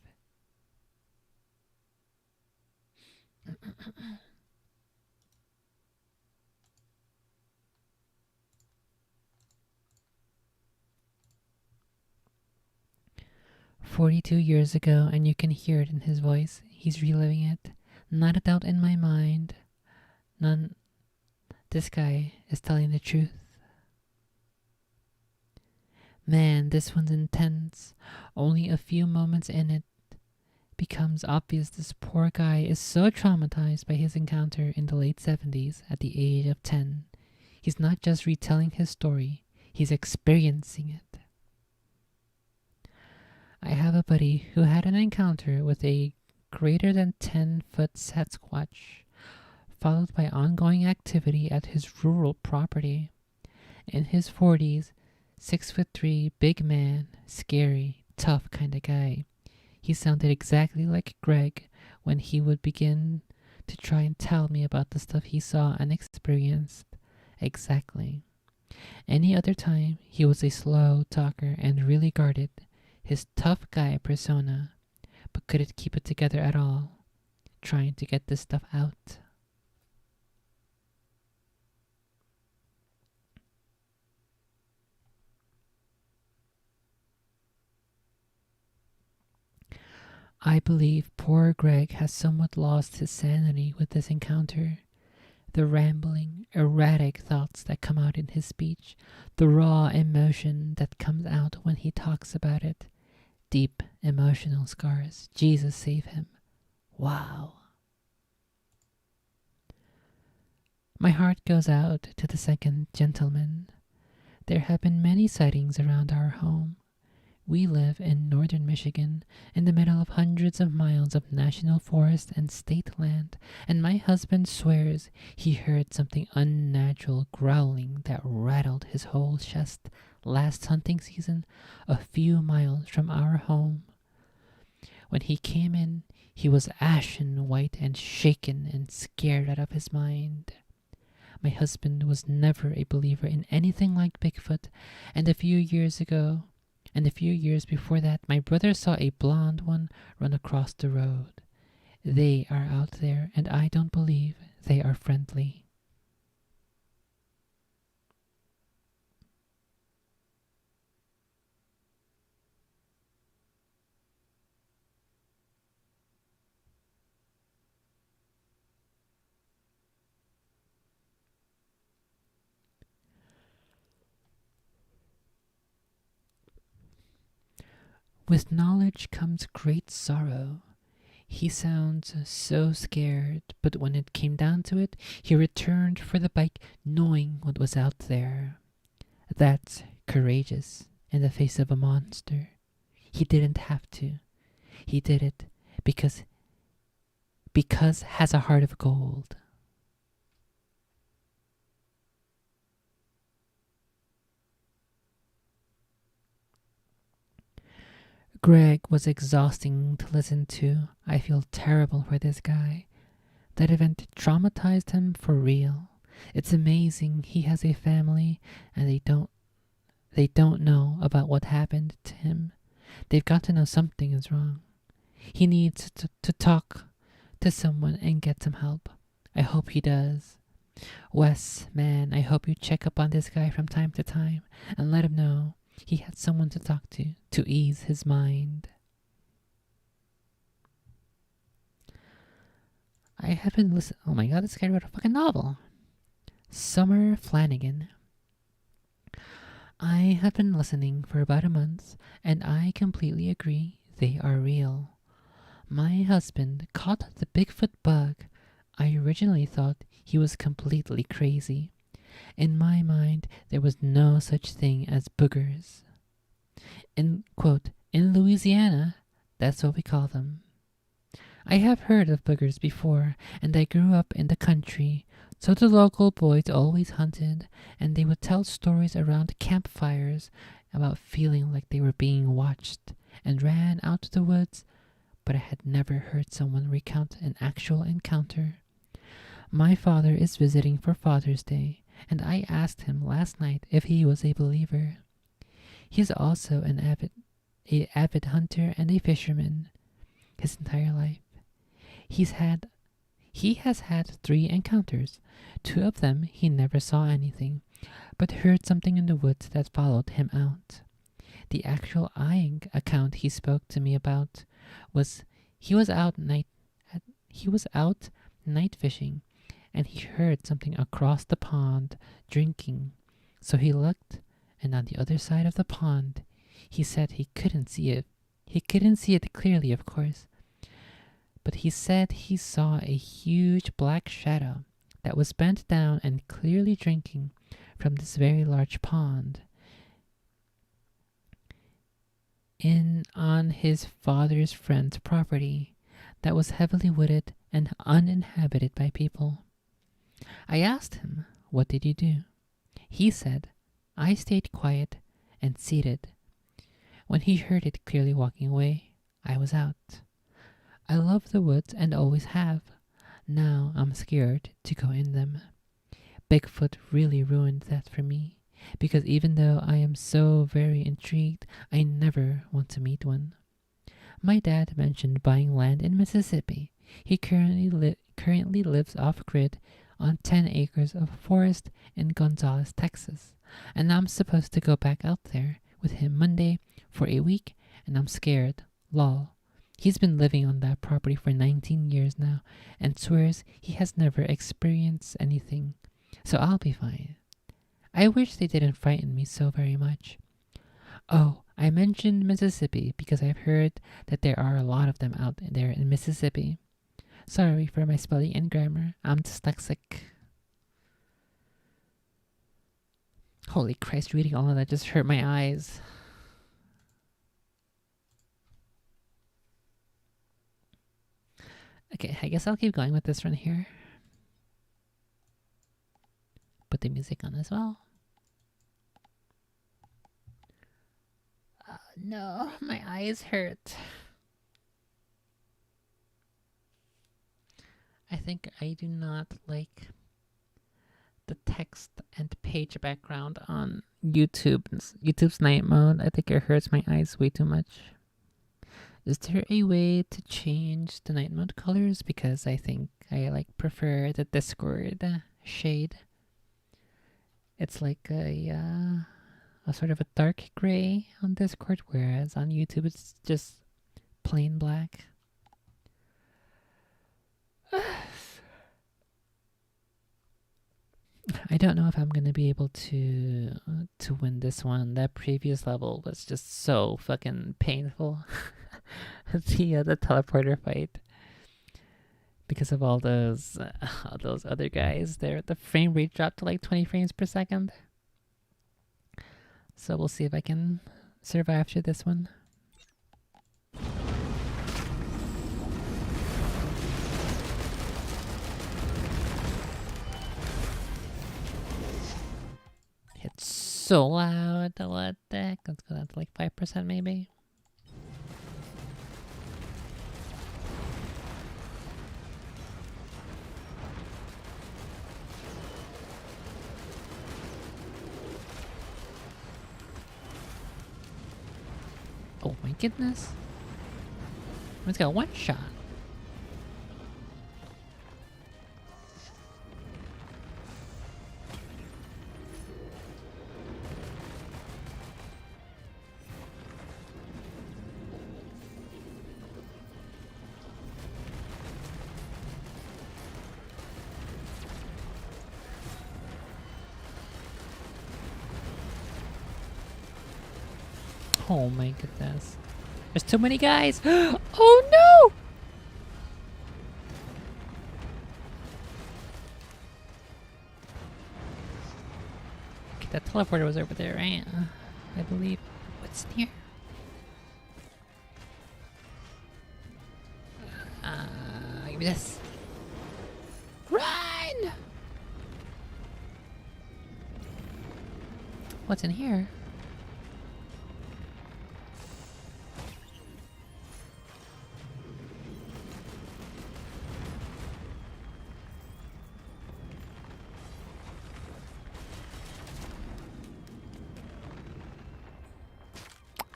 "42 years ago, and you can hear it in his voice. He's reliving it. Not a doubt in my mind. None. This guy is telling the truth. Man, this one's intense. Only a few moments in it becomes obvious this poor guy is so traumatized by his encounter in the late 70s at the age of 10. He's not just retelling his story, he's experiencing it. I have a buddy who had an encounter with a greater than 10-foot Sasquatch, followed by ongoing activity at his rural property. In his 40s, 6'3", big man, scary, tough kind of guy. He sounded exactly like Greg when he would begin to try and tell me about the stuff he saw and experienced. Exactly. Any other time, he was a slow talker and really guarded, his tough guy persona, but couldn't keep it together at all, trying to get this stuff out. I believe poor Greg has somewhat lost his sanity with this encounter. The rambling, erratic thoughts that come out in his speech, the raw emotion that comes out when he talks about it. Deep emotional scars. Jesus save him. Wow. My heart goes out to the second gentleman. There have been many sightings around our home. We live in northern Michigan, in the middle of hundreds of miles of national forest and state land, and my husband swears he heard something unnatural growling that rattled his whole chest last hunting season a few miles from our home. When he came in, he was ashen white and shaken and scared out of his mind. My husband was never a believer in anything like Bigfoot, and a few years before that, my brother saw a blonde one run across the road. They are out there, and I don't believe they are friendly. With knowledge comes great sorrow. He sounds so scared, but when it came down to it, he returned for the bike knowing what was out there. That's courageous in the face of a monster. He didn't have to. He did it because has a heart of gold. Greg was exhausting to listen to. I feel terrible for this guy. That event traumatized him for real. It's amazing he has a family and they don't know about what happened to him. They've got to know something is wrong. He needs to talk to someone and get some help. I hope he does. Wes, man, I hope you check up on this guy from time to time and let him know he had someone to talk to ease his mind. I haven't listened. Oh my god, this guy wrote a fucking novel. Summer Flanagan. I have been listening for about a month, and I completely agree they are real. My husband caught the Bigfoot bug. I originally thought he was completely crazy. In my mind, there was no such thing as boogers. In Louisiana, that's what we call them. I have heard of boogers before, and I grew up in the country, so the local boys always hunted, and they would tell stories around campfires about feeling like they were being watched, and ran out to the woods, but I had never heard someone recount an actual encounter. My father is visiting for Father's Day, and I asked him last night if he was a believer. He is also an avid hunter and a fisherman his entire life. He has had 3 encounters. 2 of them he never saw anything, but heard something in the woods that followed him out. The actual eyeing account he spoke to me about was he was out night fishing, and he heard something across the pond drinking. So he looked, and on the other side of the pond, he said he couldn't see it. He couldn't see it clearly, of course, but he said he saw a huge black shadow that was bent down and clearly drinking from this very large pond on his father's friend's property that was heavily wooded and uninhabited by people. I asked him, "What did you do?" He said, "I stayed quiet and seated. When he heard it clearly walking away, I was out. I love the woods and always have. Now I'm scared to go in them." Bigfoot really ruined that for me, because even though I am so very intrigued, I never want to meet one. My dad mentioned buying land in Mississippi. He currently lives off-grid on 10 acres of forest in Gonzales, Texas, and I'm supposed to go back out there with him Monday for a week, and I'm scared. Lol. He's been living on that property for 19 years now and swears he has never experienced anything. So I'll be fine. I wish they didn't frighten me so very much. Oh, I mentioned Mississippi because I've heard that there are a lot of them out there in Mississippi. Sorry for my spelling and grammar. I'm dyslexic. Holy Christ, reading all of that just hurt my eyes. Okay, I guess I'll keep going with this run here. Put the music on as well. No, my eyes hurt. I think I do not like the text and page background on YouTube's night mode. I think it hurts my eyes way too much. Is there a way to change the night mode colors? Because I think I prefer the Discord shade. It's like a sort of a dark gray on Discord, whereas on YouTube it's just plain black. I don't know if I'm gonna be able to win this one. That previous level was just so fucking painful. The teleporter fight, because of all those other guys there. The frame rate dropped to like 20 frames per second. So we'll see if I can survive through this one. It's so loud. What the heck? Let's go down to like 5% maybe. Oh my goodness. It's got one shot. Oh my goodness. There's too many guys. Oh no! Okay, that teleporter was over there, right? I believe. What's near? Give me this. Run! What's in here?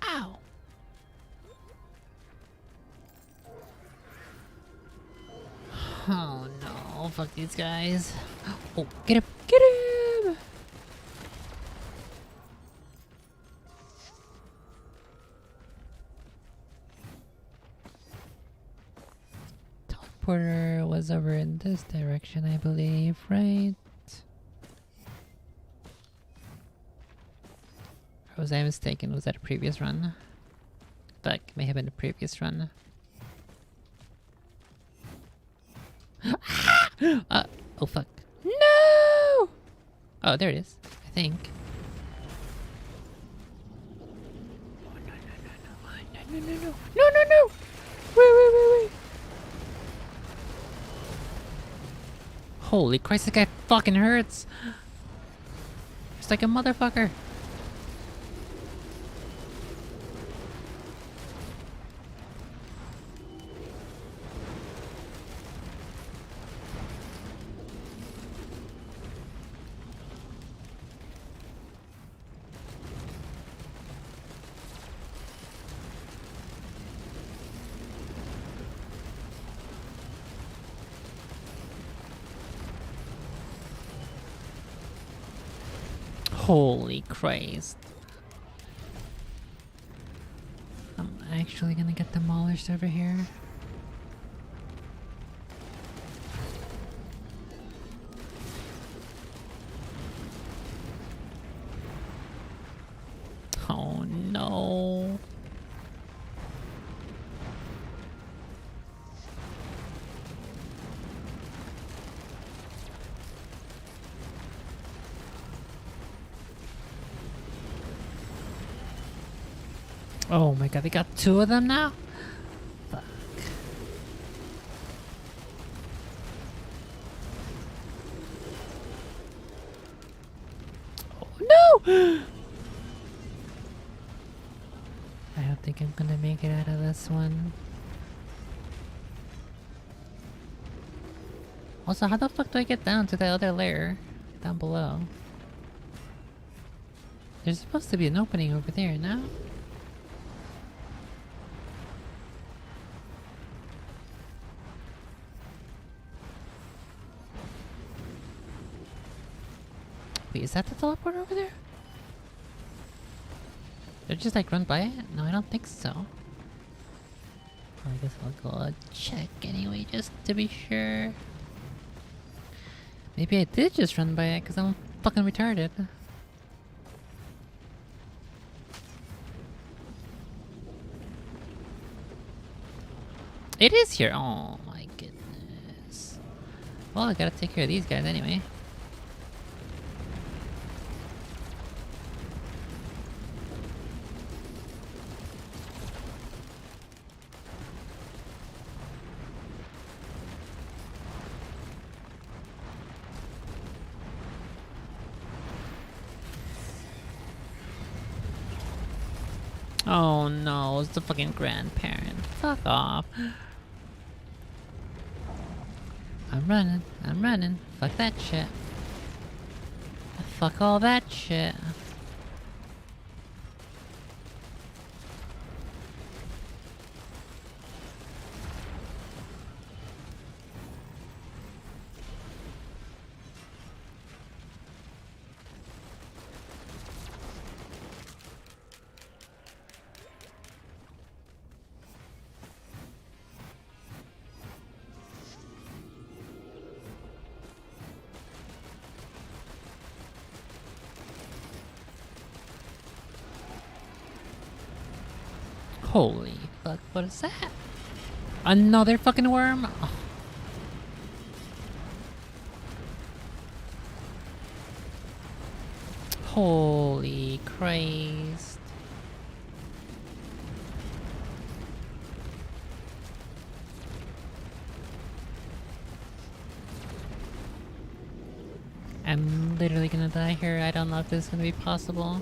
Ow! Oh no, fuck these guys. Oh, get him! Get him! Teleporter was over in this direction, I believe, right? Or was I mistaken? Was that a previous run? That may have been a previous run. Oh fuck. No! Oh, there it is, I think. Oh, no. No. Wait. Holy Christ, this guy fucking hurts. It's like a motherfucker. Holy Christ. I actually gonna get demolished over here. Oh no. Oh my god, they got two of them now? Fuck. Oh no! I don't think I'm gonna make it out of this one. Also, how the fuck do I get down to the other layer? Down below. There's supposed to be an opening over there, no? Wait, is that the teleport over there? Did I just like run by it? No, I don't think so. Well, I guess I'll go check anyway, just to be sure. Maybe I did just run by it because I'm fucking retarded. It is here! Oh my goodness. Well, I gotta take care of these guys anyway. Oh no, it's the fucking grandparent. Fuck off. I'm running. Fuck that shit. Fuck all that shit. Holy fuck, what is that? Another fucking worm? Oh. Holy Christ. I'm literally gonna die here. I don't know if this is gonna be possible.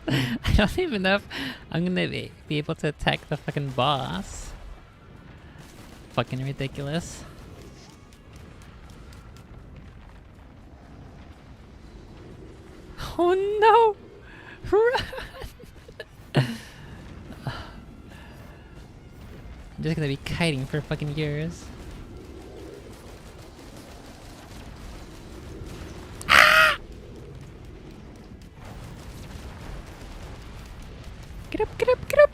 I don't even know if I'm gonna be able to attack the fucking boss. Fucking ridiculous. Oh no! Run! I'm just gonna be kiting for fucking years. Get up, get up, get up!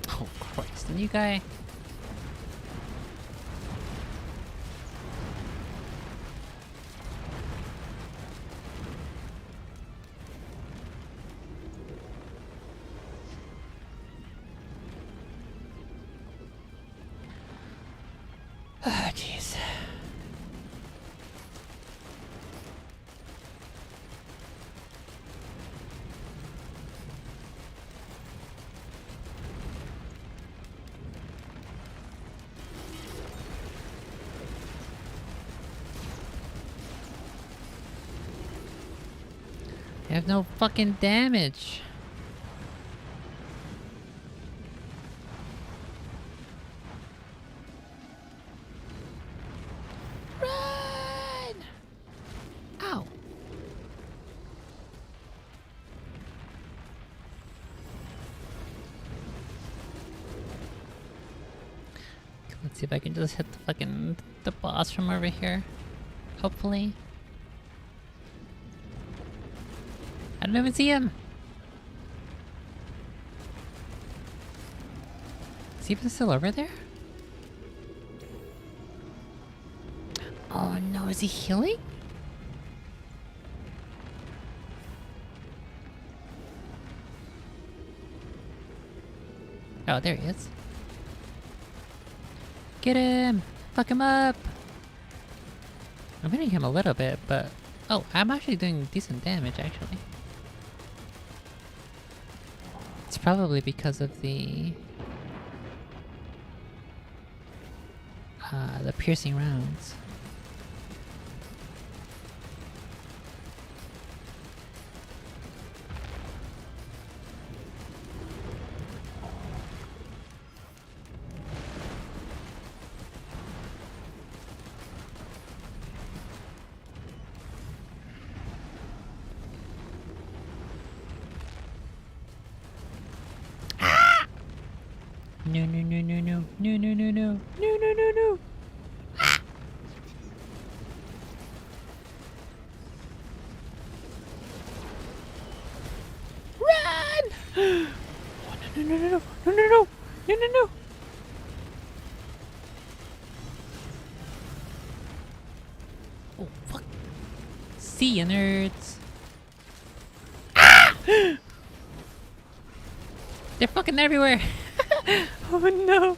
Oh Christ, the new guy. Ah, jeez. I have no fucking damage. Run! Ow. Let's see if I can just hit the boss from over here. Hopefully. I don't even see him. Is he even still over there? Oh no, is he healing? Oh, there he is. Get him! Fuck him up! I'm hitting him a little bit, but... Oh, I'm actually doing decent damage, actually. It's probably because of the piercing rounds. No, no, no, no, no, no, no, no, no, no, no, no, no. Ah! Run! Oh, no, no, no, no, no, no, no, no, no, no, no. Oh, fuck. See ya, nerds. Ah! They're fucking everywhere. Oh no.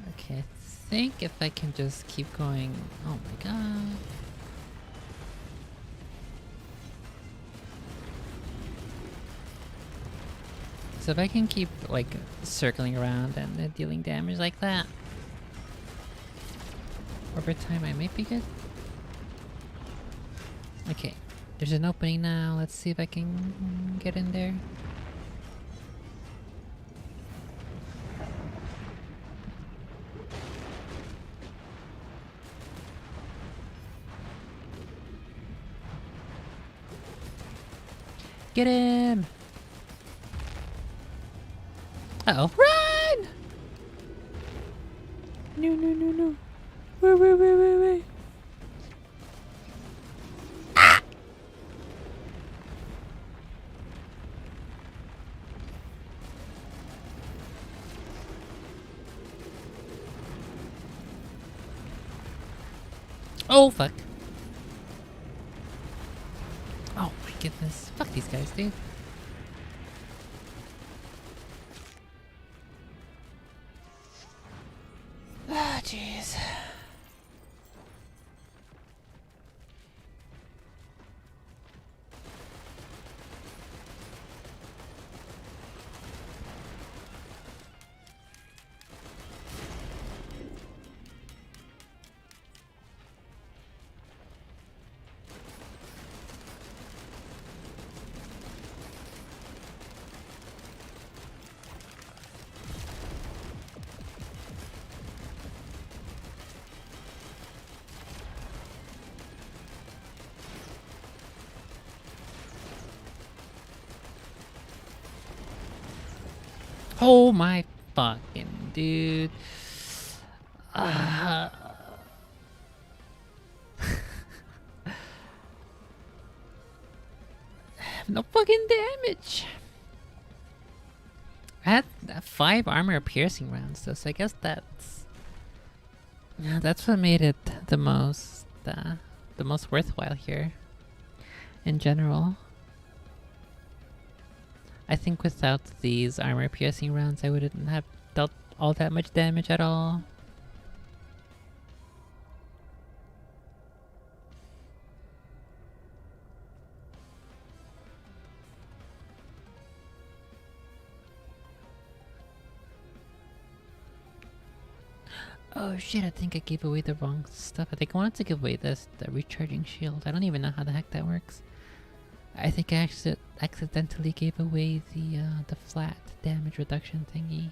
Okay, I think if I can just keep going. Oh my god. So if I can keep like circling around and dealing damage like that, over time I might be good. Okay, there's an opening now. Let's see if I can get in there. Get him! Uh-oh. Run! No, no, no, no. Wait. Ah! Oh, fuck. Oh my goodness. Fuck these guys, dude. Ah, jeez. Oh my fucking dude. I have no fucking damage. I had 5 armor piercing rounds though, so I guess that's what made it the most worthwhile here in general. I think without these armor piercing rounds I wouldn't have dealt all that much damage at all. Oh shit, I think I gave away the wrong stuff. I think I wanted to give away the recharging shield. I don't even know how the heck that works. I think I accidentally gave away the flat damage reduction thingy.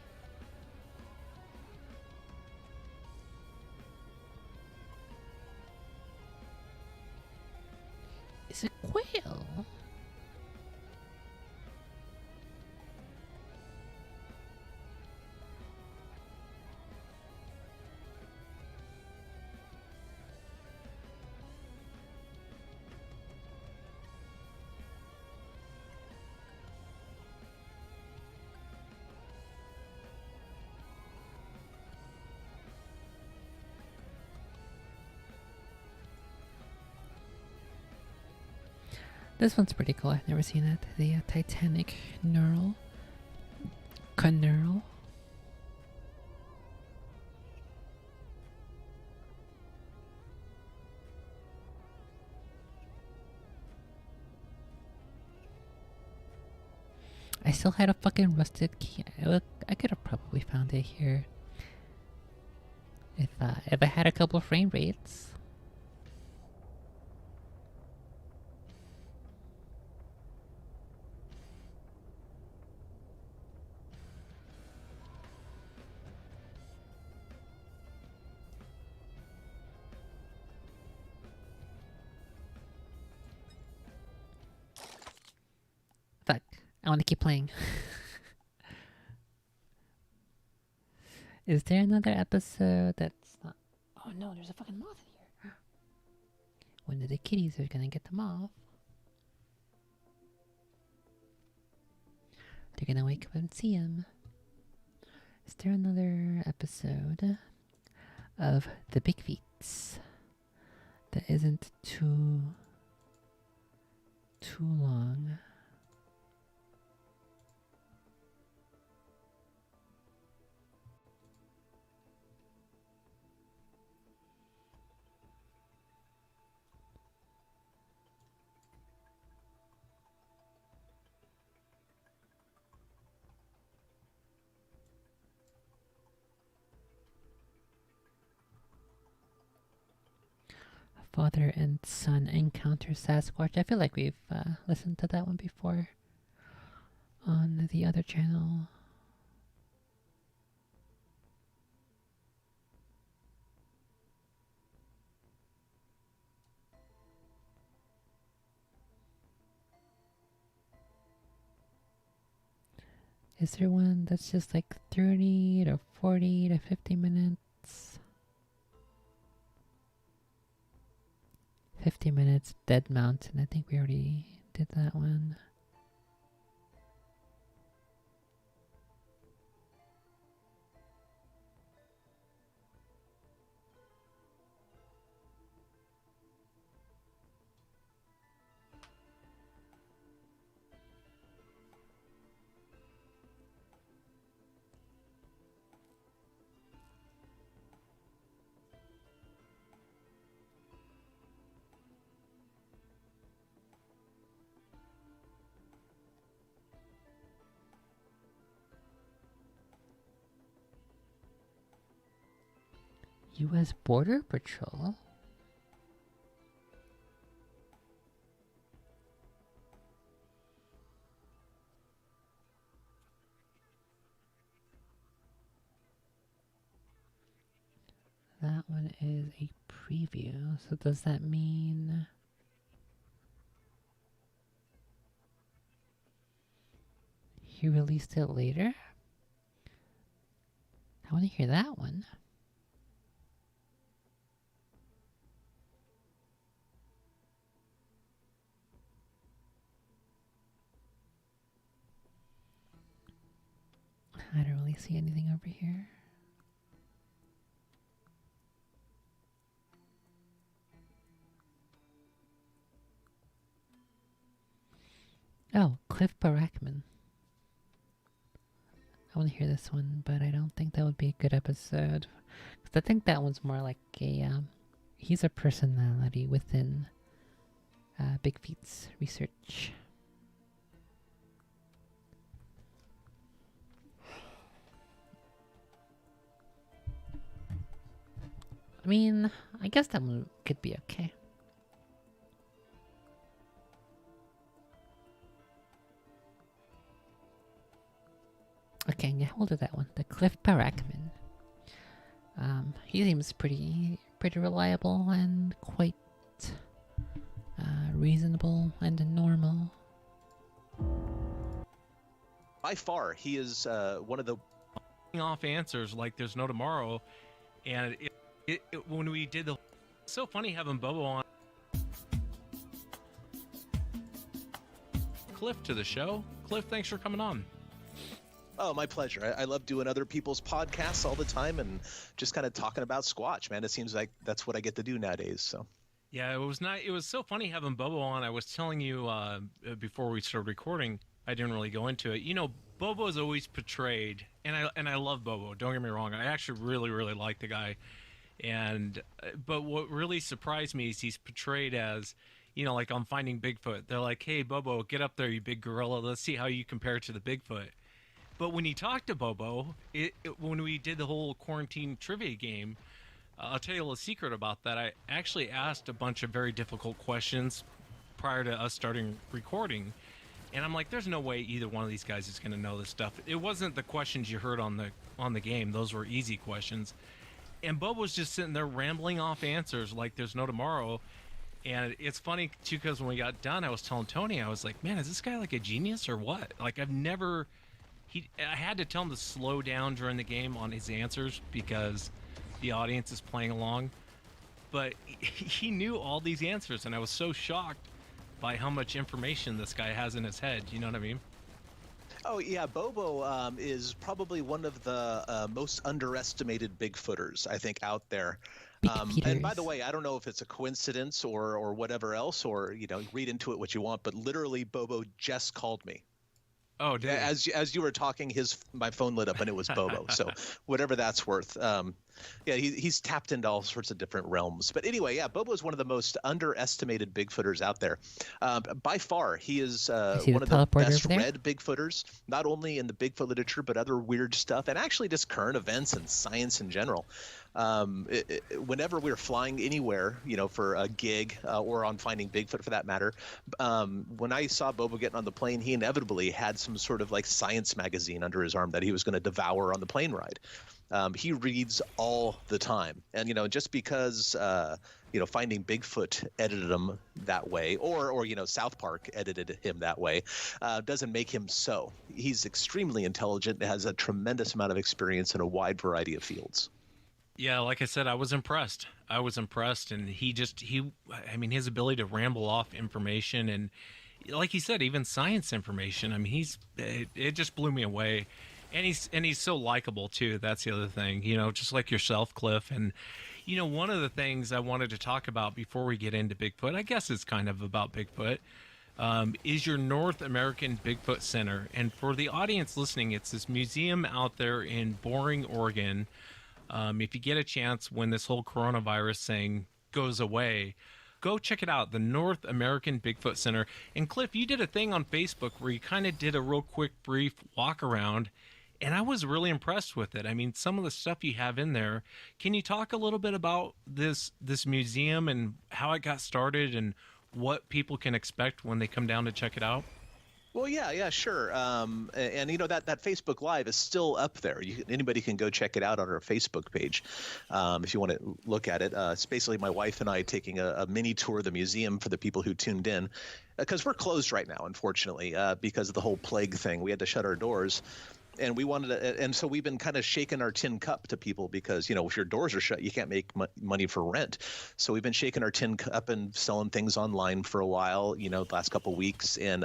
It's a quail. This one's pretty cool. I've never seen it. The Titanic knurl. Knurl. I still had a fucking rusted key. I could have probably found it here. If I had a couple of frame rates. Fuck. I want to keep playing. Is there another episode that's not... Oh no, there's a fucking moth in here. One of the kitties are gonna get them off. They're gonna wake up and see him. Is there another episode of The Big Feats that isn't too long? Father and son encounter Sasquatch. I feel like we've listened to that one before on the other channel. Is there one that's just like 30 to 40 to 50 minutes? 50 minutes, Dead Mountain. I think we already did that one. U.S. Border Patrol? That one is a preview. So does that mean... he released it later? I want to hear that one. I don't really see anything over here. Oh, Cliff Barackman. I want to hear this one, but I don't think that would be a good episode. Because I think that one's more like a... he's a personality within Big Feet's research. I mean, I guess that one could be okay. Okay, yeah, we'll do that one. The Cliff Barackman. He seems pretty reliable and quite reasonable and normal. By far, he is one of the off answers like there's no tomorrow, and when we did the, it's so funny having Bobo on. Cliff to the show. Cliff, thanks for coming on. Oh, my pleasure. I love doing other people's podcasts all the time and just kind of talking about Squatch, man. It seems like that's what I get to do nowadays. So. Yeah, it was so funny having Bobo on. I was telling you before we started recording, I didn't really go into it. You know, Bobo is always portrayed, and I love Bobo. Don't get me wrong. I actually really like the guy. But what really surprised me is he's portrayed as, you know, like on Finding Bigfoot. They're like, "Hey, Bobo, get up there, you big gorilla. Let's see how you compare to the Bigfoot." But when you talk to Bobo, when we did the whole quarantine trivia game, I'll tell you a little secret about that. I actually asked a bunch of very difficult questions prior to us starting recording. And I'm like, there's no way either one of these guys is going to know this stuff. It wasn't the questions you heard on the game. Those were easy questions. And Bobo was just sitting there rambling off answers like there's no tomorrow. And it's funny, too, because when we got done, I was telling Tony, I was like, man, is this guy like a genius or what? Like, I had to tell him to slow down during the game on his answers because the audience is playing along. But he knew all these answers, and I was so shocked by how much information this guy has in his head. You know what I mean? Oh, yeah. Bobo is probably one of the most underestimated Bigfooters, I think, out there. And by the way, I don't know if it's a coincidence or whatever else, or, you know, read into it what you want, but literally Bobo just called me. Oh, damn. As you were talking, my phone lit up and it was Bobo. So whatever that's worth. Yeah, he's tapped into all sorts of different realms. But anyway, yeah, Bobo is one of the most underestimated Bigfooters out there. By far, he is one of the best read Bigfooters, not only in the Bigfoot literature, but other weird stuff, and actually just current events and science in general. Whenever we were flying anywhere, you know, for a gig or on Finding Bigfoot for that matter, when I saw Bobo getting on the plane, he inevitably had some sort of like science magazine under his arm that he was going to devour on the plane ride. He reads all the time. And, you know, just because, you know, Finding Bigfoot edited him that way or, you know, South Park edited him that way, doesn't make him so. He's extremely intelligent, has a tremendous amount of experience in a wide variety of fields. Yeah, like I said, I was impressed. And his ability to ramble off information and, like he said, even science information. I mean, it just blew me away. And he's so likable too. That's the other thing, you know, just like yourself, Cliff. And, you know, one of the things I wanted to talk about before we get into Bigfoot, I guess it's kind of about Bigfoot, is your North American Bigfoot Center. And for the audience listening, it's this museum out there in Boring, Oregon. If you get a chance when this whole coronavirus thing goes away, go check it out, the North American Bigfoot Center. And Cliff, you did a thing on Facebook where you kind of did a real quick, brief walk around, and I was really impressed with it. I mean, some of the stuff you have in there. Can you talk a little bit about this museum and how it got started and what people can expect when they come down to check it out? Well, yeah, sure. And you know, that Facebook Live is still up there. Anybody can go check it out on our Facebook page if you want to look at it. It's basically my wife and I taking a mini tour of the museum for the people who tuned in, because we're closed right now, unfortunately, because of the whole plague thing. We had to shut our doors. And we wanted to, and so we've been kind of shaking our tin cup to people because, you know, if your doors are shut, you can't make money for rent. So we've been shaking our tin cup and selling things online for a while, you know, the last couple of weeks. And,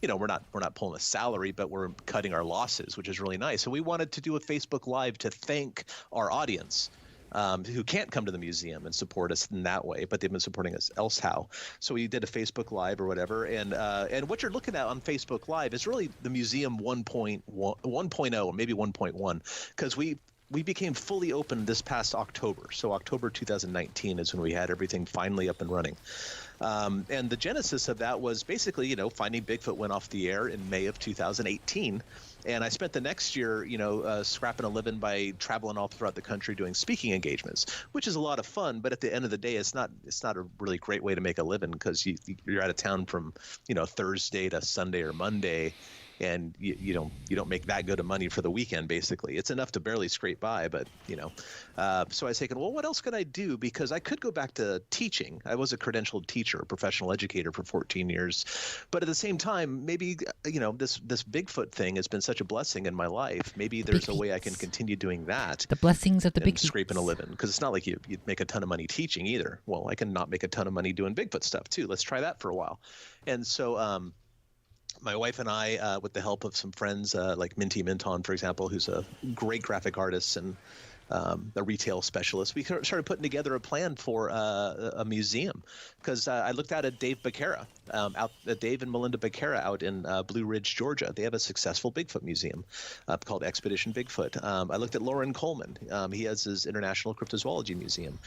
you know, we're not pulling a salary, but we're cutting our losses, which is really nice. So we wanted to do a Facebook Live to thank our audience. Who can't come to the museum and support us in that way, but they've been supporting us elsewhere. So we did a Facebook Live or whatever, and what you're looking at on Facebook Live is really the museum 1.0 or maybe 1.1, because we we became fully open this past October. So October 2019 is when we had everything finally up and running. And the genesis of that was basically, Finding Bigfoot went off the air in May of 2018. And I spent the next year, scrapping a living by traveling all throughout the country doing speaking engagements, which is a lot of fun. But at the end of the day, it's not a really great way to make a living, because you're out of town from, Thursday to Sunday or Monday. And you don't make that good of money for the weekend. Basically, it's enough to barely scrape by. But so I was thinking, well, what else could I do? Because I could go back to teaching. I was a credentialed teacher, a professional educator for 14 years. But at the same time, maybe this Bigfoot thing has been such a blessing in my life. Maybe there's a way I can continue doing that. The blessings of the big scraping a living, because it's not like you make a ton of money teaching either. Well, I can not make a ton of money doing Bigfoot stuff too. Let's try that for a while. And so my wife and I, with the help of some friends like Minty Minton, for example, who's a great graphic artist and a retail specialist, we started putting together a plan for a museum, because I looked out at Dave Dave and Melinda Becerra out in Blue Ridge, Georgia. They have a successful Bigfoot museum called Expedition Bigfoot. I looked at Lauren Coleman. He has his International Cryptozoology Museum.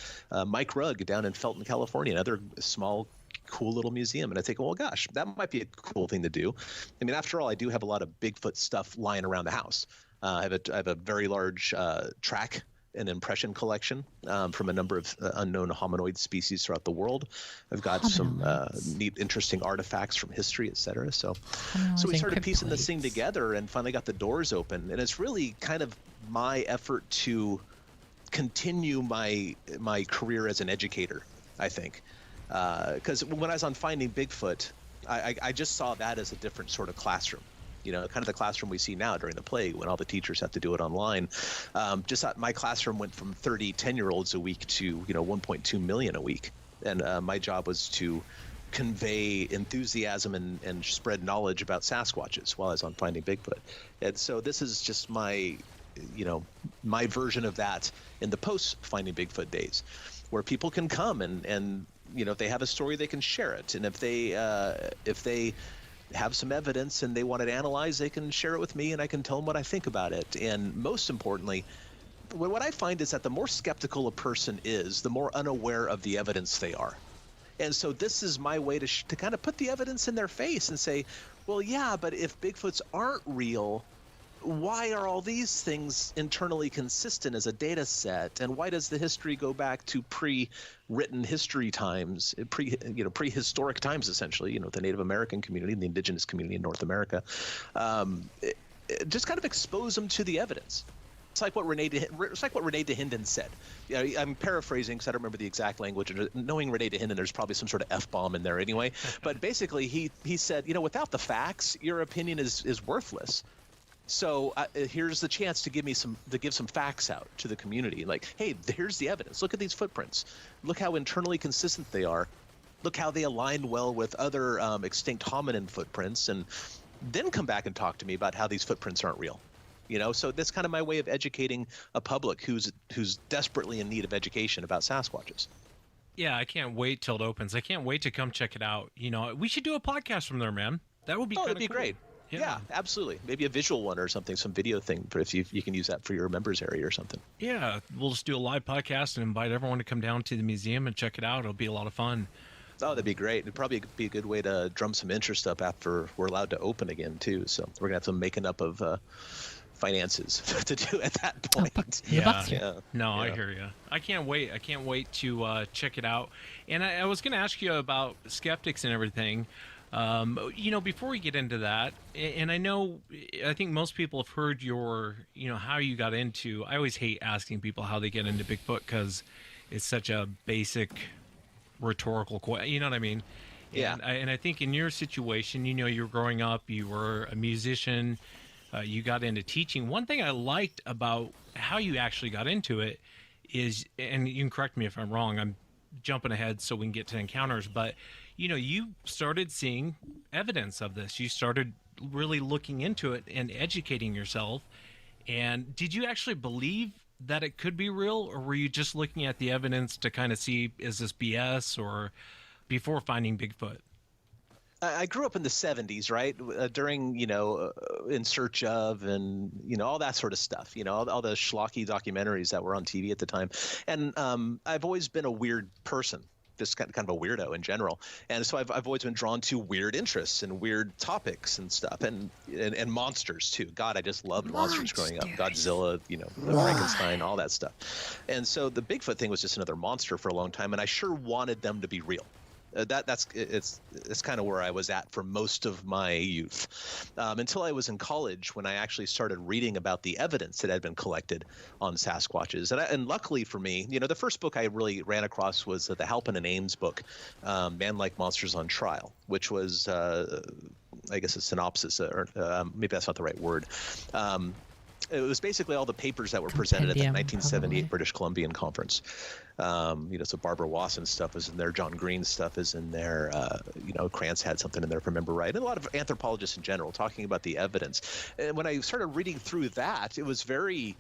Mike Rugg down in Felton, California, another small, cool little museum. And I think, well, gosh, that might be a cool thing to do. I mean, after all, I do have a lot of Bigfoot stuff lying around the house. I have a very large track and impression collection from a number of unknown hominoid species throughout the world. I've got some neat, interesting artifacts from history, etc. So we started piecing this thing together and finally got the doors open. And it's really kind of my effort to continue my career as an educator, I think. Because when I was on Finding Bigfoot, I just saw that as a different sort of classroom. Kind of the classroom we see now during the plague, when all the teachers have to do it online. My classroom went from 30 10-year-olds a week to 1.2 million a week, and my job was to convey enthusiasm and spread knowledge about Sasquatches while I was on Finding Bigfoot. And so this is just my version of that in the post Finding Bigfoot days, where people can come and if they have a story, they can share it, and if they have some evidence and they want it analyzed, they can share it with me and I can tell them what I think about it. And most importantly, what I find is that the more skeptical a person is, the more unaware of the evidence they are. And so this is my way to kind of put the evidence in their face and say, well, yeah, but if Bigfoots aren't real, why are all these things internally consistent as a data set? And why does the history go back to pre-written history times, prehistoric times, essentially, the Native American community and the indigenous community in North America? Just kind of expose them to the evidence. It's like what Renee DeHinden said. I'm paraphrasing because I don't remember the exact language. Knowing Renee DeHinden, there's probably some sort of F-bomb in there anyway. But basically, he said, without the facts, your opinion is worthless. So here's the chance to give some facts out to the community. Like, hey, here's the evidence. Look at these footprints. Look how internally consistent they are. Look how they align well with other extinct hominin footprints, and then come back and talk to me about how these footprints aren't real. So that's kind of my way of educating a public who's desperately in need of education about Sasquatches. Yeah, I can't wait till it opens. I can't wait to come check it out. We should do a podcast from there, man. That would be that'd be cool. Great. Yeah, absolutely. Maybe a visual one or something, some video thing, if you can use that for your members area or something. Yeah, we'll just do a live podcast and invite everyone to come down to the museum and check it out. It'll be a lot of fun. Oh, that'd be great. It'd probably be a good way to drum some interest up after we're allowed to open again, too. So we're going to have some making up of finances to do at that point. No, I hear you. I can't wait. I can't wait to check it out. And I was going to ask you about skeptics and everything. Before we get into that, and I think most people have heard how you got into. I always hate asking people how they get into Bigfoot because it's such a basic rhetorical question. You know what I mean? Yeah. And I think in your situation, you were growing up, you were a musician, you got into teaching. One thing I liked about how you actually got into it is, and you can correct me if I'm wrong, I'm jumping ahead so we can get to encounters, but you started seeing evidence of this. You started really looking into it and educating yourself. And did you actually believe that it could be real, or were you just looking at the evidence to kind of see, is this BS, or before finding Bigfoot? I grew up in the 70s, right? During, In Search of and, all that sort of stuff, all the schlocky documentaries that were on TV at the time. And I've always been a weird person, just kind of a weirdo in general. And so I've always been drawn to weird interests and weird topics and stuff and monsters too. God, I just loved monsters growing up. Godzilla, Frankenstein, all that stuff. And so the Bigfoot thing was just another monster for a long time. And I sure wanted them to be real. It's kind of where I was at for most of my youth, until I was in college when I actually started reading about the evidence that had been collected on Sasquatches. And luckily for me, the first book I really ran across was the Halpin and Ames book, Man-Like Monsters on Trial, which was, I guess, a synopsis, or maybe that's not the right word. It was basically all the papers that were presented at the 1978 probably. British Columbian Conference. So Barbara Wasson's stuff is in there, John Green's stuff is in there, Krantz had something in there, if I remember right, and a lot of anthropologists in general talking about the evidence. And when I started reading through that, it was very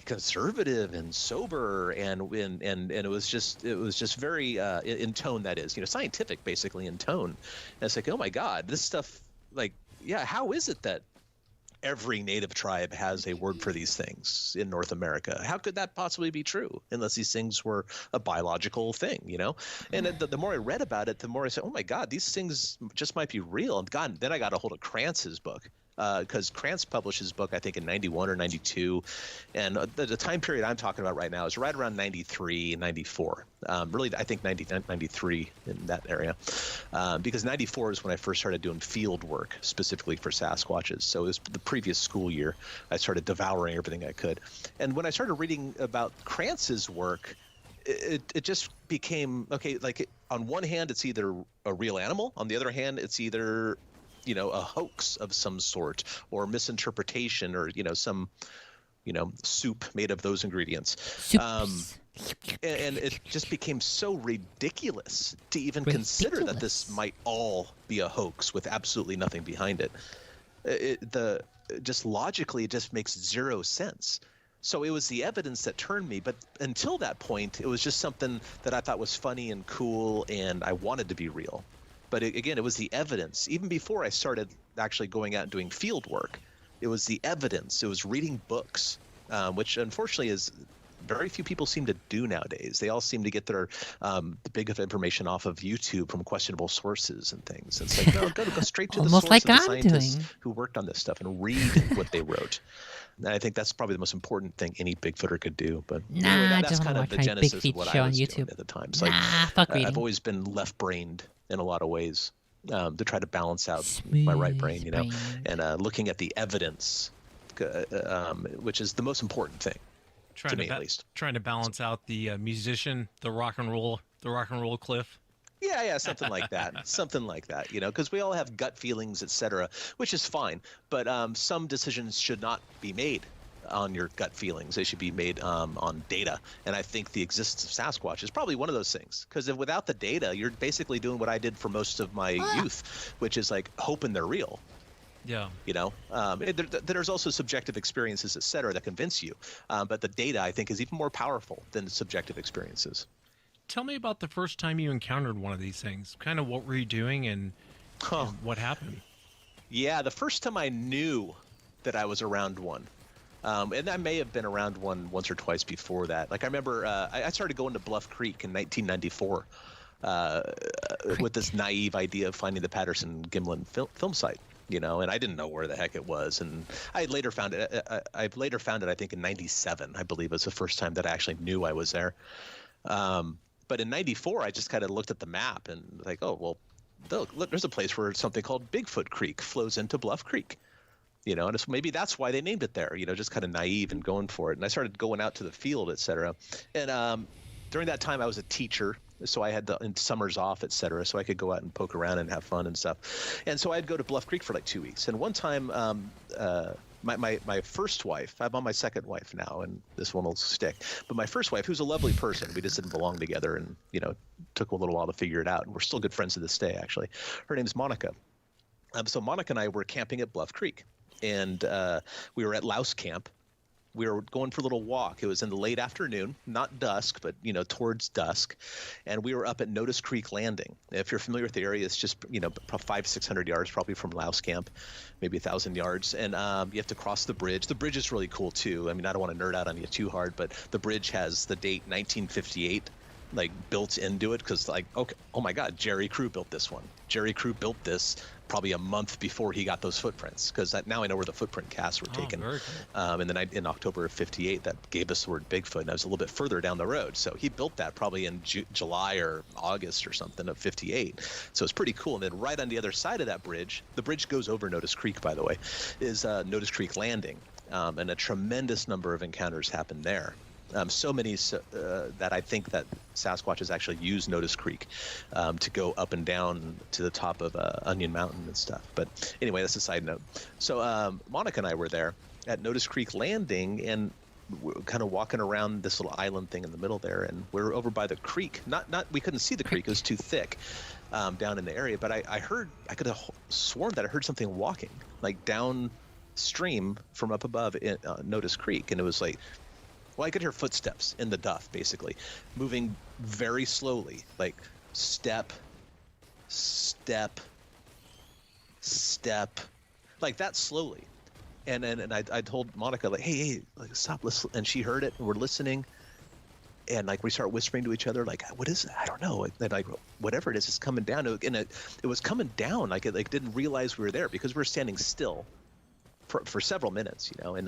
conservative and sober, and it was just very in tone, that is, scientific basically in tone. And it's like, oh my God, this stuff, like, yeah, how is it that every native tribe has a word for these things in North America? How could that possibly be true unless these things were a biological thing, And the more I read about it, the more I said, oh my God, these things just might be real. And God, then I got a hold of Krantz's book, because Krantz published his book, I think, in 91 or 92. And the time period I'm talking about right now is right around 93, 94. Really, I think 93 in that area. Because 94 is when I first started doing field work specifically for Sasquatches. So it was the previous school year. I started devouring everything I could. And when I started reading about Krantz's work, it just became, okay, like on one hand, it's either a real animal. On the other hand, it's either a hoax of some sort, or misinterpretation, or some soup made of those ingredients. And it just became so ridiculous to even consider that this might all be a hoax with absolutely nothing behind it. Just logically, it just makes zero sense. So it was the evidence that turned me, but until that point, it was just something that I thought was funny and cool, and I wanted to be real. But again, it was the evidence. Even before I started actually going out and doing field work, it was the evidence. It was reading books, which unfortunately is very few people seem to do nowadays. They all seem to get their the big of information off of YouTube from questionable sources and things. And it's like, no, go straight to the Almost source like of the I'm scientists doing. who worked on this stuff and read what they wrote. And I think that's probably the most important thing any Bigfooter could do. But Nah, anyway, I that's just kind wanna of the watch my genesis Big of what Feet show I on was YouTube. doing at the time. So Nah, fuck I've reading. always been left-brained in a lot of ways, to try to balance out my right brain, Smooth and looking at the evidence, which is the most important thing to me, at least. Trying to balance out the musician, the rock and roll cliff. Yeah, something like that. Something like that, because we all have gut feelings, etc., which is fine. But some decisions should not be made on your gut feelings. They should be made on data. And I think the existence of Sasquatch is probably one of those things. Because without the data, you're basically doing what I did for most of my youth, which is like hoping they're real. Yeah. There's also subjective experiences, et cetera, that convince you. But the data, I think, is even more powerful than the subjective experiences. Tell me about the first time you encountered one of these things. Kind of what were you doing and what happened? Yeah, the first time I knew that I was around one, and I may have been around one once or twice before that. Like I remember I started going to Bluff Creek in 1994 with this naive idea of finding the Patterson-Gimlin film site. And I didn't know where the heck it was. And I later found it. I later found it, I think, in '97. I believe was the first time that I actually knew I was there. But in '94, I just kind of looked at the map and like, oh well, look, there's a place where something called Bigfoot Creek flows into Bluff Creek. And maybe that's why they named it there. Just kind of naive and going for it. And I started going out to the field, et cetera. And during that time, I was a teacher. So I had the summers off, et cetera, so I could go out and poke around and have fun and stuff. And so I'd go to Bluff Creek for like 2 weeks. And one time, my first wife, I'm on my second wife now, and this one will stick. But my first wife, who's a lovely person, we just didn't belong together, and took a little while to figure it out. And we're still good friends to this day, actually. Her name's Monica. So Monica and I were camping at Bluff Creek, and we were at Louse Camp. we were going for a little walk. It was in the late afternoon, not dusk, but towards dusk, and we were up at Notice Creek Landing. If you're familiar with the area, it's just 500-600 yards probably from Louse Camp, maybe 1,000 yards, and you have to cross the bridge. The bridge is really cool too. I mean, I don't want to nerd out on you too hard, but the bridge has the date 1958 built into it, because okay, oh my God, Jerry Crew built this one. Jerry Crew built this probably a month before he got those footprints, because now I know where the footprint casts were taken. Very cool. And then in October of '58, that gave us the word Bigfoot, and I was a little bit further down the road. So he built that probably in July or August or something of '58. So it's pretty cool. And then right on the other side of that bridge, the bridge goes over Notice Creek, by the way, is Notice Creek Landing, and a tremendous number of encounters happened there. So many that I think that Sasquatch has actually used Notice Creek to go up and down to the top of Onion Mountain and stuff. But anyway, that's a side note. So Monica and I were there at Notice Creek Landing, and we're kind of walking around this little island thing in the middle there, and we're over by the creek. We couldn't see the creek; it was too thick down in the area. But I could have sworn that I heard something walking downstream from up above in Notice Creek, and it was well, I could hear footsteps in the duff, basically, moving very slowly, step, step, step, like that slowly. And I told Monica, hey, stop, listen. And she heard it, and we're listening. And we start whispering to each other, what is it? I don't know. And whatever it is, it's coming down. And it was coming down. It didn't realize we were there, because we were standing still for several minutes, and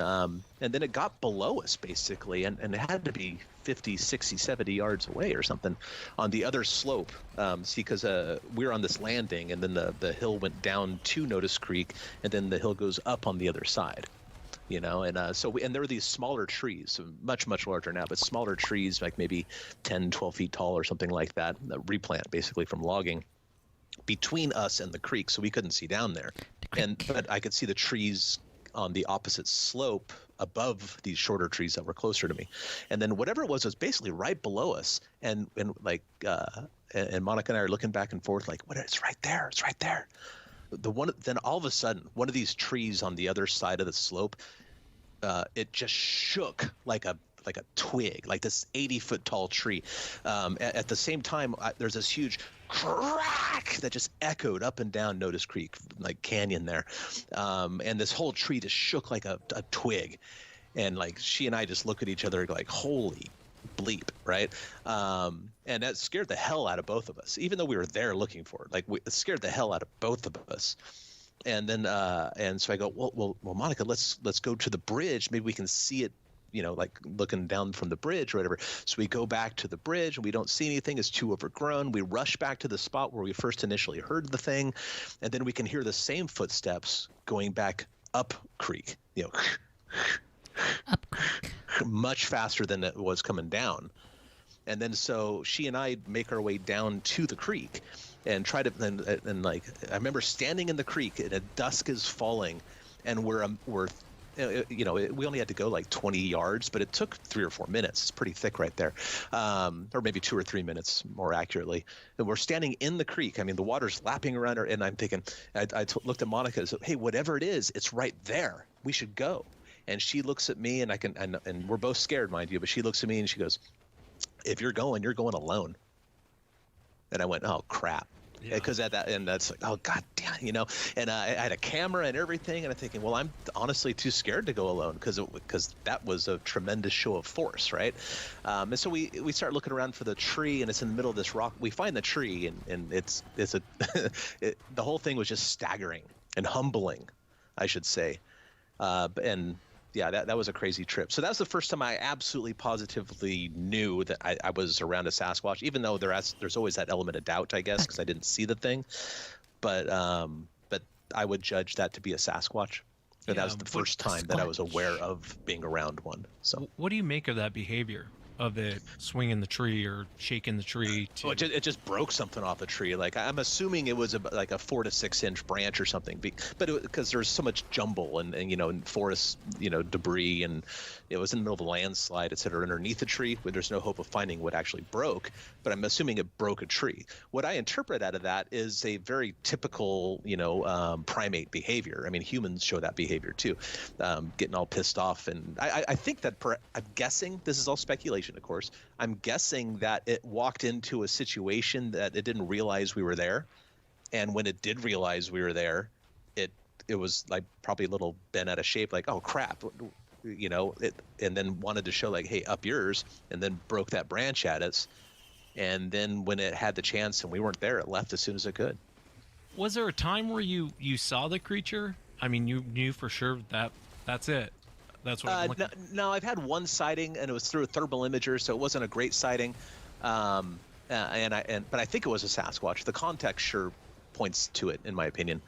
then it got below us basically, and it had to be 50, 60, 70 yards away or something on the other slope. Because we were on this landing, and then the hill went down to Notice Creek, and then the hill goes up on the other side, and and there were these smaller trees, much larger now, but smaller trees, maybe 10, 12 feet tall or something like that replant basically from logging between us and the creek, so we couldn't see down there. But I could see the trees on the opposite slope above these shorter trees that were closer to me. And then whatever it was basically right below us. And Monica and I are looking back and forth, what? It's right there. It's right there. Then all of a sudden, one of these trees on the other side of the slope, it just shook like a twig, this 80-foot tall tree. At the same time, there's this huge crack that just echoed up and down Notice Creek, canyon there. And this whole tree just shook like a twig. And she and I just look at each other holy bleep, right? And that scared the hell out of both of us, even though we were there looking for it. It scared the hell out of both of us. And then and so I go, well, Monica, let's go to the bridge. Maybe we can see it, looking down from the bridge or whatever. So we go back to the bridge, and we don't see anything. It's too overgrown. We rush back to the spot where we first initially heard the thing, and then we can hear the same footsteps going back up creek, Up creek. much faster than it was coming down. And then so she and I make our way down to the creek and try to and I remember standing in the creek, and dusk is falling, and we're we only had to go 20 yards, but it took 3 or 4 minutes. It's pretty thick right there, or maybe 2 or 3 minutes more accurately. And we're standing in the creek. I mean, the water's lapping around her, and I'm thinking, I looked at Monica and said, hey, whatever it is, it's right there. We should go. And she looks at me, and and we're both scared, mind you, but she looks at me and she goes, if you're going alone. And I went, oh crap. Because that's oh god damn, and I had a camera and everything, and I'm thinking, well, I'm honestly too scared to go alone, because that was a tremendous show of force, right? And so we start looking around for the tree, and it's in the middle of this rock. We find the tree, and it's the whole thing was just staggering and humbling, I should say, and. Yeah, that was a crazy trip. So that was the first time I absolutely positively knew that I was around a Sasquatch, even though there's always that element of doubt, I guess, because I didn't see the thing. But I would judge that to be a Sasquatch. And that was the first time that I was aware of being around one. So what do you make of that behavior? of it swinging the tree or shaking the tree to. Well, it just broke something off the tree. Like I'm assuming it was like a 4 to 6 inch branch or something. But because there's so much jumble and and forest debris, and it was in the middle of a landslide, et cetera, underneath the tree where there's no hope of finding what actually broke. But I'm assuming it broke a tree. What I interpret out of that is a very typical primate behavior. I mean, humans show that behavior too, getting all pissed off. And I think that I'm guessing, this is all speculation, of course, I'm guessing that it walked into a situation that it didn't realize we were there. And when it did realize we were there, it was like probably a little bent out of shape, like, oh crap, and then wanted to show like, hey, up yours, and then broke that branch at us. And then when it had the chance and we weren't there, it left as soon as it could. Was there a time where you saw the creature? I mean, you knew for sure that's it. That's what I'm looking. No, I've had one sighting, and it was through a thermal imager, so it wasn't a great sighting. But I think it was a Sasquatch. The context sure points to it, in my opinion.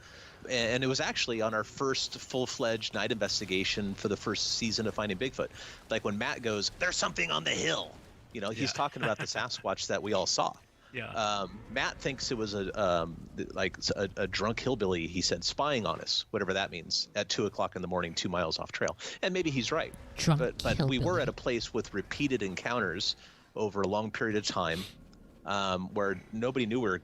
And it was actually on our first full-fledged night investigation for the first season of Finding Bigfoot. Like when Matt goes, "There's something on the hill," he's talking about the Sasquatch that we all saw. Yeah. Matt thinks it was a drunk hillbilly, he said, spying on us, whatever that means, at 2:00 in the morning, 2 miles off trail. And maybe he's right. But we were at a place with repeated encounters over a long period of time, where nobody knew where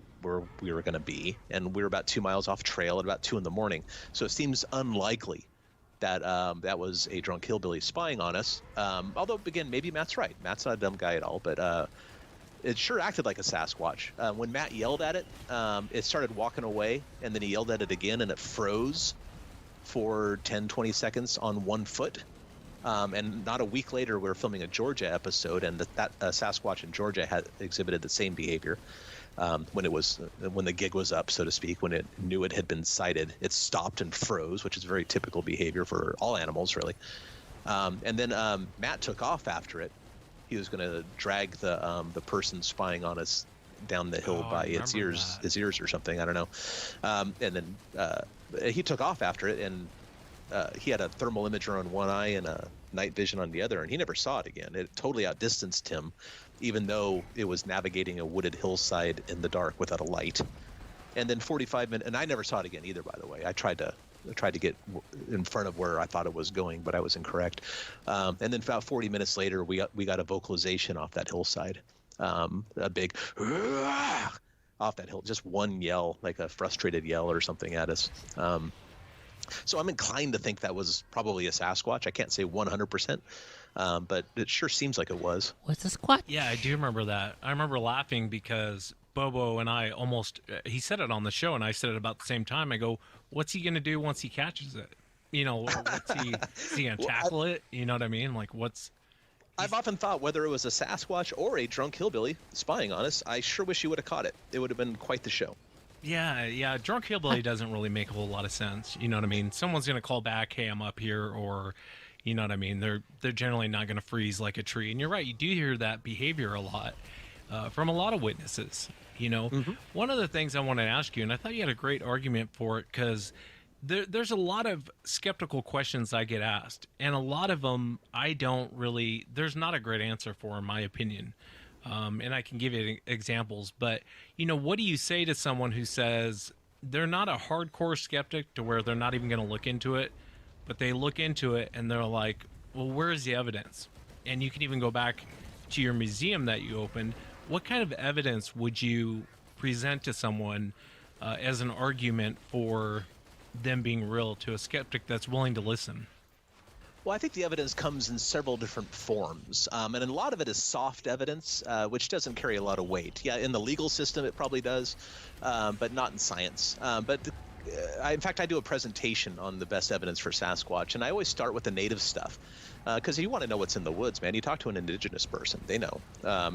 we were going to be, and we were about 2 miles off trail at about 2 in the morning. So it seems unlikely that that was a drunk hillbilly spying on us. Although, again, maybe Matt's right. Matt's not a dumb guy at all, but it sure acted like a Sasquatch. When Matt yelled at it, it started walking away, and then he yelled at it again, and it froze for 10, 20 seconds on 1 foot. And not a week later, we were filming a Georgia episode, and that Sasquatch in Georgia had exhibited the same behavior. When the gig was up, so to speak, when it knew it had been sighted, it stopped and froze, which is very typical behavior for all animals, really. And then Matt took off after it. He was going to drag the person spying on us down the hill by its ears or something. I don't know. And then he took off after it, and he had a thermal imager on one eye and a night vision on the other, and he never saw it again. It totally outdistanced him, even though it was navigating a wooded hillside in the dark without a light. And then 45 minutes, and I never saw it again either, by the way. I tried to get in front of where I thought it was going, but I was incorrect. And then about 40 minutes later, we got a vocalization off that hillside, a big off that hill, just one yell, like a frustrated yell or something at us. So I'm inclined to think that was probably a Sasquatch. I can't say 100%, but it sure seems like it was. What's a squatch? Yeah, I do remember that. I remember laughing because Bobo and I he said it on the show, and I said it about the same time. I go, what's he going to do once he catches it? Is he going to tackle it? You know what I mean? Like, I've often thought whether it was a Sasquatch or a drunk hillbilly spying on us, I sure wish he would have caught it. It would have been quite the show. Yeah. Drunk hillbilly doesn't really make a whole lot of sense. You know what I mean? Someone's going to call back, hey, I'm up here, or, you know what I mean? They're generally not going to freeze like a tree. And you're right. You do hear that behavior a lot from a lot of witnesses. Mm-hmm. One of the things I wanted to ask you, and I thought you had a great argument for it, because there's a lot of skeptical questions I get asked, and a lot of them there's not a great answer for, in my opinion. And I can give you examples, but what do you say to someone who says they're not a hardcore skeptic to where they're not even going to look into it, but they look into it and they're like, well, where's the evidence? And you can even go back to your museum that you opened. What kind of evidence would you present to someone as an argument for them being real to a skeptic that's willing to listen? Well, I think the evidence comes in several different forms, and a lot of it is soft evidence, which doesn't carry a lot of weight. Yeah, in the legal system it probably does, but not in science. In fact, I do a presentation on the best evidence for Sasquatch, and I always start with the native stuff, because you want to know what's in the woods, man. You talk to an indigenous person, they know,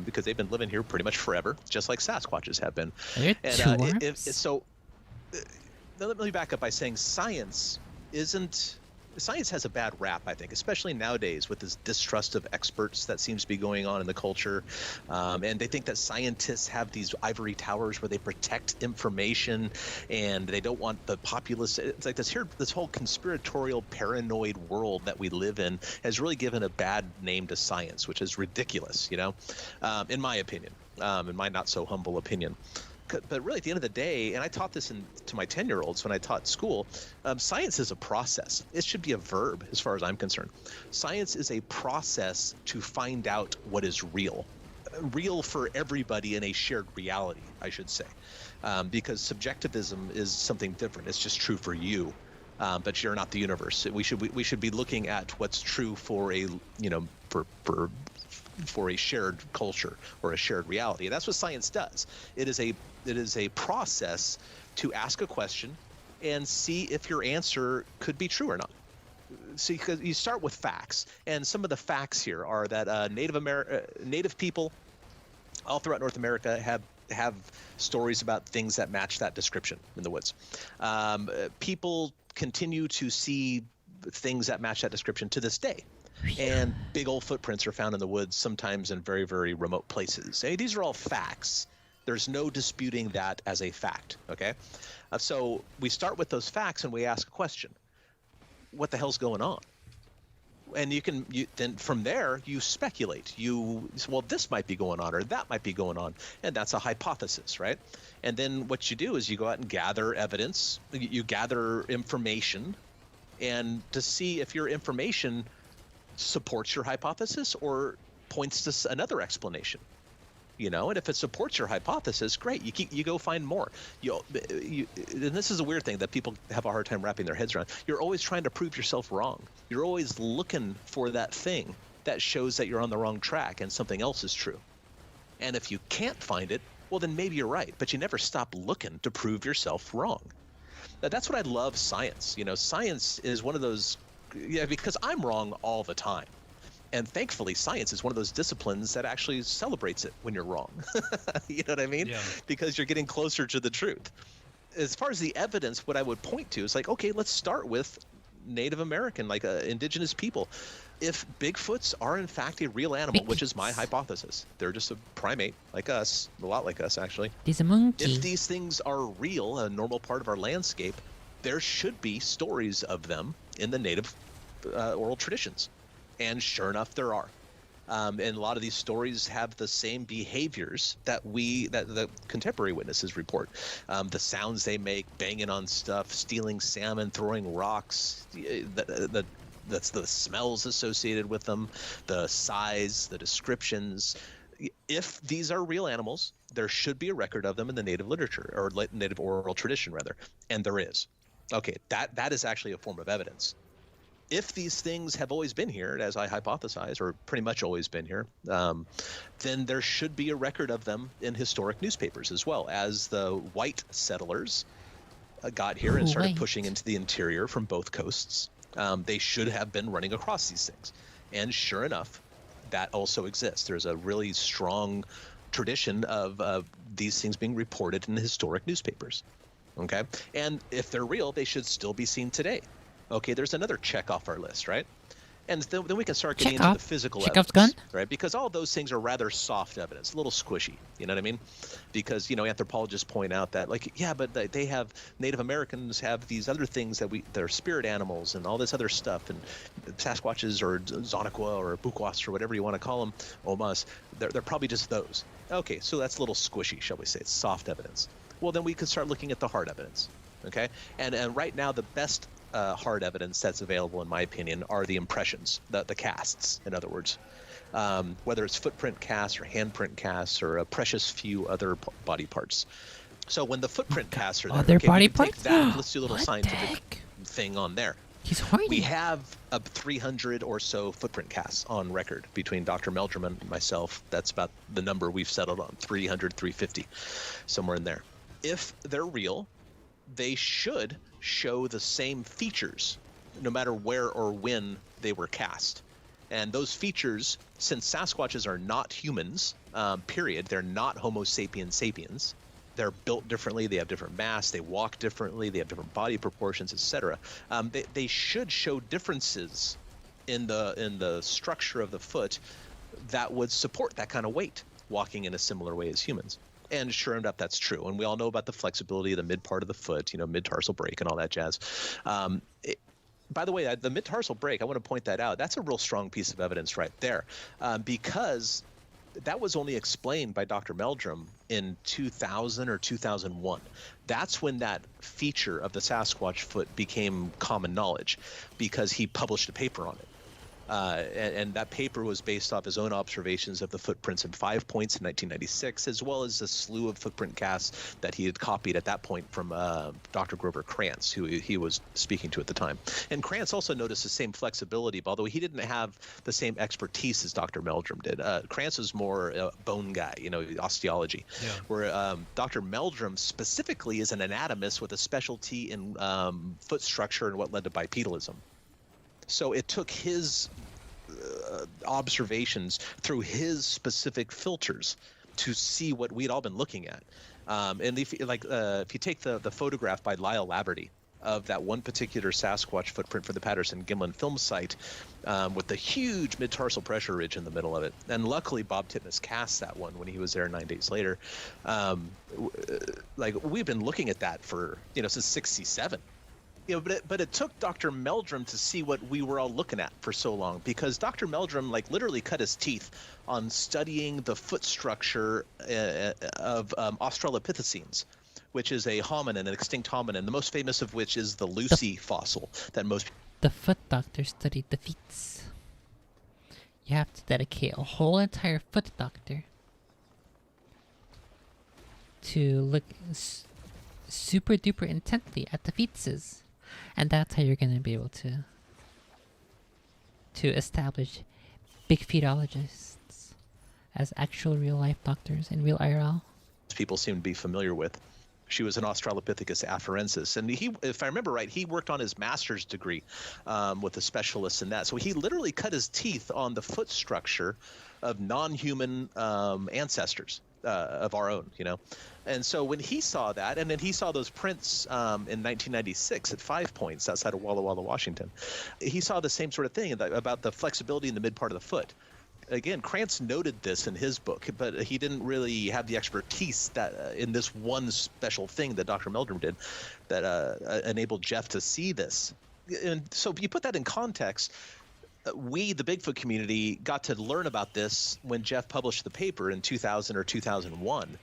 because they've been living here pretty much forever, just like Sasquatches have been. And So let me back up by saying science isn't science has a bad rap, I think, especially nowadays with this distrust of experts that seems to be going on in the culture. And they think that scientists have these ivory towers where they protect information and they don't want the populace. It's like this whole conspiratorial, paranoid world that we live in has really given a bad name to science, which is ridiculous, in my opinion, in my not so humble opinion. But really, at the end of the day, and I taught this to my 10-year-olds when I taught school, science is a process. It should be a verb as far as I'm concerned. Science is a process to find out what is real for everybody in a shared reality, I should say, because subjectivism is something different. It's just true for you, but you're not the universe. We should be looking at what's true for a for a shared culture or a shared reality. And that's what science does. It is a process to ask a question and see if your answer could be true or not. See, because you start with facts, and some of the facts here are that Native people all throughout North America have stories about things that match that description in the woods. People continue to see things that match that description to this day. And big old footprints are found in the woods, sometimes in very, very remote places. Hey, these are all facts. There's no disputing that as a fact, okay? So we start with those facts and we ask a question. What the hell's going on? And then from there, you speculate. Well, this might be going on or that might be going on. And that's a hypothesis, right? And then what you do is you go out and gather evidence. You gather information, and to see if your information supports your hypothesis or points to another explanation, and if it supports your hypothesis, great. You go find more. And this is a weird thing that people have a hard time wrapping their heads around. You're always trying to prove yourself wrong. You're always looking for that thing that shows that you're on the wrong track and something else is true. And if you can't find it, well, then maybe you're right, but you never stop looking to prove yourself wrong. That's what I love science. Science is one of those, because I'm wrong all the time. And thankfully, science is one of those disciplines that actually celebrates it when you're wrong. You know what I mean? Yeah. Because you're getting closer to the truth. As far as the evidence, what I would point to is like, okay, let's start with Native American, like indigenous people. If Bigfoots are in fact a real animal, which is my hypothesis, they're just a primate like us, a lot like us actually. He's a monkey. If these things are real, a normal part of our landscape, there should be stories of them in the native oral traditions. And sure enough, there are. And a lot of these stories have the same behaviors that the contemporary witnesses report. The sounds they make, banging on stuff, stealing salmon, throwing rocks, that's the smells associated with them, the size, the descriptions. If these are real animals, there should be a record of them in the native literature, or native oral tradition rather, and there is. Okay, that is actually a form of evidence. If these things have always been here, as I hypothesize, or pretty much always been here, then there should be a record of them in historic newspapers as well. As the white settlers got here and started pushing into the interior from both coasts, they should have been running across these things. And sure enough, that also exists. There's a really strong tradition of these things being reported in historic newspapers. Okay? And if they're real, they should still be seen today. Okay, there's another check off our list, right? And then we can start getting into the physical evidence, gun? Right? Because all those things are rather soft evidence, a little squishy. You know what I mean? Because anthropologists point out that, but they have Native Americans have these other things that are spirit animals and all this other stuff, and Sasquatches or Zonaqua or Bukwas or whatever you want to call them, Omas, they're probably just those. Okay, so that's a little squishy, shall we say? It's soft evidence. Well, then we can start looking at the hard evidence. Okay, and right now the best hard evidence that's available, in my opinion, are the impressions, the casts, in other words. Whether it's footprint casts or handprint casts or a precious few other body parts. So when the footprint casts are there, other body parts? Take that, let's do a little scientific thing on there. He's horny. We have 300 or so footprint casts on record between Dr. Meldrum and myself. That's about the number we've settled on, 300, 350, somewhere in there. If they're real, they should show the same features no matter where or when they were cast. And those features, since Sasquatches are not humans, period, they're not Homo sapiens sapiens, they're built differently, they have different mass, they walk differently, they have different body proportions, etc. They should show differences in the structure of the foot that would support that kind of weight, walking in a similar way as humans. And sure enough, that's true. And we all know about the flexibility of the mid part of the foot, mid-tarsal break and all that jazz. By the way, the mid-tarsal break, I want to point that out. That's a real strong piece of evidence right there, because that was only explained by Dr. Meldrum in 2000 or 2001. That's when that feature of the Sasquatch foot became common knowledge, because he published a paper on it. And that paper was based off his own observations of the footprints in 5 points in 1996, as well as a slew of footprint casts that he had copied at that point from Dr. Grover Krantz, who he was speaking to at the time. And Krantz also noticed the same flexibility, although he didn't have the same expertise as Dr. Meldrum did. Krantz was more a bone guy, osteology, where Dr. Meldrum specifically is an anatomist with a specialty in foot structure and what led to bipedalism. So it took his observations through his specific filters to see what we'd all been looking at. And if you take the photograph by Lyle Laverty of that one particular Sasquatch footprint for the Patterson-Gimlin film site, with the huge mid-tarsal pressure ridge in the middle of it, and luckily Bob Titmus cast that one when he was there 9 days later. We've been looking at that for since '67. But it took Dr. Meldrum to see what we were all looking at for so long, because Dr. Meldrum literally cut his teeth on studying the foot structure of Australopithecines, which is a hominin, an extinct hominin, the most famous of which is the Lucy fossil that most. The foot doctor studied the feet. You have to dedicate a whole entire foot doctor to look super duper intently at the feetses. And that's how you're going to be able to establish big feetologists as actual real life doctors in real IRL. People seem to be familiar with. She was an Australopithecus afarensis, and he, if I remember right, he worked on his master's degree with a specialist in that. So he literally cut his teeth on the foot structure of non-human ancestors of our own, And so when he saw that, and then he saw those prints in 1996 at 5 points outside of Walla Walla, Washington, he saw the same sort of thing about the flexibility in the mid part of the foot. Again, Krantz noted this in his book, but he didn't really have the expertise that in this one special thing that Dr. Meldrum did that enabled Jeff to see this. And so if you put that in context, we, the Bigfoot community, got to learn about this when Jeff published the paper in 2000 or 2001.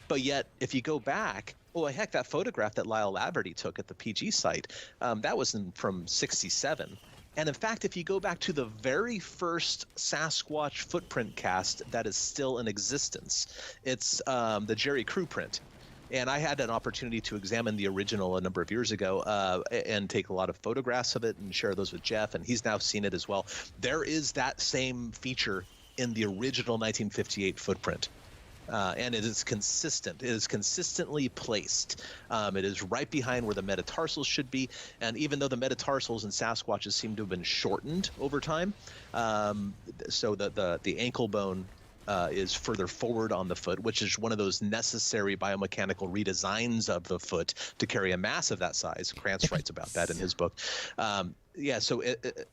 But yet, if you go back, heck, that photograph that Lyle Laverty took at the PG site, that was from '67. And in fact, if you go back to the very first Sasquatch footprint cast that is still in existence, it's the Jerry Crew print. And I had an opportunity to examine the original a number of years ago and take a lot of photographs of it and share those with Jeff, and he's now seen it as well. There is that same feature in the original 1958 footprint. And it is consistent. It is consistently placed. It is right behind where the metatarsals should be. And even though the metatarsals in Sasquatches seem to have been shortened over time, so the ankle bone is further forward on the foot, which is one of those necessary biomechanical redesigns of the foot to carry a mass of that size. Krantz writes about that in his book. So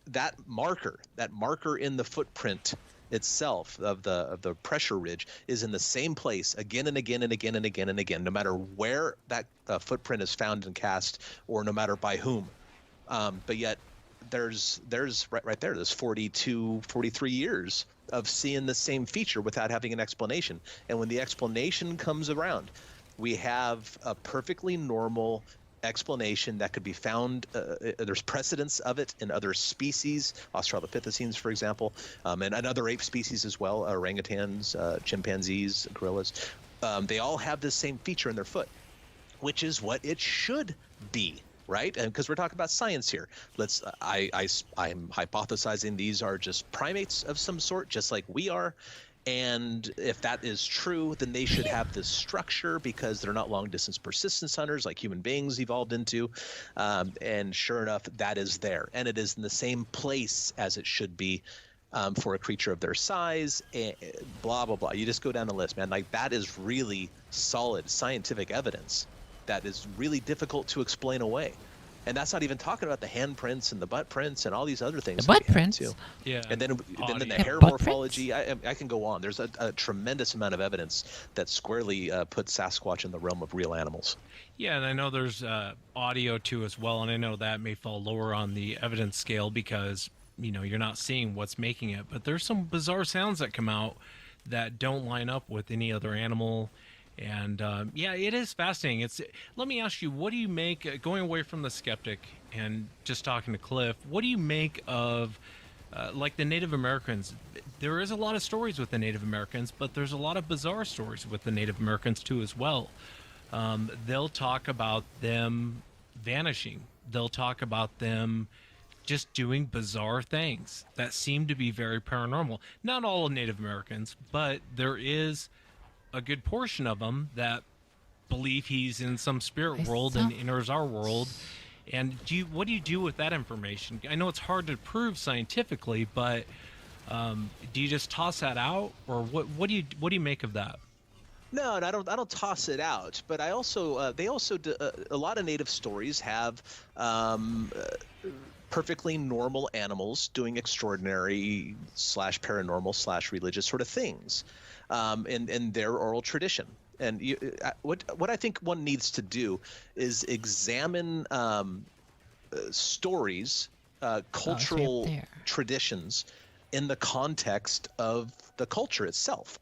that marker in the footprint itself of the pressure ridge is in the same place again and again and again and again and again, no matter where that footprint is found and cast, or no matter by whom. But yet there's right there, there's 42, 43 years of seeing the same feature without having an explanation. And when the explanation comes around, we have a perfectly normal explanation that could be found. There's precedence of it in other species, Australopithecines, for example, and other ape species as well, orangutans, chimpanzees, gorillas. They all have this same feature in their foot, which is what it should be, right? And because we're talking about science here, I'm hypothesizing these are just primates of some sort, just like we are. And if that is true, then they should have this structure because they're not long-distance persistence hunters like human beings evolved into. And sure enough, that is there. And it is in the same place as it should be. for a creature of their size, blah, blah, blah. You just go down the list, man. Like, that is really solid scientific evidence that is really difficult to explain away. And that's not even talking about the handprints and the butt prints and all these other things. The that butt we have, prints? too. Yeah. And then the Audio. hair Butt morphology. I can go on. There's a tremendous amount of evidence that squarely puts Sasquatch in the realm of real animals. Yeah, and I know there's audio too as well, and I know that may fall lower on the evidence scale because you're not seeing what's making it. But there's some bizarre sounds that come out that don't line up with any other animal. And yeah, it is fascinating. Let me ask you, what do you make, going away from the skeptic and just talking to Cliff, what do you make of like the Native Americans? There is a lot of stories with the Native Americans, but there's a lot of bizarre stories with the Native Americans too as well. They'll talk about them vanishing. They'll talk about them just doing bizarre things that seem to be very paranormal. Not all Native Americans, but there is a good portion of them that believe he's in some spirit world and enters our world. And what do you do with that information? I know it's hard to prove scientifically, but do you just toss that out, or what do you make of that? No, and I don't toss it out. But I also a lot of Native stories have perfectly normal animals doing extraordinary / paranormal / religious sort of things. In their oral tradition. And what I think one needs to do is examine stories, cultural traditions in the context of the culture itself.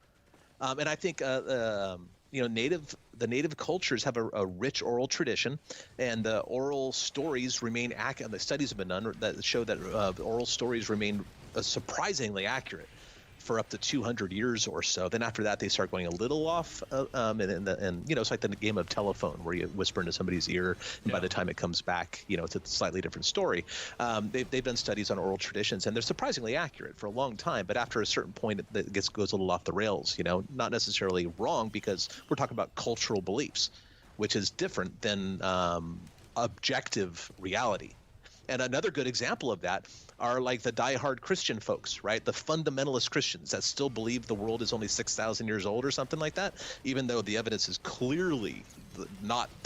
And I think the native cultures have a rich oral tradition, and the oral stories remain accurate. The studies have been done that show that oral stories remain surprisingly accurate for up to 200 years or so. Then after that, they start going a little off, and it's like the game of telephone where you whisper into somebody's ear, and by the time it comes back, it's a slightly different story. They've done studies on oral traditions, and they're surprisingly accurate for a long time. But after a certain point, it goes a little off the rails. Not necessarily wrong, because we're talking about cultural beliefs, which is different than objective reality. And another good example of that are like the diehard Christian folks, right? The fundamentalist Christians that still believe the world is only 6,000 years old or something like that, even though the evidence is clearly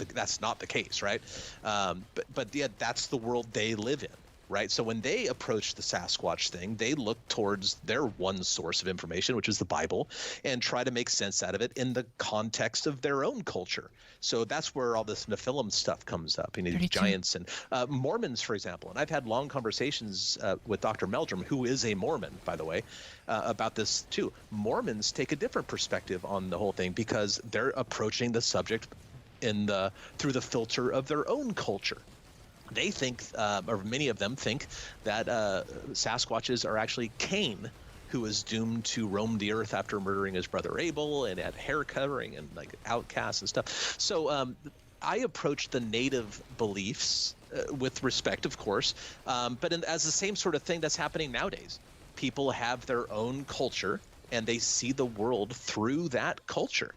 that's not the case, right? But yet that's the world they live in, right? So when they approach the Sasquatch thing, they look towards their one source of information, which is the Bible, and try to make sense out of it in the context of their own culture. So that's where all this Nephilim stuff comes up, these giants and Mormons, for example. And I've had long conversations with Dr. Meldrum, who is a Mormon, by the way, about this too. Mormons take a different perspective on the whole thing because they're approaching the subject through the filter of their own culture. They think, or many of them think, that Sasquatches are actually Cain, who was doomed to roam the earth after murdering his brother Abel and had hair covering and like outcasts and stuff. So I approach the native beliefs with respect, of course, but as the same sort of thing that's happening nowadays. People have their own culture and they see the world through that culture.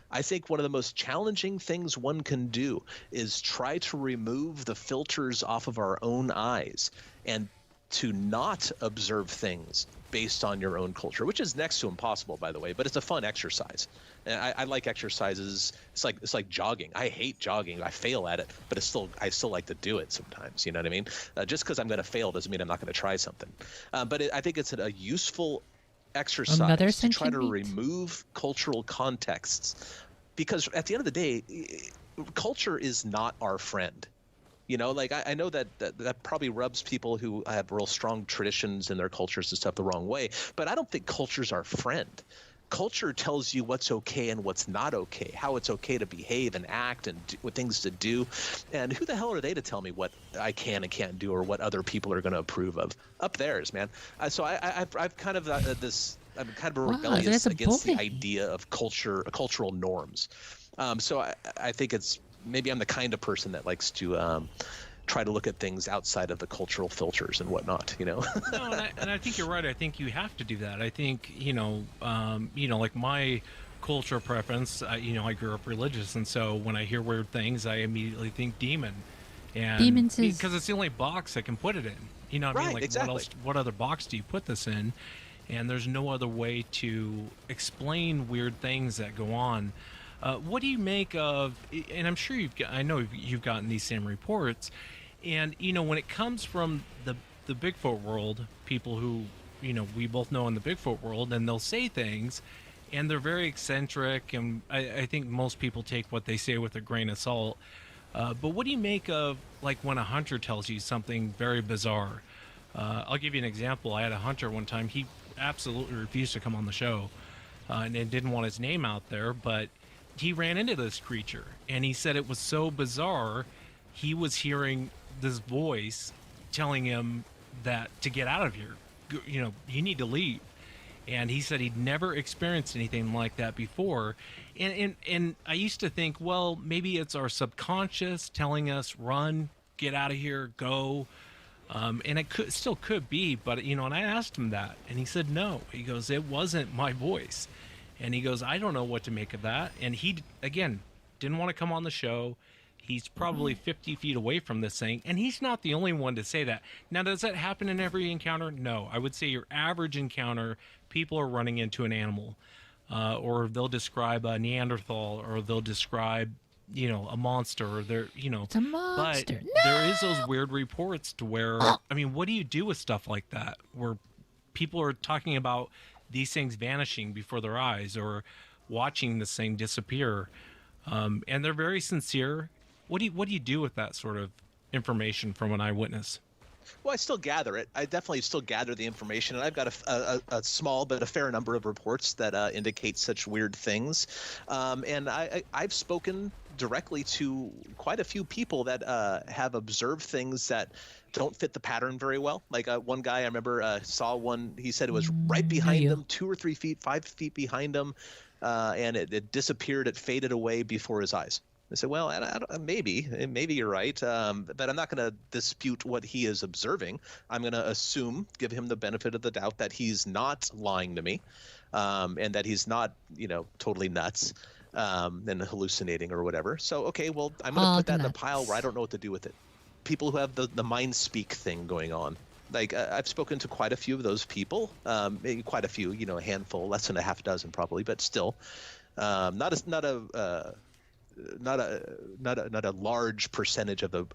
I think one of the most challenging things one can do is try to remove the filters off of our own eyes and to not observe things based on your own culture, which is next to impossible, by the way, but it's a fun exercise. And I like exercises. It's like jogging. I hate jogging. I fail at it, but I still like to do it sometimes. You know what I mean? Just because I'm going to fail doesn't mean I'm not going to try something. But I think it's a useful exercise to try to remove cultural contexts, because at the end of the day, culture is not our friend. Like I know that probably rubs people who have real strong traditions in their cultures and stuff the wrong way, but I don't think culture's our friend. Culture tells you what's okay and what's not okay, how it's okay to behave and act and what things to do. And who the hell are they to tell me what I can and can't do or what other people are going to approve of? Up theirs, man. So I've kind of I'm kind of rebellious against the idea of cultural norms. So I think maybe I'm the kind of person that likes to try to look at things outside of the cultural filters and whatnot, No, and I think you're right. I think you have to do that. I think, like my cultural preference, I grew up religious. And so when I hear weird things, I immediately think demon. And Demons because it's the only box I can put it in. You know what I mean? Right, Like, exactly. what other box do you put this in? And there's no other way to explain weird things that go on. What do you make of? And I'm sure I know you've gotten these same reports. And when it comes from the Bigfoot world, people who we both know in the Bigfoot world, and they'll say things, and they're very eccentric, and I think most people take what they say with a grain of salt. But what do you make of, like, when a hunter tells you something very bizarre? I'll give you an example. I had a hunter one time. He absolutely refused to come on the show, and didn't want his name out there. But he ran into this creature, and he said it was so bizarre. He was hearing this voice telling him that to get out of here. You need to leave. And he said he'd never experienced anything like that before. And I used to think, well, maybe it's our subconscious telling us, run, get out of here, go. And it still could be, but and I asked him that, and he said no. He goes, it wasn't my voice, and he goes, I don't know what to make of that. And he again didn't want to come on the show. He's probably 50 feet away from this thing, and he's not the only one to say that. Now, does that happen in every encounter? No. I would say your average encounter, people are running into an animal, or they'll describe a Neanderthal, or they'll describe a monster, or It's a monster. but there is those weird reports to where, I mean, what do you do with stuff like that, where people are talking about these things vanishing before their eyes, or watching this thing disappear, and they're very sincere. What do you do with that sort of information from an eyewitness? Well, I still gather it. I definitely still gather the information, and I've got a small but a fair number of reports that indicate such weird things. And I've spoken directly to quite a few people that have observed things that don't fit the pattern very well. Like one guy I remember saw one. He said it was right behind him, 2 or 3 feet, 5 feet behind him, and it disappeared. It faded away before his eyes. I said, well, maybe you're right, but I'm not going to dispute what he is observing. I'm going to give him the benefit of the doubt that he's not lying to me, and that he's not, totally nuts and hallucinating or whatever. So, okay, well, I'm going to put that in a pile where I don't know what to do with it. People who have the mind speak thing going on. Like I've spoken to quite a few of those people, maybe quite a few, a handful, less than a half dozen probably, but still, not a large percentage of the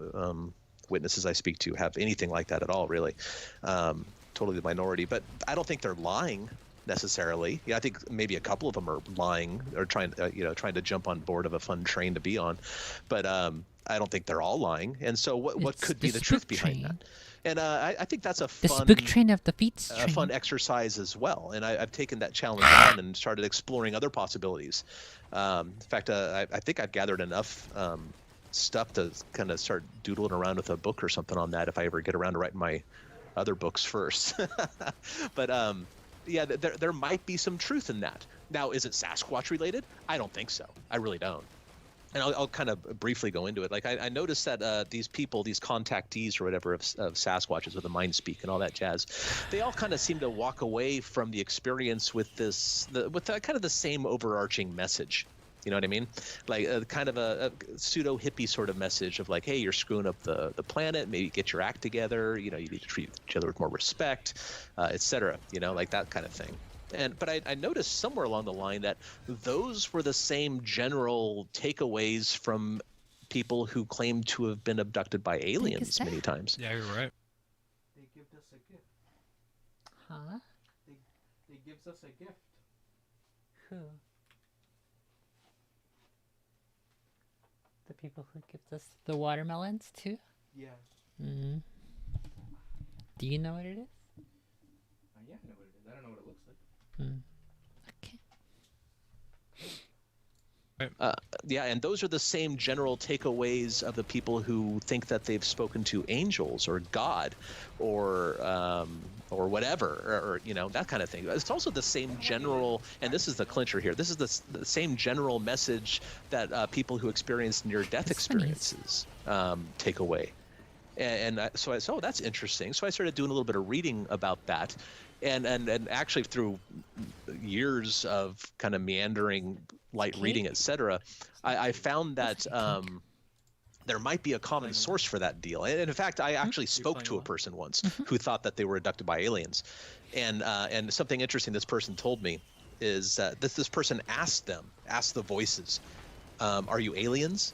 witnesses I speak to have anything like that at all, really. Totally the minority, but I don't think they're lying necessarily. Yeah, I think maybe a couple of them are lying or trying to jump on board of a fun train to be on, but I don't think they're all lying. And so, what could be the truth behind that? And I think that's a fun spook train of the feet a fun exercise as well. And I've taken that challenge on and started exploring other possibilities. In fact, I think I've gathered enough stuff to kind of start doodling around with a book or something on that if I ever get around to writing my other books first. But yeah, there might be some truth in that. Now, is it Sasquatch related? I don't think so. I really don't. And I'll kind of briefly go into it. Like I noticed that these people, these contactees or whatever of Sasquatches with the mind speak and all that jazz, they all kind of seem to walk away from the experience with kind of the same overarching message. You know what I mean? Like kind of a pseudo hippie sort of message of like, hey, you're screwing up the planet. Maybe get your act together. You need to treat each other with more respect, etc. Like that kind of thing. But I noticed somewhere along the line that those were the same general takeaways from people who claim to have been abducted by aliens many times. Yeah, you're right. They give us a gift. Huh? They gives us a gift. Who? The people who give us the watermelons too? Yeah. Mm-hmm. Do you know what it is? Yeah, I know what it is. I don't know what it looks like. Okay. Yeah, and those are the same general takeaways of the people who think that they've spoken to angels or God or whatever, or that kind of thing. It's also the same general, and this is the clincher here. This is the same general message that people who experience near-death experiences take away. So I said, oh, that's interesting. So I started doing a little bit of reading about that. And actually through years of kind of meandering light reading, etc., I found that there might be a common source for that deal. And in fact, I actually spoke to a person once who thought that they were abducted by aliens. And something interesting this person told me is this person asked the voices, are you aliens?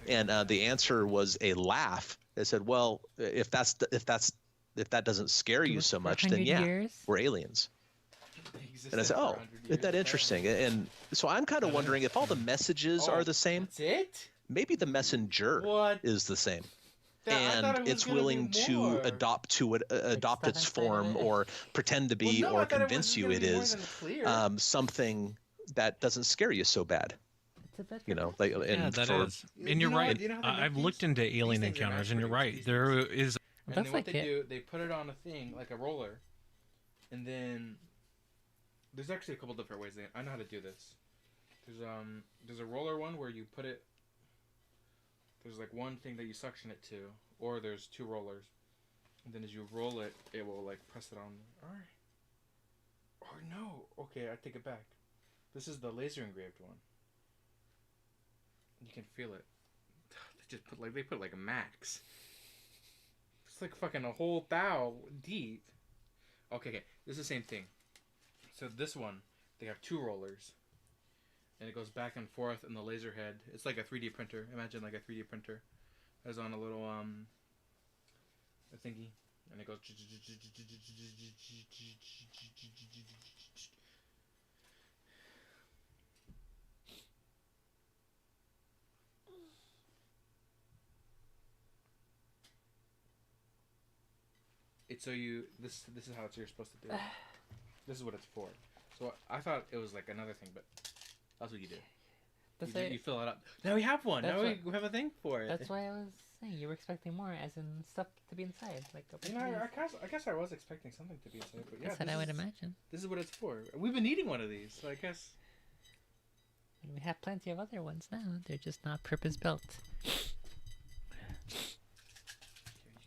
And the answer was a laugh. They said, well, if that doesn't scare you so much, then yeah, we're aliens. And I said, oh, isn't that interesting? And so I'm kind of wondering if all the messages are the same. That's it? Maybe the messenger is the same. And it's willing to adopt its form or pretend to be or convince you it is something that doesn't scare you so bad. You know, like, and that is. And you're right. I've looked into alien encounters, and you're right. There is. And then what they do, they put it on a thing like a roller, and then there's actually a couple different ways. I know how to do this. There's a roller one where you put it. There's like one thing that you suction it to, or there's two rollers, and then as you roll it, it will like press it on. Or no, okay, I take it back. This is the laser engraved one. You can feel it. They put like a max. It's like fucking a whole thou deep. Okay, this is the same thing. So this one, they have two rollers. And it goes back and forth in the laser head. It's like a 3D printer. Imagine like a 3D printer. It's on a little a thingy. And it goes. It's so you this is how you're supposed to do it. This is what it's for. So I thought it was like another thing, but that's what you do. You fill it up. Now we have one. Now we have a thing for it. That's why I was saying you were expecting more, as in stuff to be inside. Like, I guess I was expecting something to be inside, but yeah, that's what I would imagine. This is what it's for. We've been eating one of these, so I guess. And we have plenty of other ones now. They're just not purpose built. Here, you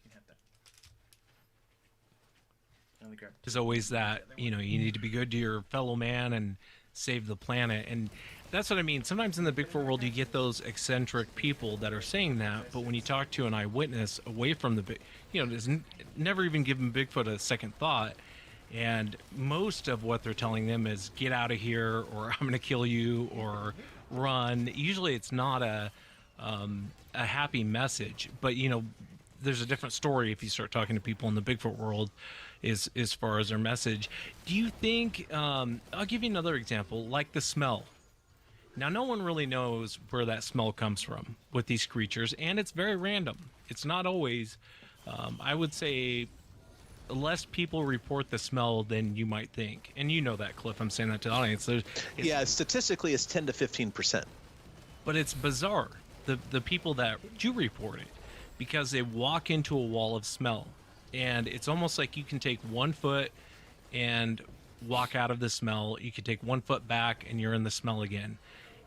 can have that. There's always that, you need to be good to your fellow man and save the planet. And that's what I mean. Sometimes in the Bigfoot world, you get those eccentric people that are saying that. But when you talk to an eyewitness away from the, there's never even given Bigfoot a second thought. And most of what they're telling them is get out of here, or I'm going to kill you, or run. Usually it's not a happy message. But, there's a different story if you start talking to people in the Bigfoot world as far as their message. Do you think, I'll give you another example, like the smell. Now, no one really knows where that smell comes from with these creatures, and it's very random. It's not always, I would say, less people report the smell than you might think. And you know that, Cliff. I'm saying that to the audience. Statistically, it's 10 to 15%. But it's bizarre, the people that do report it, because they walk into a wall of smell. And it's almost like you can take 1 foot and walk out of the smell. You can take 1 foot back and you're in the smell again.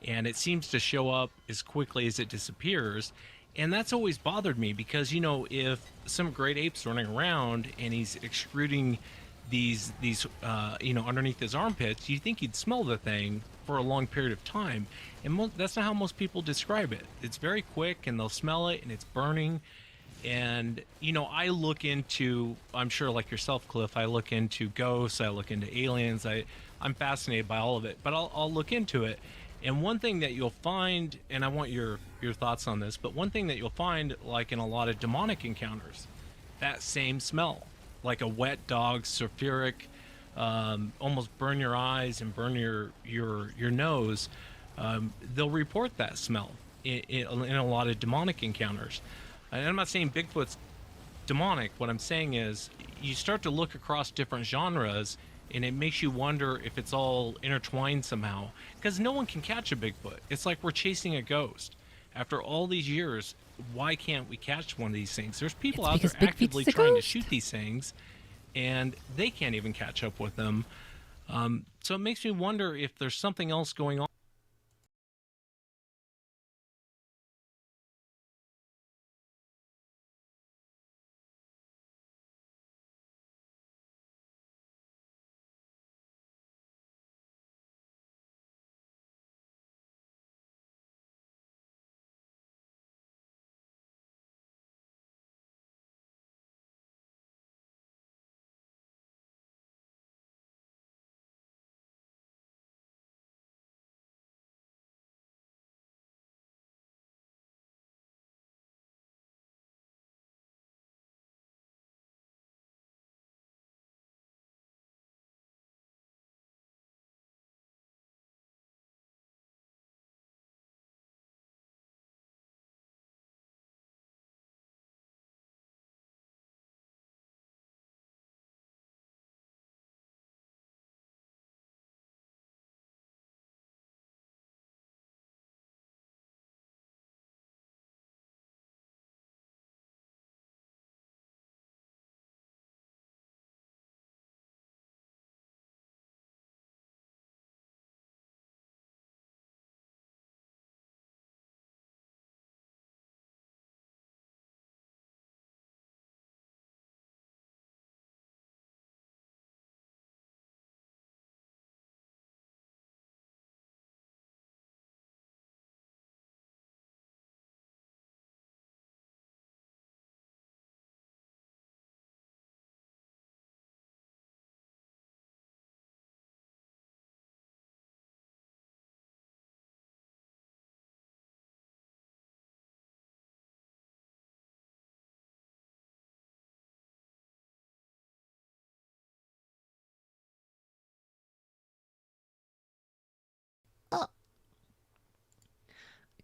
And it seems to show up as quickly as it disappears. And that's always bothered me because, if some great ape's running around and he's extruding these underneath his armpits, you think he'd smell the thing for a long period of time. And that's not how most people describe it. It's very quick and they'll smell it and it's burning. And, I look into, I'm sure like yourself, Cliff, I look into ghosts, I look into aliens, I'm fascinated by all of it, but I'll look into it. And one thing that you'll find, and I want your thoughts on this, but one thing that you'll find, like in a lot of demonic encounters, that same smell, like a wet dog, sulfuric, almost burn your eyes and burn your nose, they'll report that smell in a lot of demonic encounters. And I'm not saying Bigfoot's demonic. What I'm saying is you start to look across different genres and it makes you wonder if it's all intertwined somehow, because no one can catch a Bigfoot. It's like we're chasing a ghost. After all these years, why can't we catch one of these things? There's people out there actively trying to shoot these things and they can't even catch up with them. So it makes me wonder if there's something else going on.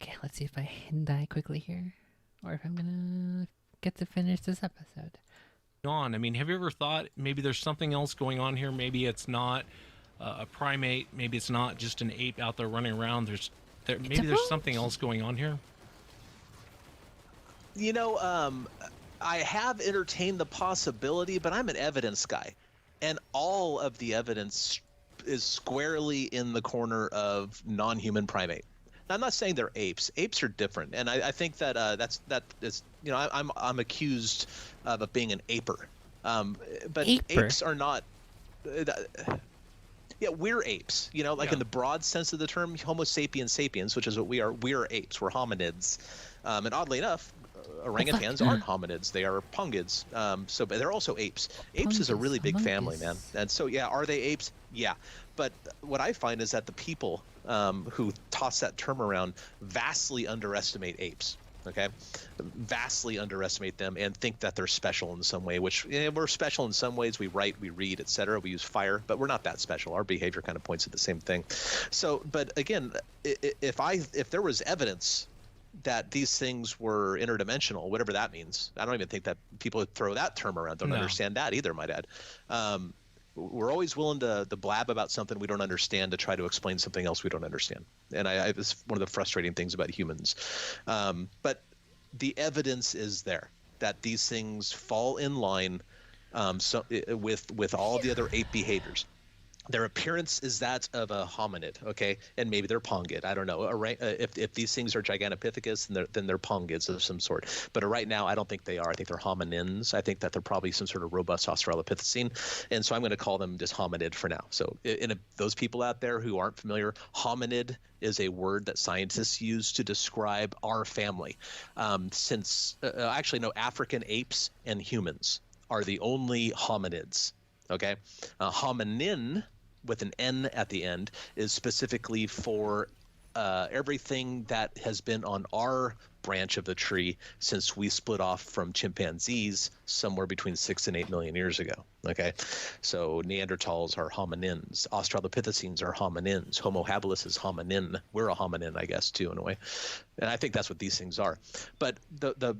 Okay, let's see if I can die quickly here, or if I'm gonna get to finish this episode. On. I mean, have you ever thought maybe there's something else going on here? Maybe it's not a primate. Maybe it's not just an ape out there running around. Maybe there's something else going on here. You know, I have entertained the possibility, but I'm an evidence guy, and all of the evidence is squarely in the corner of non-human primate. Now, I'm not saying they're apes. Apes are different, and I think that that is, you know, I'm accused of being an aper, but apes are not. Yeah, we're apes. You know, like in the broad sense of the term, Homo sapiens sapiens, which is what we are. We are apes. We're hominids, and oddly enough, orangutans aren't hominids. They are pongids. But they're also apes. Apes is a really big family, man. And so, yeah, are they apes? Yeah. But what I find is that the people who toss that term around vastly underestimate apes. Okay, vastly underestimate them and think that they're special in some way, which we're special in some ways. We write, we read, etc. We use fire, but we're not that special. Our behavior kind of points at the same thing. So, but again, if there was evidence that these things were interdimensional, whatever that means, I don't even think that people would throw that term around. Don't understand that either, might add. We're always willing to blab about something we don't understand to try to explain something else we don't understand. And it's one of the frustrating things about humans. But the evidence is there that these things fall in line with all the other ape behaviors. Their appearance is that of a hominid, okay, and maybe they're pongid. I don't know. If these things are Gigantopithecus, then they're pongids of some sort. But right now, I don't think they are. I think they're hominins. I think that they're probably some sort of robust Australopithecine, and so I'm going to call them just hominid for now. So, those people out there who aren't familiar, hominid is a word that scientists use to describe our family. Actually, no, African apes and humans are the only hominids. Okay, hominin with an N at the end is specifically for everything that has been on our branch of the tree since we split off from chimpanzees somewhere between 6 and 8 million years ago. Okay, so Neanderthals are hominins, Australopithecines are hominins, Homo habilis is hominin. We're a hominin, I guess, too, in a way, and I think that's what these things are. But the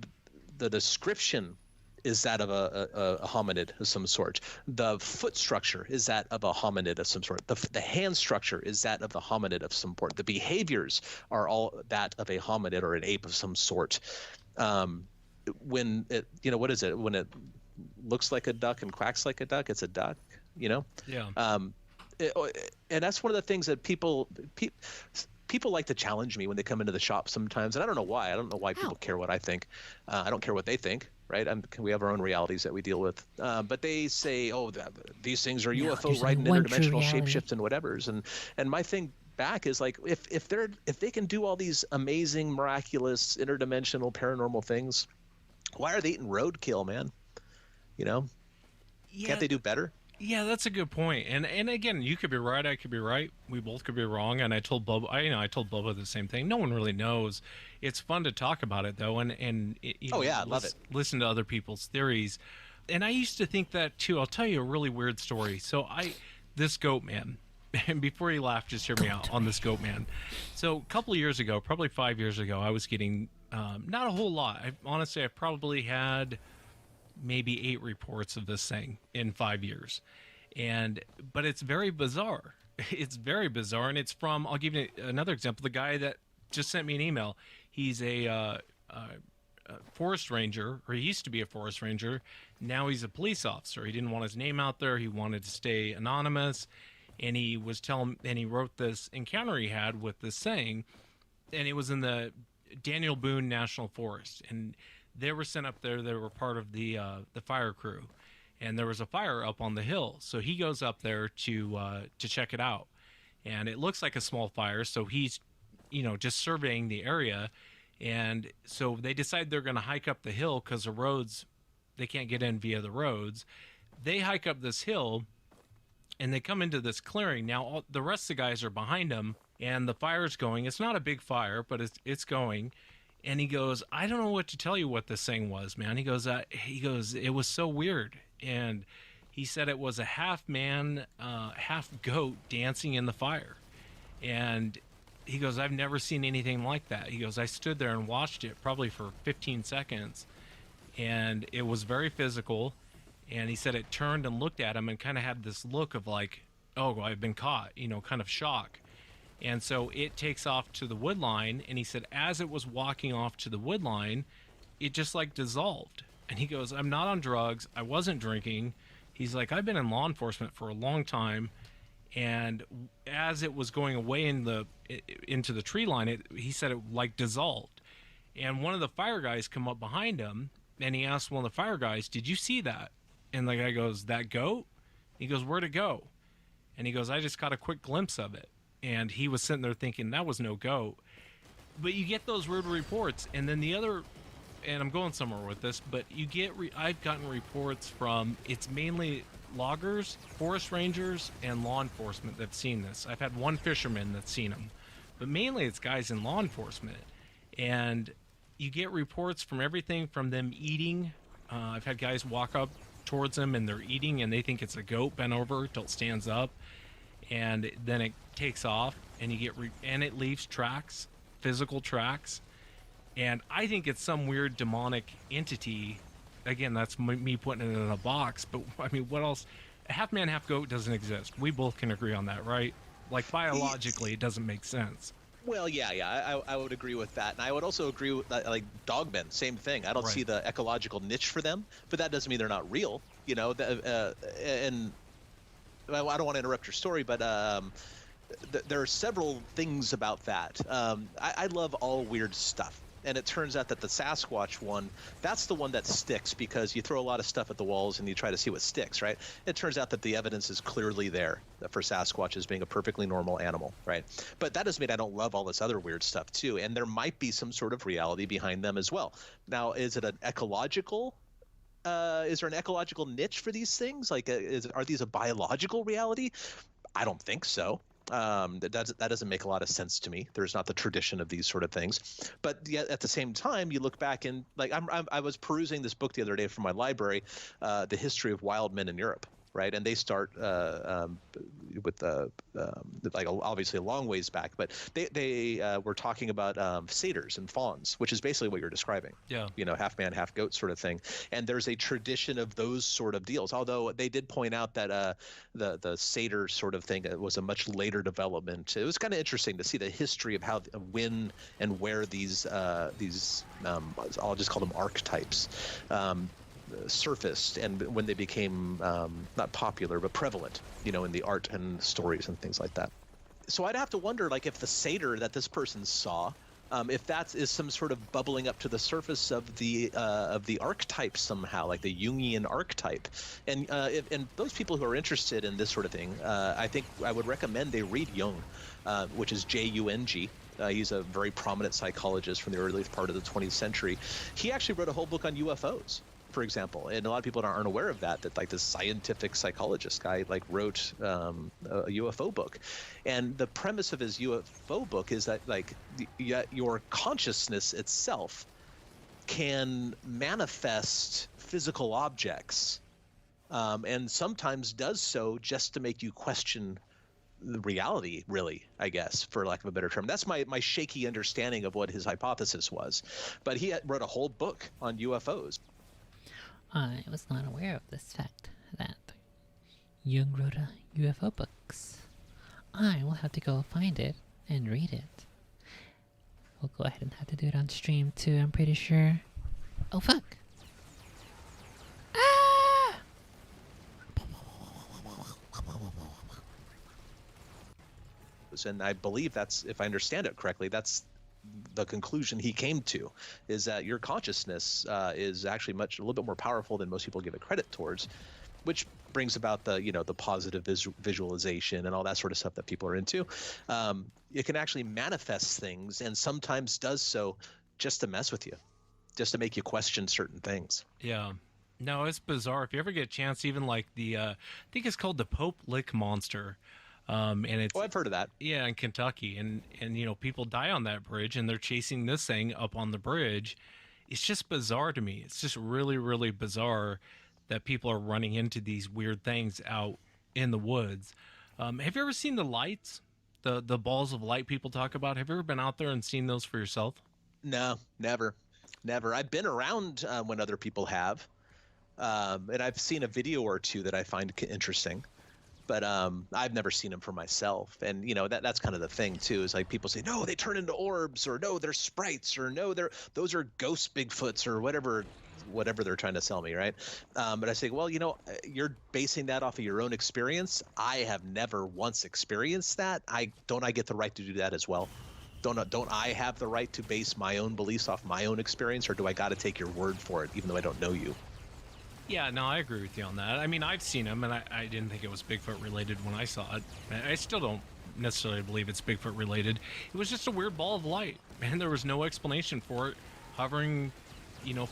description is that of a hominid of some sort. The foot structure is that of a hominid of some sort. The hand structure is that of a hominid of some sort. The behaviors are all that of a hominid or an ape of some sort. When it, what is it? When it looks like a duck and quacks like a duck, it's a duck. Yeah. And that's one of the things that people like to challenge me when they come into the shop sometimes, and I don't know why. I don't know why people care what I think. I don't care what they think, right? We have our own realities that we deal with. But they say, these things are UFO riding interdimensional shapeshifts and whatevers. And my thing back is like, if they can do all these amazing, miraculous, interdimensional, paranormal things, why are they eating roadkill, man? Can't they do better? Yeah, that's a good point. And again, you could be right, I could be right. We both could be wrong. And I told Bubba, I told Bubba the same thing. No one really knows. It's fun to talk about it though, and I love it. Listen to other people's theories. And I used to think that too. I'll tell you a really weird story. So this goat man, and before you laugh, just hear me out on this goat man. So a couple of years ago, probably 5 years ago, I was getting not a whole lot. Honestly, I probably had maybe 8 reports of this thing in 5 years. But it's very bizarre. It's very bizarre. And it's from, I'll give you another example. The guy that just sent me an email, he's a forest ranger, or he used to be a forest ranger. Now he's a police officer. He didn't want his name out there. He wanted to stay anonymous. And he wrote this encounter he had with this thing. And it was in the Daniel Boone National Forest. And they were sent up there. They were part of the fire crew, and there was a fire up on the hill. So he goes up there to check it out, and it looks like a small fire. So he's, just surveying the area, and so they decide they're going to hike up the hill because the roads, they can't get in via the roads. They hike up this hill, and they come into this clearing. Now the rest of the guys are behind them, and the fire's going. It's not a big fire, but it's going. And he goes, I don't know what to tell you what this thing was, man. He goes, it was so weird. And he said it was a half man, half goat dancing in the fire. And he goes, I've never seen anything like that. He goes, I stood there and watched it probably for 15 seconds, and it was very physical. And he said it turned and looked at him and kind of had this look of like, oh, I've been caught, kind of shock. And so it takes off to the wood line. And he said, as it was walking off to the wood line, it just like dissolved. And he goes, I'm not on drugs. I wasn't drinking. He's like, I've been in law enforcement for a long time. And as it was going away into the tree line, he said it like dissolved. And one of the fire guys come up behind him, and he asked one of the fire guys, did you see that? And the guy goes, that goat? He goes, where'd it go? And he goes, I just got a quick glimpse of it. And he was sitting there thinking, that was no goat. But you get those weird reports. And then the other, and I'm going somewhere with this, but I've gotten reports from, it's mainly loggers, forest rangers, and law enforcement that've seen this. I've had one fisherman that's seen them. But mainly it's guys in law enforcement. And you get reports from everything from them eating. I've had guys walk up towards them and they're eating and they think it's a goat bent over till it stands up, and then it takes off and you get and it leaves tracks, physical tracks. And I think it's some weird demonic entity. Again, that's me putting it in a box, but I mean, what else? A half man, half goat doesn't exist. We both can agree on that, right? Like biologically, it doesn't make sense. Well, yeah, I would agree with that, and I would also agree with like dogmen. Same thing. I don't see the ecological niche for them, but that doesn't mean they're not real. And well, I don't want to interrupt your story, but there are several things about that. I love all weird stuff. And it turns out that the Sasquatch one, that's the one that sticks because you throw a lot of stuff at the walls and you try to see what sticks, right? It turns out that the evidence is clearly there for Sasquatch as being a perfectly normal animal, right? But that doesn't mean I don't love all this other weird stuff too. And there might be some sort of reality behind them as well. Now, is it an ecological is there an ecological niche for these things? Like, are these a biological reality? I don't think so. That doesn't make a lot of sense to me. There's not the tradition of these sort of things, but yet at the same time, you look back and like I was perusing this book the other day from my library, The History of Wild Men in Europe, right? And they start with like obviously a long ways back, but they were talking about satyrs and fawns, which is basically what you're describing. Yeah. Half man, half goat sort of thing. And there's a tradition of those sort of deals. Although they did point out that the satyr sort of thing was a much later development. It was kind of interesting to see the history of how, when, and where these I'll just call them archetypes. Surfaced and when they became not popular but prevalent, in the art and stories and things like that. So I'd have to wonder, like, if the satyr that this person saw, if that is some sort of bubbling up to the surface of the archetype somehow, like the Jungian archetype. And and those people who are interested in this sort of thing, I think I would recommend they read Jung, which is Jung. He's a very prominent psychologist from the early part of the 20th century. He actually wrote a whole book on UFOs, for example, and a lot of people aren't aware of that like this scientific psychologist guy like wrote a UFO book. And the premise of his UFO book is that like your consciousness itself can manifest physical objects, and sometimes does so just to make you question the reality, really, I guess, for lack of a better term. That's my shaky understanding of what his hypothesis was. But he wrote a whole book on UFOs. I was not aware of this fact, that Jung wrote a UFO books. I will have to go find it and read it. We'll go ahead and have to do it on stream too, I'm pretty sure. Oh fuck! Ah! And I believe that's, if I understand it correctly, that's the conclusion he came to, is that your consciousness is actually a little bit more powerful than most people give it credit towards, which brings about the the positive visualization and all that sort of stuff that people are into. It can actually manifest things, and sometimes does so just to mess with you, just to make you question certain things. Yeah. No, it's bizarre. If you ever get a chance, even like I think it's called the Pope Lick Monster. And it's, I've heard of that. Yeah, in Kentucky, and people die on that bridge, and they're chasing this thing up on the bridge. It's just bizarre to me. It's just really, really bizarre that people are running into these weird things out in the woods. Have you ever seen the lights? The balls of light people talk about. Have you ever been out there and seen those for yourself? No, never, never. I've been around when other people have, and I've seen a video or two that I find interesting. But I've never seen them for myself, and that's kind of the thing too. Is like people say, no, they turn into orbs, or no, they're sprites, or no, those are ghost Bigfoots, or whatever they're trying to sell me, right? But I say, well, you're basing that off of your own experience. I have never once experienced that. I get the right to do that as well? Don't I have the right to base my own beliefs off my own experience, or do I got to take your word for it, even though I don't know you? Yeah, no, I agree with you on that. I mean, I've seen them, and I didn't think it was Bigfoot related when I saw it. I still don't necessarily believe it's Bigfoot related. It was just a weird ball of light, and there was no explanation for it, hovering,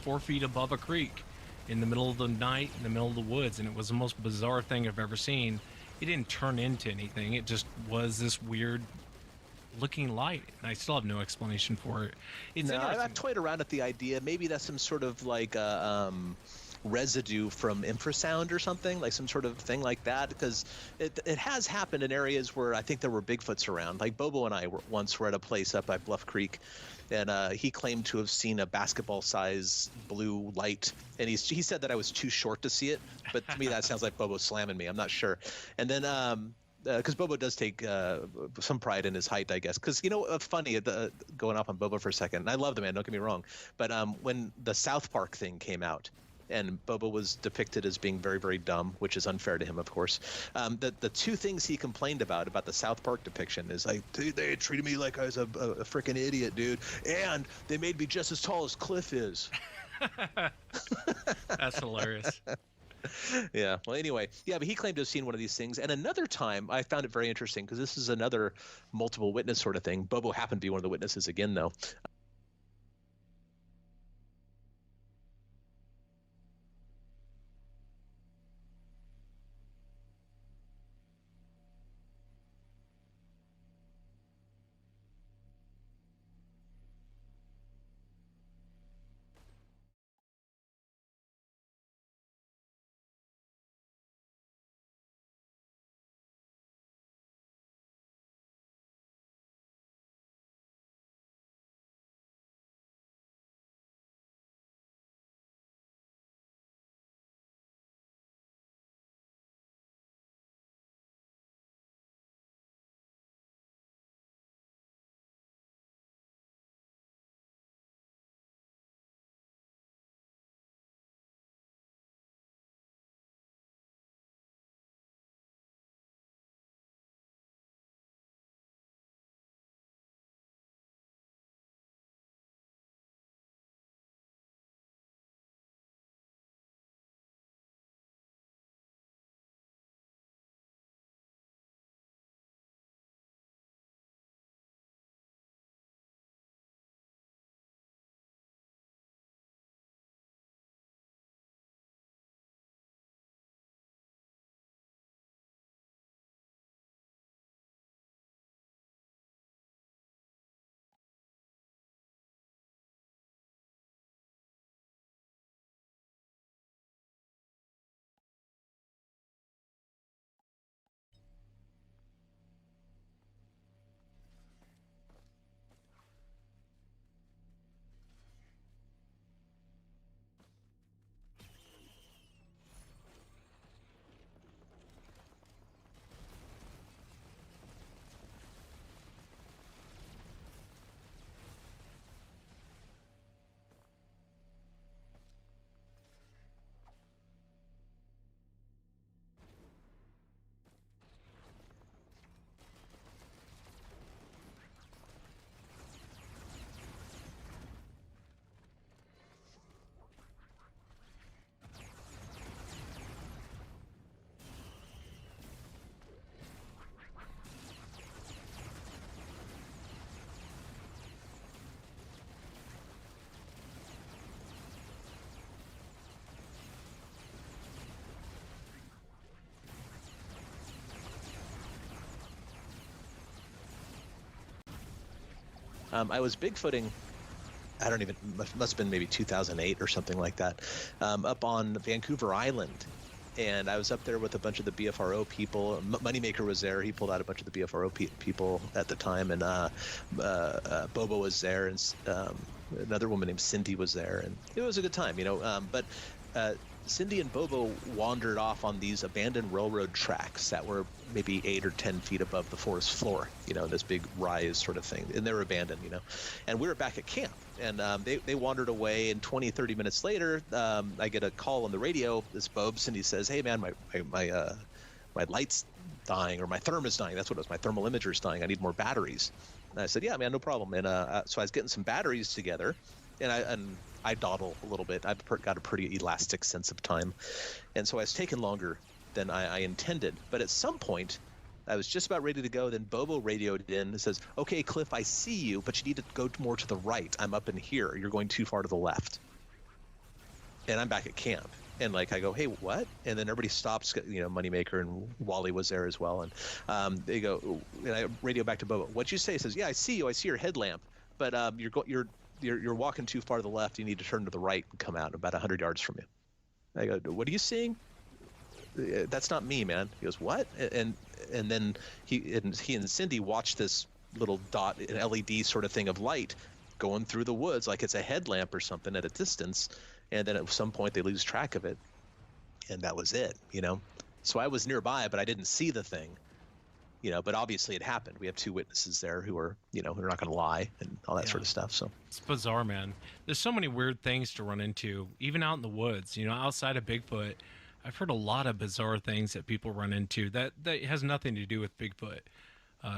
4 feet above a creek in the middle of the night, in the middle of the woods, and it was the most bizarre thing I've ever seen. It didn't turn into anything. It just was this weird looking light, and I still have no explanation for it. It's interesting. I've toyed around with the idea. Maybe that's some sort of like residue from infrasound or something, like some sort of thing like that, because it has happened in areas where I think there were Bigfoots around. Like Bobo and I were at a place up by Bluff Creek, and he claimed to have seen a basketball-size blue light, and he said that I was too short to see it, but to me that sounds like Bobo slamming me. I'm not sure. And then because Bobo does take some pride in his height, I guess. Because, funny, going off on Bobo for a second, and I love the man, don't get me wrong, but when the South Park thing came out, and Bobo was depicted as being very, very dumb, which is unfair to him, of course. The two things he complained about the South Park depiction is like, dude, they treated me like I was a freaking idiot, dude, and they made me just as tall as Cliff is. That's hilarious. Yeah. Well, anyway, yeah, but he claimed to have seen one of these things. And another time, I found it very interesting because this is another multiple witness sort of thing. Bobo happened to be one of the witnesses again, though. I was Bigfooting, must have been maybe 2008 or something like that, up on Vancouver Island. and I was up there with a bunch of the BFRO people. Moneymaker was there. He pulled out a bunch of the BFRO people at the time, and Bobo was there, and another woman named Cindy was there, and it was a good time, but Cindy and Bobo wandered off on these abandoned railroad tracks that were maybe 8 or 10 feet above the forest floor, this big rise sort of thing. And they were abandoned, and we were back at camp, and they wandered away, and 20, 30 minutes later, I get a call on the radio. This Bob Cindy says, "Hey man, my light's dying, or my therm is dying." That's what it was. My thermal imager is dying. I need more batteries. And I said, "Yeah, man, no problem." And so I was getting some batteries together, and I dawdle a little bit. I've got a pretty elastic sense of time. And so I was taking longer than I intended. But at some point, I was just about ready to go. Then Bobo radioed in and says, "Okay, Cliff, I see you, but you need to go more to the right. I'm up in here. You're going too far to the left." And I'm back at camp. And I go, "Hey, what?" And then everybody stops, Moneymaker and Wally was there as well. And they go, and I radio back to Bobo, "What'd you say?" He says, "Yeah, I see you. I see your headlamp. But you're walking too far to the left. You need to turn to the right and come out about 100 yards from you." I go, "What are you seeing?" "That's not me, man." He goes, "What?" And then he and Cindy watch this little dot, an LED sort of thing of light going through the woods like it's a headlamp or something at a distance. And then at some point they lose track of it. And that was it, So I was nearby, but I didn't see the thing. But obviously it happened. We have 2 witnesses there who are, who are not going to lie and all that sort of stuff. So it's bizarre, man. There's so many weird things to run into, even out in the woods. Outside of Bigfoot, I've heard a lot of bizarre things that people run into that has nothing to do with Bigfoot,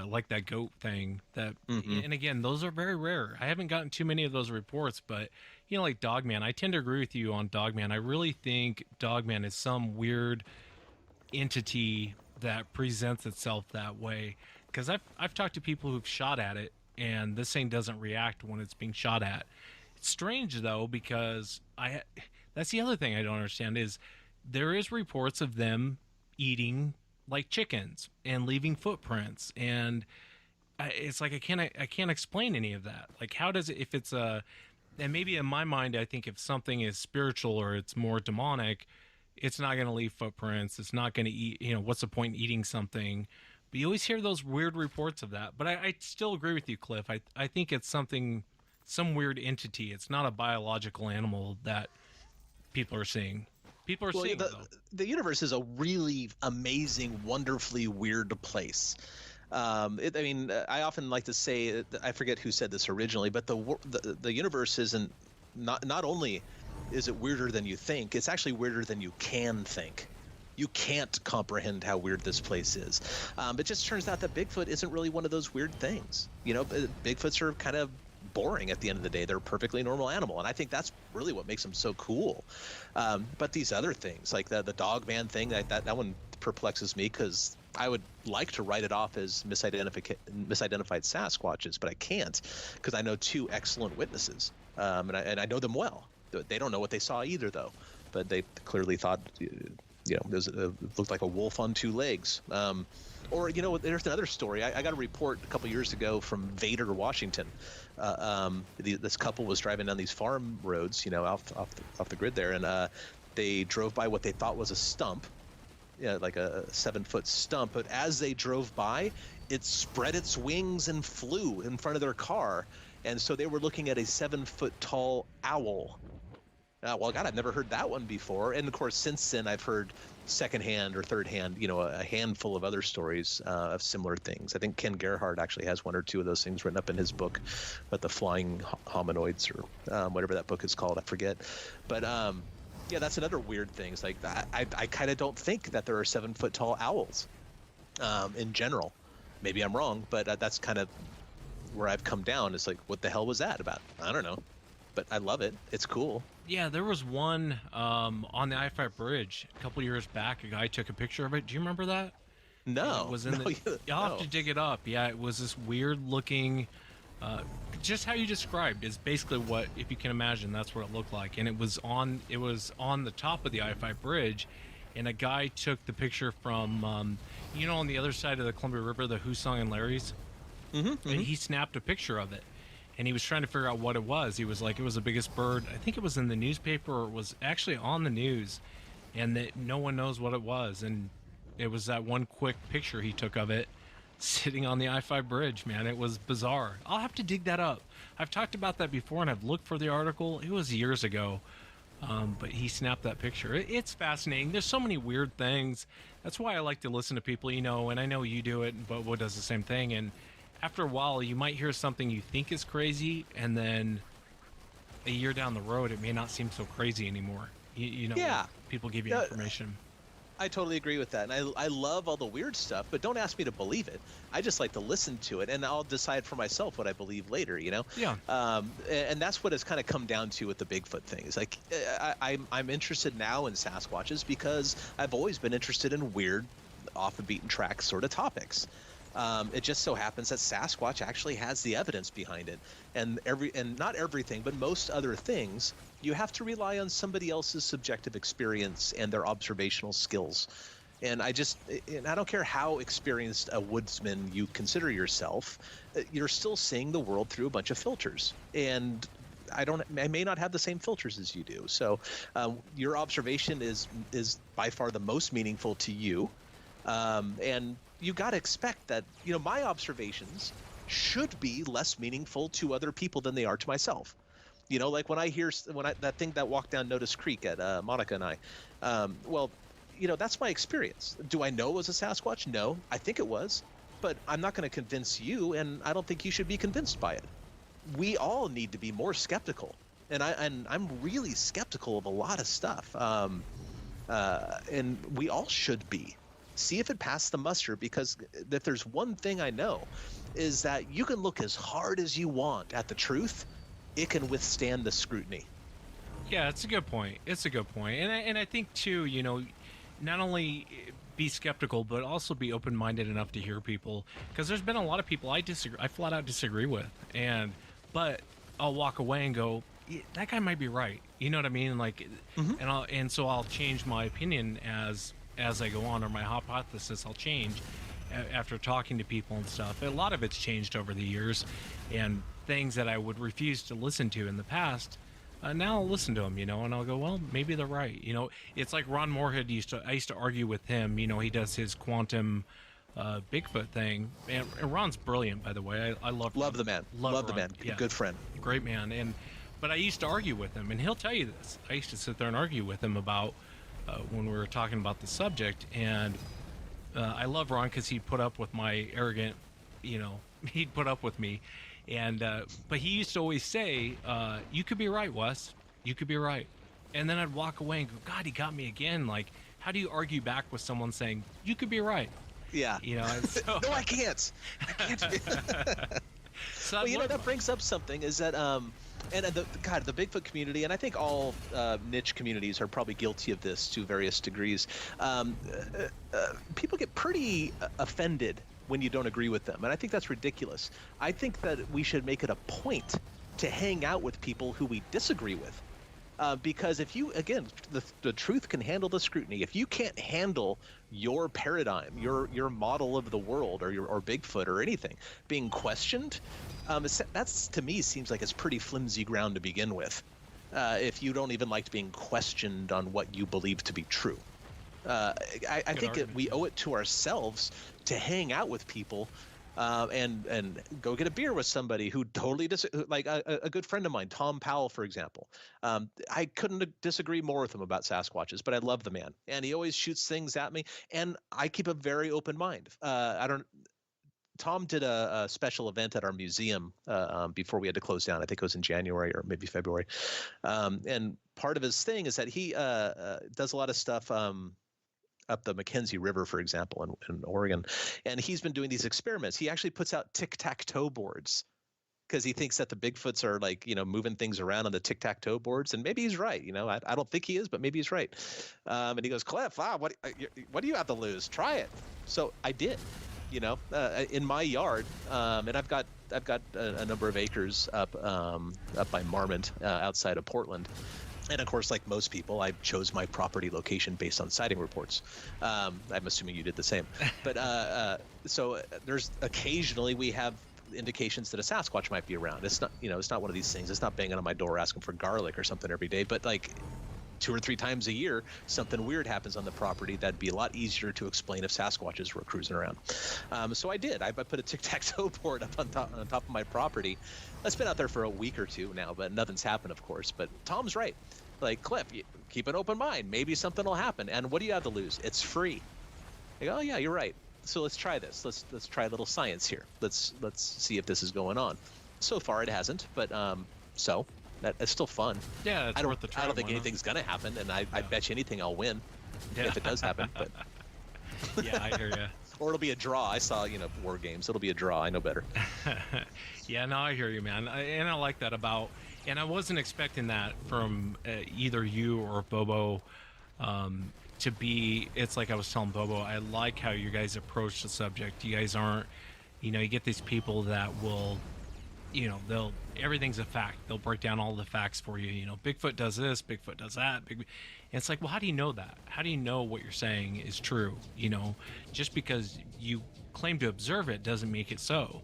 like that goat thing. And again, those are very rare. I haven't gotten too many of those reports, but like Dogman, I tend to agree with you on Dogman. I really think Dogman is some weird entity that presents itself that way, because I've talked to people who've shot at it, and this thing doesn't react when it's being shot at. It's strange though, because that's the other thing I don't understand is there is reports of them eating like chickens and leaving footprints, and it's like I can't explain any of that. Like, how does it, if it's and maybe in my mind I think if something is spiritual or it's more demonic, it's not going to leave footprints. It's not going to eat, what's the point in eating something? But you always hear those weird reports of that. But I still agree with you, Cliff. I think it's some weird entity. It's not a biological animal that people are seeing. People are seeing the universe is a really amazing, wonderfully weird place. I often like to say, I forget who said this originally, but the universe isn't not only is it weirder than you think, it's actually weirder than you can think. You can't comprehend how weird this place is. It just turns out that Bigfoot isn't really one of those weird things. Bigfoots are kind of boring at the end of the day. They're a perfectly normal animal, and I think that's really what makes them so cool. But these other things, like the Dogman thing, that one perplexes me, because I would like to write it off as misidentified Sasquatches, but I can't, because I know 2 excellent witnesses, and I know them well. They don't know what they saw either, though, but they clearly thought, it looked like a wolf on 2 legs. Or, there's another story. I got a report a couple years ago from Vader, Washington. This couple was driving down these farm roads, off the grid there, and they drove by what they thought was a stump, like a 7-foot stump. But as they drove by, it spread its wings and flew in front of their car. And so they were looking at a 7-foot tall owl. Well, God, I've never heard that one before. And of course, since then, I've heard secondhand or thirdhand, a handful of other stories of similar things. I think Ken Gerhardt actually has 1 or 2 of those things written up in his book, but the flying hominoids, or whatever that book is called, I forget. But that's another weird thing. It's like I kind of don't think that there are 7-foot tall owls in general. Maybe I'm wrong, but that's kind of where I've come down. It's like, what the hell was that about? I don't know, but I love it. It's cool. Yeah, there was one on the I-5 bridge a couple years back. A guy took a picture of it. Do you remember that? No. It was in I'll have to dig it up. Yeah, it was this weird-looking, just how you described is basically what, if you can imagine, that's what it looked like. And it was on the top of the I-5 bridge, and a guy took the picture from, on the other side of the Columbia River, the Hoosong and Larry's. Mm-hmm. And he snapped a picture of it. And he was trying to figure out what it was. He was like, it was the biggest bird. I think it was in the newspaper, or it was actually on the news. and that no one knows what it was. And it was that one quick picture he took of it sitting on the I-5 bridge, man. It was bizarre. I'll have to dig that up. I've talked about that before, and I've looked for the article. It was years ago. But he snapped that picture. It's fascinating. There's so many weird things. That's why I like to listen to people, and I know you do it, and Bobo does the same thing. And after a while, you might hear something you think is crazy, and then a year down the road, it may not seem so crazy anymore. Yeah. People give you information. I totally agree with that. And I love all the weird stuff, but don't ask me to believe it. I just like to listen to it, and I'll decide for myself what I believe later, Yeah. And that's what it's kind of come down to with the Bigfoot thing. It's like I'm interested now in Sasquatches because I've always been interested in weird, off the beaten track sort of topics. It just so happens that Sasquatch actually has the evidence behind it, and not everything, but most other things, you have to rely on somebody else's subjective experience and their observational skills. And I don't care how experienced a woodsman you consider yourself, you're still seeing the world through a bunch of filters. And I may not have the same filters as you do. So your observation is by far the most meaningful to you. And you got to expect that, my observations should be less meaningful to other people than they are to myself. Like when I hear that thing that walked down Notice Creek at Monica and I, that's my experience. Do I know it was a Sasquatch? No, I think it was, but I'm not going to convince you, and I don't think you should be convinced by it. We all need to be more skeptical, and I'm really skeptical of a lot of stuff, and we all should be. See if it passed the muster, because if there's one thing I know is that you can look as hard as you want at the truth, it can withstand the scrutiny. Yeah, it's a good point. And I think too, not only be skeptical, but also be open-minded enough to hear people, because there's been a lot of people I flat out disagree with, but I'll walk away and go, that guy might be right. You know what I mean? Like, and so I'll change my opinion as I go on, or my hypothesis I'll change after talking to people and stuff. A lot of it's changed over the years, and things that I would refuse to listen to in the past, now I'll listen to them, and I'll go, well, maybe they're right. It's like Ron Moorhead I used to argue with him. He does his quantum Bigfoot thing, and Ron's brilliant, by the way. I love the man. Love the man. Yeah. Good friend. Great man. But I used to argue with him, and he'll tell you this. I used to sit there and argue with him about when we were talking about the subject, and I love Ron because he'd put up with my arrogant, he'd put up with me, and but he used to always say, you could be right, Wes, you could be right. And then I'd walk away and go, God, he got me again. Like, how do you argue back with someone saying you could be right? Yeah. So, no, I can't. So well, that brings up something, is that and the Bigfoot community, and I think all niche communities are probably guilty of this to various degrees. People get pretty offended when you don't agree with them, and I think that's ridiculous. I think that we should make it a point to hang out with people who we disagree with. Because if you, again, the truth can handle the scrutiny. If you can't handle your paradigm, your model of the world, or Bigfoot or anything being questioned, that's, to me, seems like it's pretty flimsy ground to begin with. If you don't even like being questioned on what you believe to be true, I think we owe it to ourselves to hang out with people. And go get a beer with somebody who totally like a good friend of mine, Tom Powell, for example. I couldn't disagree more with him about Sasquatches, but I love the man, and he always shoots things at me, and I keep a very open mind. Tom did a special event at our museum before we had to close down. I think it was in January or maybe February. And part of his thing is that he does a lot of stuff up the Mackenzie River, for example, in Oregon. And he's been doing these experiments. He actually puts out tic-tac-toe boards because he thinks that the Bigfoots are like, moving things around on the tic-tac-toe boards. And maybe he's right. I don't think he is, but maybe he's right. And he goes, Cliff, what do you have to lose? Try it. So I did, in my yard. And I've got a number of acres up by Marmont, outside of Portland. And of course, like most people, I chose my property location based on sighting reports. I'm assuming you did the same. But so there's occasionally we have indications that a Sasquatch might be around. It's not, it's not one of these things. It's not banging on my door asking for garlic or something every day. But like, 2 or 3 times a year something weird happens on the property, that'd be a lot easier to explain if Sasquatches were cruising around. So I did. I put a tic-tac-toe board up on top of my property. It's been out there for a week or two now, but nothing's happened, of course. But Tom's right. Like, Cliff, keep an open mind. Maybe something will happen. And what do you have to lose? It's free. I go, oh yeah, you're right. So let's try this. Let's try a little science here. Let's see if this is going on. So far, it hasn't, but so it's still fun. Yeah, it's worth the try. I don't think anything's gonna happen, and I bet you anything I'll win if it does happen. But yeah, I hear you. Or it'll be a draw. I saw, war games. It'll be a draw. I know better. Yeah, no, I hear you, man. And I like that about. And I wasn't expecting that from either you or Bobo. To be, it's like I was telling Bobo, I like how you guys approach the subject. You guys aren't, you get these people that will, everything's a fact. They'll break down all the facts for you. Bigfoot does this, Bigfoot does that. And it's like, well, how do you know that? How do you know what you're saying is true? Just because you claim to observe it doesn't make it so.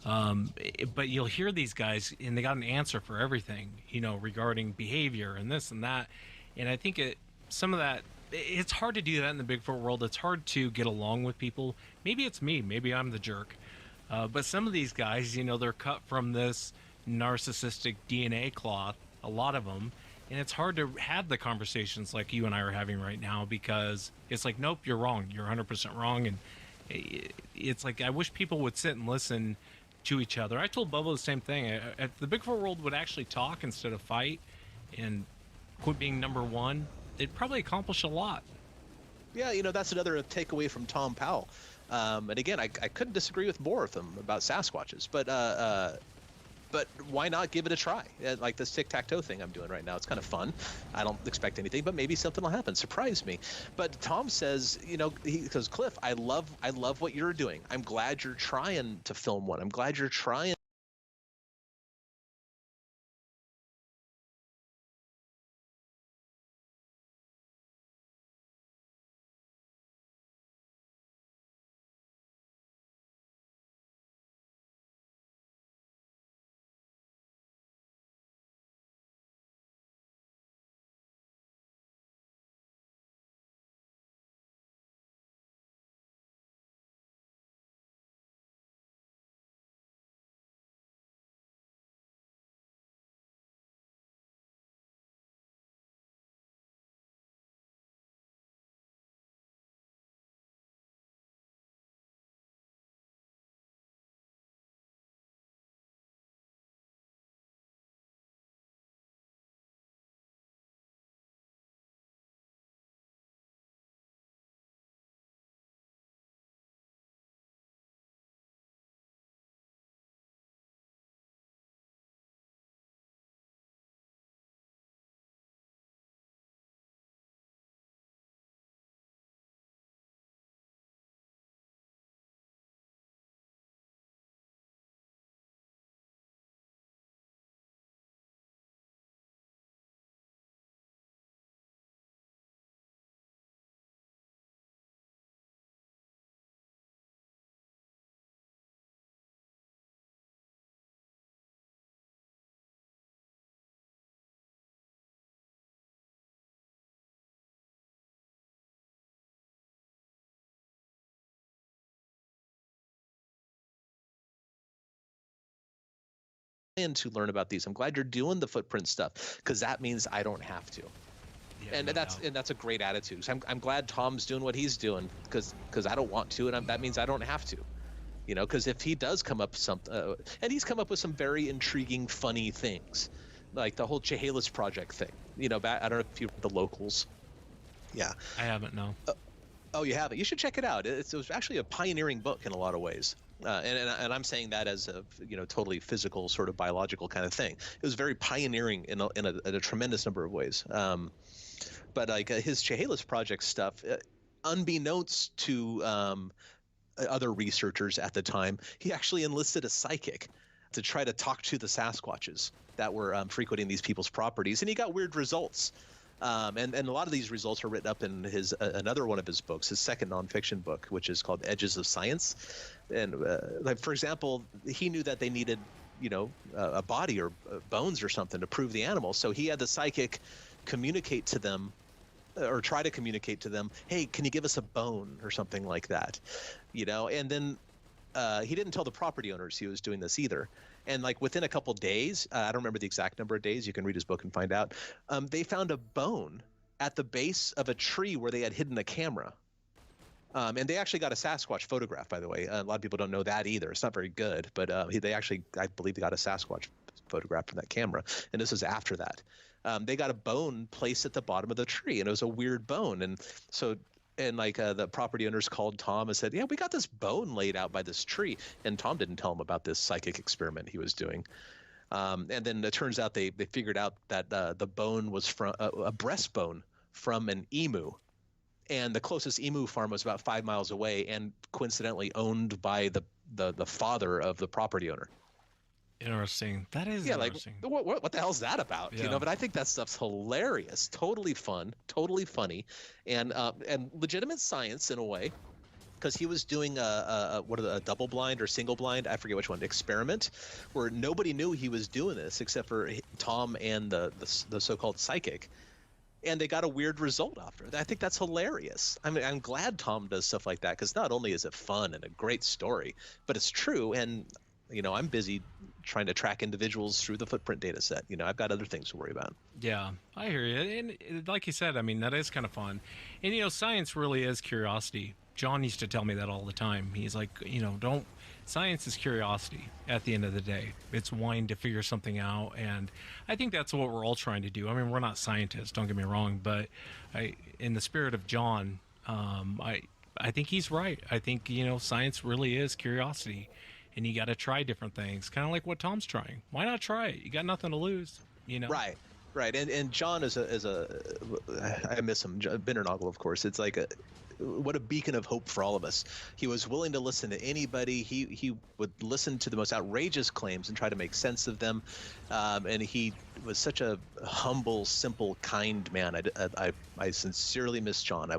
But you'll hear these guys and they got an answer for everything, regarding behavior and this and that. And I think some of that, it's hard to do that in the Bigfoot world. It's hard to get along with people. Maybe it's me. Maybe I'm the jerk. But some of these guys, they're cut from this narcissistic DNA cloth, a lot of them. And it's hard to have the conversations like you and I are having right now because it's like, nope, you're wrong. You're 100% wrong. And it's like, I wish people would sit and listen to each other. I told Bubba the same thing. If the Bigfoot world would actually talk instead of fight and quit being number one, they'd probably accomplish a lot. Yeah, that's another takeaway from Tom Powell. And again, I couldn't disagree with more of them about Sasquatches, but why not give it a try? Like this tic-tac-toe thing I'm doing right now. It's kind of fun. I don't expect anything, but maybe something will happen. Surprise me. But Tom says, he goes, Cliff, I love what you're doing. I'm glad you're trying to film one. I'm glad you're trying. To learn about these. I'm glad you're doing the footprint stuff because that means I don't have to. Yeah, and that's a great attitude. So I'm glad Tom's doing what he's doing because I don't want to, and that means I don't have to. Because if he does come up and he's come up with some very intriguing, funny things, like the whole Chehalis project thing. I don't know if you read The Locals. Yeah, I haven't. No. Oh, you haven't? You should check it out. It was actually a pioneering book in a lot of ways. And I'm saying that as a totally physical sort of biological kind of thing. It was very pioneering in a tremendous number of ways. But like his Chehalis project stuff, unbeknownst to other researchers at the time, he actually enlisted a psychic to try to talk to the Sasquatches that were frequenting these people's properties, and he got weird results. And a lot of these results are written up in his another one of his books, his second nonfiction book, which is called Edges of Science. And like for example, he knew that they needed a body or bones or something to prove the animal. So he had the psychic communicate to them, or try to communicate to them, hey, can you give us a bone or something like that, And then he didn't tell the property owners he was doing this either. And like within a couple days, I don't remember the exact number of days, you can read his book and find out, they found a bone at the base of a tree where they had hidden a camera. And they actually got a Sasquatch photograph, by the way. A lot of people don't know that either. It's not very good, but they actually, I believe, they got a Sasquatch photograph from that camera. And this was after that. They got a bone placed at the bottom of the tree, and it was a weird bone. And so, the property owners called Tom and said, yeah, we got this bone laid out by this tree. And Tom didn't tell them about this psychic experiment he was doing. And then it turns out they figured out that the bone was from a breastbone from an emu. And the closest emu farm was about 5 miles away, and coincidentally owned by the father of the property owner. Interesting. That is interesting. Like what the hell is that about? Yeah. But I think that stuff's hilarious, totally fun, totally funny, and legitimate science in a way, because he was doing a double blind or single blind, I forget which one, experiment, where nobody knew he was doing this except for Tom and the so-called psychic. And they got a weird result after. I think that's hilarious. I mean, I'm glad Tom does stuff like that, because not only is it fun and a great story, but it's true. And, I'm busy trying to track individuals through the footprint data set. I've got other things to worry about. Yeah, I hear you. And like you said, I mean, that is kind of fun. And, science really is curiosity. John used to tell me that all the time. He's like, science is curiosity at the end of the day. It's wanting to figure something out. And I think that's what we're all trying to do. I mean, we're not scientists, don't get me wrong, but in the spirit of John, I think he's right. I think, science really is curiosity, and you got to try different things. Kind of like what Tom's trying. Why not try it? You got nothing to lose, Right. And John is I miss him. Binnernagel, of course. It's like what a beacon of hope for all of us. He was willing to listen to anybody. He would listen to the most outrageous claims and try to make sense of them. And he was such a humble, simple, kind man. I sincerely miss John.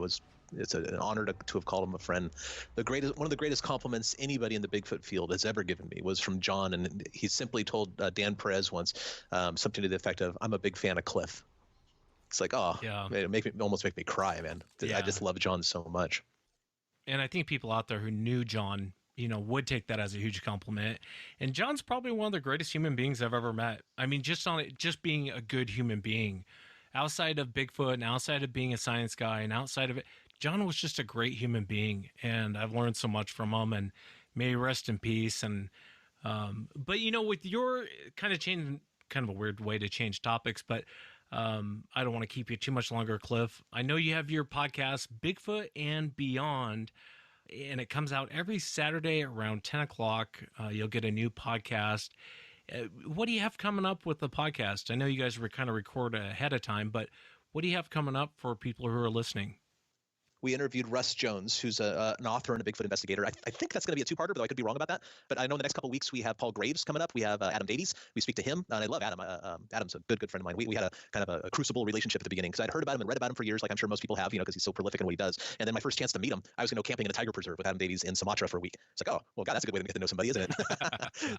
It's an honor to have called him a friend. One of the greatest compliments anybody in the Bigfoot field has ever given me was from John, and he simply told Dan Perez once something to the effect of, "I'm a big fan of Cliff." It's like, oh, yeah. It almost make me cry, man. Yeah. I just love John so much. And I think people out there who knew John, would take that as a huge compliment. And John's probably one of the greatest human beings I've ever met. I mean, just being a good human being, outside of Bigfoot and outside of being a science guy and outside of it, John was just a great human being. And I've learned so much from him, and may he rest in peace. And, but with your kind of a weird way to change topics, but I don't want to keep you too much longer, Cliff. I know you have your podcast, Bigfoot and Beyond, and it comes out every Saturday around 10 o'clock. You'll get a new podcast. What do you have coming up with the podcast? I know you guys kind of record ahead of time, but what do you have coming up for people who are listening? We interviewed Russ Jones, who's an author and a Bigfoot investigator. I think that's going to be a two-parter, though I could be wrong about that. But I know in the next couple of weeks we have Paul Graves coming up. We have Adam Davies. We speak to him, and I love Adam. Adam's a good friend of mine. We had a kind of a crucible relationship at the beginning, because I'd heard about him and read about him for years, like I'm sure most people have, because he's so prolific in what he does. And then my first chance to meet him, I was going to go camping in a tiger preserve with Adam Davies in Sumatra for a week. It's like, oh, well, God, that's a good way to get to know somebody, isn't it?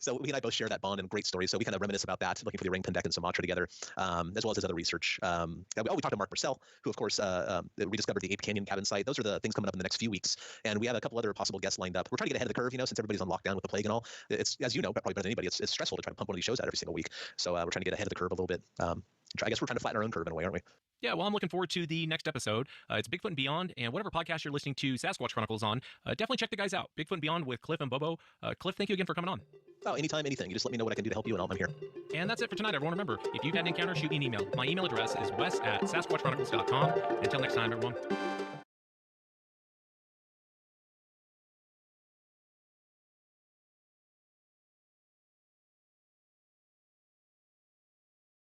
So he and I both share that bond and great stories. So we kind of reminisce about that, looking for the ring pen deck in Sumatra together, as well as his other research. We talked to Mark Purcell, who, of course, rediscovered the Ape Canyon cabin site. Those are the things coming up in the next few weeks, and we have a couple other possible guests lined up. We're trying to get ahead of the curve, since everybody's on lockdown with the plague and all. It's, as you know, probably better than anybody, it's stressful to try to pump one of these shows out every single week. So we're trying to get ahead of the curve a little bit. I guess we're trying to flatten our own curve in a way, aren't we? Yeah, well, I'm looking forward to the next episode. It's Bigfoot and Beyond, and whatever podcast you're listening to Sasquatch Chronicles on, definitely check the guys out. Bigfoot and Beyond with Cliff and Bobo. Cliff, thank you again for coming on. Oh, anytime, anything. You just let me know what I can do to help you, and I'm here. And that's it for tonight, everyone. Remember, if you've had an encounter, shoot me an email. My email address is wes@sasquatchchronicles.com. Until next time, everyone.